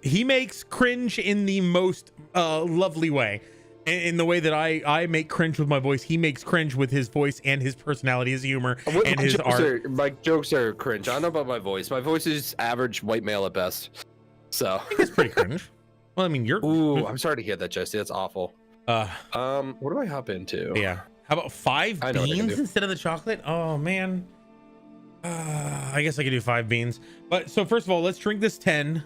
cringe in the most lovely way. In the way that I make cringe with my voice, he makes cringe with his voice and his personality, his humor, and his art. My jokes are cringe. I don't know about my voice. My voice is average white male at best. So it's pretty cringe. Well, I mean, you're. Ooh, I'm sorry to hear that, Jesse. That's awful. What do I hop into? Yeah. How about 5 beans instead of the chocolate? Oh man. I guess I could do 5 beans. But so first of all, let's drink this 10.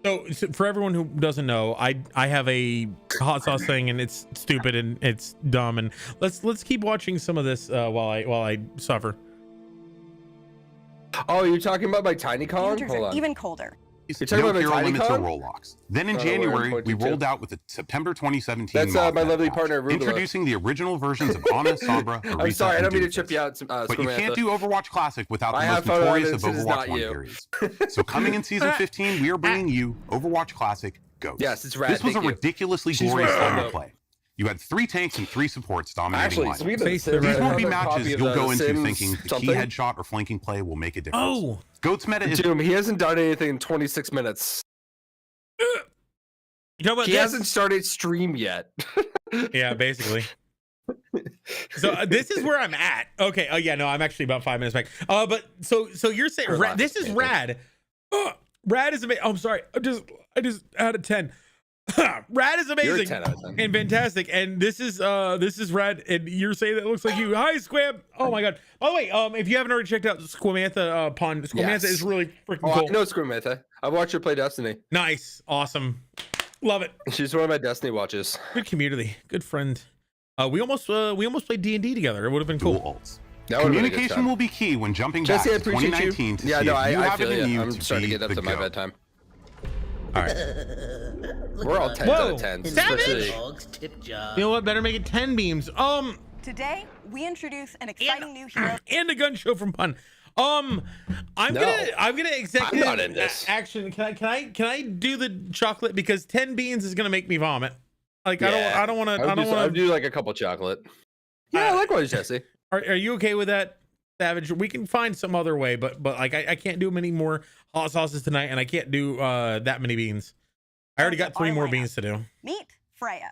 So for everyone who doesn't know, I have a hot sauce thing, and it's stupid and it's dumb. And let's keep watching some of this while I suffer. Oh, you're talking about my tiny con? Temperatures are even colder. You're talking about my hero tiny limits con? or roll locks. Then in January, we rolled out with the September 2017. That's my lovely partner, Rubila. Introducing the original versions of Ana, Sombra, Orisa, I'm sorry, I don't mean to Doofus. chip you out. But you can't do Overwatch Classic without the I most have photo notorious of evidence, it is Overwatch not 1 you. periods. So coming in Season 15, we are bringing you Overwatch Classic Ghost. Yes, it's rad. This was a ridiculously glorious time to play. You had 3 tanks and 3 supports dominating lineups. These won't be matches you'll go into Sims thinking the key headshot or flanking play will make a difference. Oh, Goat's meta is Doom, he hasn't done anything in 26 minutes. You talking about He this? hasn't started stream yet. Yeah, basically. So this is where I'm at. Okay. Oh yeah, no, I'm actually about 5 minutes back. But so you're saying this is rad. Rad is amazing. Oh, I'm sorry. I just out of 10. Rad is amazing. You're a 10 out of 10. And fantastic. And this is rad. And you're saying that looks like you. Hi, Squam. Oh my god. By the way, if you haven't already checked out Squamantha Pond, Squamantha is really freaking cool. I know Squamantha. I've watched her play Destiny. Nice. Awesome. Love it. She's one of my Destiny watches. Good community. Good friend. We almost played D&D together. It would have been cool. Communication will be key when jumping back Jesse, I to appreciate 2019 you. to Yeah, see no, if you I have feel it in you I'm to starting to be get up the to my goat. bedtime. All right. We're all 10 out of 10. Savage! You know what? Better make it 10 beams. Today, we introduce an exciting new hero. And a gun show from Pun. I'm gonna executive I'm not in this. action. Can I do the chocolate, because 10 beans is gonna make me vomit. Like I don't want to. I'll do like a couple chocolate. Yeah, likewise, Jesse. Are you okay with that, Savage? We can find some other way, but like I can't do many more hot sauces tonight, and I can't do that many beans. I already got 3 more beans to do. Meet Freya.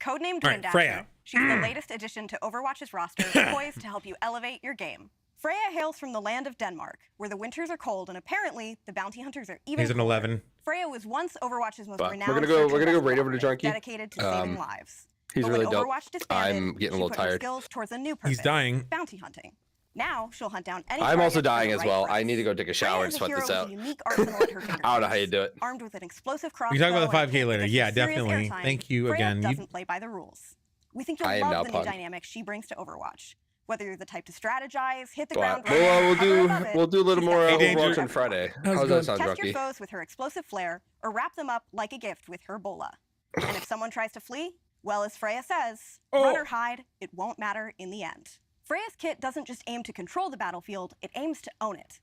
Codenamed All right, Twin Freya. Dasher, she's the latest addition to Overwatch's roster, poised to help you elevate your game. Freya hails from the land of Denmark, where the winters are cold and apparently the bounty hunters are even He's an colder. 11. We're once Overwatch's most renowned. We're gonna go right over to Junkie. Dedicated to saving lives. He's But really when dope. Overwatch disbanded, I'm getting a she little put her tired. skills towards a new purpose. He's dying. Bounty hunting. Now she'll hunt down any. I'm also target for dying the as right well. price. I need to go take a shower and Freya is a sweat hero this with out. a unique arsenal at her fingertips. I don't know how you do it. Armed with an explosive crossbow. We talk about the and 5K later. with Yeah, some serious definitely. airtime, Thank you Freya again. doesn't play by the rules. We think you'll I am now love the new Pun. dynamic she brings to Overwatch. Whether you're the type to strategize, hit the But ground we'll running, do hover above it, we'll do a little she's more got Hey, Overwatch Danger. on Friday. How's How's it that sound, Test your Junkie? foes with her explosive flare, or wrap them up like a gift with her bola. And if someone tries to flee, well, as Freya says, run or hide, it won't matter in the end. Freya's kit doesn't just aim to control the battlefield, it aims to own it.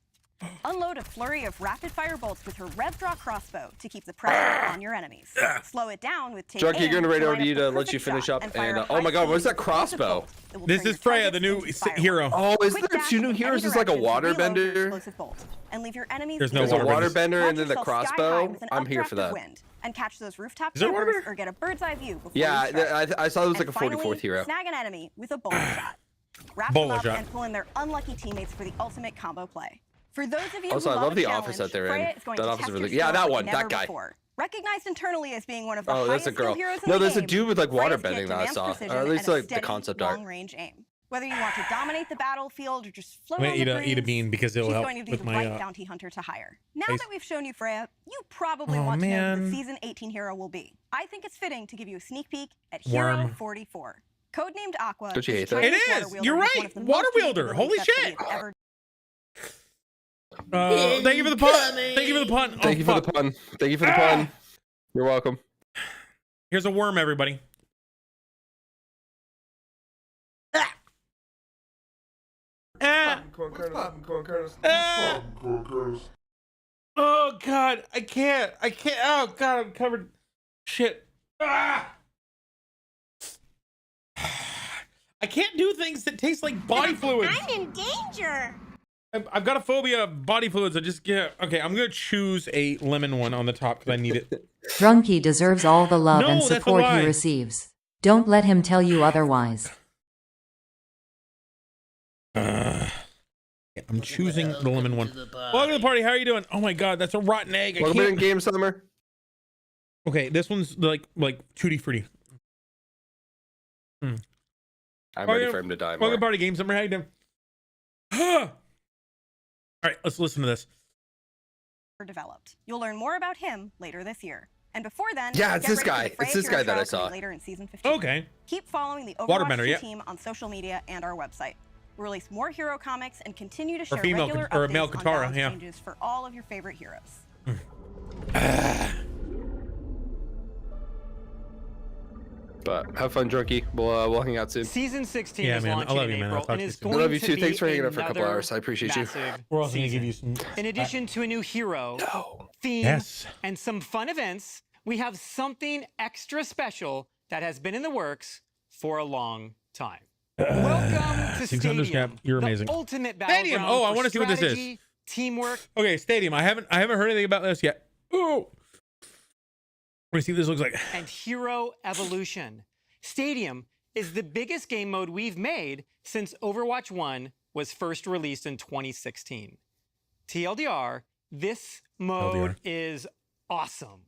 Unload a flurry of rapid-fire bolts with her rev draw crossbow to keep the pressure on your enemies. Slow it down with take Junkie, aim you're gonna to right over line to you up the to let you perfect finish shot up. and fire And a oh my God, what's that high-speed explosive crossbow? bolt that will This turn is your Freya, the targets new into fireworks. hero. Oh, is Quick there dash 2 new in heroes? any Is like a direction to water reload your bender. explosive bolt and leave your enemies There's no There's a water water benders. bender and Launch then the yourself sky high crossbow. with an I'm here updraft for of that. wind, and catch those rooftop Is there a water campers bender? or get a bird's eye view before Yeah, you strike. I saw there was like a And finally, 44th hero. snag an enemy with a bullet shot. wrap Bowler them up, shot. and pull in their unlucky teammates for the ultimate combo play. For those of you Also, who I love love the a office that challenge, they're in. Freya is going That to office test is really- your yeah, skill that like one, that never guy. before. Recognized internally as being one of the Oh, that's highest a girl. skill heroes in No, the there's a game, dude with like water Freya's kit bending that I demands saw, precision or at least and a like the steady, concept art. long-range aim. Whether you want to dominate the battlefield or just float I'm on gonna the eat a breeze, bean because it'll she's help going to be with the my right bounty hunter to hire. Now face. that we've shown you Freya, you probably Oh, want to know who man. the Season 18 hero will be. I think it's fitting to give you a sneak peek at Worm. Hero 44. Codenamed Aqua, Don't you hate this that? It Chinese water is. wielder You're has one right. of the Water most unique wielder. ability Holy sets that shit. we've ever Thank you for the pun. Thank you for the pun. Thank you for the pun. Thank you for the pun. You're welcome. Here's a worm, everybody. Oh God, I can't. Oh God, I'm covered. Shit. I can't do things that taste like body fluids. I'm in danger. I've got a phobia of body fluids. I just get. Okay, I'm gonna choose a lemon one on the top because I need it. Drunky deserves all the love No, and that's a support lie. he receives. Don't let him tell you otherwise. I'm choosing the lemon one. Welcome to the party. How are you doing? Oh my God, that's a rotten egg. I Welcome in can't. Game Summer. Okay, this one's like tutti frutti. I'm Welcome- ready for him to die Welcome more. to party game summer. How you doing? All right, let's listen to this. developed. You'll learn more about him later this year. And before then, Yeah, it's get this ready for guy. the Freya It's this Hero guy that I trial coming saw. later in season 15. Okay. Keep following the Waterbender, Overwatch 2 yeah. team on social media and our website. We'll release more hero comics and continue to Or share female regular or a updates male on Katara, balance yeah. changes for all of your favorite heroes. But have fun, Drunky. We'll hang out soon. Season 16 Yeah, is man. I launching love in you, man. I'll April talk and to you is soon. going I love you to too. be Thanks for hanging out for a couple another hours. I appreciate you. massive We're also gonna season. give you some. In addition to a new hero, theme, Yes. and some fun events, we have something extra special that has been in the works for a long time. Welcome to 600 Stadium, snap. You're amazing. the ultimate Stadium. battleground Oh, I for want to see what this is. strategy, teamwork, Okay, Stadium. I haven't heard anything about this yet. Oh. Let me see what this looks like. and hero evolution. Stadium is the biggest game mode we've made since Overwatch 1 was first released in 2016. TLDR, this mode is awesome.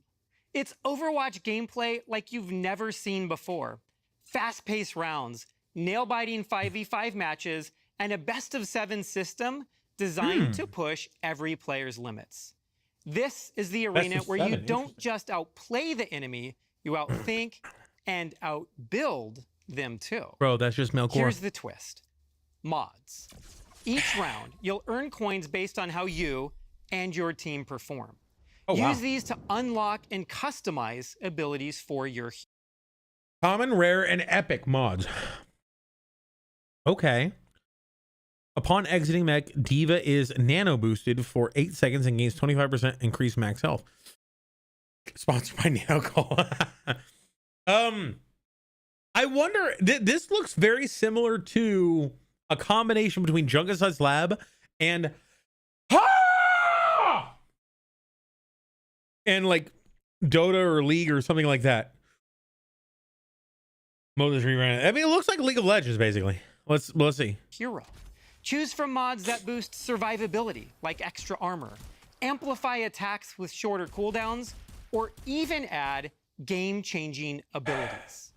It's Overwatch gameplay like you've never seen before. Fast-paced rounds, nail-biting 5v5 matches, and a best-of-7 system designed to push every player's limits. This is the arena where you don't just outplay the enemy, you outthink and outbuild them too. Bro, that's just Melkor. Here's the twist. Mods. Each round, you'll earn coins based on how you and your team perform. Oh, wow. Use these to unlock and customize abilities for your Common, rare, and epic mods. Okay. Upon exiting mech, Diva is nano boosted for 8 seconds and gains 25% increased max health. Sponsored by Nanocall. I wonder, this looks very similar to a combination between Junkrat's Lab and like Dota or League or something like that. Moses reran. I mean, it looks like League of Legends basically. Let's see. hero. Choose from mods that boost survivability, like extra armor, amplify attacks with shorter cooldowns, or even add game-changing abilities.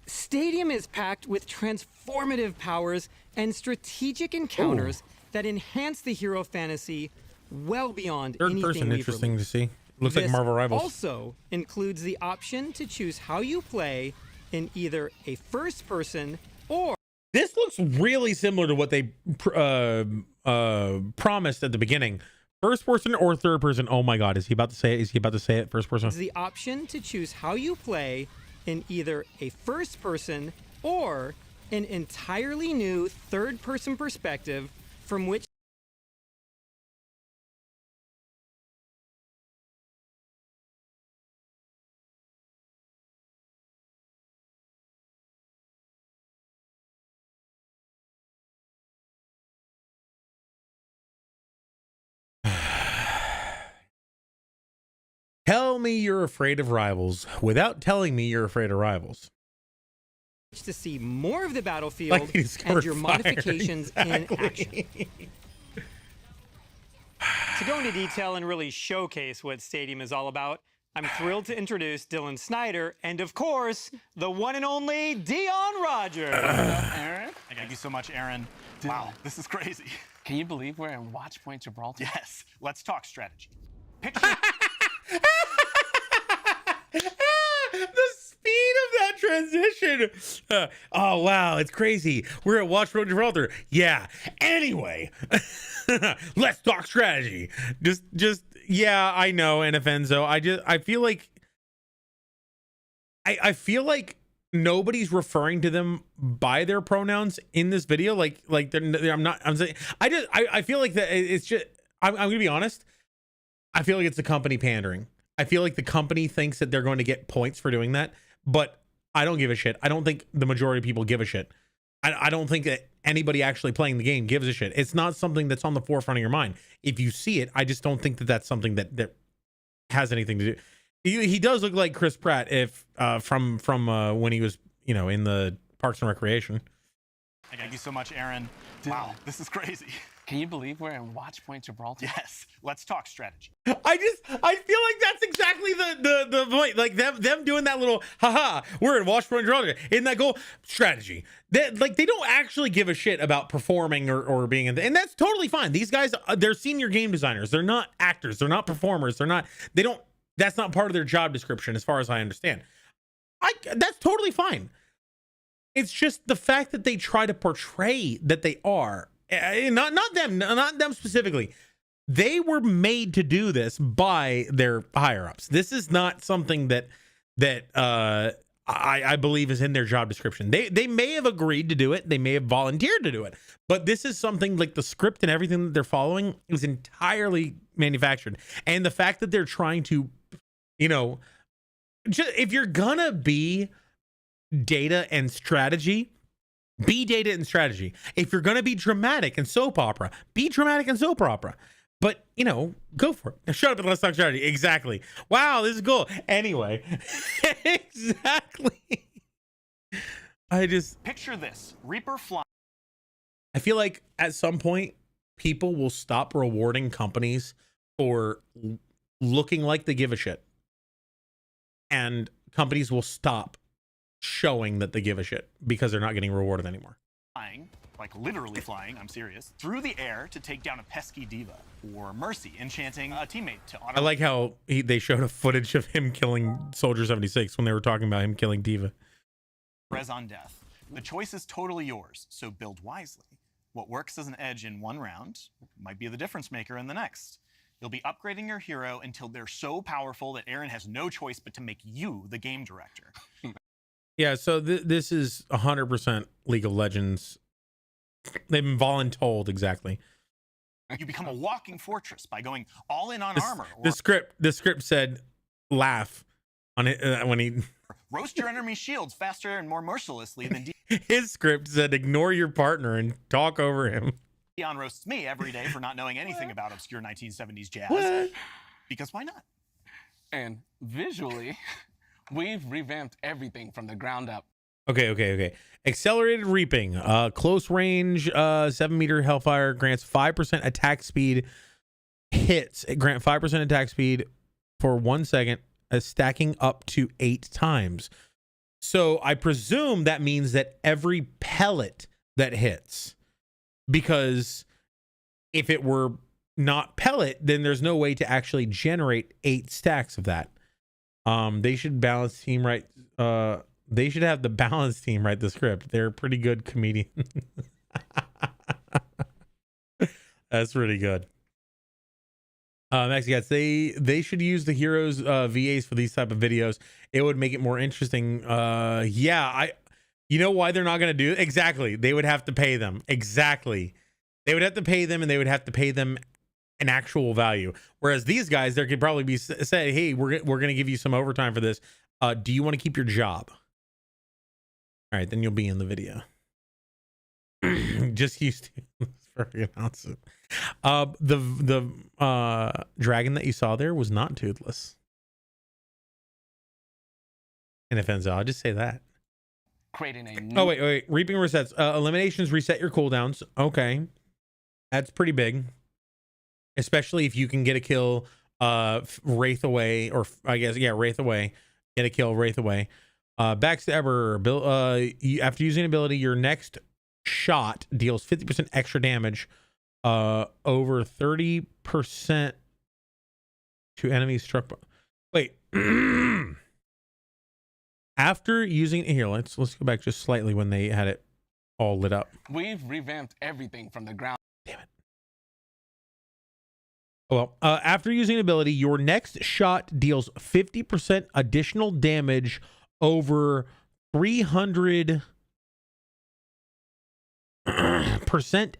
Stadium is packed with transformative powers and strategic encounters that enhance the hero fantasy well beyond Third anything person, we've interesting to released. see. Looks like This Marvel Rivals. also includes the option to choose how you play in either a first-person or This looks really similar to what they promised at the beginning. First person or third person? Oh my God, is he about to say it? Is he about to say it? First person? the option to choose how you play in either a first-person or an entirely new third-person perspective from which Tell me you're afraid of rivals without telling me you're afraid of rivals. to see more of the battlefield and your modifications in action. To go into detail and really showcase what Stadium is all about, I'm thrilled to introduce Dylan Snyder and, of course, the one and only Dion Rogers. Aaron? Thank you so much, Aaron. Wow, this is crazy. Can you believe we're in Watch Point Gibraltar? Yes. Let's talk strategy. Picture... The speed of that transition. Oh, wow. It's crazy. We're at Watch Point Gibraltar. Yeah. Anyway, let's talk strategy. Yeah, I know, NFNzo. I feel like I feel like nobody's referring to them by their pronouns in this video. Like I'm saying, I feel like that it's just, I'm gonna be honest. I feel like it's the company pandering. I feel like the company thinks that they're going to get points for doing that, but I don't give a shit. I don't think the majority of people give a shit. I don't think that anybody actually playing the game gives a shit. It's not something that's on the forefront of your mind. If you see it, I just don't think that that's something that has anything to do. He does look like Chris Pratt from when he was, in the Parks and Recreation. Thank you so much, Aaron. Wow, this is crazy. Can you believe we're in Watch Point Gibraltar? Yes. Let's talk strategy. I feel like that's exactly the point. Like them doing that little haha, we're in Watch Point Gibraltar. In that goal strategy. They don't actually give a shit about performing or being in and that's totally fine. These guys, they're senior game designers. They're not actors. They're not performers. That's not part of their job description as far as I understand. That's totally fine. It's just the fact that they try to portray that they are. Not them specifically. They were made to do this by their higher ups. This is not something that I believe is in their job description. They may have agreed to do it. They may have volunteered to do it. But this is something like the script and everything that they're following is entirely manufactured. And the fact that they're trying to, if you're gonna be data and strategy, be data and strategy. If you're going to be dramatic and soap opera, be dramatic and soap opera. But, go for it. Shut up and let's talk strategy. Exactly. Wow, this is cool. Anyway, exactly. Picture this. Reaper flying. I feel like at some point, people will stop rewarding companies for looking like they give a shit. And companies will stop showing that they give a shit because they're not getting rewarded anymore. Flying, like literally flying, I'm serious, through the air to take down a pesky diva, or Mercy enchanting a teammate to auto. I like how they showed a footage of him killing Soldier 76 when they were talking about him killing Diva. Res on death. The choice is totally yours, so build wisely. What works as an edge in one round might be the difference maker in the next. You'll be upgrading your hero until they're so powerful that Aaron has no choice but to make you the game director. Yeah, so this is 100% League of Legends. They've been voluntold exactly. You become a walking fortress by going all in on armor. The script said, "Laugh," on it when he roast your enemy shields faster and more mercilessly than his script said, "Ignore your partner and talk over him." Dion roasts me every day for not knowing anything about obscure 1970s jazz. What? Because why not? And visually, we've revamped everything from the ground up. Okay. Accelerated reaping, close range, 7-meter hellfire grants 5% attack speed. Hits grant 5% attack speed for 1 second, stacking up to 8 times. So I presume that means that every pellet that hits, because if it were not pellet, then there's no way to actually generate 8 stacks of that. They should balance team right. They should have the balance team write the script. They're pretty good comedians. That's really good. Maxi Cats, they should use the heroes VAs for these type of videos. It would make it more interesting. You know why they're not going to do it? Exactly. They would have to pay them. Exactly. They would have to pay them, and they would have to pay them an actual value. Whereas these guys, there could probably be say, hey, we're going to give you some overtime for this. Do you want to keep your job? All right, then you'll be in the video. Just used to announce it. The dragon that you saw there was not toothless. And if Enzo, I'll just say that. creating a new... Oh, wait. Reaping resets. Eliminations reset your cooldowns. Okay. That's pretty big. Especially if you can get a kill Wraith away, or I guess, yeah, Wraith away. Get a kill Wraith away. Backstabber, after using an ability, your next shot deals 50% extra damage over 30% to enemies struck by... Wait. After using... Here, let's go back just slightly when they had it all lit up. We've revamped everything from the ground. Damn it. Well, after using an ability, your next shot deals 50% additional damage over 300%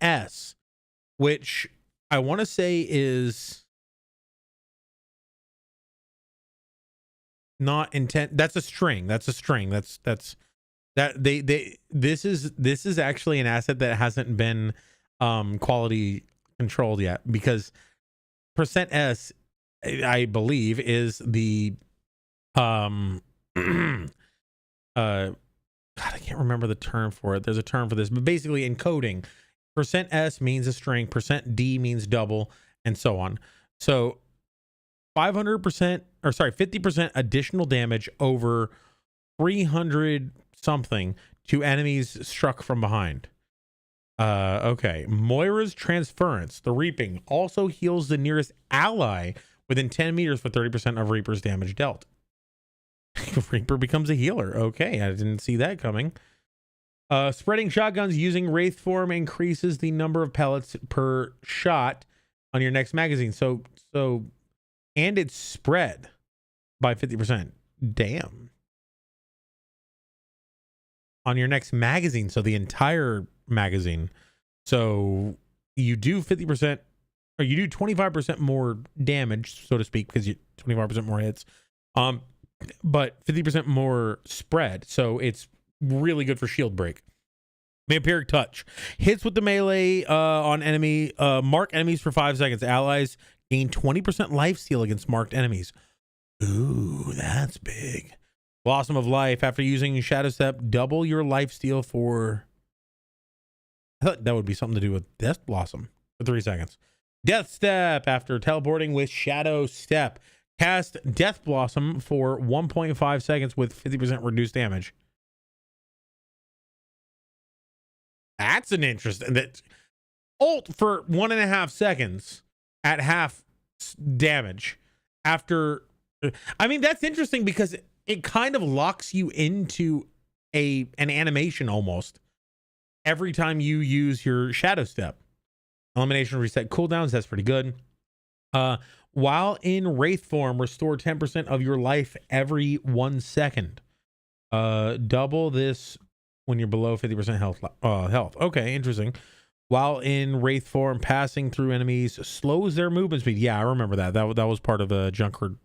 S, which I want to say is not intent. That's a string. This is actually an asset that hasn't been quality controlled yet, because percent S, I believe, is the God, I can't remember the term for it. There's a term for this, but basically encoding. Percent S means a string, percent D means double, and so on. So 50% additional damage over 300 something to enemies struck from behind. Okay. Moira's Transference, the Reaping, also heals the nearest ally within 10 meters for 30% of Reaper's damage dealt. Reaper becomes a healer. Okay, I didn't see that coming. Spreading shotguns using Wraith form increases the number of pellets per shot on your next magazine. So, and it's spread by 50%. Damn. On your next magazine, so the entire magazine. So you do 50%, or you do 25% more damage, so to speak, because you 25% more hits. But 50% more spread, so it's really good for shield break. Vampiric Touch hits with the melee on enemy. Mark enemies for 5 seconds. Allies gain 20% life steal against marked enemies. Ooh, that's big. Blossom of Life, after using Shadow Step, double your life steal for... I thought that would be something to do with Death Blossom for 3 seconds. Death Step, after teleporting with Shadow Step, cast Death Blossom for 1.5 seconds with 50% reduced damage. That's an interesting... That ult for 1.5 seconds at half damage after... I mean, that's interesting because it kind of locks you into an animation almost every time you use your Shadow Step. Elimination reset cooldowns, that's pretty good. While in Wraith form, restore 10% of your life every 1 second. Double this when you're below 50% health. Okay, interesting. While in Wraith form, passing through enemies slows their movement speed. Yeah, I remember that. That was part of the Junkrat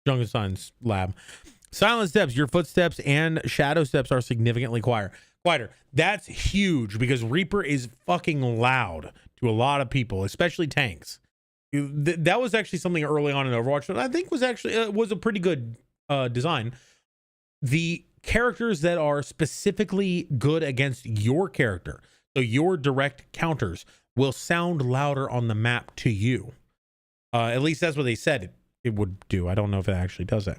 Junkenstein's lab. Silent steps, your footsteps and shadow steps are significantly quieter. That's huge because Reaper is fucking loud to a lot of people, especially tanks. That was actually something early on in Overwatch that I think was actually was a pretty good design. The characters that are specifically good against your character, so your direct counters, will sound louder on the map to you. At least that's what they said it would do. I don't know if it actually does that.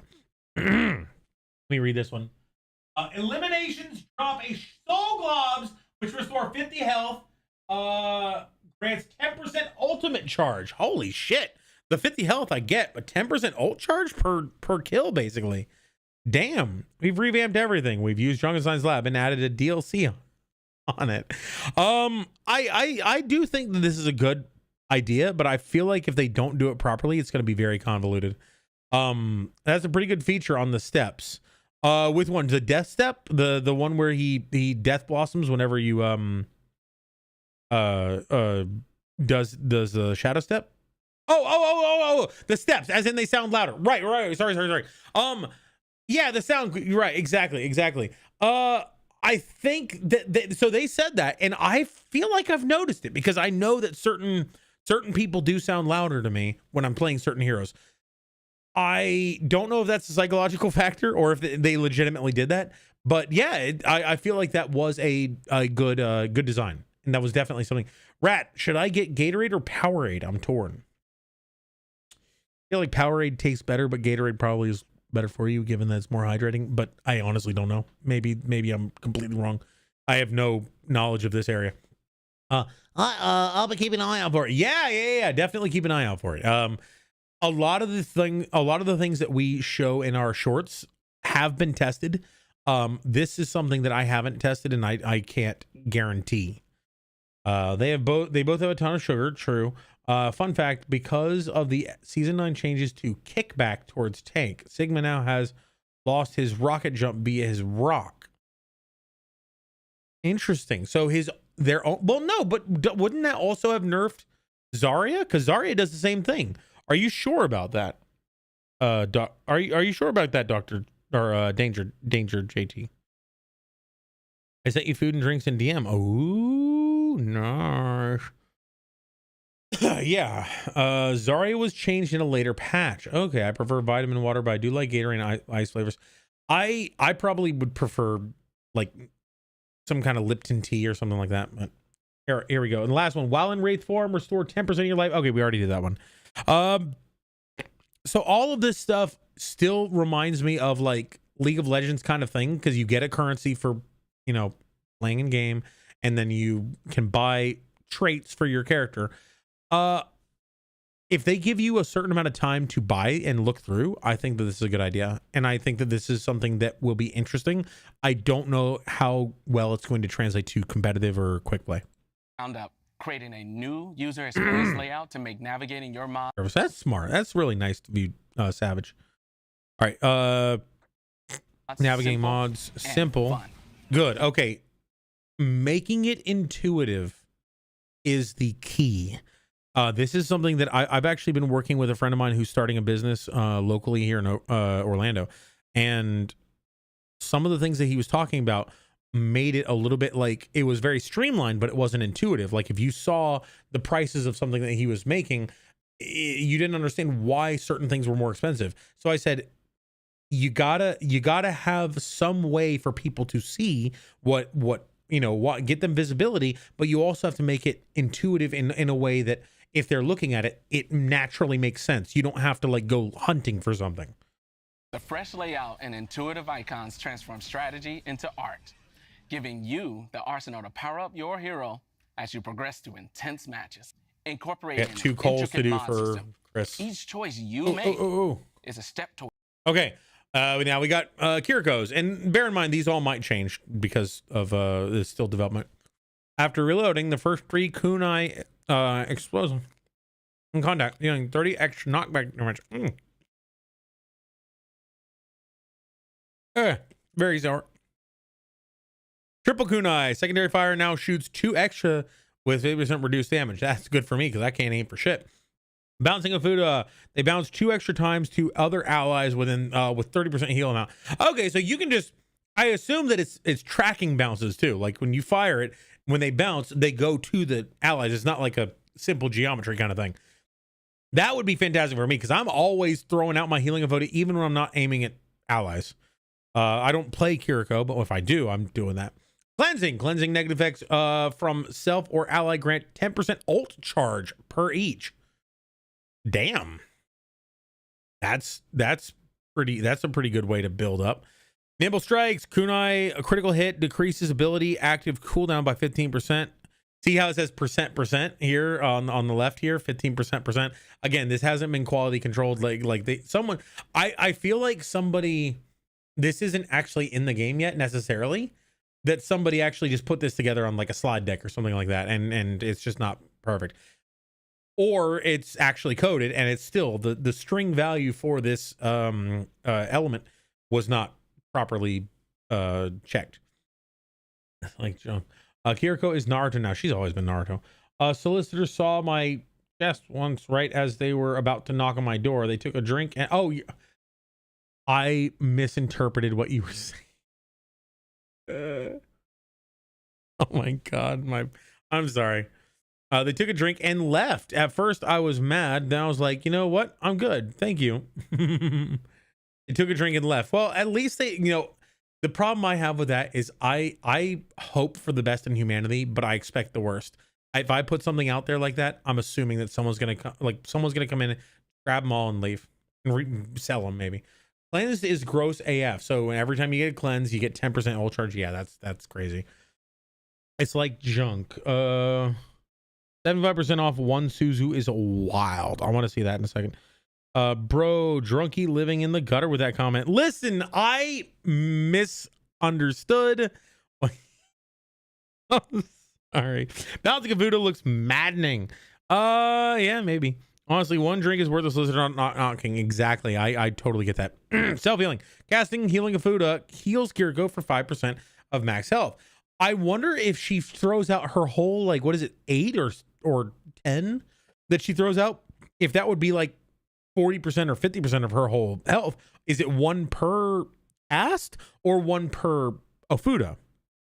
Let me read this one. Eliminations drop a Soul Globs, which restore 50 health. Grants 10% ultimate charge. Holy shit. The 50 health I get, but 10% ult charge per kill, basically. Damn. We've revamped everything. We've used Junkenstein's lab and added a DLC on it. I do think that this is a good idea, but I feel like if they don't do it properly, it's going to be very convoluted. That's a pretty good feature on the steps. With one, the death step, the one where he death blossoms whenever you does the shadow step. Oh, the steps, as in they sound louder. Right. Sorry. Yeah, the sound. Right, exactly. I think that so they said that, and I feel like I've noticed it because I know that certain people do sound louder to me when I'm playing certain heroes. I don't know if that's a psychological factor or if they legitimately did that, But yeah, I feel like that was a good design, and that was definitely something. Rat, should I get Gatorade or Powerade? I'm torn. I feel like Powerade tastes better, but Gatorade probably is better for you, given that it's more hydrating. But I honestly don't know. Maybe I'm completely wrong. I have no knowledge of this area. I'll be keeping an eye out for it. Yeah. Definitely keep an eye out for it. A lot of the things that we show in our shorts have been tested. This is something that I haven't tested, and I can't guarantee. They both have a ton of sugar. True. Fun fact: because of the season 9 changes to kickback towards tank, Sigma now has lost his rocket jump via his rock. Interesting. So but wouldn't that also have nerfed Zarya? Because Zarya does the same thing. Are you sure about that? Are you sure about that, Doctor or Danger JT? I sent you food and drinks in DM. Oh, nice. Yeah. Zarya was changed in a later patch. Okay, I prefer vitamin water, but I do like Gatorade and ice flavors. I probably would prefer like some kind of Lipton tea or something like that. But here we go. And the last one, while in Wraith form, restore 10% of your life. Okay, we already did that one. So all of this stuff still reminds me of like League of Legends kind of thing, because you get a currency for, playing in game, and then you can buy traits for your character. If they give you a certain amount of time to buy and look through, I think that this is a good idea. And I think that this is something that will be interesting. I don't know how well it's going to translate to competitive or quick play. Round up, creating a new user experience layout to make navigating your mod. That's smart. That's really nice to be Savage. All right. Navigating mods, simple. Good. Okay. Making it intuitive is the key. This is something that I've actually been working with a friend of mine who's starting a business locally here in Orlando. And some of the things that he was talking about made it a little bit like it was very streamlined, but it wasn't intuitive. Like if you saw the prices of something that he was making, you didn't understand why certain things were more expensive. So I said, you gotta have some way for people to see what get them visibility, but you also have to make it intuitive in a way that if they're looking at it, it naturally makes sense. You don't have to like go hunting for something. The fresh layout and intuitive icons transform strategy into art, giving you the arsenal to power up your hero as you progress through intense matches. Incorporating 2 calls to do for system. Chris. Each choice you make is a step toward. Okay. Now we got Kiriko's, and bear in mind these all might change because of this still development. After reloading, the first 3 kunai explosive in contact, dealing 30 extra knockback damage. Very sour. Triple kunai secondary fire now shoots 2 extra with 50% reduced damage. That's good for me because I can't aim for shit. Bouncing of food, they bounce 2 extra times to other allies within with 30% heal amount. Okay, so you can just, I assume that it's tracking bounces too. Like when you fire it, when they bounce, they go to the allies. It's not like a simple geometry kind of thing. That would be fantastic for me because I'm always throwing out my healing ability even when I'm not aiming at allies. I don't play Kiriko, but if I do, I'm doing that. Cleansing negative effects from self or ally grant 10% ult charge per each. Damn, that's a pretty good way to build up. Nimble strikes, kunai, a critical hit decreases ability active cooldown by 15%. See how it says percent here on the left here, 15%. Again, this hasn't been quality controlled. I feel like somebody, this isn't actually in the game yet necessarily, that somebody actually just put this together on like a slide deck or something like that, and it's just not perfect. Or it's actually coded and it's still the string value for this element was not properly checked. Like Kiriko is Naruto now. She's always been Naruto. Solicitor saw my chest once right as they were about to knock on my door. They took a drink and I misinterpreted what you were saying. Oh my god, I'm sorry. They took a drink and left. At first, I was mad. Then I was like, you know what? I'm good. Thank you. They took a drink and left. Well, at least they, the The problem I have with that is I hope for the best in humanity, but I expect the worst. If I put something out there like that, I'm assuming that someone's gonna come in, grab them all, and leave, and sell them maybe. Cleanse is gross AF. So every time you get a cleanse, you get 10% ult charge. Yeah, that's crazy. It's like junk. 75% off one Suzu is wild. I want to see that in a second. Bro, drunky living in the gutter with that comment. Listen, I misunderstood. Sorry. Bouncing a Voodoo looks maddening. Yeah, maybe. Honestly, one drink is worth a solicitor not knocking. Exactly. I totally get that. Self-healing. Casting Healing of Fuda heals Kiriko for 5% of max health. I wonder if she throws out her whole, like, what is it, 8 or 10 that she throws out? If that would be like 40% or 50% of her whole health. Is it 1 per cast or 1 per Ofuda?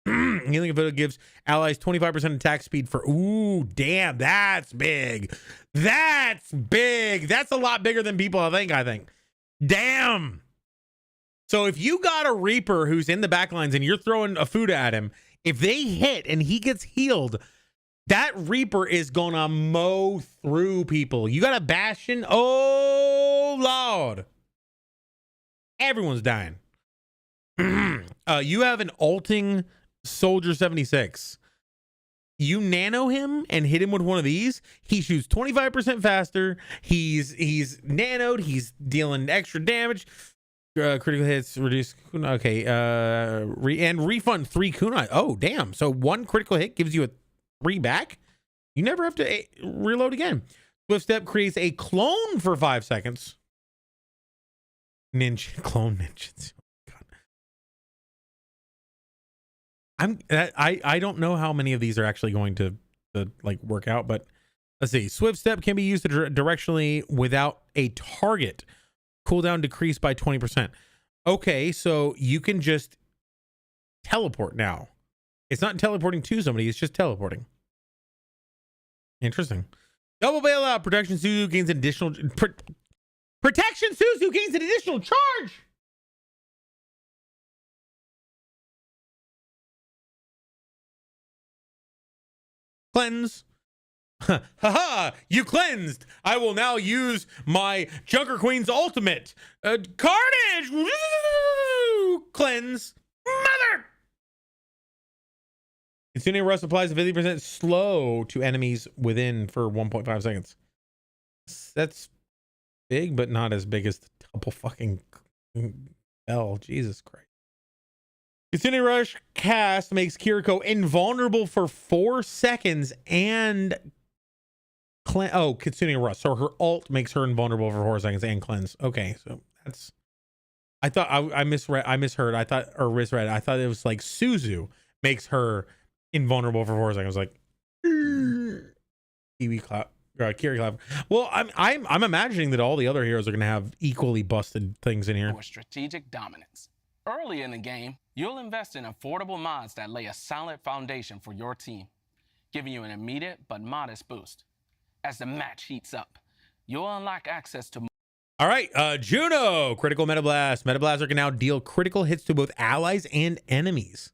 Healing of Fuda gives allies 25% attack speed for, ooh, damn, that's big. That's big. That's a lot bigger than people I think. Damn. So if you got a Reaper who's in the backlines and you're throwing a Fuda at him, if they hit and he gets healed, that Reaper is gonna mow through people. You got a Bastion? Oh, Lord. Everyone's dying. You have an ulting Soldier 76. You nano him and hit him with one of these, he shoots 25% faster. He's nanoed. He's dealing extra damage. Critical hits reduce. Okay. And refund 3 kunai. Oh, damn. So 1 critical hit gives you a 3 back. You never have to reload again. Swift Step creates a clone for 5 seconds. Clone ninjas. I don't know how many of these are actually going to like work out, but let's see. Swift Step can be used directionally without a target. Cooldown decreased by 20%. Okay, so you can just teleport now. It's not teleporting to somebody, it's just teleporting. Interesting. Double bailout. Protection Suzu gains an additional Protection Suzu gains an additional charge. Cleanse. Haha, you cleansed. I will now use my Junker Queen's ultimate. Carnage. Woo! Cleanse. Mother. Consuming Rust applies a 50% slow to enemies within for 1.5 seconds. That's big, but not as big as the double fucking bell. Jesus Christ. Consuming Rush cast makes Kiriko invulnerable for 4 seconds and Consuming Rush. So her ult makes her invulnerable for 4 seconds and cleanse. Okay, so that's. I thought I misheard. I thought it was like Suzu makes her invulnerable for 4 seconds. Like Kiwi clap, Kiri clap. Well, I'm imagining that all the other heroes are gonna have equally busted things in here. For strategic dominance. Early in the game, you'll invest in affordable mods that lay a solid foundation for your team, giving you an immediate but modest boost. As the match heats up, you'll unlock access to. All right, Juno, critical Meta Blast. Meta Blaster can now deal critical hits to both allies and enemies.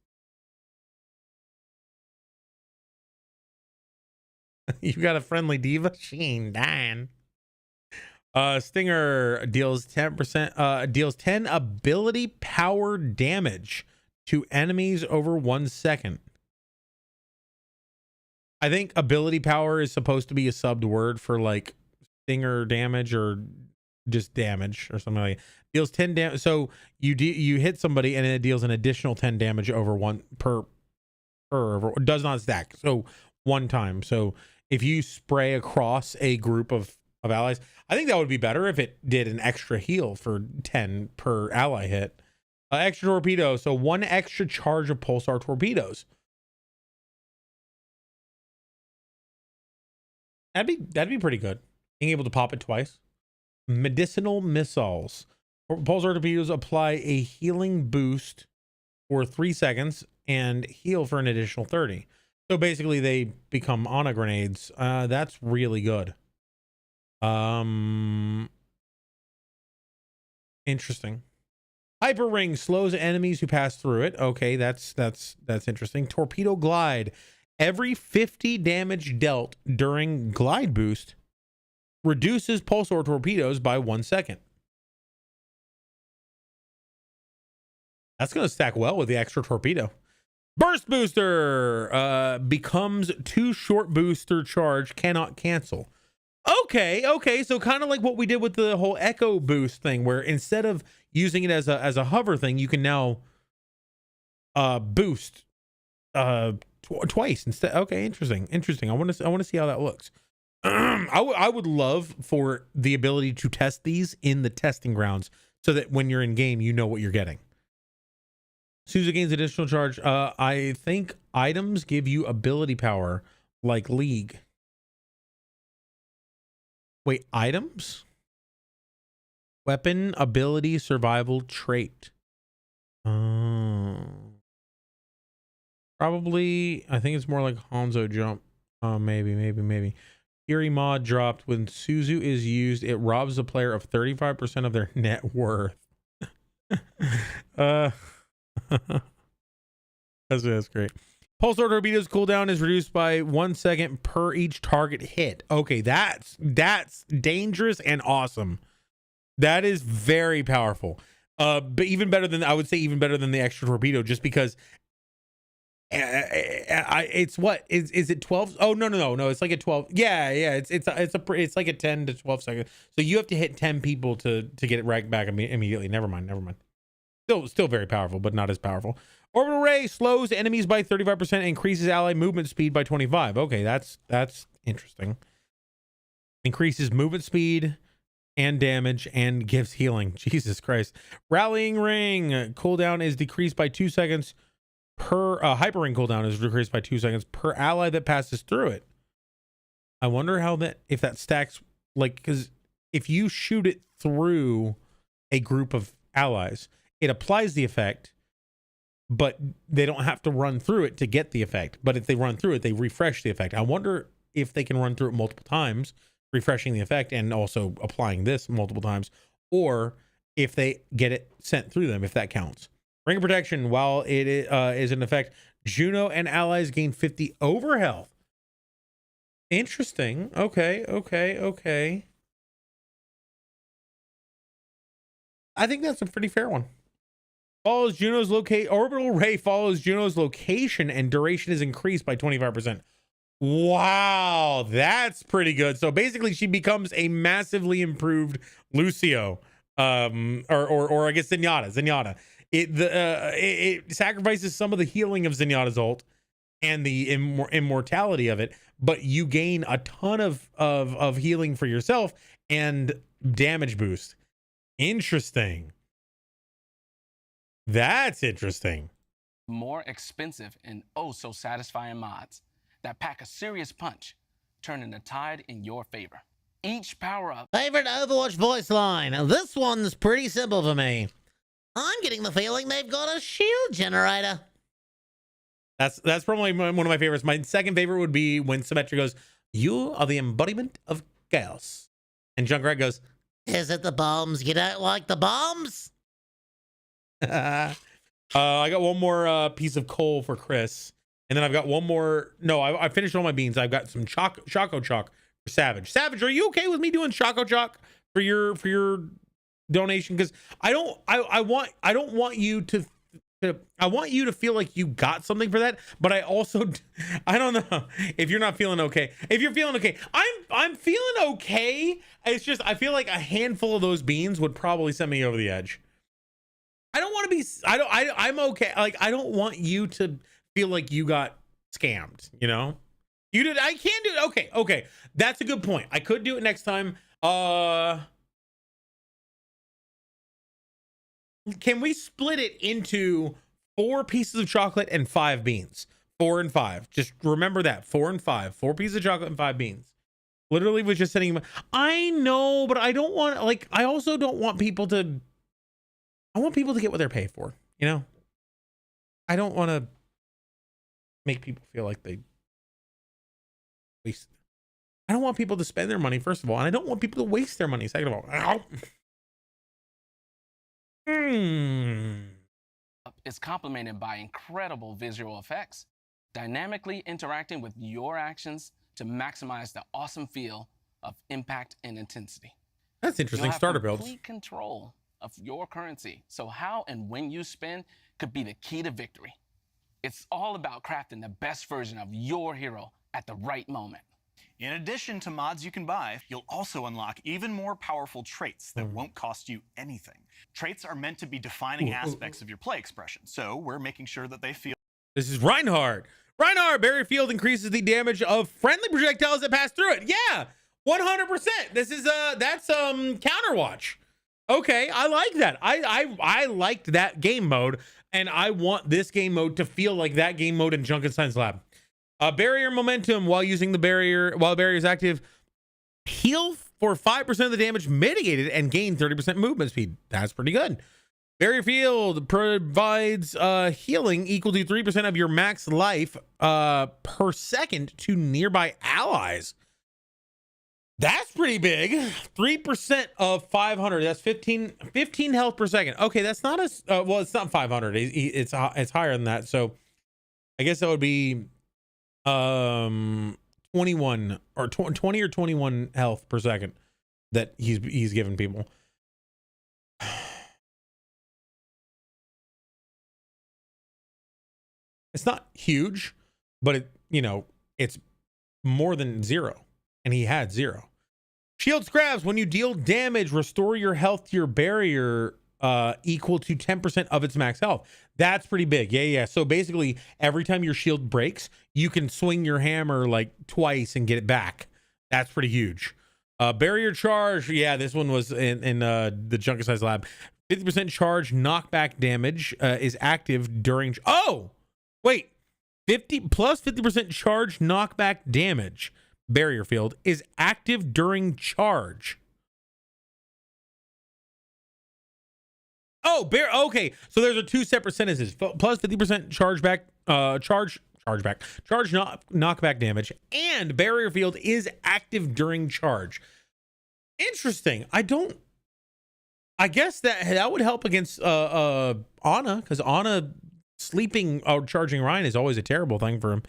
You got a friendly diva? She ain't dying. Stinger deals 10%, deals 10 ability power damage to enemies over 1 second. I think ability power is supposed to be a subbed word for like stinger damage or just damage or something like that. Deals 10 damage. So you hit somebody and it deals an additional 10 damage over one per does not stack. So 1 time. So if you spray across a group of allies, I think that would be better if it did an extra heal for 10 per ally hit. Extra torpedo. So 1 extra charge of pulsar torpedoes. That'd be pretty good. Being able to pop it twice. Medicinal missiles. Pulsar torpedoes apply a healing boost for 3 seconds and heal for an additional 30. So basically they become Ana grenades. That's really good. Interesting. Hyper ring slows enemies who pass through it. Okay, that's interesting. Torpedo glide. Every 50 damage dealt during glide boost reduces pulsar torpedoes by 1 second. That's going to stack well with the extra torpedo. Burst booster becomes too short booster charge, cannot cancel. Okay, so kind of like what we did with the whole echo boost thing, where instead of using it as a hover thing, you can now boost twice instead. Okay, interesting. I want to see how that looks. I would love for the ability to test these in the testing grounds, so that when you're in game, you know what you're getting. Souza gains additional charge. I think items give you ability power like League. Wait, items? Weapon, ability, survival, trait. Probably, I think it's more like Hanzo jump. Maybe. Fury mod dropped. When Suzu is used, it robs the player of 35% of their net worth. That's great. Pulsar torpedoes cooldown is reduced by 1 second per each target hit. Okay, that's dangerous and awesome. That is very powerful. But even better than, I would say even better than the extra torpedo, just because it's what is it 12? Oh no, it's like a 12. Yeah, it's like a 10 to 12 seconds. So you have to hit 10 people to get it right back immediately. Never mind. Still very powerful, but not as powerful. Orbital ray slows enemies by 35%, increases ally movement speed by 25. Okay, that's interesting. Increases movement speed and damage and gives healing. Jesus Christ. Rallying ring cooldown is decreased by 2 seconds per hyper ring cooldown is decreased by 2 seconds per ally that passes through it. I wonder how if that stacks, like, because if you shoot it through a group of allies, it applies the effect, but they don't have to run through it to get the effect. But if they run through it, they refresh the effect. I wonder if they can run through it multiple times, refreshing the effect and also applying this multiple times, or if they get it sent through them, if that counts. Ring of protection, while it is in effect, Juno and allies gain 50 over health. Interesting. Okay. I think that's a pretty fair one. Follows Juno's orbital ray follows Juno's location and duration is increased by 25%. Wow, that's pretty good. So basically she becomes a massively improved Lucio. Or I guess Zenyatta. It sacrifices some of the healing of Zenyatta's ult and the immortality of it, but you gain a ton of healing for yourself and damage boost. Interesting. That's interesting. More expensive and oh so satisfying mods that pack a serious punch, turning the tide in your favor. Each power-up. Favorite Overwatch voice line. This one's pretty simple for me. I'm getting the feeling they've got a shield generator. That's probably one of my favorites. My second favorite would be when Symmetra goes, "You are the embodiment of chaos," and Junkrat goes, "Is it the bombs? You don't like the bombs?" I got one more piece of coal for Chris, and then I've got one more. No, I finished all my beans. I've got some Choco Chalk for Savage. Savage, are you okay with me doing Choco Chalk for your donation? Because I don't want you to. I want you to feel like you got something for that, but I don't know if you're not feeling okay. If you're feeling okay, I'm feeling okay. It's just I feel like a handful of those beans would probably send me over the edge. I don't want to be. I'm okay. Like I don't want you to feel like you got scammed. You know, you did. I can do it. Okay. That's a good point. I could do it next time. Can we split it into 4 pieces of chocolate and 5 beans? 4 and 5. Just remember that. 4 and 5. 4 pieces of chocolate and 5 beans. Literally was just sending. I know, but I don't want. Like I also don't want people to. I want people to get what they're paid for, you know? I don't want to make people feel like they waste. I don't want people to spend their money, first of all, and I don't want people to waste their money, second of all. Ow. Is complemented by incredible visual effects, dynamically interacting with your actions to maximize the awesome feel of impact and intensity. That's interesting. You'll have Starter builds. Complete control of your currency, so how and when you spend could be the key to victory. It's all about crafting the best version of your hero at the right moment. In addition to mods you can buy, you'll also unlock even more powerful traits that won't cost you anything. Traits are meant to be defining aspects of your play expression, so we're making sure that they feel... This is Reinhardt. Reinhardt, Barrier Field increases the damage of friendly projectiles that pass through it. Yeah, 100%. This is that's Counterwatch. Okay, I like that. I liked that game mode, and I want this game mode to feel like that game mode in Junkenstein's Lab. Barrier momentum while using the barrier, while the barrier is active, heal for 5% of the damage mitigated and gain 30% movement speed. That's pretty good. Barrier Field provides healing equal to 3% of your max life per second to nearby allies. That's pretty big. 3% of 500. That's 15 health per second. Okay, that's not as well. It's not 500. It's higher than that. So I guess that would be 21 or 20 or 21 health per second that he's giving people. It's not huge, but it, it's more than 0, and he had 0. Shield scraps. When you deal damage, restore your health to your barrier equal to 10% of its max health. That's pretty big. Yeah. So basically, every time your shield breaks, you can swing your hammer like twice and get it back. That's pretty huge. Barrier charge. Yeah, this one was in the Junkenstein's Lab. 50% charge knockback damage is active during... Oh! Wait. 50% charge knockback damage. Barrier Field is active during charge. Oh, okay. So there's a 2 separate sentences. Plus 50% charge knockback damage, and Barrier Field is active during charge. Interesting. I guess that would help against Ana, because Ana sleeping or charging Ryan is always a terrible thing for him.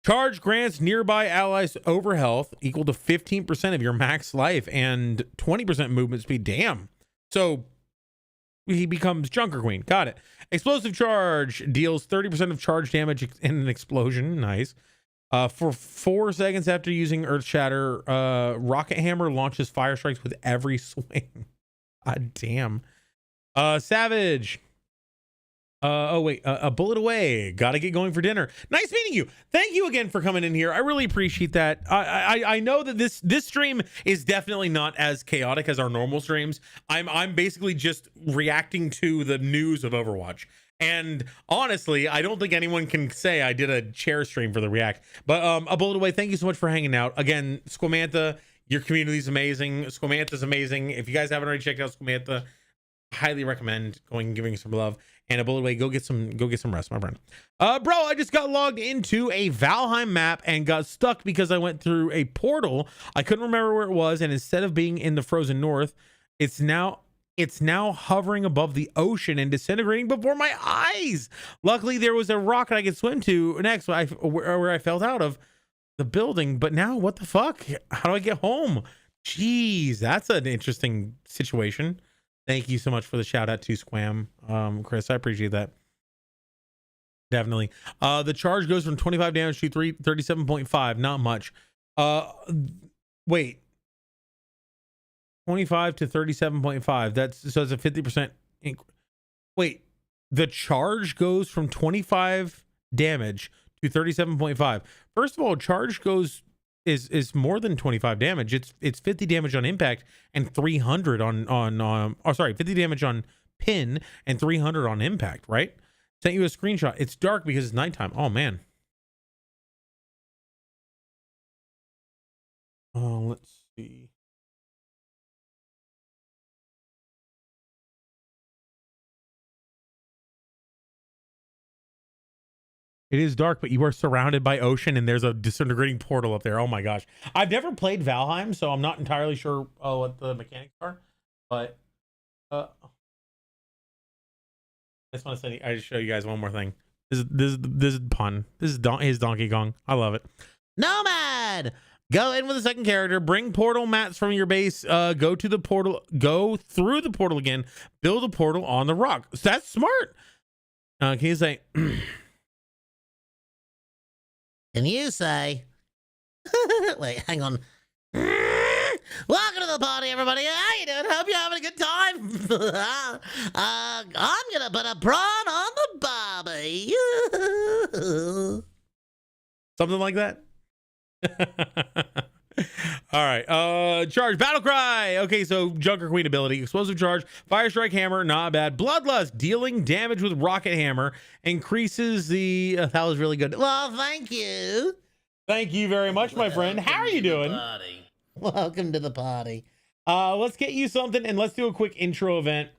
Charge grants nearby allies over health equal to 15% of your max life and 20% movement speed. Damn. So he becomes Junker Queen. Got it. Explosive charge deals 30% of charge damage in an explosion. Nice. For 4 seconds after using Earth Shatter, Rocket Hammer launches fire strikes with every swing. God damn. Savage. A bullet away. Gotta get going for dinner. Nice meeting you. Thank you again for coming in here. I really appreciate that. I know that this stream is definitely not as chaotic as our normal streams. I'm basically just reacting to the news of Overwatch. And honestly, I don't think anyone can say I did a chair stream for the react. But a bullet away, thank you so much for hanging out. Again, Squamantha, your community is amazing. Squamantha's amazing. If you guys haven't already checked out Squamantha, highly recommend going and giving some love. And a bullet away, go get some rest, my friend. Bro, I just got logged into a Valheim map and got stuck because I went through a portal. I couldn't remember where it was, and instead of being in the frozen north, it's now hovering above the ocean and disintegrating before my eyes. Luckily, there was a rocket I could swim to next where I fell out of the building. But now, what the fuck? How do I get home? Jeez, that's an interesting situation. Thank you so much for the shout out to Squam, Chris. I appreciate that. Definitely. The charge goes from 25 damage to 37.5. Not much. Wait. 25 to 37.5. That's a 50%. Wait. The charge goes from 25 damage to 37.5. First of all, charge is more than 25 damage. It's 50 damage on impact and 300 on 50 damage on pin and 300 on impact, right? Sent you a screenshot. It's dark because it's nighttime. Oh man. Let's see. It is dark, but you are surrounded by ocean and there's a disintegrating portal up there. Oh my gosh. I've never played Valheim, so I'm not entirely sure what the mechanics are, but I just want to say, I just show you guys one more thing. This is pun. This is his Donkey Kong. I love it. Nomad. Go in with a second character. Bring portal mats from your base. Go to the portal. Go through the portal again. Build a portal on the rock. So that's smart. Can you say? Can you say? Wait, hang on. Welcome to the party, everybody. How you doing? Hope you're having a good time. I'm gonna put a prawn on the barbie. Something like that. All right. Charge. Battle cry. Okay, so Junker Queen ability. Explosive charge. Fire strike hammer. Not bad. Bloodlust. Dealing damage with rocket hammer. Increases the... that was really good. Well, thank you. Thank you very much, my friend. How are you doing? Welcome to the party. Let's get you something and let's do a quick intro event.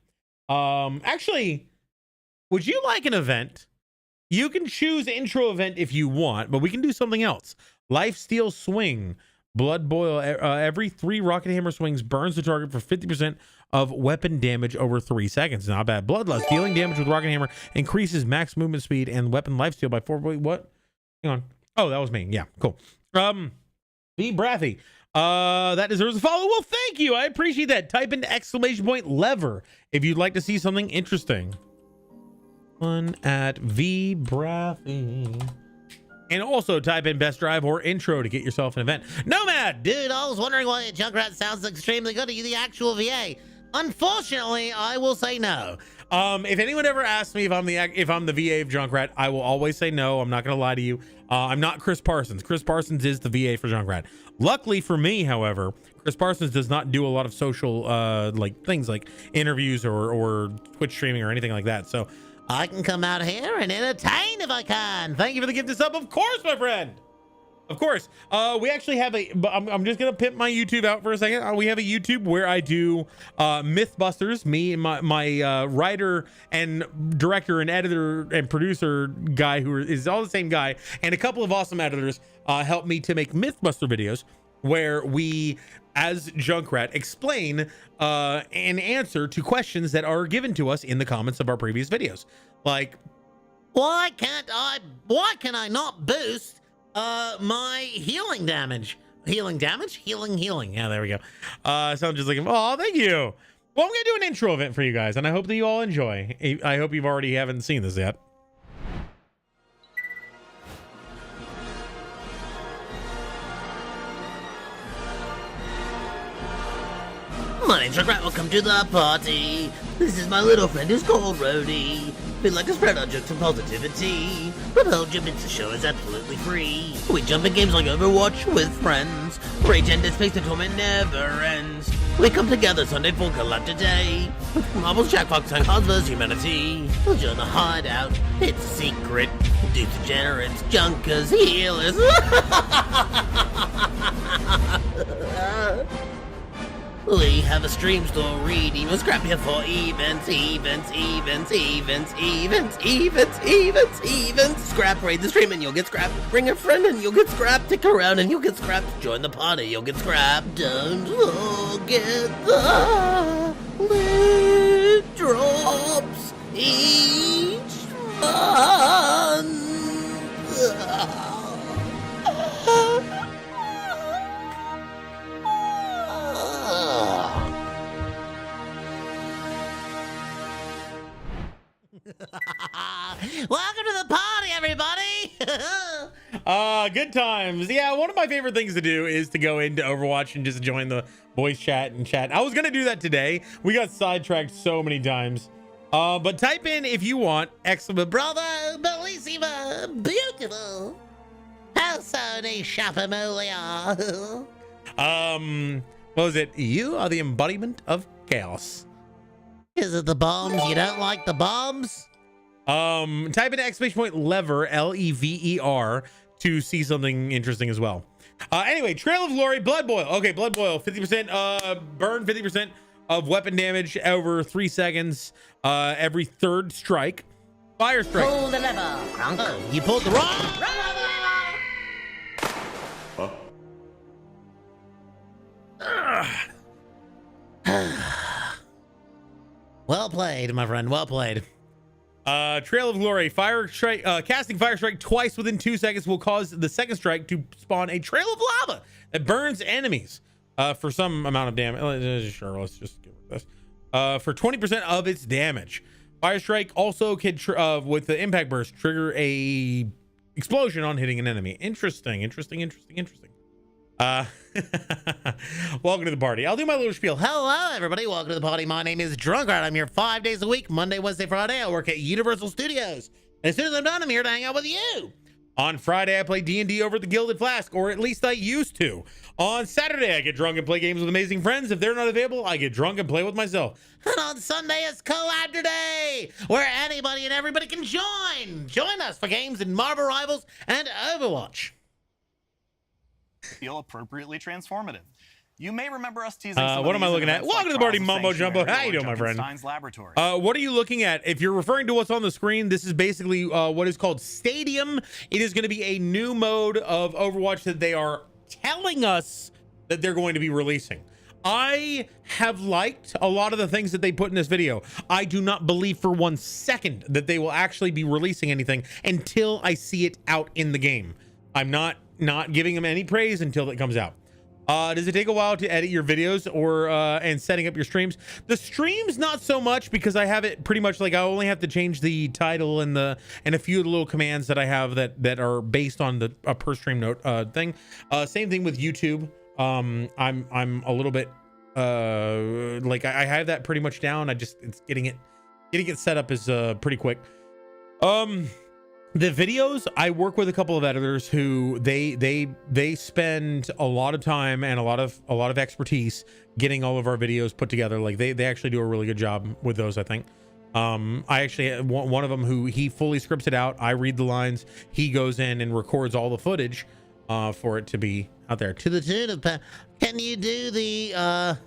Actually, would you like an event? You can choose intro event if you want, but we can do something else. Lifesteal swing. Blood boil. Every 3 rocket hammer swings burns the target for 50% of weapon damage over 3 seconds. Not bad. Bloodlust. Dealing damage with rocket hammer increases max movement speed and weapon lifesteal by 4. Wait, what? Hang on. Oh, that was me. Yeah, cool. Be Brathy. That deserves a follow. Well, thank you. I appreciate that. Type in !lever if you'd like to see something interesting. One at V Brathy. And also type in best drive or intro to get yourself an event. Nomad! Dude, I was wondering why Junkrat sounds extremely good. Are you the actual VA? Unfortunately, I will say no. If anyone ever asks me if I'm the VA of Junkrat, I will always say no. I'm not going to lie to you. I'm not Chris Parsons. Chris Parsons is the VA for Junkrat. Luckily for me, however, Chris Parsons does not do a lot of social like things like interviews or Twitch streaming or anything like that. So I can come out here and entertain if I can. Thank you for the gift of sub. Of course, my friend. Of course. We actually have I'm just going to pimp my YouTube out for a second. We have a YouTube where I do Mythbusters. Me and my writer and director and editor and producer guy who is all the same guy and a couple of awesome editors help me to make Mythbuster videos where we, as Junkrat, explain and answer to questions that are given to us in the comments of our previous videos. Like, why can I not boost my healing damage? Healing. Yeah, there we go. So I'm just like, oh, thank you. Well, I'm gonna do an intro event for you guys, and I hope that you all enjoy. I hope you've already haven't seen this yet. My name's Junkrat, welcome to the party. This is my little friend who's called Rhodey. We'd like to spread our jokes and positivity, but all jump into show is absolutely free. We jump in games like Overwatch with friends. Rage and space, the torment never ends. We come together Sunday for collab today. With Marbles, Jack Fox, and Cars vs. Humanity. We'll join the hideout, it's a secret. Dudes, degenerates, junkers, healers. We have a stream story, demon scrap here for events. Scrap, raid the stream and you'll get scrapped. Bring a friend and you'll get scrapped. Stick around and you'll get scrapped. Join the party, you'll get scrapped. Don't forget the loot drops each month. Welcome to the party, everybody. Good times. Yeah, one of my favorite things to do is to go into Overwatch and just join the voice chat and chat. I was gonna do that today. We got sidetracked so many times. But type in if you want excellent brother, bellissima, beautiful. How so de chapamolia. What was it? You are the embodiment of chaos. Is it the bombs? You don't like the bombs? Type in !lever, L-E-V-E-R, to see something interesting as well. Anyway, Trail of Glory, Blood Boil. Okay, Blood Boil, 50%, burn 50% of weapon damage over 3 seconds, every 3rd strike. Fire strike. Pull the lever. Oh, you pulled the wrong lever. Well played, my friend. Well played. Trail of Glory. Fire strike. Casting fire strike twice within 2 seconds will cause the second strike to spawn a trail of lava that burns enemies for some amount of damage. Sure, let's just get rid of this. For 20% of its damage. Fire strike also can with the impact burst trigger a explosion on hitting an enemy. Interesting. Welcome to the party. I'll do my little spiel. Hello, everybody. Welcome to the party. My name is Junkrat. I'm here 5 days a week, Monday, Wednesday, Friday. I work at Universal Studios. As soon as I'm done, I'm here to hang out with you. On Friday, I play D&D over at the Gilded Flask, or at least I used to. On Saturday, I get drunk and play games with amazing friends. If they're not available, I get drunk and play with myself. And on Sunday, it's Collab Day, where anybody and everybody can join. Join us for games in Marvel Rivals and Overwatch. Feel appropriately transformative. You may remember us teasing what am I looking at? Welcome to the party, Mumbo Jumbo. How you doing, my friend? Laboratory. What are you looking at? If you're referring to what's on the screen, this is basically what is called Stadium. It is going to be a new mode of Overwatch that they are telling us that they're going to be releasing. I have liked a lot of the things that they put in this video. I do not believe for 1 second that they will actually be releasing anything until I see it out in the game. I'm not giving them any praise until it comes out. Does it take a while to edit your videos or and setting up your streams? The streams not so much, because I have it pretty much like I only have to change the title and a few of the little commands that I have that are based on the per stream note thing. Same thing with YouTube. I'm a little bit like I have that pretty much down. It's getting it set up is pretty quick. The videos, I work with a couple of editors who they spend a lot of time and a lot of expertise getting all of our videos put together. Like they actually do a really good job with those, I think. I actually one of them who he fully scripts it out. I read the lines. He goes in and records all the footage for it to be out there. To the tune of, can you do the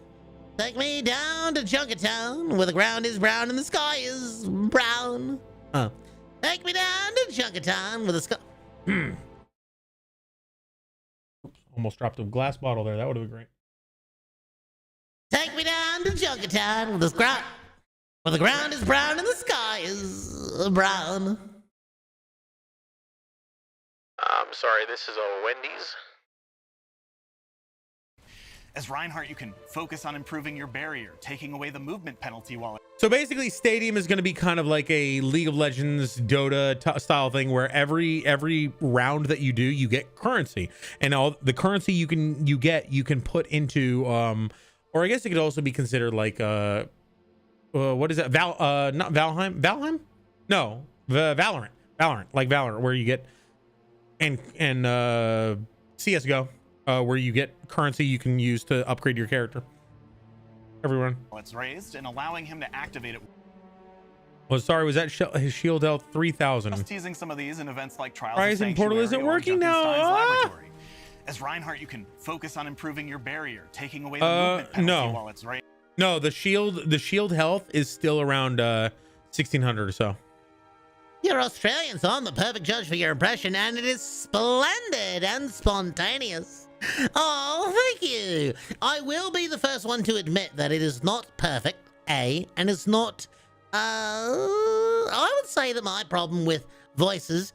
take me down to Junkertown where the ground is brown and the sky is brown? Take me down to Junkertown where the sky. Almost dropped a glass bottle there. That would have been great. Take me down to Junkertown where the ground is brown and the sky is brown. I'm sorry, this is a Wendy's. As Reinhardt, you can focus on improving your barrier, taking away the movement penalty while... So basically, Stadium is going to be kind of like a League of Legends Dota style thing, where every round that you do, you get currency, and all the currency you can put into, or I guess it could also be considered like what is that? Not Valheim? Valheim? No, Valorant, like Valorant, where you get and CS:GO. Where you get currency you can use to upgrade your character. Everyone. It's raised and allowing him to activate it. Oh, sorry, was that his shield health 3,000? Just teasing some of these in events like Trials Rising Portal isn't working now. As Reinhardt, you can focus on improving your barrier, taking away the movement penalty while it's raised. No, the shield health is still around 1,600 or so. You're Australian, so I'm the perfect judge for your impression, and it is splendid and spontaneous. Oh, thank you. I will be the first one to admit that it is not perfect, and it's not, I would say that my problem with voices,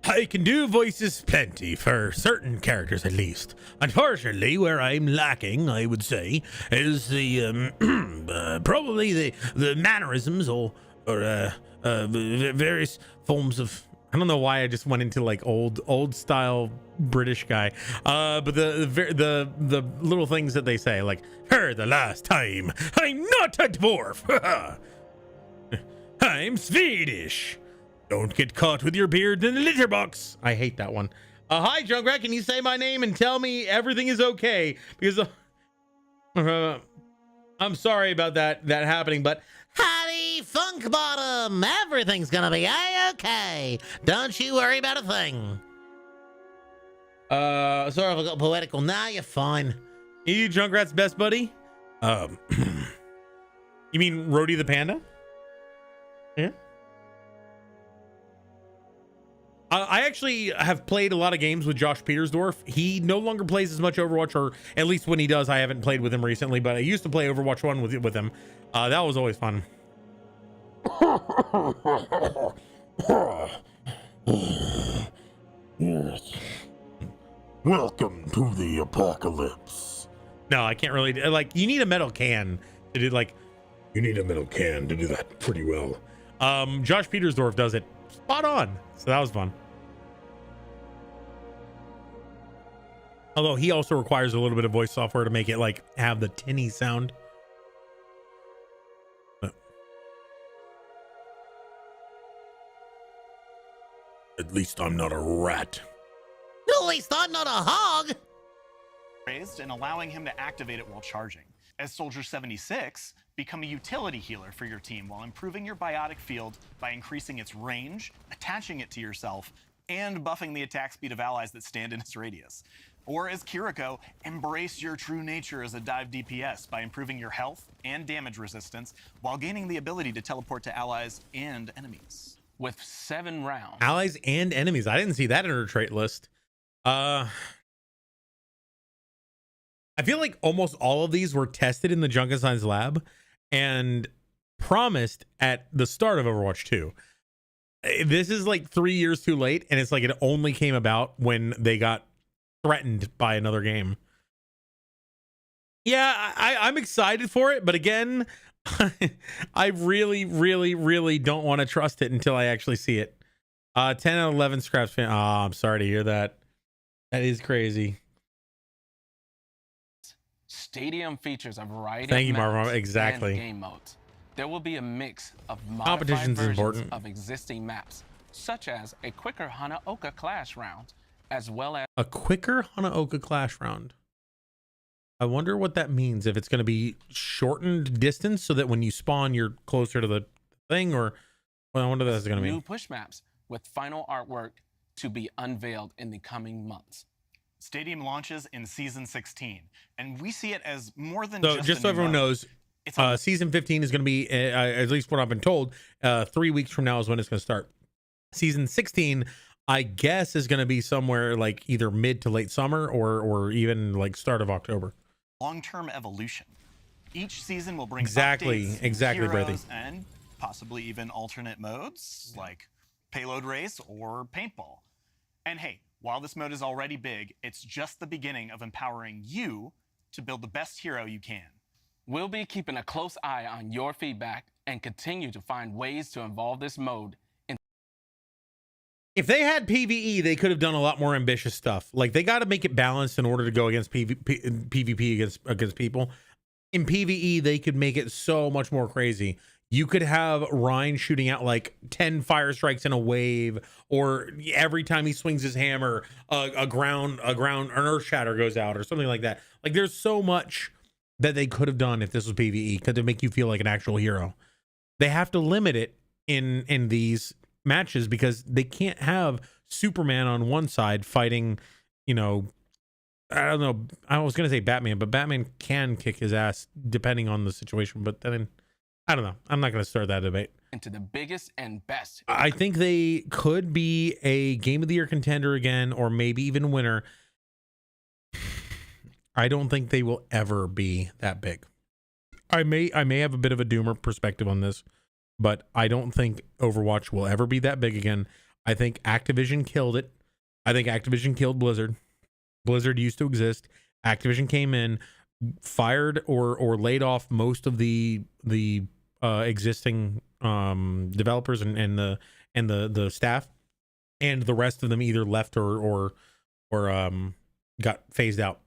I can do voices plenty, for certain characters at least. Unfortunately, where I'm lacking, I would say, is the probably the mannerisms or various forms of. I don't know why I just went into like old style British guy, but the little things that they say, like "For the last time, I'm not a dwarf. I'm Swedish. Don't get caught with your beard in the litter box." I hate that one. Hi, Junkrat. Can you say my name and tell me everything is okay? Because I'm sorry about that happening, but Howdy, Funk Bottom. Everything's gonna be a-okay. Don't you worry about a thing. Sorry if I got poetical. Nah, you're fine. You Junkrat's best buddy? You mean Rhodey the Panda? Yeah. I actually have played a lot of games with Josh Petersdorf. He no longer plays as much Overwatch, or at least when he does, I haven't played with him recently, but I used to play Overwatch 1 with him. That was always fun. Yes. Welcome to the apocalypse. No, I can't really, like, you need a metal can to do, like, You need a metal can to do that pretty well. Josh Petersdorf does it spot on, so that was fun. Although he also requires a little bit of voice software to make it like have the tinny sound. At least I'm not a rat. At least I'm not a hog. Raised and allowing him to activate it while charging. As Soldier 76, become a utility healer for your team while improving your biotic field by increasing its range, attaching it to yourself, and buffing the attack speed of allies that stand in its radius. Or as Kiriko, embrace your true nature as a dive DPS by improving your health and damage resistance while gaining the ability to teleport to allies and enemies. With 7 rounds. Allies and enemies. I didn't see that in her trait list. I feel like almost all of these were tested in the Junkenstein's lab and promised at the start of Overwatch 2. This is like 3 years too late, and it's like it only came about when they got threatened by another game. Yeah, I'm excited for it, but again, I really, really, really don't want to trust it until I actually see it. 10 out of 11 scraps fan. Oh, I'm sorry to hear that. That is crazy. Stadium features a variety Thank of you, Marvel. maps Exactly. and game modes. There will be a mix of Competition's modified versions important. of existing maps, such as a quicker Hanaoka Clash round, as well as A quicker Hanaoka Clash round. I wonder what that means. If it's going to be shortened distance so that when you spawn, you're closer to the thing, or well, I wonder what that's going to new mean. push maps with final artwork to be unveiled in the coming months. Stadium launches in Season 16, and we see it as more than So just just a so new everyone mode. knows, season 15 is going to be, at least what I've been told, 3 weeks from now is when it's going to start. Season 16, I guess, is going to be somewhere like either mid to late summer or even like start of October. Long-term evolution. Each season will bring Exactly, updates, exactly, heroes, Brady. and possibly even alternate modes like payload race or paintball. And hey, while this mode is already big, it's just the beginning of empowering you to build the best hero you can. We'll be keeping a close eye on your feedback and continue to find ways to involve this mode in. If they had PvE, they could have done a lot more ambitious stuff. Like, they got to make it balanced in order to go against PvP against people. In PvE, they could make it so much more crazy. You could have Ryan shooting out like 10 fire strikes in a wave, or every time he swings his hammer, an earth shatter goes out, or something like that. Like, there's so much that they could have done if this was PvE, could make you feel like an actual hero. They have to limit it in these matches because they can't have Superman on one side fighting, you know, I don't know, I was gonna say Batman, but Batman can kick his ass depending on the situation. But then I don't know, I'm not gonna start that debate. Into the biggest and best. I think they could be a Game of the Year contender again, or maybe even winner. I don't think they will ever be that big. I may have a bit of a doomer perspective on this, but I don't think Overwatch will ever be that big again. I think Activision killed it. I think Activision killed Blizzard. Blizzard used to exist. Activision came in, fired or laid off most of the existing developers and the staff, and the rest of them either left or got phased out.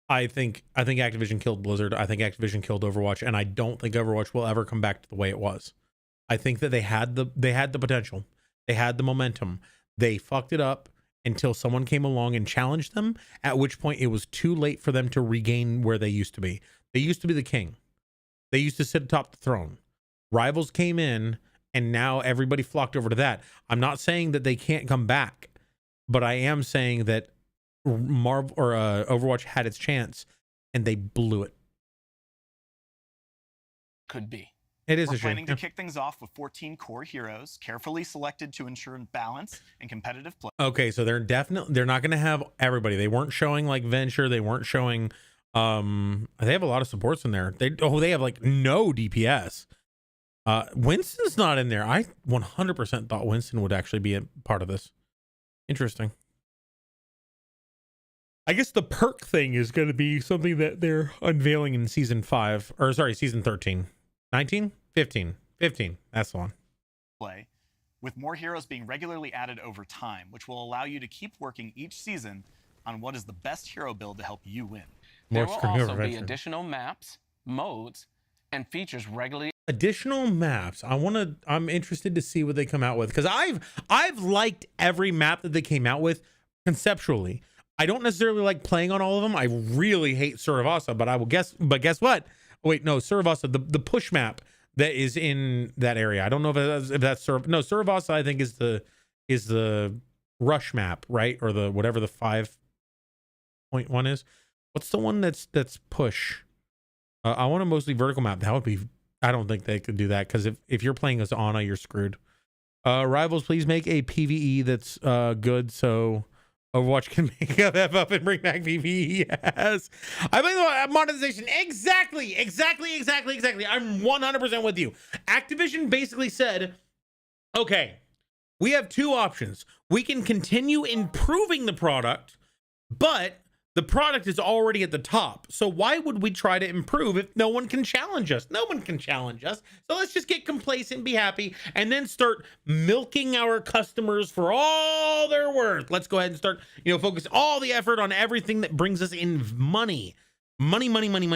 I think Activision killed Blizzard. I think Activision killed Overwatch, and I don't think Overwatch will ever come back to the way it was. I think that they had the potential. They had the momentum. They fucked it up until someone came along and challenged them, at which point it was too late for them to regain where they used to be. They used to be the king. They used to sit atop the throne. Rivals came in, and now everybody flocked over to that. I'm not saying that they can't come back, but I am saying that Overwatch had its chance and they blew it. Could be. It is We're a shame. planning to kick things off with 14 core heroes, carefully selected to ensure balance and competitive play. Okay, so they're not going to have everybody. They weren't showing like Venture. They weren't showing. They have a lot of supports in there. They have like no DPS. Winston's not in there. I 100% thought Winston would actually be a part of this. Interesting. I guess the perk thing is going to be something that they're unveiling in season 5, or sorry, season 13. 19? 15. 15. That's the one. Play, with more heroes being regularly added over time, which will allow you to keep working each season on what is the best hero build to help you win. There will also be additional maps, modes, and features regularly. Additional maps. I'm interested to see what they come out with, because I've liked every map that they came out with conceptually. I don't necessarily like playing on all of them. I really hate Suravasa, but guess what? Wait, no, Suravasa, the push map that is in that area. I don't know if that's Suravasa, I think is the rush map, right? Or the whatever the 5.1 is. What's the one that's push? I want a mostly vertical map. That would be. I don't think they could do that, because if you're playing as Ana, you're screwed. Rivals, please make a PvE that's good, so Overwatch can make a F up and bring back PvE. Yes, I believe the monetization. Exactly. I'm 100% with you. Activision basically said, okay, we have two options. We can continue improving the product, but the product is already at the top. So why would we try to improve if no one can challenge us? No one can challenge us. So let's just get complacent, be happy, and then start milking our customers for all they're worth. Let's go ahead and start, focus all the effort on everything that brings us in money. Money. Bing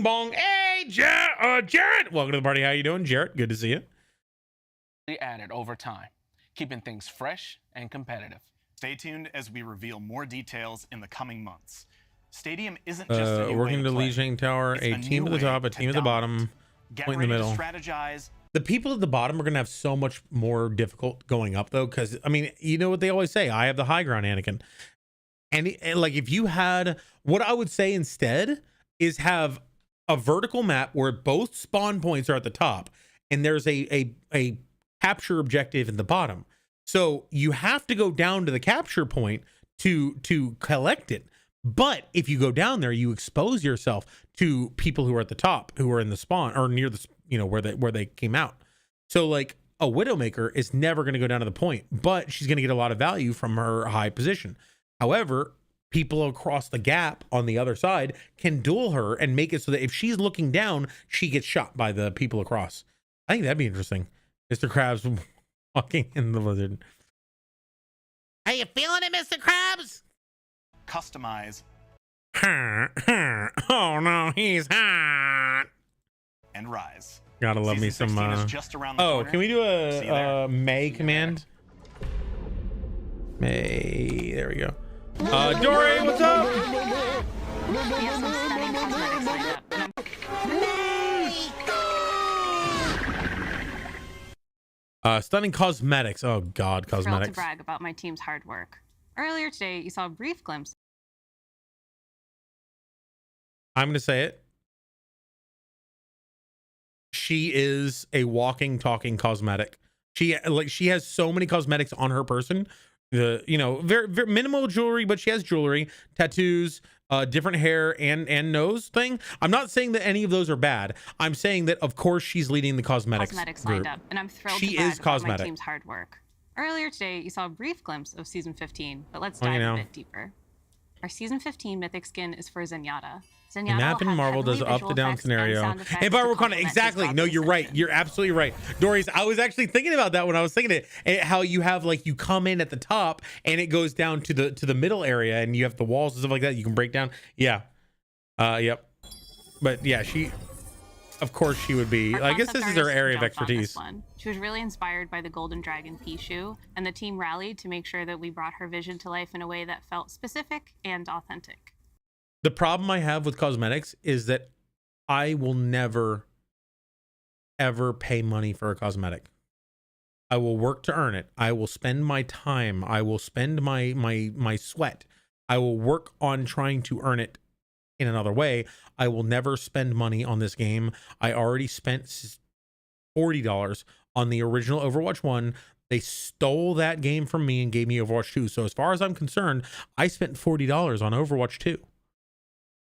bong. Hey, Jarrett. Welcome to the party. How you doing, Jarrett? Good to see you. Added over time, keeping things fresh and competitive. Stay tuned as we reveal more details in the coming months. Stadium isn't just a new working to Lijiang Tower, a team at the top, a team at the bottom, point in the middle. Strategize. The people at the bottom are going to have so much more difficult going up, though, because, I mean, you know what they always say, I have the high ground, Anakin. And like, if you had, what I would say instead is have a vertical map where both spawn points are at the top, and there's a capture objective in the bottom. So you have to go down to the capture point to collect it. But if you go down there, you expose yourself to people who are at the top, who are in the spawn or near the, where they came out. So like a Widowmaker is never going to go down to the point, but she's going to get a lot of value from her high position. However, people across the gap on the other side can duel her and make it so that if she's looking down, she gets shot by the people across. I think that'd be interesting. Mr. Krabs walking in the lizard. How you feeling it, Mr. Krabs? Customize. Oh no, he's hot. And rise. Gotta love me some. Just around the corner. Can we do a May command? May. There we go. Dory, what's up? Stunning cosmetics. Oh God, cosmetics. Thrilled to brag about my team's hard work. Earlier today, you saw a brief glimpse. I'm gonna say it. She is a walking, talking cosmetic. She has so many cosmetics on her person. Very, very minimal jewelry, but she has jewelry, tattoos, different hair and nose thing. I'm not saying that any of those are bad. I'm saying that of course she's leading the cosmetics lined up, and I'm thrilled to brag about my team's hard work. Earlier today, you saw a brief glimpse of Season 15, but let's dive a bit deeper. Our Season 15 Mythic skin is for Zenyatta. Map in Marvel does up to down scenario. If I recall exactly, no, you're right. You're absolutely right, Doris. I was actually thinking about that when I was thinking it. How you have you come in at the top and it goes down to the middle area, and you have the walls and stuff like that. You can break down. Yeah, yep. But yeah, of course she would be. I guess this is her area of expertise. She was really inspired by the Golden Dragon Pichu, and the team rallied to make sure that we brought her vision to life in a way that felt specific and authentic. The problem I have with cosmetics is that I will never, ever pay money for a cosmetic. I will work to earn it. I will spend my time. I will spend my sweat. I will work on trying to earn it in another way. I will never spend money on this game. I already spent $40 on the original Overwatch 1. They stole that game from me and gave me Overwatch 2. So as far as I'm concerned, I spent $40 on Overwatch 2.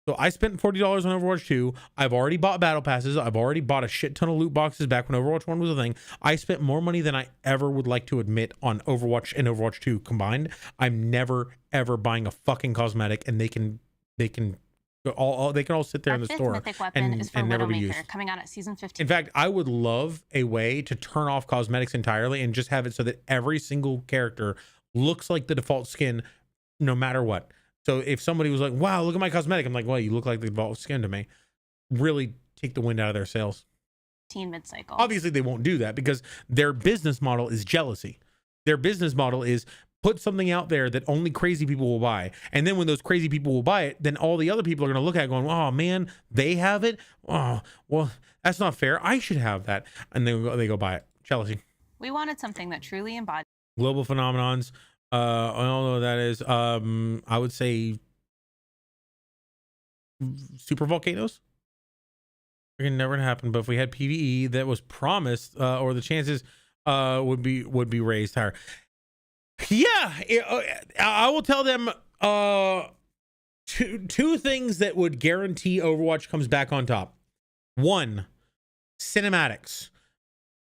So I spent $40 on Overwatch 2. I've already bought battle passes. I've already bought a shit ton of loot boxes back when Overwatch 1 was a thing. I spent more money than I ever would like to admit on Overwatch and Overwatch 2 combined. I'm never ever buying a fucking cosmetic, and they can all sit there in the store mythic weapon is for and never be used. Widowmaker, coming out at season 15. In fact, I would love a way to turn off cosmetics entirely and just have it so that every single character looks like the default skin no matter what. So if somebody was like, wow, look at my cosmetic, I'm like, well, you look like the default skin to me. Really take the wind out of their sails. Mid-cycle. Obviously, they won't do that because their business model is jealousy. Their business model is put something out there that only crazy people will buy. And then when those crazy people will buy it, then all the other people are going to look at it going, oh, man, they have it? Oh, well, that's not fair. I should have that. And then they go buy it. Jealousy. We wanted something that truly embodied Global phenomenons. I don't know what that is. I would say super volcanoes. It can never happen, but if we had PvE that was promised, or the chances would be raised higher. Yeah, I will tell them two things that would guarantee Overwatch comes back on top. One, cinematics.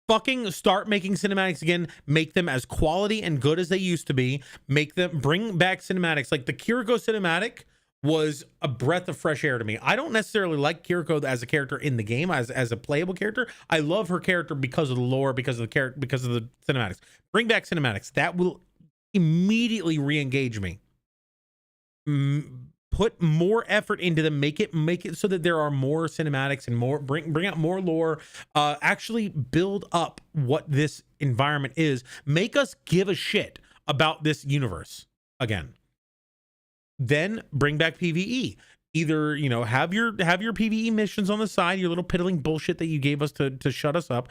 Fucking start making cinematics again. Make them as quality and good as they used to be. Make them bring back cinematics. Like the Kiriko cinematic was a breath of fresh air to me. I don't necessarily like Kiriko as a character in the game, as a playable character. I love her character because of the lore, because of the character, because of the cinematics. Bring back cinematics. That will immediately re-engage me. Put more effort into them. Make it so that there are more cinematics and more bring out more lore. Actually build up what this environment is. Make us give a shit about this universe again. Then bring back PvE. Either, you know, have your PvE missions on the side, your little piddling bullshit that you gave us to shut us up,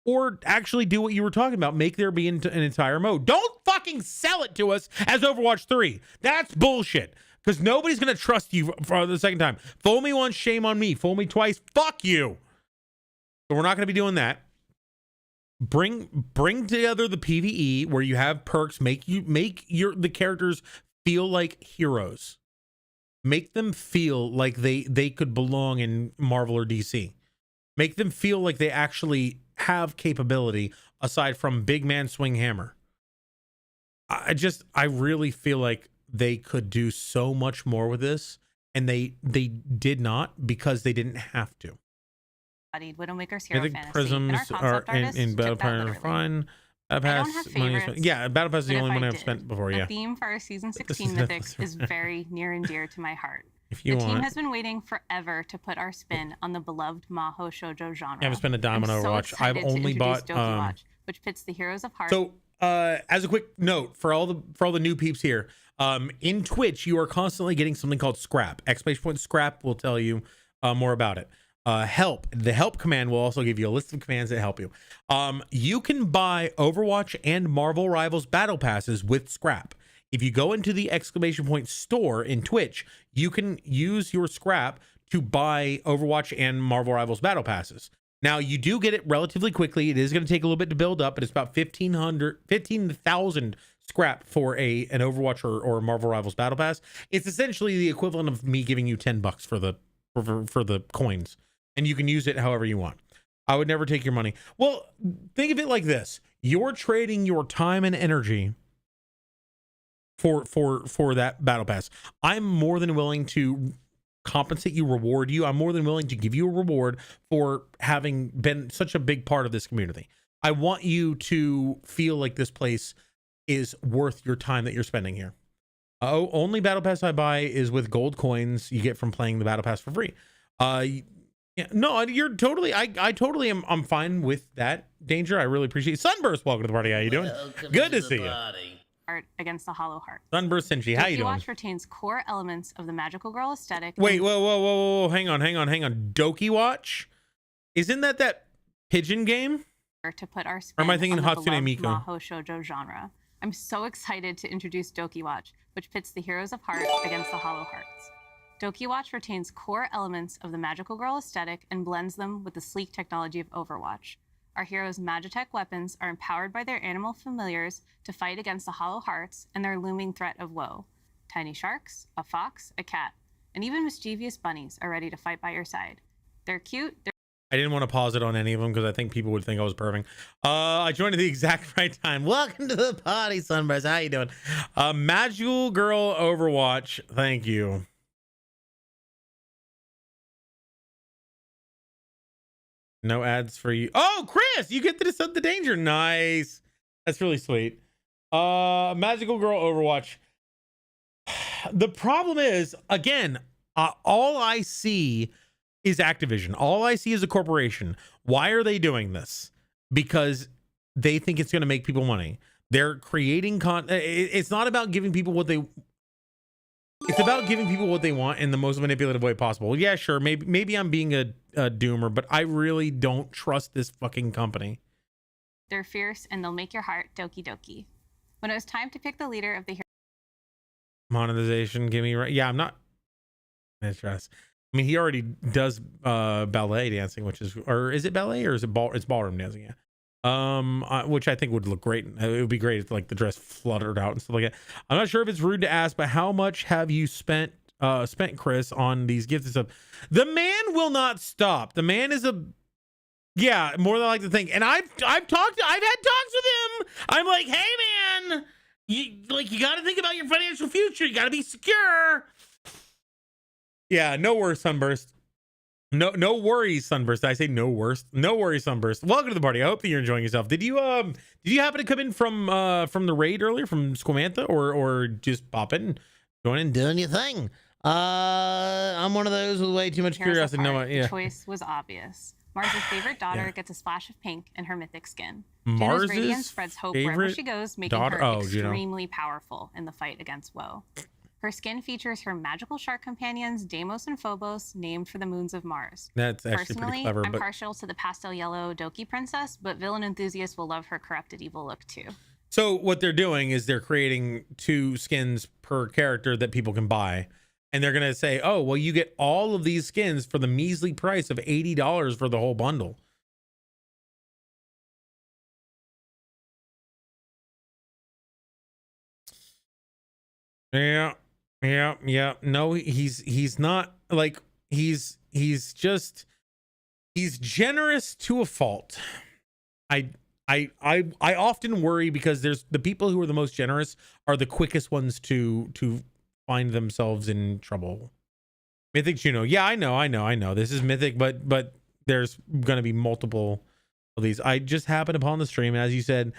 or actually do what you were talking about. Make there be an entire mode. Don't fucking sell it to us as Overwatch 3. That's bullshit. Because nobody's going to trust you for the second time. Fool me once, shame on me. Fool me twice, fuck you. But we're not going to be doing that. Bring together the PvE where you have perks. Make the characters feel like heroes. Make them feel like they could belong in Marvel or DC. Make them feel like they actually have capability aside from big man swing hammer. I really feel like they could do so much more with this, and they did not because they didn't have to. Widowmaker's Hero Fantasy. Prisms are in Battle Pass are fine. Battle Pass money is spent. Yeah, Battle Pass is the only one I've spent before. The theme for our season 16 mythics is very near and dear to my heart. If you the want. team has been waiting forever to put our spin on the beloved Maho Shoujo genre. I haven't spent a dime on Overwatch. I've only bought Watch, which pits the heroes of heart. So as a quick note for all the new peeps here, in Twitch you are constantly getting something called scrap. !scrap will tell you more about it. Help. The help command will also give you a list of commands that help you. You can buy Overwatch and Marvel Rivals battle passes with scrap. If you go into the ! store in Twitch, you can use your scrap to buy Overwatch and Marvel Rivals battle passes. Now, you do get it relatively quickly. It is going to take a little bit to build up, but it's about 15,000 scrap for an Overwatch or Marvel Rivals battle pass. It's essentially the equivalent of me giving you $10 for the coins, and you can use it however you want. I would never take your money. Well, think of it like this. You're trading your time and energy for that battle pass. I'm more than willing to compensate you, reward you. I'm more than willing to give you a reward for having been such a big part of this community. I want you to feel like this place is worth your time that you're spending here. Only battle pass I buy is with gold coins you get from playing the battle pass for free. Yeah, no, you're totally. I totally am. I'm fine with that. Danger. I really appreciate it. Sunburst, welcome to the party. How you doing? Good to see you. Art against the hollow heart. Sunburst Senshi, how you doing? Watch retains core elements of the magical girl aesthetic. Wait, whoa, hang on. Doki Watch, isn't that pigeon game? To put our spin or am I thinking on the Hatsune Miku? Maho Shoujo genre. I'm so excited to introduce Doki Watch, which pits the heroes of heart against the hollow hearts. Doki Watch retains core elements of the magical girl aesthetic and blends them with the sleek technology of Overwatch. Our heroes' Magitech weapons are empowered by their animal familiars to fight against the Hollow Hearts and their looming threat of woe. Tiny sharks, a fox, a cat, and even mischievous bunnies are ready to fight by your side. They're cute. I didn't want to pause it on any of them because I think people would think I was perving. I joined at the exact right time. Welcome to the party, Sunburst. How you doing? Magical Girl Overwatch. Thank you. No ads for you. Oh, Chris, you get to decide the danger. Nice. That's really sweet. Magical Girl Overwatch. The problem is, again, all I see is Activision. All I see is a corporation. Why are they doing this? Because they think it's going to make people money. They're creating it's not about giving people what they It's about giving people what they want in the most manipulative way possible. Yeah, sure. Maybe I'm being a doomer, but I really don't trust this fucking company. They're fierce and they'll make your heart doki doki. When it was time to pick the leader of the hero Monetization, give me right. Yeah, I'm not interested. I mean, he already does ballet dancing, which is, or is it ballet or is it it's ballroom dancing? Yeah. Which I think would look great. It would be great if like the dress fluttered out and stuff like that. I'm not sure if it's rude to ask, but how much have you spent Chris on these gifts and stuff? The man will not stop. The man is more than I like to think. And I've had talks with him. I'm like, hey man, you got to think about your financial future. You got to be secure. Yeah, no worries, Sunburst. No worries, Sunburst. I say no worries, Sunburst. Welcome to the party. I hope that you're enjoying yourself. Did you happen to come in from the raid earlier from Squamantha or just pop in, join in, doing your thing? I'm one of those with way too much curiosity. No, the choice was obvious. Mars' favorite daughter gets a splash of pink in her mythic skin. Mars' Juno's radiance spreads hope wherever she goes, making her extremely powerful in the fight against woe. Her skin features her magical shark companions, Deimos and Phobos, named for the moons of Mars. That's actually pretty clever. I'm partial to the pastel yellow Doki princess, but villain enthusiasts will love her corrupted evil look too. So what they're doing is they're creating 2 skins per character that people can buy. And they're going to say, oh, well, you get all of these skins for the measly price of $80 for the whole bundle. Yeah. No, he's not like he's generous to a fault. I often worry because there's the people who are the most generous are the quickest ones to find themselves in trouble. Mythic Juno. Yeah, I know. This is Mythic, but there's gonna be multiple of these. I just happened upon the stream, as you said,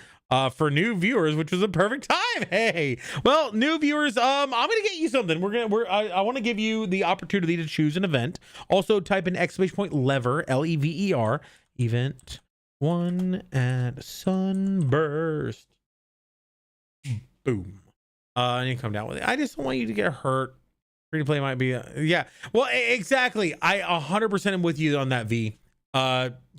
for new viewers, which was a perfect time. Hey, well, new viewers, I'm gonna get you something. I want to give you the opportunity to choose an event. Also, type in !lever LEVER event 1 at Sunburst. Boom. And you come down with it. I just don't want you to get hurt. Free to play might be yeah. Well, exactly. I 100% am with you on that, V.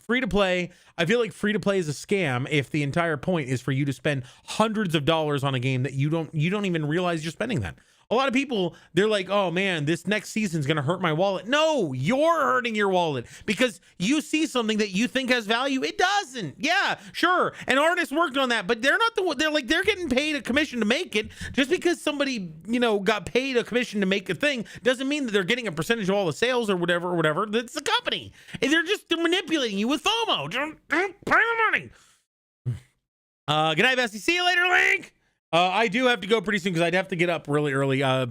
Free to play. I feel like free to play is a scam if the entire point is for you to spend hundreds of dollars on a game that you don't even realize you're spending that. A lot of people, they're like, oh man, this next season's gonna hurt my wallet. No, you're hurting your wallet because you see something that you think has value. It doesn't. Yeah, sure. An artist worked on that, but they're not the one. They're getting paid a commission to make it. Just because somebody, got paid a commission to make a thing doesn't mean that they're getting a percentage of all the sales or whatever. That's the company. And they're manipulating you with FOMO. Don't pay the money. Good night, Bessie. See you later, Link. I do have to go pretty soon because I'd have to get up really early. I'll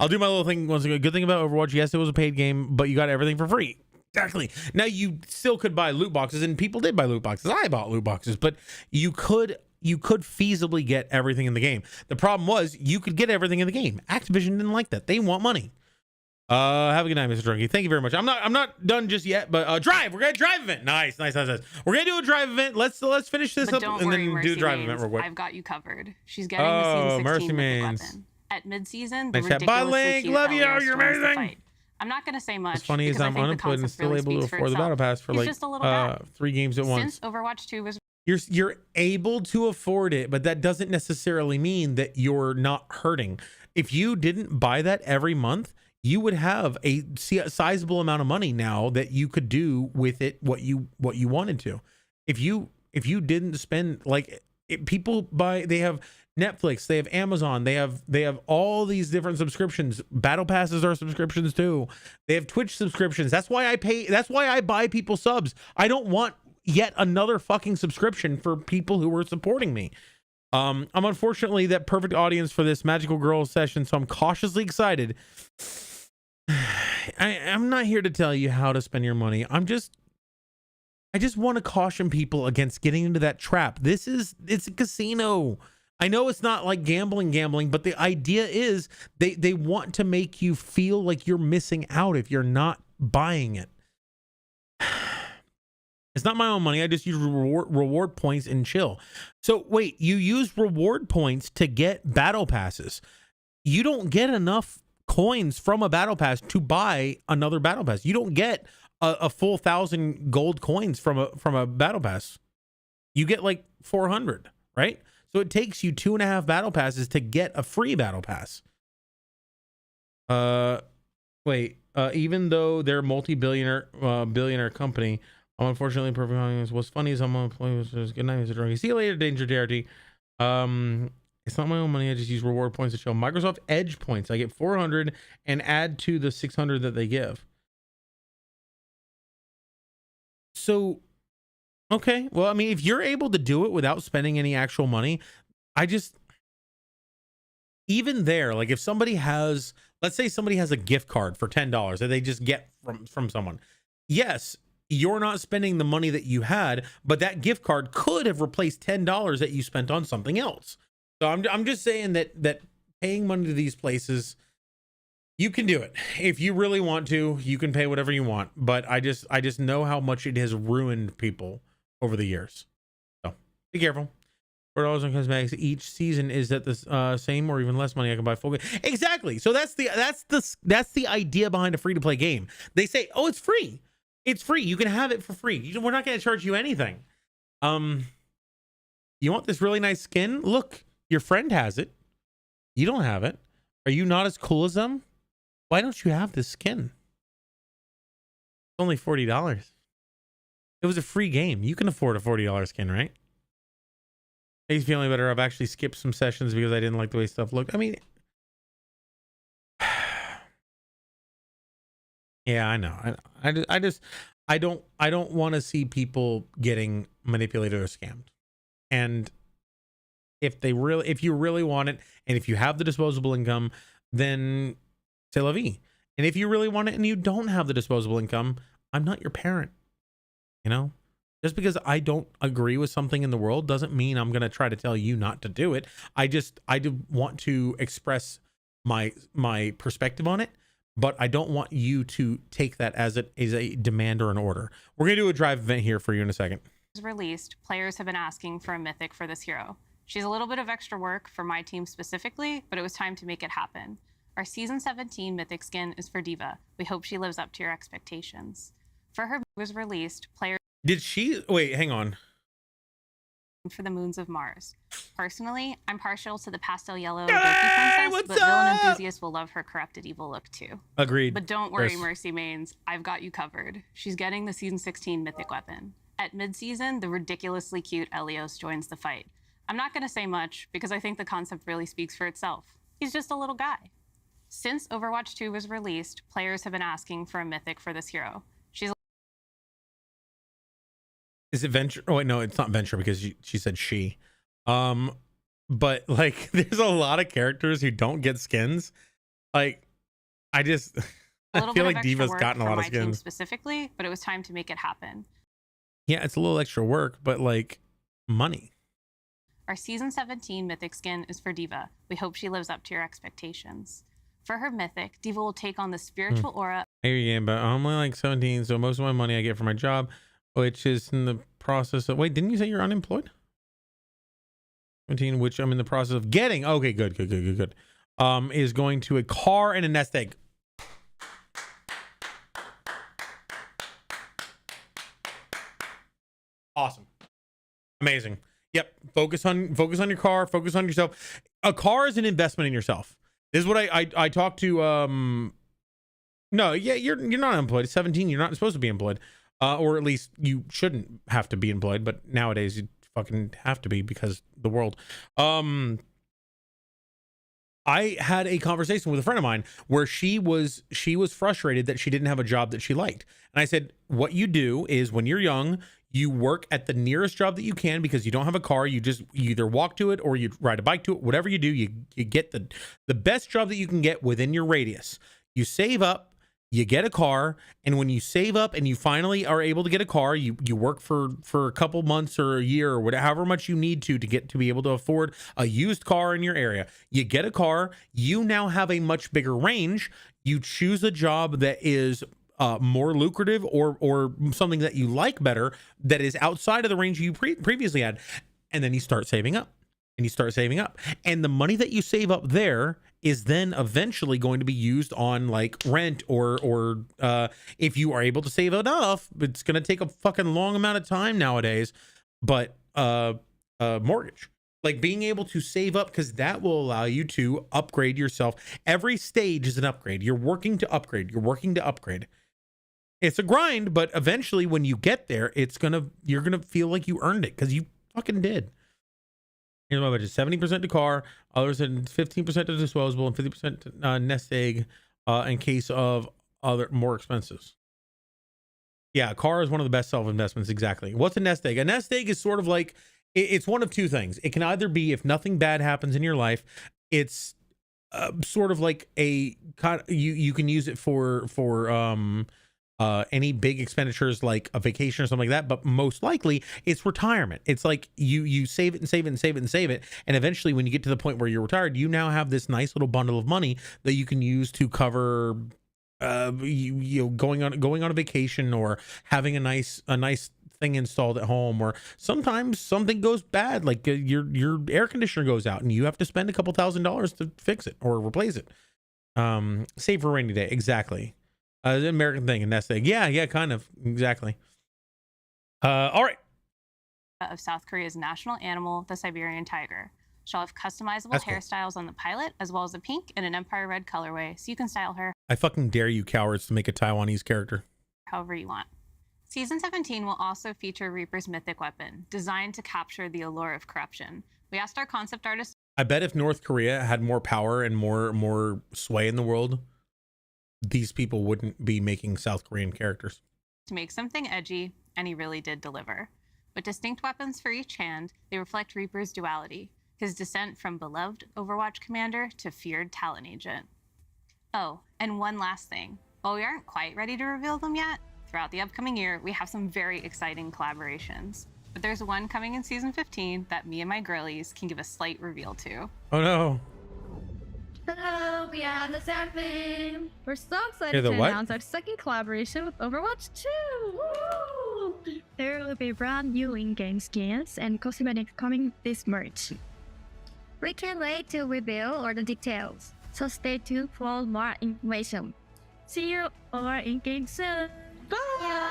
do my little thing once again. Good thing about Overwatch, yes, it was a paid game, but you got everything for free. Exactly. Now you still could buy loot boxes, and people did buy loot boxes. I bought loot boxes, but you could feasibly get everything in the game. The problem was you could get everything in the game. Activision didn't like that. They want money. Have a good night, Mr. Drunky. Thank you very much. I'm not done just yet, but drive. We're gonna drive event. Nice. We're gonna do a drive event. Let's finish this up and then do a drive event real quick. I've got you covered. She's getting the season 16 weapon. At mid-season, the ridiculously bye, Link. Love you. You're amazing. I'm not gonna say much. What's funny is I'm unemployed and still able to afford the battle pass for like 3 games at once. Since Overwatch 2 was you're able to afford it, but that doesn't necessarily mean that you're not hurting. If you didn't buy that every month, you would have a sizable amount of money now that you could do with it what you wanted to. If you didn't spend like people buy, they have Netflix, they have Amazon, they have all these different subscriptions. Battle passes are subscriptions too. They have Twitch subscriptions. That's why I pay. That's why I buy people subs. I don't want yet another fucking subscription for people who are supporting me. I'm unfortunately that perfect audience for this Magical Girl session, so I'm cautiously excited. I'm not here to tell you how to spend your money. I just want to caution people against getting into that trap. It's a casino. I know it's not like gambling, but the idea is they want to make you feel like you're missing out if you're not buying it. It's not my own money. I just use reward points and chill. So wait, you use reward points to get battle passes. You don't get enough coins from a battle pass to buy another battle pass. You don't get a full 1,000 gold coins from a battle pass. You get like 400, right? So it takes you 2.5 battle passes to get a free battle pass. Even though they're billionaire company, unfortunately, perfect audience. What's funny is I'm gonna play with this. Good night, Mr. Drunky. See you later, Danger Darity. It's not my own money. I just use reward points to show Microsoft Edge points. I get 400 and add to the 600 that they give. So, okay. Well, I mean, if you're able to do it without spending any actual money, even there, like if somebody has, let's say somebody has a gift card for $10 that they just get from someone. Yes, you're not spending the money that you had, but that gift card could have replaced $10 that you spent on something else. So I'm just saying that paying money to these places, you can do it. If you really want to, you can pay whatever you want. But I just know how much it has ruined people over the years. So be careful. $4 on cosmetics each season. Is that the same or even less money I can buy full game? Exactly. So that's the idea behind a free to play game. They say, oh, it's free. It's free. You can have it for free. We're not going to charge you anything. You want this really nice skin? Look, your friend has it. You don't have it. Are you not as cool as them? Why don't you have this skin? It's only $40. It was a free game. You can afford a $40 skin, right? Makes me feeling better. I've actually skipped some sessions because I didn't like the way stuff looked. I mean, yeah, I know. I don't want to see people getting manipulated or scammed. And if you really want it, and if you have the disposable income, then c'est la vie. And if you really want it and you don't have the disposable income, I'm not your parent. You know, just because I don't agree with something in the world doesn't mean I'm going to try to tell you not to do it. I do want to express my perspective on it, but I don't want you to take that as a demand or an order. We're going to do a drive event here for you in a second. Released, players have been asking for a mythic for this hero. She's a little bit of extra work for my team specifically, but it was time to make it happen. Our Season 17 mythic skin is for Diva. We hope she lives up to your expectations. For her was released, players... Did she... Wait, hang on. ...for the moons of Mars. Personally, I'm partial to the pastel yellow Doki princess, but villain enthusiasts will love her corrupted evil look too. Agreed. But don't worry, Chris. Mercy Mains. I've got you covered. She's getting the Season 16 mythic weapon. At mid-season, the ridiculously cute Elios joins the fight. I'm not going to say much because I think the concept really speaks for itself. He's just a little guy. Since Overwatch 2 was released, players have been asking for a mythic for this hero. She's... Is it Venture? Oh, wait, no, it's not Venture because she said she. But like, there's a lot of characters who don't get skins. Like, I feel like Diva's gotten a lot of skins. Specifically, but it was time to make it happen. Yeah, it's a little extra work, but like money. Our Season 17 mythic skin is for Diva. We hope she lives up to your expectations. For her mythic, Diva will take on the spiritual aura. I hear you, game, but I'm only like 17, so most of my money I get from my job, which is in the process of... Wait, didn't you say you're unemployed? 17, which I'm in the process of getting. Okay, good. Is going to a car and a nest egg. Awesome. Amazing. Yep. Focus on your car. Focus on yourself. A car is an investment in yourself. This is what I talked to No, yeah, you're not employed. At 17, you're not supposed to be employed, or at least you shouldn't have to be employed. But nowadays, you fucking have to be because the world. I had a conversation with a friend of mine where she was frustrated that she didn't have a job that she liked, and I said, what you do is when you're young, you work at the nearest job that you can because you don't have a car. You either walk to it or you ride a bike to it. Whatever you do, you get the best job that you can get within your radius. You save up, you get a car, and when you save up and you finally are able to get a car, you work for a couple months or a year or whatever, however much you need to get to be able to afford a used car in your area. You get a car, you now have a much bigger range. You choose a job that is more lucrative or something that you like better that is outside of the range you previously had, and then you start saving up. And you start saving up, and the money that you save up there is then eventually going to be used on like rent or if you are able to save enough, it's going to take a fucking long amount of time nowadays, but mortgage, like being able to save up, because that will allow you to upgrade yourself. Every stage is an upgrade. You're working to upgrade. It's a grind, but eventually when you get there, you're gonna feel like you earned it because you fucking did. Here's my budget: 70% to car, others and 15% to disposable, and 50% to nest egg in case of other more expenses. Yeah, a car is one of the best self-investments. Exactly. What's a nest egg? A nest egg is sort of like, it's one of two things. It can either be, if nothing bad happens in your life, it's sort of like you can use it for any big expenditures like a vacation or something like that, but most likely it's retirement. It's like you save it and save it and save it and save it, and eventually when you get to the point where you're retired, you now have this nice little bundle of money that you can use to cover going on a vacation, or having a nice thing installed at home, or sometimes something goes bad, like your air conditioner goes out and you have to spend a couple $1,000s to fix it or replace it. Save for a rainy day. Exactly. An American thing, a nest egg. Yeah, kind of. Exactly. All right. Of South Korea's national animal, the Siberian tiger. She'll have customizable hairstyles on the pilot, as well as a pink and an Empire red colorway, so you can style her I fucking dare you cowards to make a Taiwanese character however you want. Season 17 will also feature Reaper's mythic weapon, designed to capture the allure of corruption. We asked our concept artist. I bet if North Korea had more power and more sway in the world, these people wouldn't be making South Korean characters. To make something edgy, and he really did deliver. With distinct weapons for each hand, they reflect Reaper's duality, his descent from beloved Overwatch commander to feared Talon agent. Oh, and one last thing. While we aren't quite ready to reveal them yet, throughout the upcoming year, we have some very exciting collaborations. But there's one coming in Season 15 that me and my girlies can give a slight reveal to. Oh no. Hello, we are the Seven. We're so excited to announce our second collaboration with Overwatch 2. Woo! There will be brand new in-game skins and cosmetics coming this March. We can't wait to reveal all the details, so stay tuned for more information. See you all in-game soon. Bye!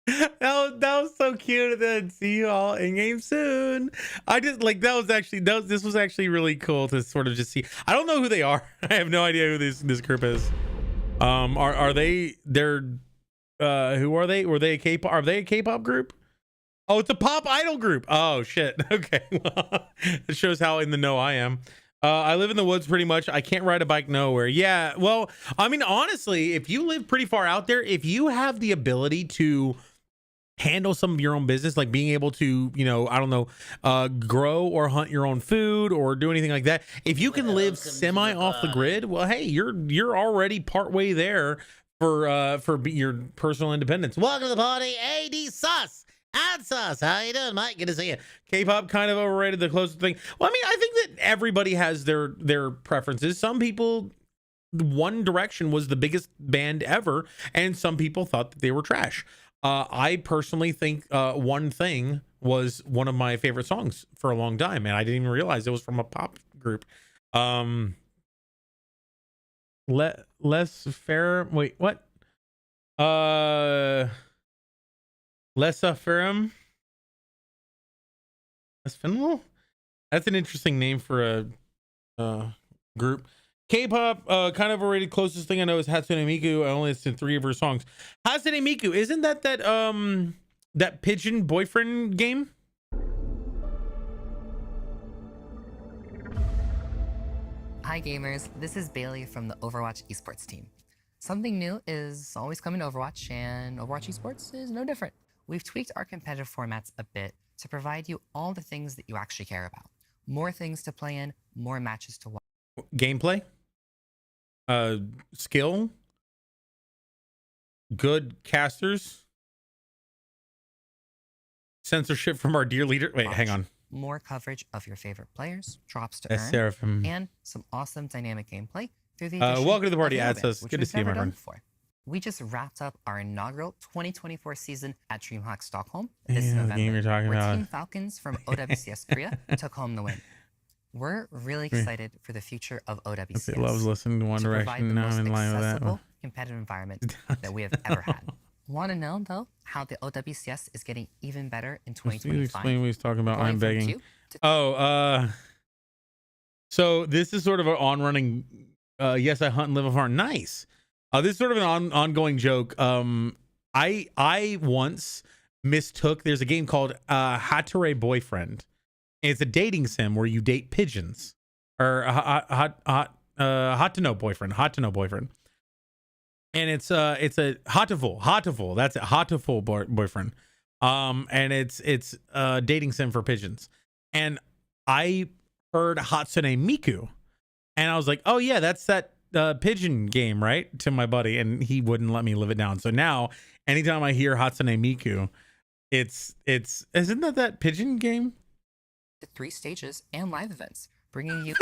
that was so cute. And then see you all in game soon. I just like this was actually really cool to sort of just see. I don't know who they are. I have no idea who this group is. Who are they? Were they a K-pop? Are they a K-pop group? Oh, it's a pop idol group. Oh shit. Okay. It shows how in the know I am. I live in the woods pretty much. I can't ride a bike nowhere. Yeah. Well, I mean, honestly, if you live pretty far out there, if you have the ability to handle some of your own business, like being able to, I don't know, grow or hunt your own food or do anything like that. If you can live semi off the grid, well, hey, you're already partway there for your personal independence. Welcome to the party, AD Sus. And Sus, how you doing, mate? Good to see you. K-pop kind of overrated, the closest thing. Well, I mean, I think that everybody has their preferences. Some people, One Direction was the biggest band ever, and some people thought that they were trash. I personally think One Thing was one of my favorite songs for a long time, and I didn't even realize it was from a pop group. Less fair. Wait, what? Lessa Ferrum. That's an interesting name for a group. K-pop, kind of overrated. Closest thing I know is Hatsune Miku. I only listened to 3 of her songs. Hatsune Miku, isn't that that pigeon boyfriend game? Hi gamers, this is Bailey from the Overwatch esports team. Something new is always coming to Overwatch, and Overwatch esports is no different. We've tweaked our competitive formats a bit to provide you all the things that you actually care about. More things to play in, more matches to watch. Gameplay, skill, good casters, censorship from our dear leader. Wait, hang on. More coverage of your favorite players, drops to Yes, earn, Seraphim. and some awesome dynamic gameplay through the Welcome to the party, addition of Adsas. which Good to we've see you, my never done friend. before. We just wrapped up our inaugural 2024 season at DreamHack Stockholm this Yeah, the November, game you're talking where about. Team Falcons from OWCS Korea took home the win. We're really excited for the future of OWCS. He loves listening to One to provide Direction. the Now most I'm in line with that. accessible, competitive environment that we have ever had. Want to know, though, how the OWCS is getting even better in Please 2025? explain what he's talking about. Going I'm from begging. Q So this is sort of an on-running. Yes, I hunt and live a farm. Nice. This is sort of an ongoing joke. I once mistook. There's a game called Hatere Boyfriend. It's a dating sim where you date pigeons, or hot to know boyfriend. And it's a Hotaful. That's it. Hotaful boyfriend. And it's a dating sim for pigeons. And I heard Hatsune Miku, and I was like, oh yeah, that's that pigeon game, right? To my buddy, and he wouldn't let me live it down. So now, anytime I hear Hatsune Miku, it's isn't that pigeon game? 3 stages and live events, bringing you.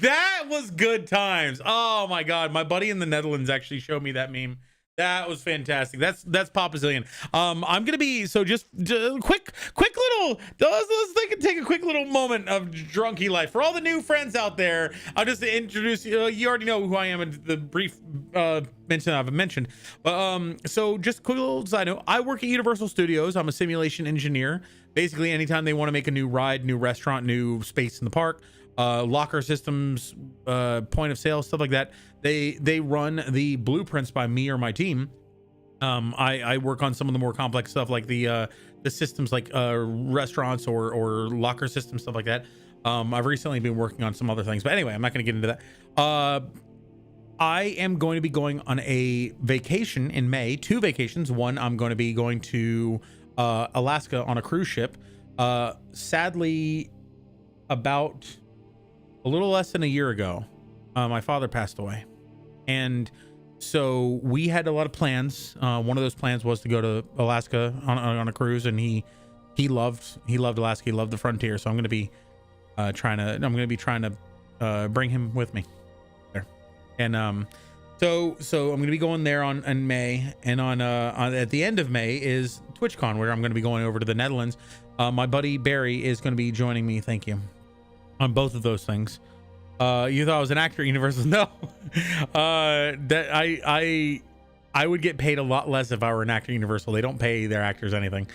That was good times. Oh my god, my buddy in the Netherlands actually showed me that meme. That was fantastic. That's Papazillion. I'm gonna be just quick little. Let's take a quick little moment of drunky life for all the new friends out there. I'll just introduce you. You already know who I am in the brief mention I've mentioned. So just quick little side note. I work at Universal Studios. I'm a simulation engineer. Basically, anytime they want to make a new ride, new restaurant, new space in the park, locker systems, point of sale, stuff like that, they run the blueprints by me or my team. I work on some of the more complex stuff, like the systems, like restaurants or locker systems, stuff like that. I've recently been working on some other things, but anyway, I'm not going to get into that. I am going to be going on a vacation in May. 2 vacations. One, I'm going to be going to Alaska on a cruise ship. Sadly, about a little less than a year ago, my father passed away, and so we had a lot of plans. One of those plans was to go to Alaska on a cruise, and he loved Alaska. He loved the frontier. So I'm going to be trying to bring him with me there, and so I'm going to be going there in May, and on at the end of May is TwitchCon, where I'm going to be going over to the Netherlands. My buddy Barry is going to be joining me. Thank you. On both of those things. You thought I was an actor at Universal? No. That I would get paid a lot less if I were an actor at Universal. They don't pay their actors anything.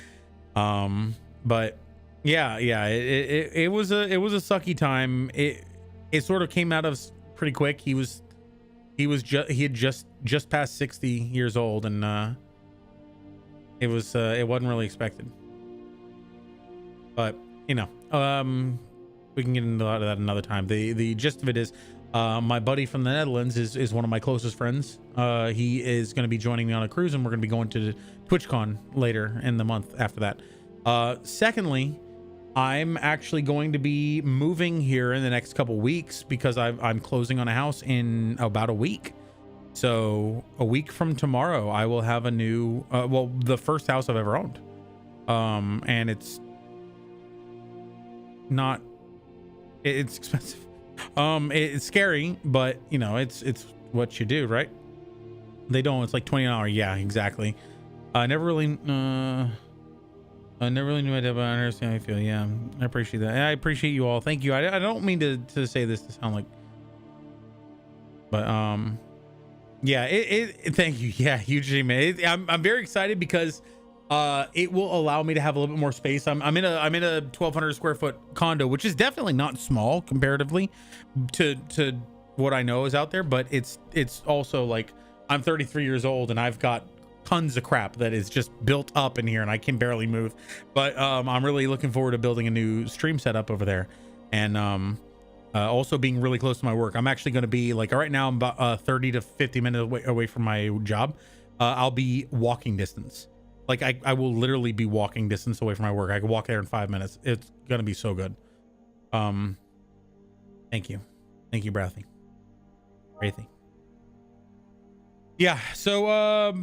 But yeah, it was a sucky time. It sort of came out of pretty quick. He had just passed 60 years old, and it wasn't really expected. But you know, we can get into a lot of that another time. The gist of it is, my buddy from the Netherlands is one of my closest friends. He is going to be joining me on a cruise, and we're going to be going to TwitchCon later in the month after that. Secondly, I'm actually going to be moving here in the next couple weeks because I'm closing on a house in about a week. So a week from tomorrow, I will have a new, the first house I've ever owned. And it's not, it's expensive. It's scary, but you know, it's what you do, right? They don't, it's like $20. Yeah, exactly. I never really knew it, but I understand how you feel. Yeah, I appreciate that. I appreciate you all. Thank you. I don't mean to say this to sound like, but yeah, thank you. Yeah, hugely, man. I'm very excited because it will allow me to have a little bit more space. I'm in a 1,200 square foot condo, which is definitely not small comparatively to what I know is out there, but it's also like I'm 33 years old and I've got tons of crap that is just built up in here and I can barely move. But I'm really looking forward to building a new stream setup over there, and also being really close to my work. I'm actually going to be like, right now I'm about 30 to 50 minutes away from my job. I'll be walking distance. Like I will literally be walking distance away from my work. I can walk there in 5 minutes. It's going to be so good. Thank you, Brathy. Yeah. So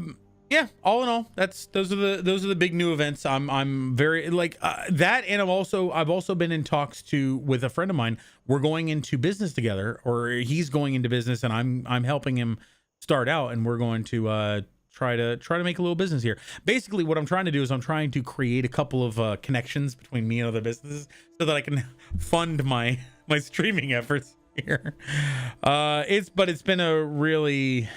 yeah, all in all, those are the big new events. I'm very like that, and I've also been in talks with a friend of mine. We're going into business together, or he's going into business, and I'm helping him start out, and we're going to try to make a little business here. Basically, what I'm trying to do is I'm trying to create a couple of connections between me and other businesses so that I can fund my streaming efforts here. It's been a really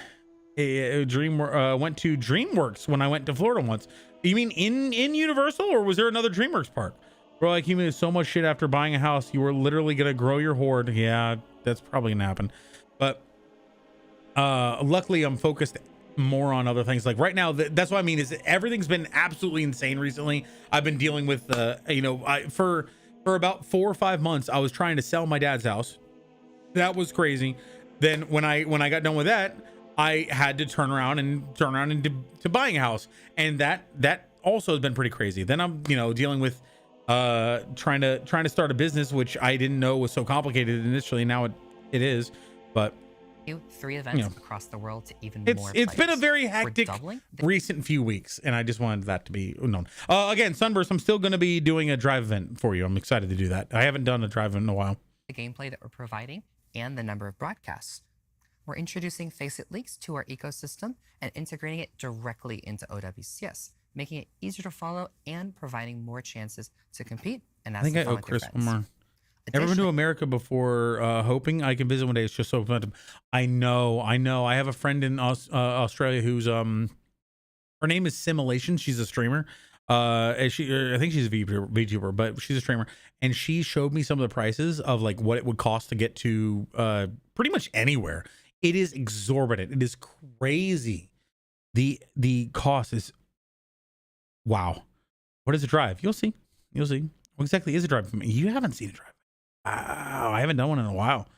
dream. Went to DreamWorks when I went to Florida once. You mean in Universal, or was there another DreamWorks park? Bro, like, you made so much shit after buying a house, you were literally gonna grow your hoard. Yeah, that's probably gonna happen. But luckily I'm focused more on other things. Like right now, that's what I mean, is everything's been absolutely insane recently. I've been dealing with for about 4 or 5 months I was trying to sell my dad's house. That was crazy. Then when I got done with that, I had to turn around into buying a house, and that also has been pretty crazy. Then I'm dealing with trying to start a business, which I didn't know was so complicated initially. Now it is, but 3 events across the world to even more. It's been a very hectic recent few weeks, and I just wanted that to be known. Again, Sunburst, I'm still going to be doing a drive event for you. I'm excited to do that. I haven't done a drive event in a while. The gameplay that we're providing and the number of broadcasts. We're introducing Faceit leaks to our ecosystem and integrating it directly into OWCS, making it easier to follow and providing more chances to compete. And that's, I think I owe Chris one more. Never been to America before, hoping I can visit one day. It's just so fun. I know. I have a friend in Australia who's her name is Simulation. She's a streamer. I think she's a VTuber, but she's a streamer, and she showed me some of the prices of like what it would cost to get to pretty much anywhere. It is exorbitant. It is crazy. The cost is wow. What is a drive? You'll see. What exactly is a drive for me? You haven't seen a drive. Wow, I haven't done one in a while.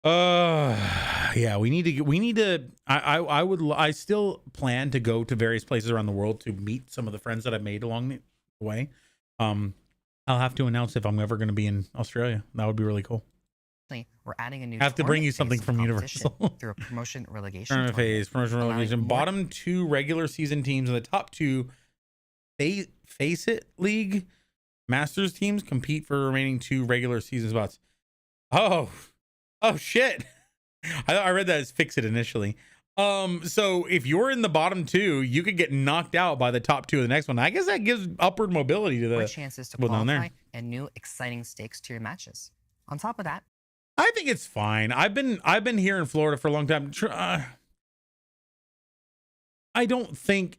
Yeah, we need to. I still plan to go to various places around the world to meet some of the friends that I've made along the way. I'll have to announce if I'm ever going to be in Australia. That would be really cool. We're adding a new. I have to bring you something from Universal through a promotion relegation. Promotion relegation. Bottom 2 regular season teams and the top 2 Faceit League Masters teams compete for remaining 2 regular season spots. Oh shit. I read that as Fix It initially. So if you're in the bottom 2, you could get knocked out by the top 2 of the next one. I guess that gives upward mobility to the chances to qualify and new exciting stakes to your matches. On top of that, I think it's fine. I've been here in Florida for a long time. I don't think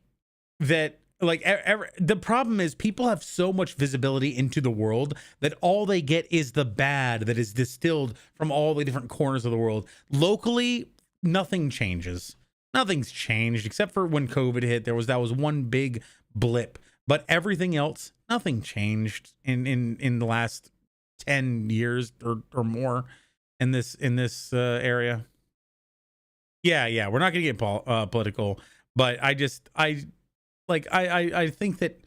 that the problem is people have so much visibility into the world that all they get is the bad that is distilled from all the different corners of the world. Locally, nothing changes. Nothing's changed except for when COVID hit. That was one big blip, but everything else, nothing changed in the last 10 years or more in this area. Yeah, we're not gonna get political, but I think that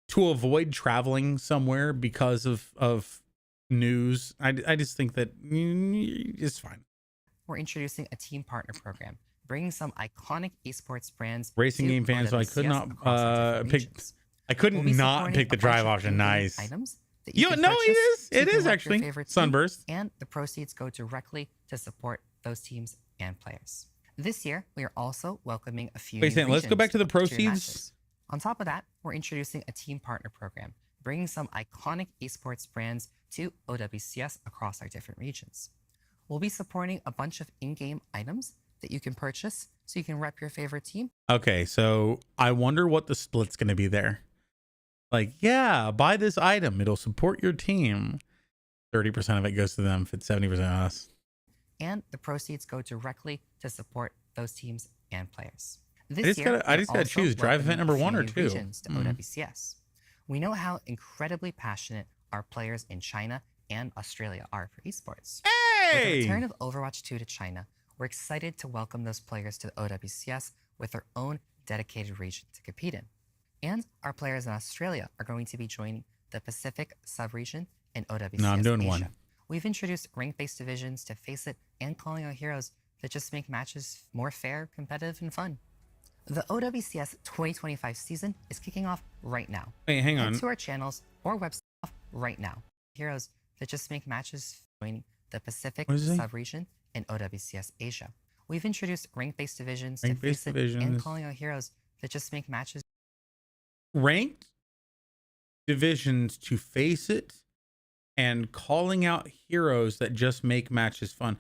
to avoid traveling somewhere because of news, I just think that it's fine. We're introducing a team partner program, bringing some iconic esports brands. Racing game fans, so I could not pick. I couldn't not pick the drive option. Nice. Items it is actually Sunburst, and the proceeds go directly to support those teams and players. This year, we are also welcoming a few. Let's go back to the proceeds. On top of that, we're introducing a team partner program, bringing some iconic esports brands to OWCS across our different regions. We'll be supporting a bunch of in-game items that you can purchase so you can rep your favorite team. Okay, so I wonder what the split's going to be there. Like, yeah, buy this item. It'll support your team. 30% of it goes to them, 70% us. And the proceeds go directly to support those teams and players. I just gotta choose drive event number 1 or 2. To OWCS. We know how incredibly passionate our players in China and Australia are for esports. With the return of Overwatch 2 to China, we're excited to welcome those players to the OWCS with their own dedicated region to compete in. And our players in Australia are going to be joining the Pacific sub-region in OWCS No, I'm doing Asia. one. We've introduced rank-based divisions to face it and calling out heroes that just make matches more fair, competitive, and fun. The OWCS 2025 season is kicking off right now. Wait, hang on. Head to our channels or website right now. Heroes that just make matches joining the Pacific sub-region in OWCS Asia. We've introduced rank-based divisions to face it and calling out heroes that just make matches. Ranked divisions to face it and calling out heroes that just make matches fun.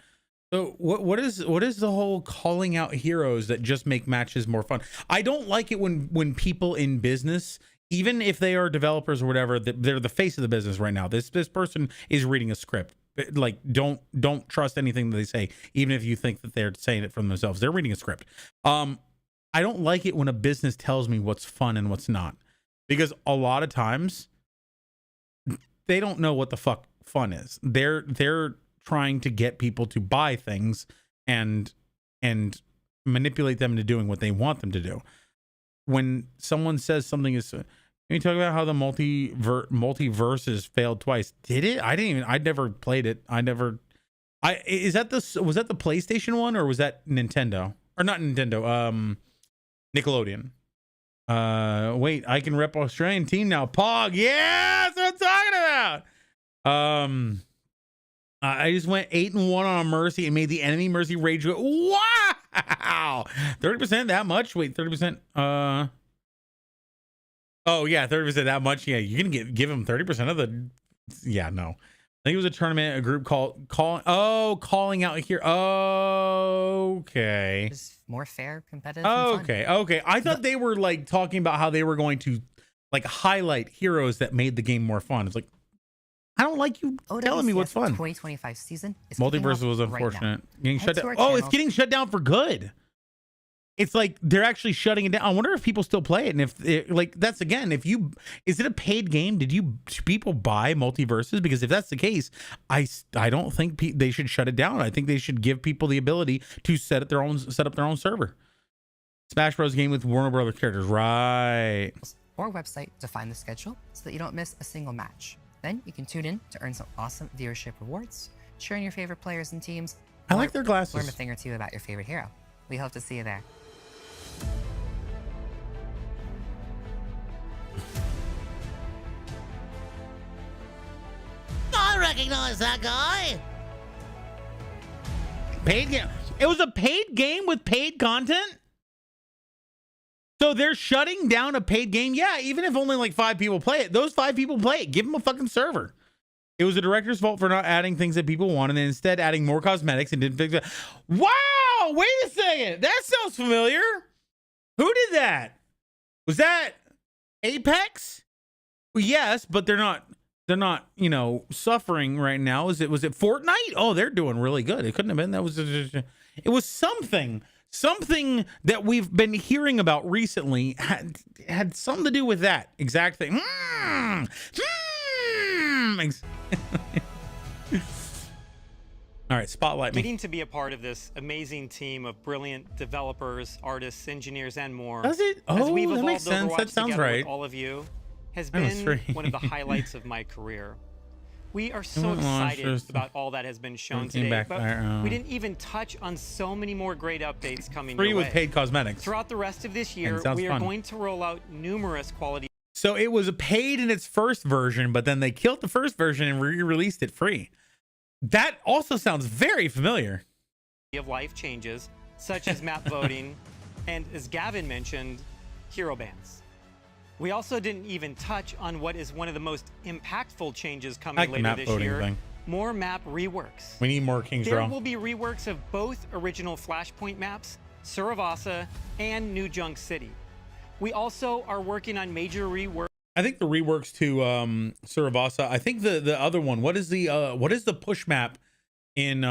So what is the whole calling out heroes that just make matches more fun? I don't like it when people in business, even if they are developers or whatever, they're the face of the business right now. This person is reading a script. Like, don't trust anything that they say, even if you think that they're saying it from themselves. They're reading a script. I don't like it when a business tells me what's fun and what's not, because a lot of times they don't know what the fuck fun is. They're trying to get people to buy things and manipulate them into doing what they want them to do. When someone says something is, can you talk about how the multiverses failed twice? Did it? I never played it. Was that the PlayStation one, or was that Nintendo? Or not Nintendo, Nickelodeon. Wait, I can rep Australian team now. Pog, yeah, that's what I'm talking about. I just went 8-1 on a Mercy and made the enemy Mercy rage. Wow, 30% that much? Wait, 30%. Oh yeah, 30% that much. Yeah, you can give him 30% of the. Yeah, no. I think it was a tournament, a group calling out here. Okay. Just more fair, competitive. And fun. Okay. I thought they were like talking about how they were going to like highlight heroes that made the game more fun. It's like, I don't like you telling me what's fun. 2025 season is Multiverse was unfortunate. Getting shut down. Oh, it's getting shut down for good. It's like they're actually shutting it down. I wonder if people still play it, and if that's again, is it a paid game? Do people buy Multiverses? Because if that's the case, I don't think they should shut it down. I think they should give people the ability to set up their own server. Smash Bros. Game with Warner Brothers characters, right? Or website to find the schedule so that you don't miss a single match. Then you can tune in to earn some awesome viewership rewards, sharing your favorite players and teams. I like their glasses. Learn a thing or two about your favorite hero. We hope to see you there. I recognize that guy. Paid game. It was a paid game with paid content. So they're shutting down a paid game. Yeah, even if only like 5 people play it, those 5 people play it. Give them a fucking server. It was the director's fault for not adding things that people wanted and instead adding more cosmetics and didn't fix it. Wow, wait a second. That sounds familiar. Who did that? Was that Apex? Well, yes, but they're not, suffering right now. Was it Fortnite? Oh, they're doing really good. It couldn't have been. It was something that we've been hearing about recently had something to do with that exact thing. All right, spotlight me. Getting to be a part of this amazing team of brilliant developers, artists, engineers, and more. Does it? As we've that evolved makes sense. Overwatch That sounds together right. with all of you has been one of the highlights of my career. We are so excited about all that has been shown today, but we didn't even touch on so many more great updates coming Free your with way. paid cosmetics. Throughout the rest of this year, we are going to roll out numerous quality. So it was paid in its first version, but then they killed the first version and re-released it free. That also sounds very familiar. Of life changes, such as map voting, and as Gavin mentioned, hero bans. We also didn't even touch on what is one of the most impactful changes coming later this year, more map reworks. We need more King's There Row. will be reworks of both original Flashpoint maps, Suravasa, and New Junk City. We also are working on major reworks. I think the reworks to Suravasa. I think the other one. What is the push map in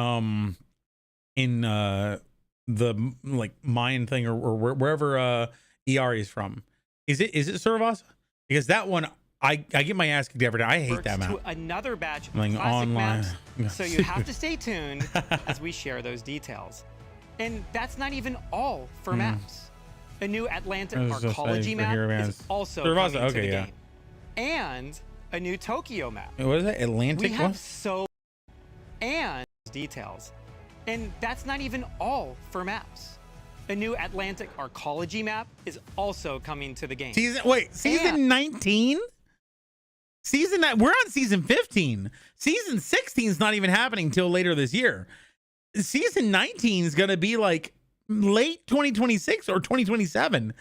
the like mine thing or wherever ER is from? Is it Suravasa? Because that one I get my ass kicked every day. I hate that map. To another batch of Like classic online. maps, so you have to stay tuned as we share those details. And that's not even all for maps. A new Atlanta arcology map is also Suravasa, coming to the okay, yeah. game. And a new Tokyo map. What is that? Atlantic? We have What? so and details. And that's not even all for maps. A new Atlantic arcology map is also coming to the game. Season 19? Season 9, we're on season 15. Season 16 is not even happening till later this year. Season 19 is going to be like late 2026 or 2027.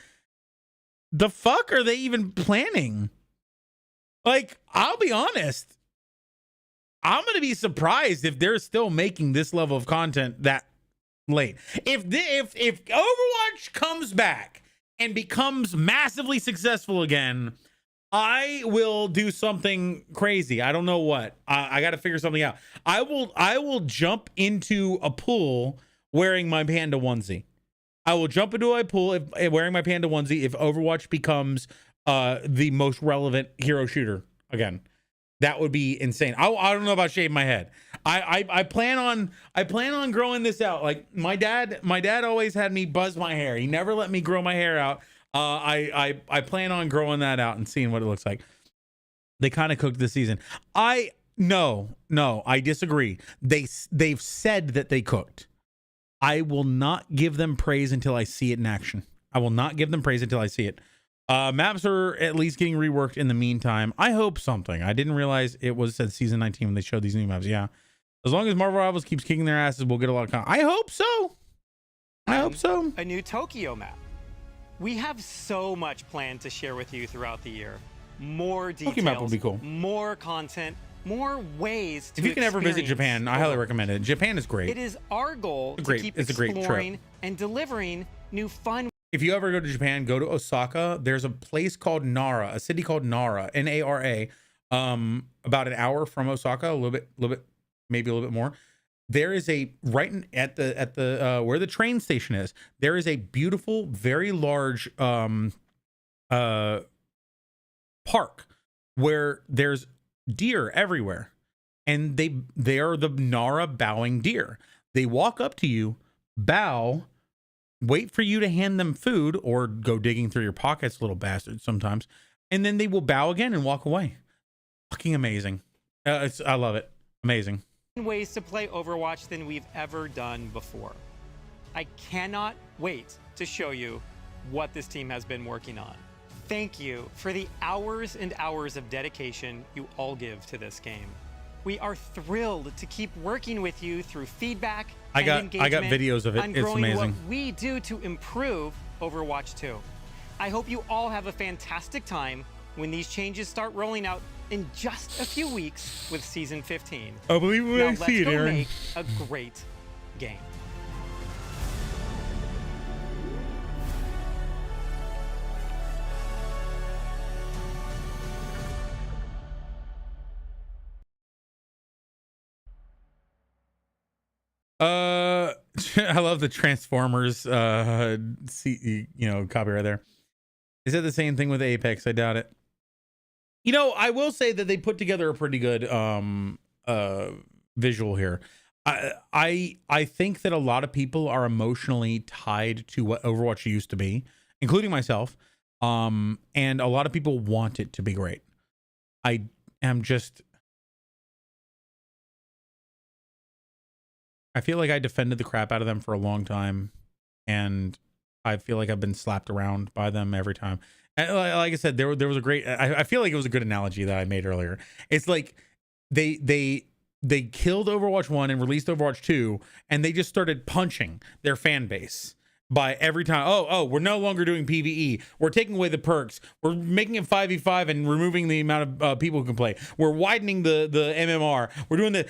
The fuck are they even planning? Like, I'll be honest. I'm going to be surprised if they're still making this level of content that late. If Overwatch comes back and becomes massively successful again, I will do something crazy. I don't know what. I got to figure something out. I will jump into a pool wearing my panda onesie. I will jump into a pool wearing my panda onesie if Overwatch becomes the most relevant hero shooter again. That would be insane. I don't know about shaving my head. I plan on growing this out. Like my dad always had me buzz my hair. He never let me grow my hair out. I plan on growing that out and seeing what it looks like. They kind of cooked this season. No, I disagree. They've said that they cooked. I will not give them praise until I see it in action. I will not give them praise until I see it. Maps are at least getting reworked in the meantime. I hope something. I didn't realize it was at season 19 when they showed these new maps. Yeah. As long as Marvel Rivals keeps kicking their asses, we'll get a lot of content. I hope so. I hope so. A new Tokyo map. We have so much planned to share with you throughout the year. More details. Tokyo map will be cool. More content. More ways to If you can ever visit Japan, I highly recommend it. Japan is great. It is our goal to keep It's a great exploring trip. and delivering new fun. If you ever go to Japan, go to Osaka. There's a place called Nara, a city called Nara, Nara, about an hour from Osaka, a little bit, maybe a little bit more. There is at the where the train station is. There is a beautiful, very large park where there's deer everywhere, and they are the Nara bowing deer. They walk up to you, bow, wait for you to hand them food or go digging through your pockets, little bastards sometimes, and then they will bow again and walk away. Fucking amazing. I love it. Amazing. Ways to play Overwatch than we've ever done before. I cannot wait to show you what this team has been working on. Thank you for the hours and hours of dedication you all give to this game. We are thrilled to keep working with you through feedback and engagement. I got videos of it. On It's growing amazing. what we do to improve Overwatch 2. I hope you all have a fantastic time when these changes start rolling out in just a few weeks with Season 15. I believe now I see it, let's go Aaron. make a great game. I love the Transformers copy right there. Is it the same thing with Apex? I doubt it. I will say that they put together a pretty good visual here. I think that a lot of people are emotionally tied to what Overwatch used to be, including myself. And a lot of people want it to be great. I feel like I defended the crap out of them for a long time, and I feel like I've been slapped around by them every time. And like I said, there was a great. I feel like it was a good analogy that I made earlier. It's like they killed Overwatch 1 and released Overwatch 2, and they just started punching their fan base. by every time. Oh, we're no longer doing PvE. We're taking away the perks. We're making it 5v5 and removing the amount of people who can play. We're widening the MMR. We're doing the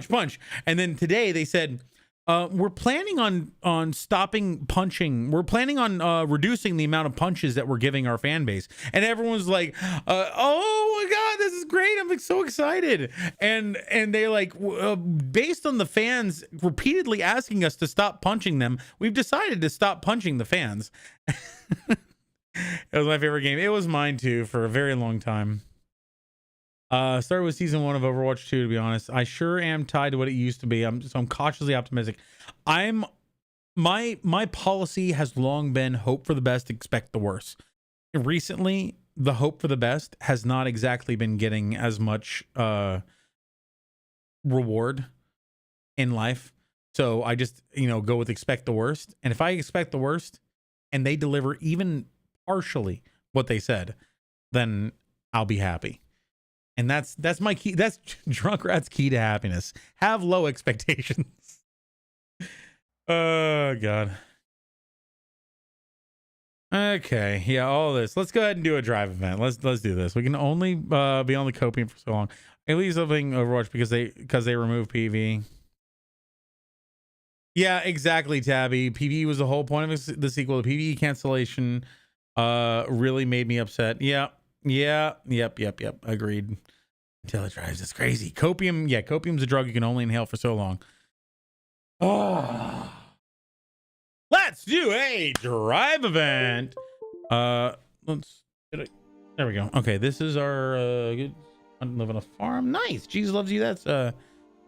punch. And then today they said, we're planning on stopping punching. We're planning on reducing the amount of punches that we're giving our fan base. And everyone's like, oh my God, this is great. I'm like, so excited. And they like, based on the fans repeatedly asking us to stop punching them, we've decided to stop punching the fans. It was my favorite game. It was mine too for a very long time. Started with season 1 of Overwatch 2, to be honest. I sure am tied to what it used to be. I'm cautiously optimistic. My policy has long been hope for the best, expect the worst. Recently, the hope for the best has not exactly been getting as much reward in life. So I just, go with expect the worst. And if I expect the worst and they deliver even partially what they said, then I'll be happy. And that's my key. That's Junkrat's key to happiness. Have low expectations. Oh God. Okay, yeah, all this. Let's go ahead and do a drive event. Let's do this. We can only be on the copium for so long. At least something Overwatch because they remove PV. Yeah, exactly, Tabby. PvE was the whole point of the sequel. The PvE cancellation really made me upset. Yep. Agreed. Until it drives, it's crazy. Copium, yeah, copium's a drug you can only inhale for so long. Oh. Let's do a drive event. There we go. Okay, this is our good live on a farm. Nice. Jesus loves you. That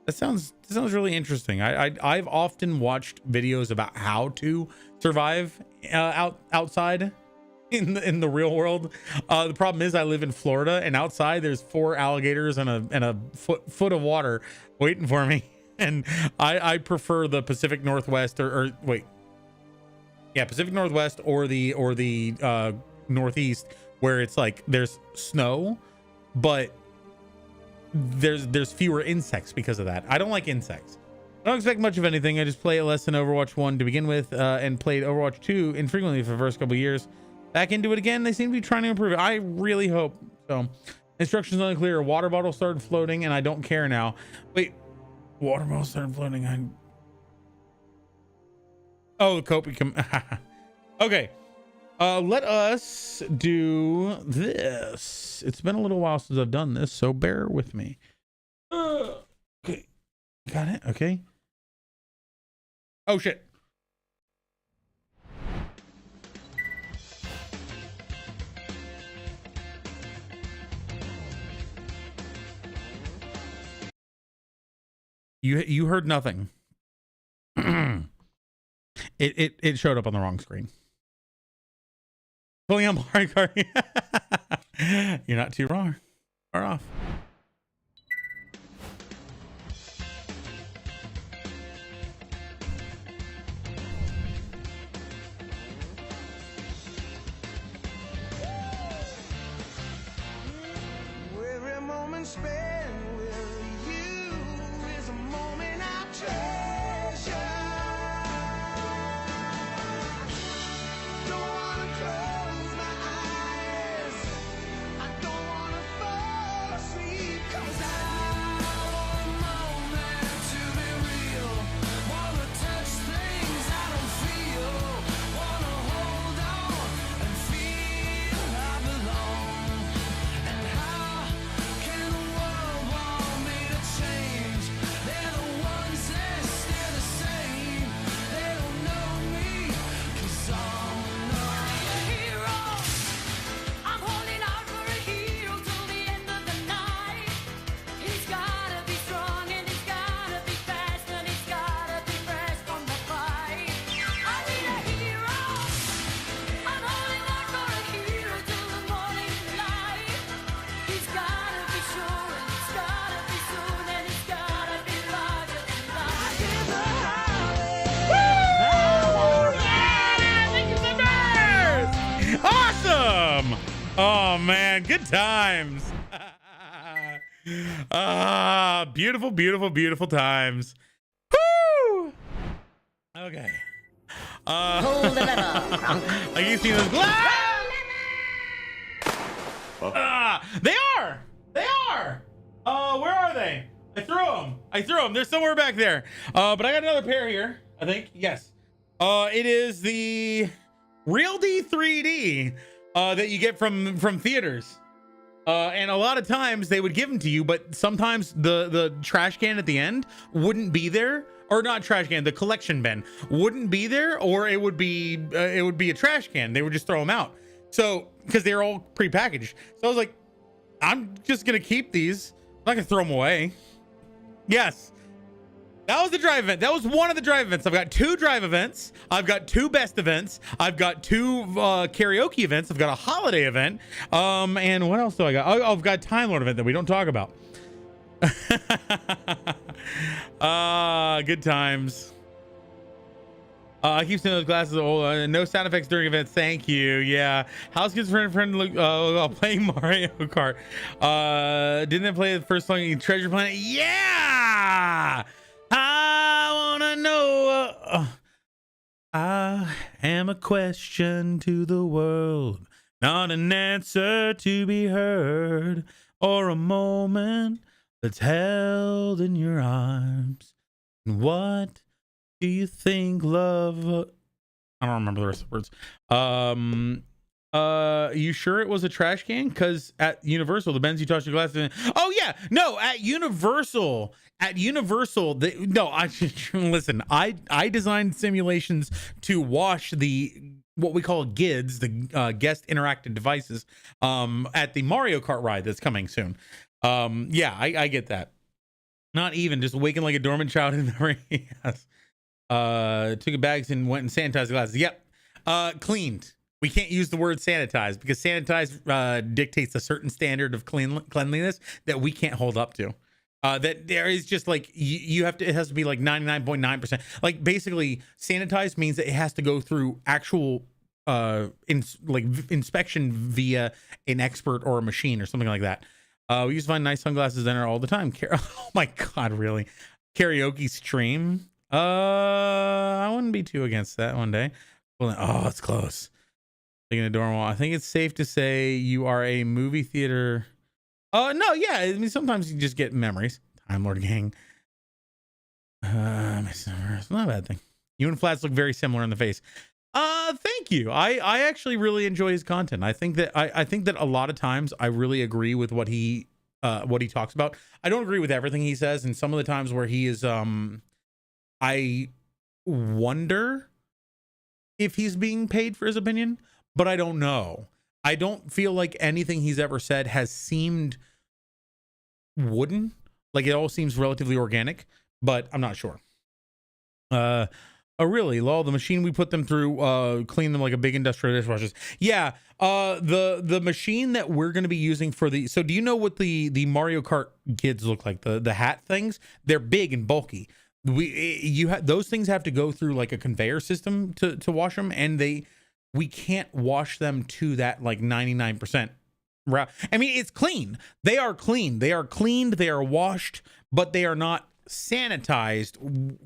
sounds really interesting. I've often watched videos about how to survive outside in the real world. The problem is I live in Florida, and outside there's 4 alligators and a foot of water waiting for me. And I prefer the Pacific Northwest Pacific Northwest or the Northeast, where it's like there's snow, but there's fewer insects because of that. I don't like insects. I don't expect much of anything. I just play it less than Overwatch 1 to begin with, and played Overwatch 2 infrequently for the first couple of years. Back into it again. They seem to be trying to improve it. I really hope so. Instructions unclear. A water bottle started floating, and I don't care now. Wait, water bottle started floating. The copium. Okay. Let us do this. It's been a little while since I've done this, so bear with me. Okay. Got it? Okay. Oh, shit. You heard nothing. It showed up on the wrong screen. Pulling on Mario Kart. You're not too wrong. Far off. Every moment spent with you is a moment I treasure. Don't wanna close my eyes. I don't wanna fall asleep. 'Cause I want a moment to be real. Wanna touch things I don't feel. Wanna hold on and feel I belong. And how can the world want me to change? They're the ones that stay the same. They don't know me, 'cause I'm not a hero. I'm holding out for a hero till the end of the night. He's gotta be strong and he's gotta be fast and he's gotta be fresh from the fight. I need a hero. I'm holding out for a hero till the morning light. He's gotta be sure and it's gotta be soon and it's gotta be larger than life. Awesome. Oh man, good times. Beautiful times. Woo! Okay. Pull the lever. I keep seeing those glass. They are. They are. Where are they? I threw them. They're somewhere back there. But I got another pair here. I think. Yes. It is the Realty 3D that you get from theaters. And a lot of times they would give them to you, but sometimes the trash can at the end wouldn't be there, or not trash can, the collection bin wouldn't be there, or it would be a trash can. They would just throw them out. So because they're all prepackaged. So I was like, I'm just gonna keep these. I'm not gonna throw them away. Yes. That was the drive event. That was one of the drive events. I've got 2 drive events. I've got 2 best events. I've got 2 karaoke events. I've got a holiday event. And what else do I got? Oh, I've got a Time Lord event that we don't talk about. Good times. I keep seeing those glasses. No sound effects during events. Thank you. Yeah. How's kids friend playing Mario Kart? Didn't they play the first song in Treasure Planet? Yeah. I wanna know. I am a question to the world, not an answer to be heard, or a moment that's held in your arms. And what do you think love? I don't remember the rest of the words. You sure it was a trash can? Because at Universal, the Benz you touched your glasses. Oh yeah, no, at Universal, listen. I designed simulations to wash what we call GIDs, the guest interactive devices, at the Mario Kart ride that's coming soon. Yeah, I get that. Not even just waking like a dormant child in the rain. Yes. Took a bags and went and sanitized the glasses. Yep. Cleaned. We can't use the word sanitize because sanitize dictates a certain standard of cleanliness that we can't hold up to. That there is just like you have to. It has to be like 99.9%. Like basically, sanitize means that it has to go through actual inspection via an expert or a machine or something like that. We used to find nice sunglasses in there all the time. Oh my god, really? Karaoke stream? I wouldn't be too against that one day. Well, oh, it's close. Taking a dorm wall. I think it's safe to say you are a movie theater. No, yeah. I mean, sometimes you just get memories. Time Lord Gang. It's not a bad thing. You and Flats look very similar in the face. Thank you. I actually really enjoy his content. I think that a lot of times I really agree with what he talks about. I don't agree with everything he says, and some of the times where he is I wonder if he's being paid for his opinion, but I don't know. I don't feel like anything he's ever said has seemed wooden. Like it all seems relatively organic, but I'm not sure. Oh really? Lol, the machine we put them through clean them like a big industrial dishwashers. Yeah. The machine that we're going to be using for so do you know what the Mario Kart kids look like? The hat things? They're big and bulky. Those things have to go through like a conveyor system to wash them, and we can't wash them to that like 99% route. I mean, it's clean. They are clean. They are cleaned. They are washed, but they are not sanitized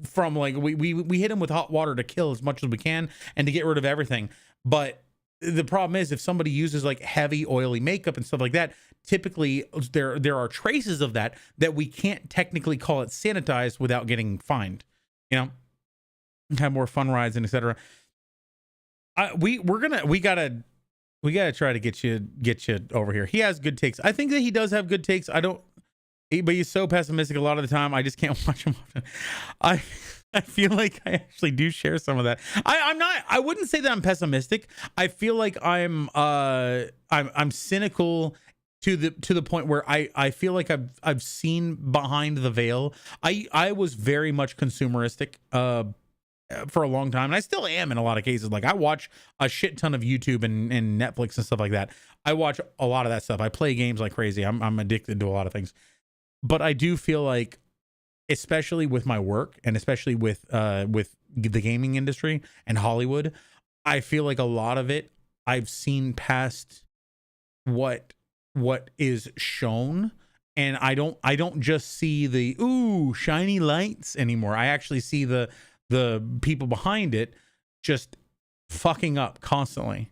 from like we hit them with hot water to kill as much as we can and to get rid of everything. But the problem is if somebody uses like heavy oily makeup and stuff like that, typically there are traces of that we can't technically call it sanitized without getting fined, you know, have more fun rides and etc. We gotta try to get you over here. He has good takes. I think that he does have good takes. But he's so pessimistic a lot of the time. I just can't watch him often. I feel like I actually do share some of that. I wouldn't say that I'm pessimistic. I feel like I'm cynical to the point where I feel like I've seen behind the veil. I was very much consumeristic for a long time, and I still am in a lot of cases. Like I watch a shit ton of YouTube and Netflix and stuff like that. I watch a lot of that stuff. I play games like crazy. I'm addicted to a lot of things. But I do feel like, especially with my work and especially with the gaming industry and Hollywood, I feel like a lot of it I've seen past what is shown, and I don't just see the shiny lights anymore. I actually see the people behind it just fucking up constantly.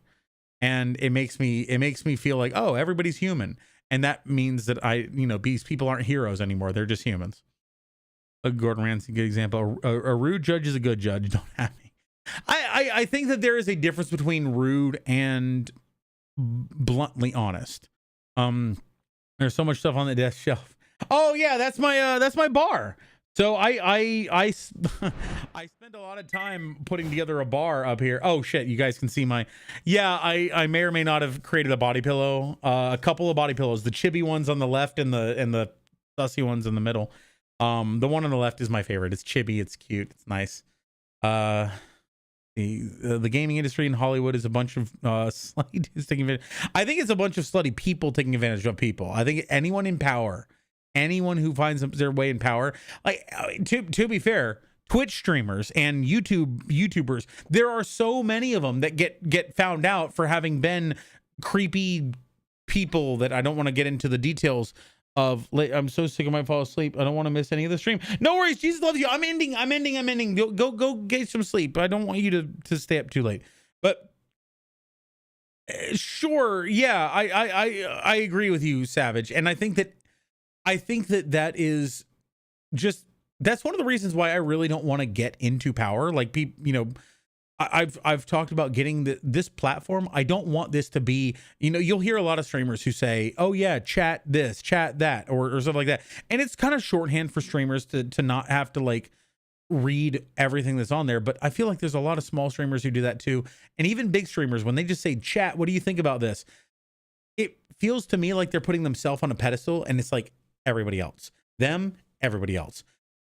And it makes me feel like, oh, everybody's human. And that means that these people aren't heroes anymore. They're just humans. Gordon Ramsay, good example. A rude judge is a good judge. Don't have me. I think that there is a difference between rude and bluntly honest. There's so much stuff on the desk shelf. Oh yeah, that's my bar. So I spend a lot of time putting together a bar up here. Oh shit, you guys can see I may or may not have created a body pillow. A couple of body pillows, the chibi ones on the left and the sussy ones in the middle. The one on the left is my favorite. It's chibi, it's cute, it's nice. The gaming industry in Hollywood is a bunch of slutty dudes taking advantage. I think it's a bunch of slutty people taking advantage of people. I think anyone in power, anyone who finds their way in power, like to be fair, Twitch streamers and YouTubers, there are so many of them that get found out for having been creepy people that I don't want to get into the details of. I'm so sick of my fall asleep. I don't want to miss any of the stream. No worries. Jesus loves you. I'm ending. Go get some sleep. I don't want you to stay up too late. But sure. Yeah, I agree with you, Savage. And I think that is just, that's one of the reasons why I really don't want to get into power. Like people, I've talked about getting this platform. I don't want this to be, you'll hear a lot of streamers who say, oh yeah, chat this, chat that, or something like that. And it's kind of shorthand for streamers to not have to like read everything that's on there. But I feel like there's a lot of small streamers who do that too. And even big streamers, when they just say chat, what do you think about this? It feels to me like they're putting themselves on a pedestal, and it's like everybody else, everybody else.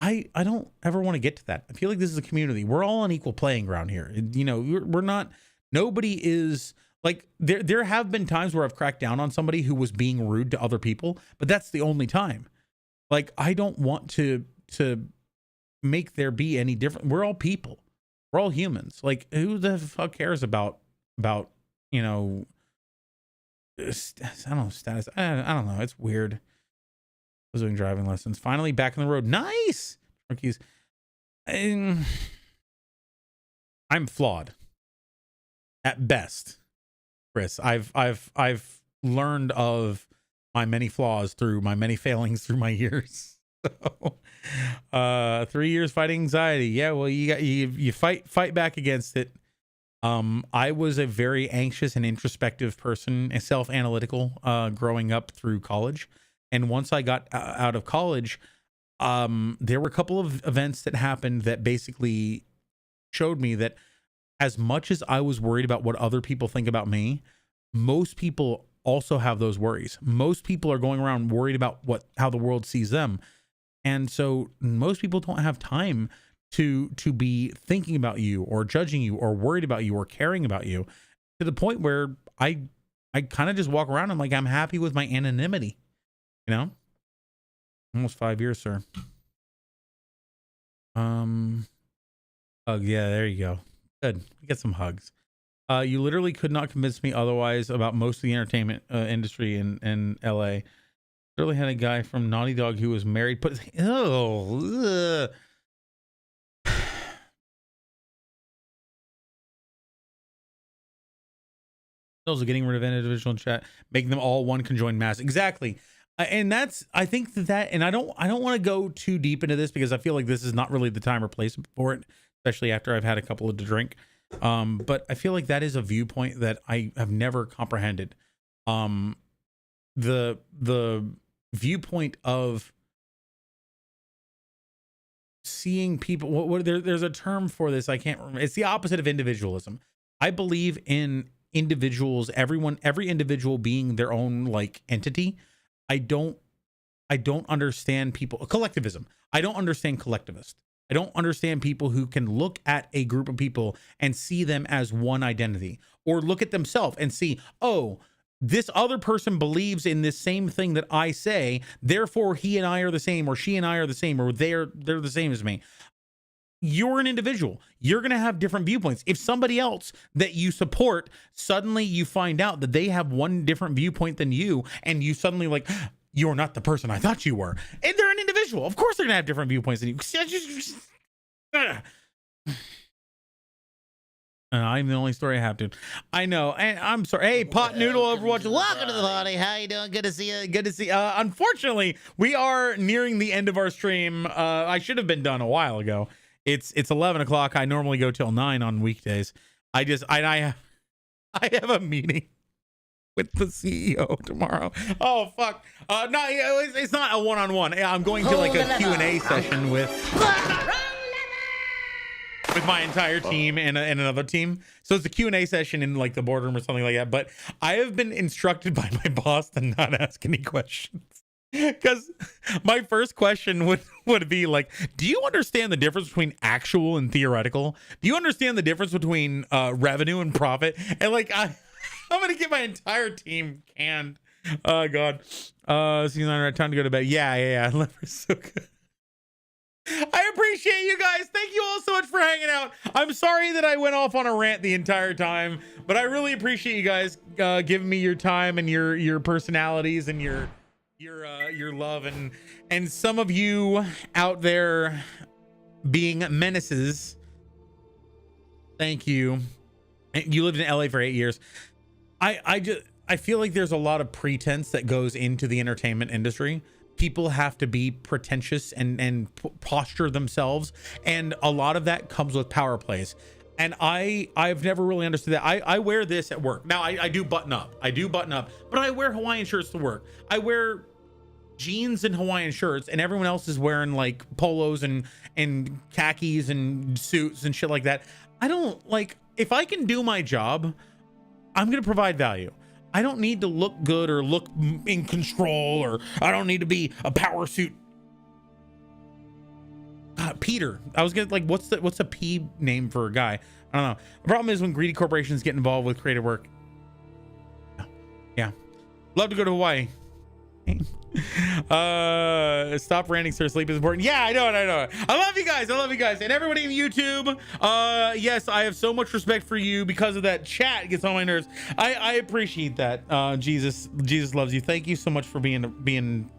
I don't ever want to get to that. I feel like this is a community. We're all on equal playing ground here. We're not, nobody is like, there have been times where I've cracked down on somebody who was being rude to other people, but that's the only time. Like, I don't want to make there be any different. We're all people. We're all humans. Like, who the fuck cares about, I don't know, status. I don't know. It's weird. Was doing driving lessons. Finally back on the road. Nice. Rookies. I'm flawed at best, Chris. I've learned of my many flaws through my many failings through my years. So 3 years fighting anxiety. Yeah, well, you fight back against it. I was a very anxious and introspective person, and self-analytical growing up through college. And once I got out of college, there were a couple of events that happened that basically showed me that as much as I was worried about what other people think about me, most people also have those worries. Most people are going around worried about how the world sees them. And so most people don't have time to be thinking about you or judging you or worried about you or caring about you, to the point where I kind of just walk around and like, I'm happy with my anonymity. Almost 5 years, sir. Hug. Yeah, there you go. Good. Get some hugs. You literally could not convince me otherwise about most of the entertainment industry in LA. Literally had a guy from Naughty Dog who was married, but also getting rid of individual chat, making them all one conjoined mass. Exactly. And that's, I think that, and I don't want to go too deep into this because I feel like this is not really the time or place for it, especially after I've had a couple to drink. But I feel like that is a viewpoint that I have never comprehended. The viewpoint of seeing people, there's a term for this. I can't remember. It's the opposite of individualism. I believe in individuals, every individual being their own like entity. I don't understand people, collectivism. I don't understand collectivists. I don't understand people who can look at a group of people and see them as one identity, or look at themselves and see, oh, this other person believes in this same thing that I say, therefore he and I are the same, or she and I are the same, or they're the same as me. You're an individual. You're going to have different viewpoints. If somebody else that you support, suddenly you find out that they have one different viewpoint than you, and you suddenly like, you're not the person I thought you were. And they're an individual. Of course they're going to have different viewpoints than you. I'm the only story I have to. I know. And I'm sorry. Hey, Pot Noodle Overwatch. Welcome to the party. How you doing? Good to see you. Good to see. Unfortunately, we are nearing the end of our stream. I should have been done a while ago. It's 11 o'clock. I normally go till 9 on weekdays. I have a meeting with the CEO tomorrow. Oh fuck. No, it's not a one-on-one. I'm going to like a Q&A session with my entire team and another team. So it's a Q&A session in like the boardroom or something like that. But I have been instructed by my boss to not ask any questions. Because my first question would be like, do you understand the difference between actual and theoretical? Do you understand the difference between revenue and profit? And like, I'm going to get my entire team canned. Oh, God. Season 9, time to go to bed. Yeah. Lever's so good. I appreciate you guys. Thank you all so much for hanging out. I'm sorry that I went off on a rant the entire time, but I really appreciate you guys giving me your time and your personalities and your love and some of you out there being menaces. Thank you. You lived in LA for 8 years. I feel like there's a lot of pretense that goes into the entertainment industry. People have to be pretentious and posture themselves, and a lot of that comes with power plays. And I've never really understood that. I wear this at work. Now I do button up. But I wear Hawaiian shirts to work. I wear jeans and Hawaiian shirts, and everyone else is wearing like polos and khakis and suits and shit like that. I don't like, if I can do my job, I'm gonna provide value. I don't need to look good or look in control, or I don't need to be a power suit. Peter, I was gonna like, what's the P name for a guy? I don't know. The problem is when greedy corporations get involved with creative work. Yeah. Love to go to Hawaii. Stop ranting, sir. Sleep is important. Yeah, I know it. I love you guys. And everybody in YouTube, yes, I have so much respect for you because of that chat. It gets on my nerves. I appreciate that. Jesus loves you. Thank you so much for being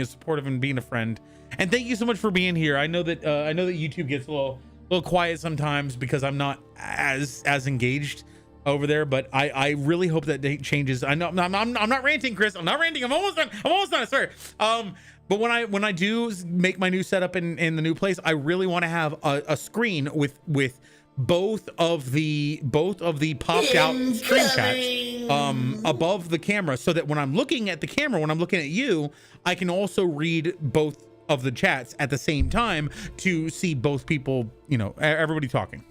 supportive and being a friend. And thank you so much for being here. I know that YouTube gets a little quiet sometimes because I'm not as engaged over there, but I really hope that changes. I know I'm not ranting, Chris. I'm not ranting. I'm almost done. I swear. But when I do make my new setup in the new place, I really want to have a screen with both of the popped out stream chats above the camera, so that when I'm looking at the camera, when I'm looking at you, I can also read both of the chats at the same time to see both people, everybody talking.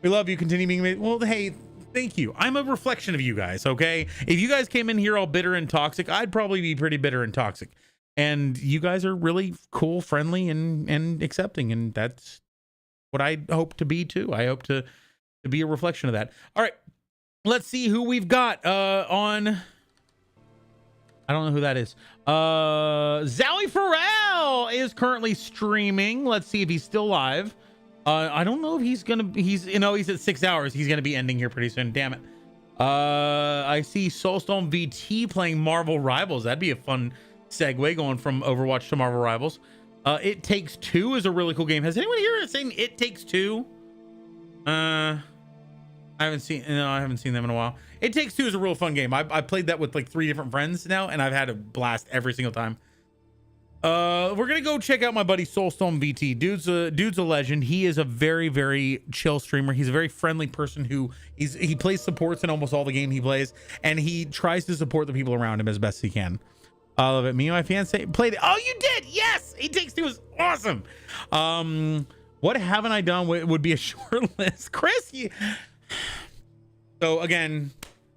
We love you. Continue being amazing. Well, hey, thank you. I'm a reflection of you guys, okay? If you guys came in here all bitter and toxic, I'd probably be pretty bitter and toxic. And you guys are really cool, friendly, and accepting, and that's what I hope to be too. I hope to be a reflection of that. All right, let's see who we've got on. I don't know who that is. Zowie Farrell is currently streaming. Let's see if he's still live. I don't know if he's at 6 hours. He's gonna be ending here pretty soon. Damn it. I see Soulstone VT playing Marvel Rivals. That'd be a fun segue going from Overwatch to Marvel Rivals. It Takes Two is a really cool game. Has anyone here seen It Takes Two? I haven't seen them in a while. It Takes Two is a real fun game. I played that with like 3 different friends now, and I've had a blast every single time. We're gonna go check out my buddy Soulstone VT. Dude's a legend. He is a very, very chill streamer. He's a very friendly person he plays supports in almost all the game he plays, and he tries to support the people around him as best he can. I love it. Me and my fiance played it. Oh, you did? Yes! It Takes Two is awesome. What haven't I done would be a short list. Chris, so again,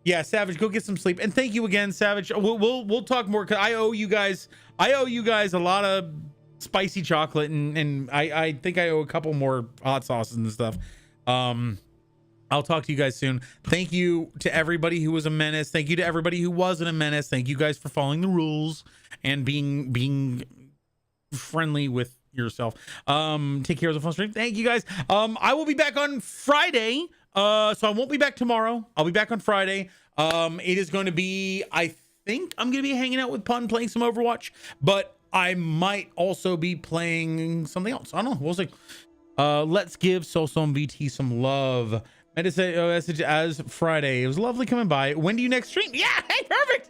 yeah, Savage, go get some sleep. And thank you again, Savage. We'll talk more, because I owe you guys a lot of spicy chocolate, and I think I owe a couple more hot sauces and stuff. I'll talk to you guys soon. Thank you to everybody who was a menace. Thank you to everybody who wasn't a menace. Thank you guys for following the rules and being friendly with yourself. Take care of the fun stream. Thank you guys. I will be back on Friday. So I won't be back tomorrow. I'll be back on Friday. It is going to be, I think I'm going to be hanging out with Pun, playing some Overwatch, but I might also be playing something else. I don't know. We'll see. Let's give Soulstone VT some love. Message as Friday. It was lovely coming by. When do you next stream? Yeah, hey, perfect.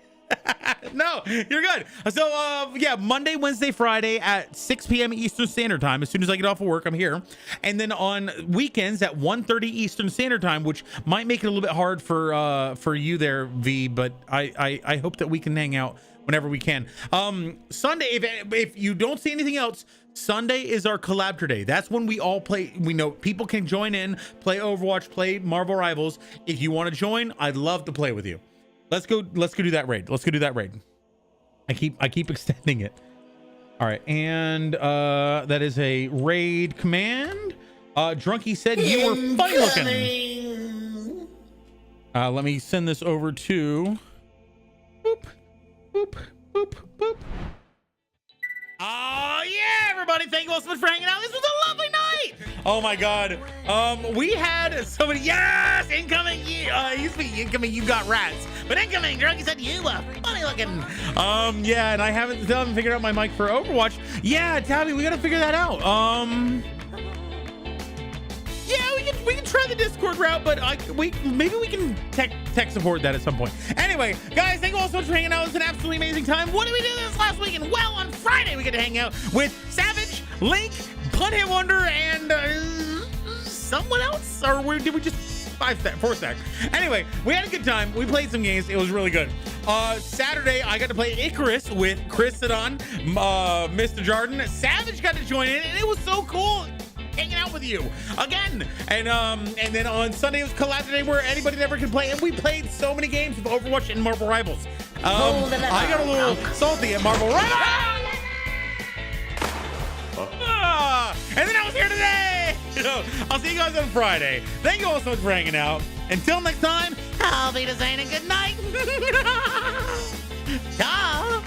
No, you're good. So yeah, Monday, Wednesday, Friday at 6 p.m. Eastern Standard Time. As soon as I get off of work, I'm here. And then on weekends at 1:30 Eastern Standard Time, which might make it a little bit hard for you there, V, but I hope that we can hang out whenever we can. Sunday, if you don't see anything else, Sunday is our collab today. That's when we all play. We know people can join in, play Overwatch, play Marvel Rivals. If you want to join, I'd love to play with you. Let's go do that raid. Let's go do that raid. I keep extending it. All right, and that is a raid command. Drunky said you were funny looking. Let me send this over to boop boop boop boop. Oh yeah, everybody! Thank you all so much for hanging out. This was a lovely night. Oh my god. We had so many. Yes, incoming. Used to be incoming. You got rats, but incoming. Drunky said you were funny looking. Yeah, and I haven't figured out my mic for Overwatch. Yeah, Tabby, we gotta figure that out. Yeah, we can try the Discord route, but maybe we can tech support that at some point. Anyway, guys, thank you all so much for hanging out. It was an absolutely amazing time. What did we do this last weekend? Well, on Friday we get to hang out with Savage, Link, Pun Hit Wonder, and someone else, or did we just 4 stack? Anyway, we had a good time. We played some games. It was really good. Saturday I got to play Icarus with Chris Sidon, Mr. Jordan. Savage got to join in, and it was so cool hanging out with you again. And then on Sunday it was collab today where anybody never can play, and we played so many games with Overwatch and Marvel Rivals. I got a little salty at Marvel Rivals. And then I was here today. I'll see you guys on Friday. Thank you all so much for hanging out. Until next time, I'll be saying a good night. Ciao.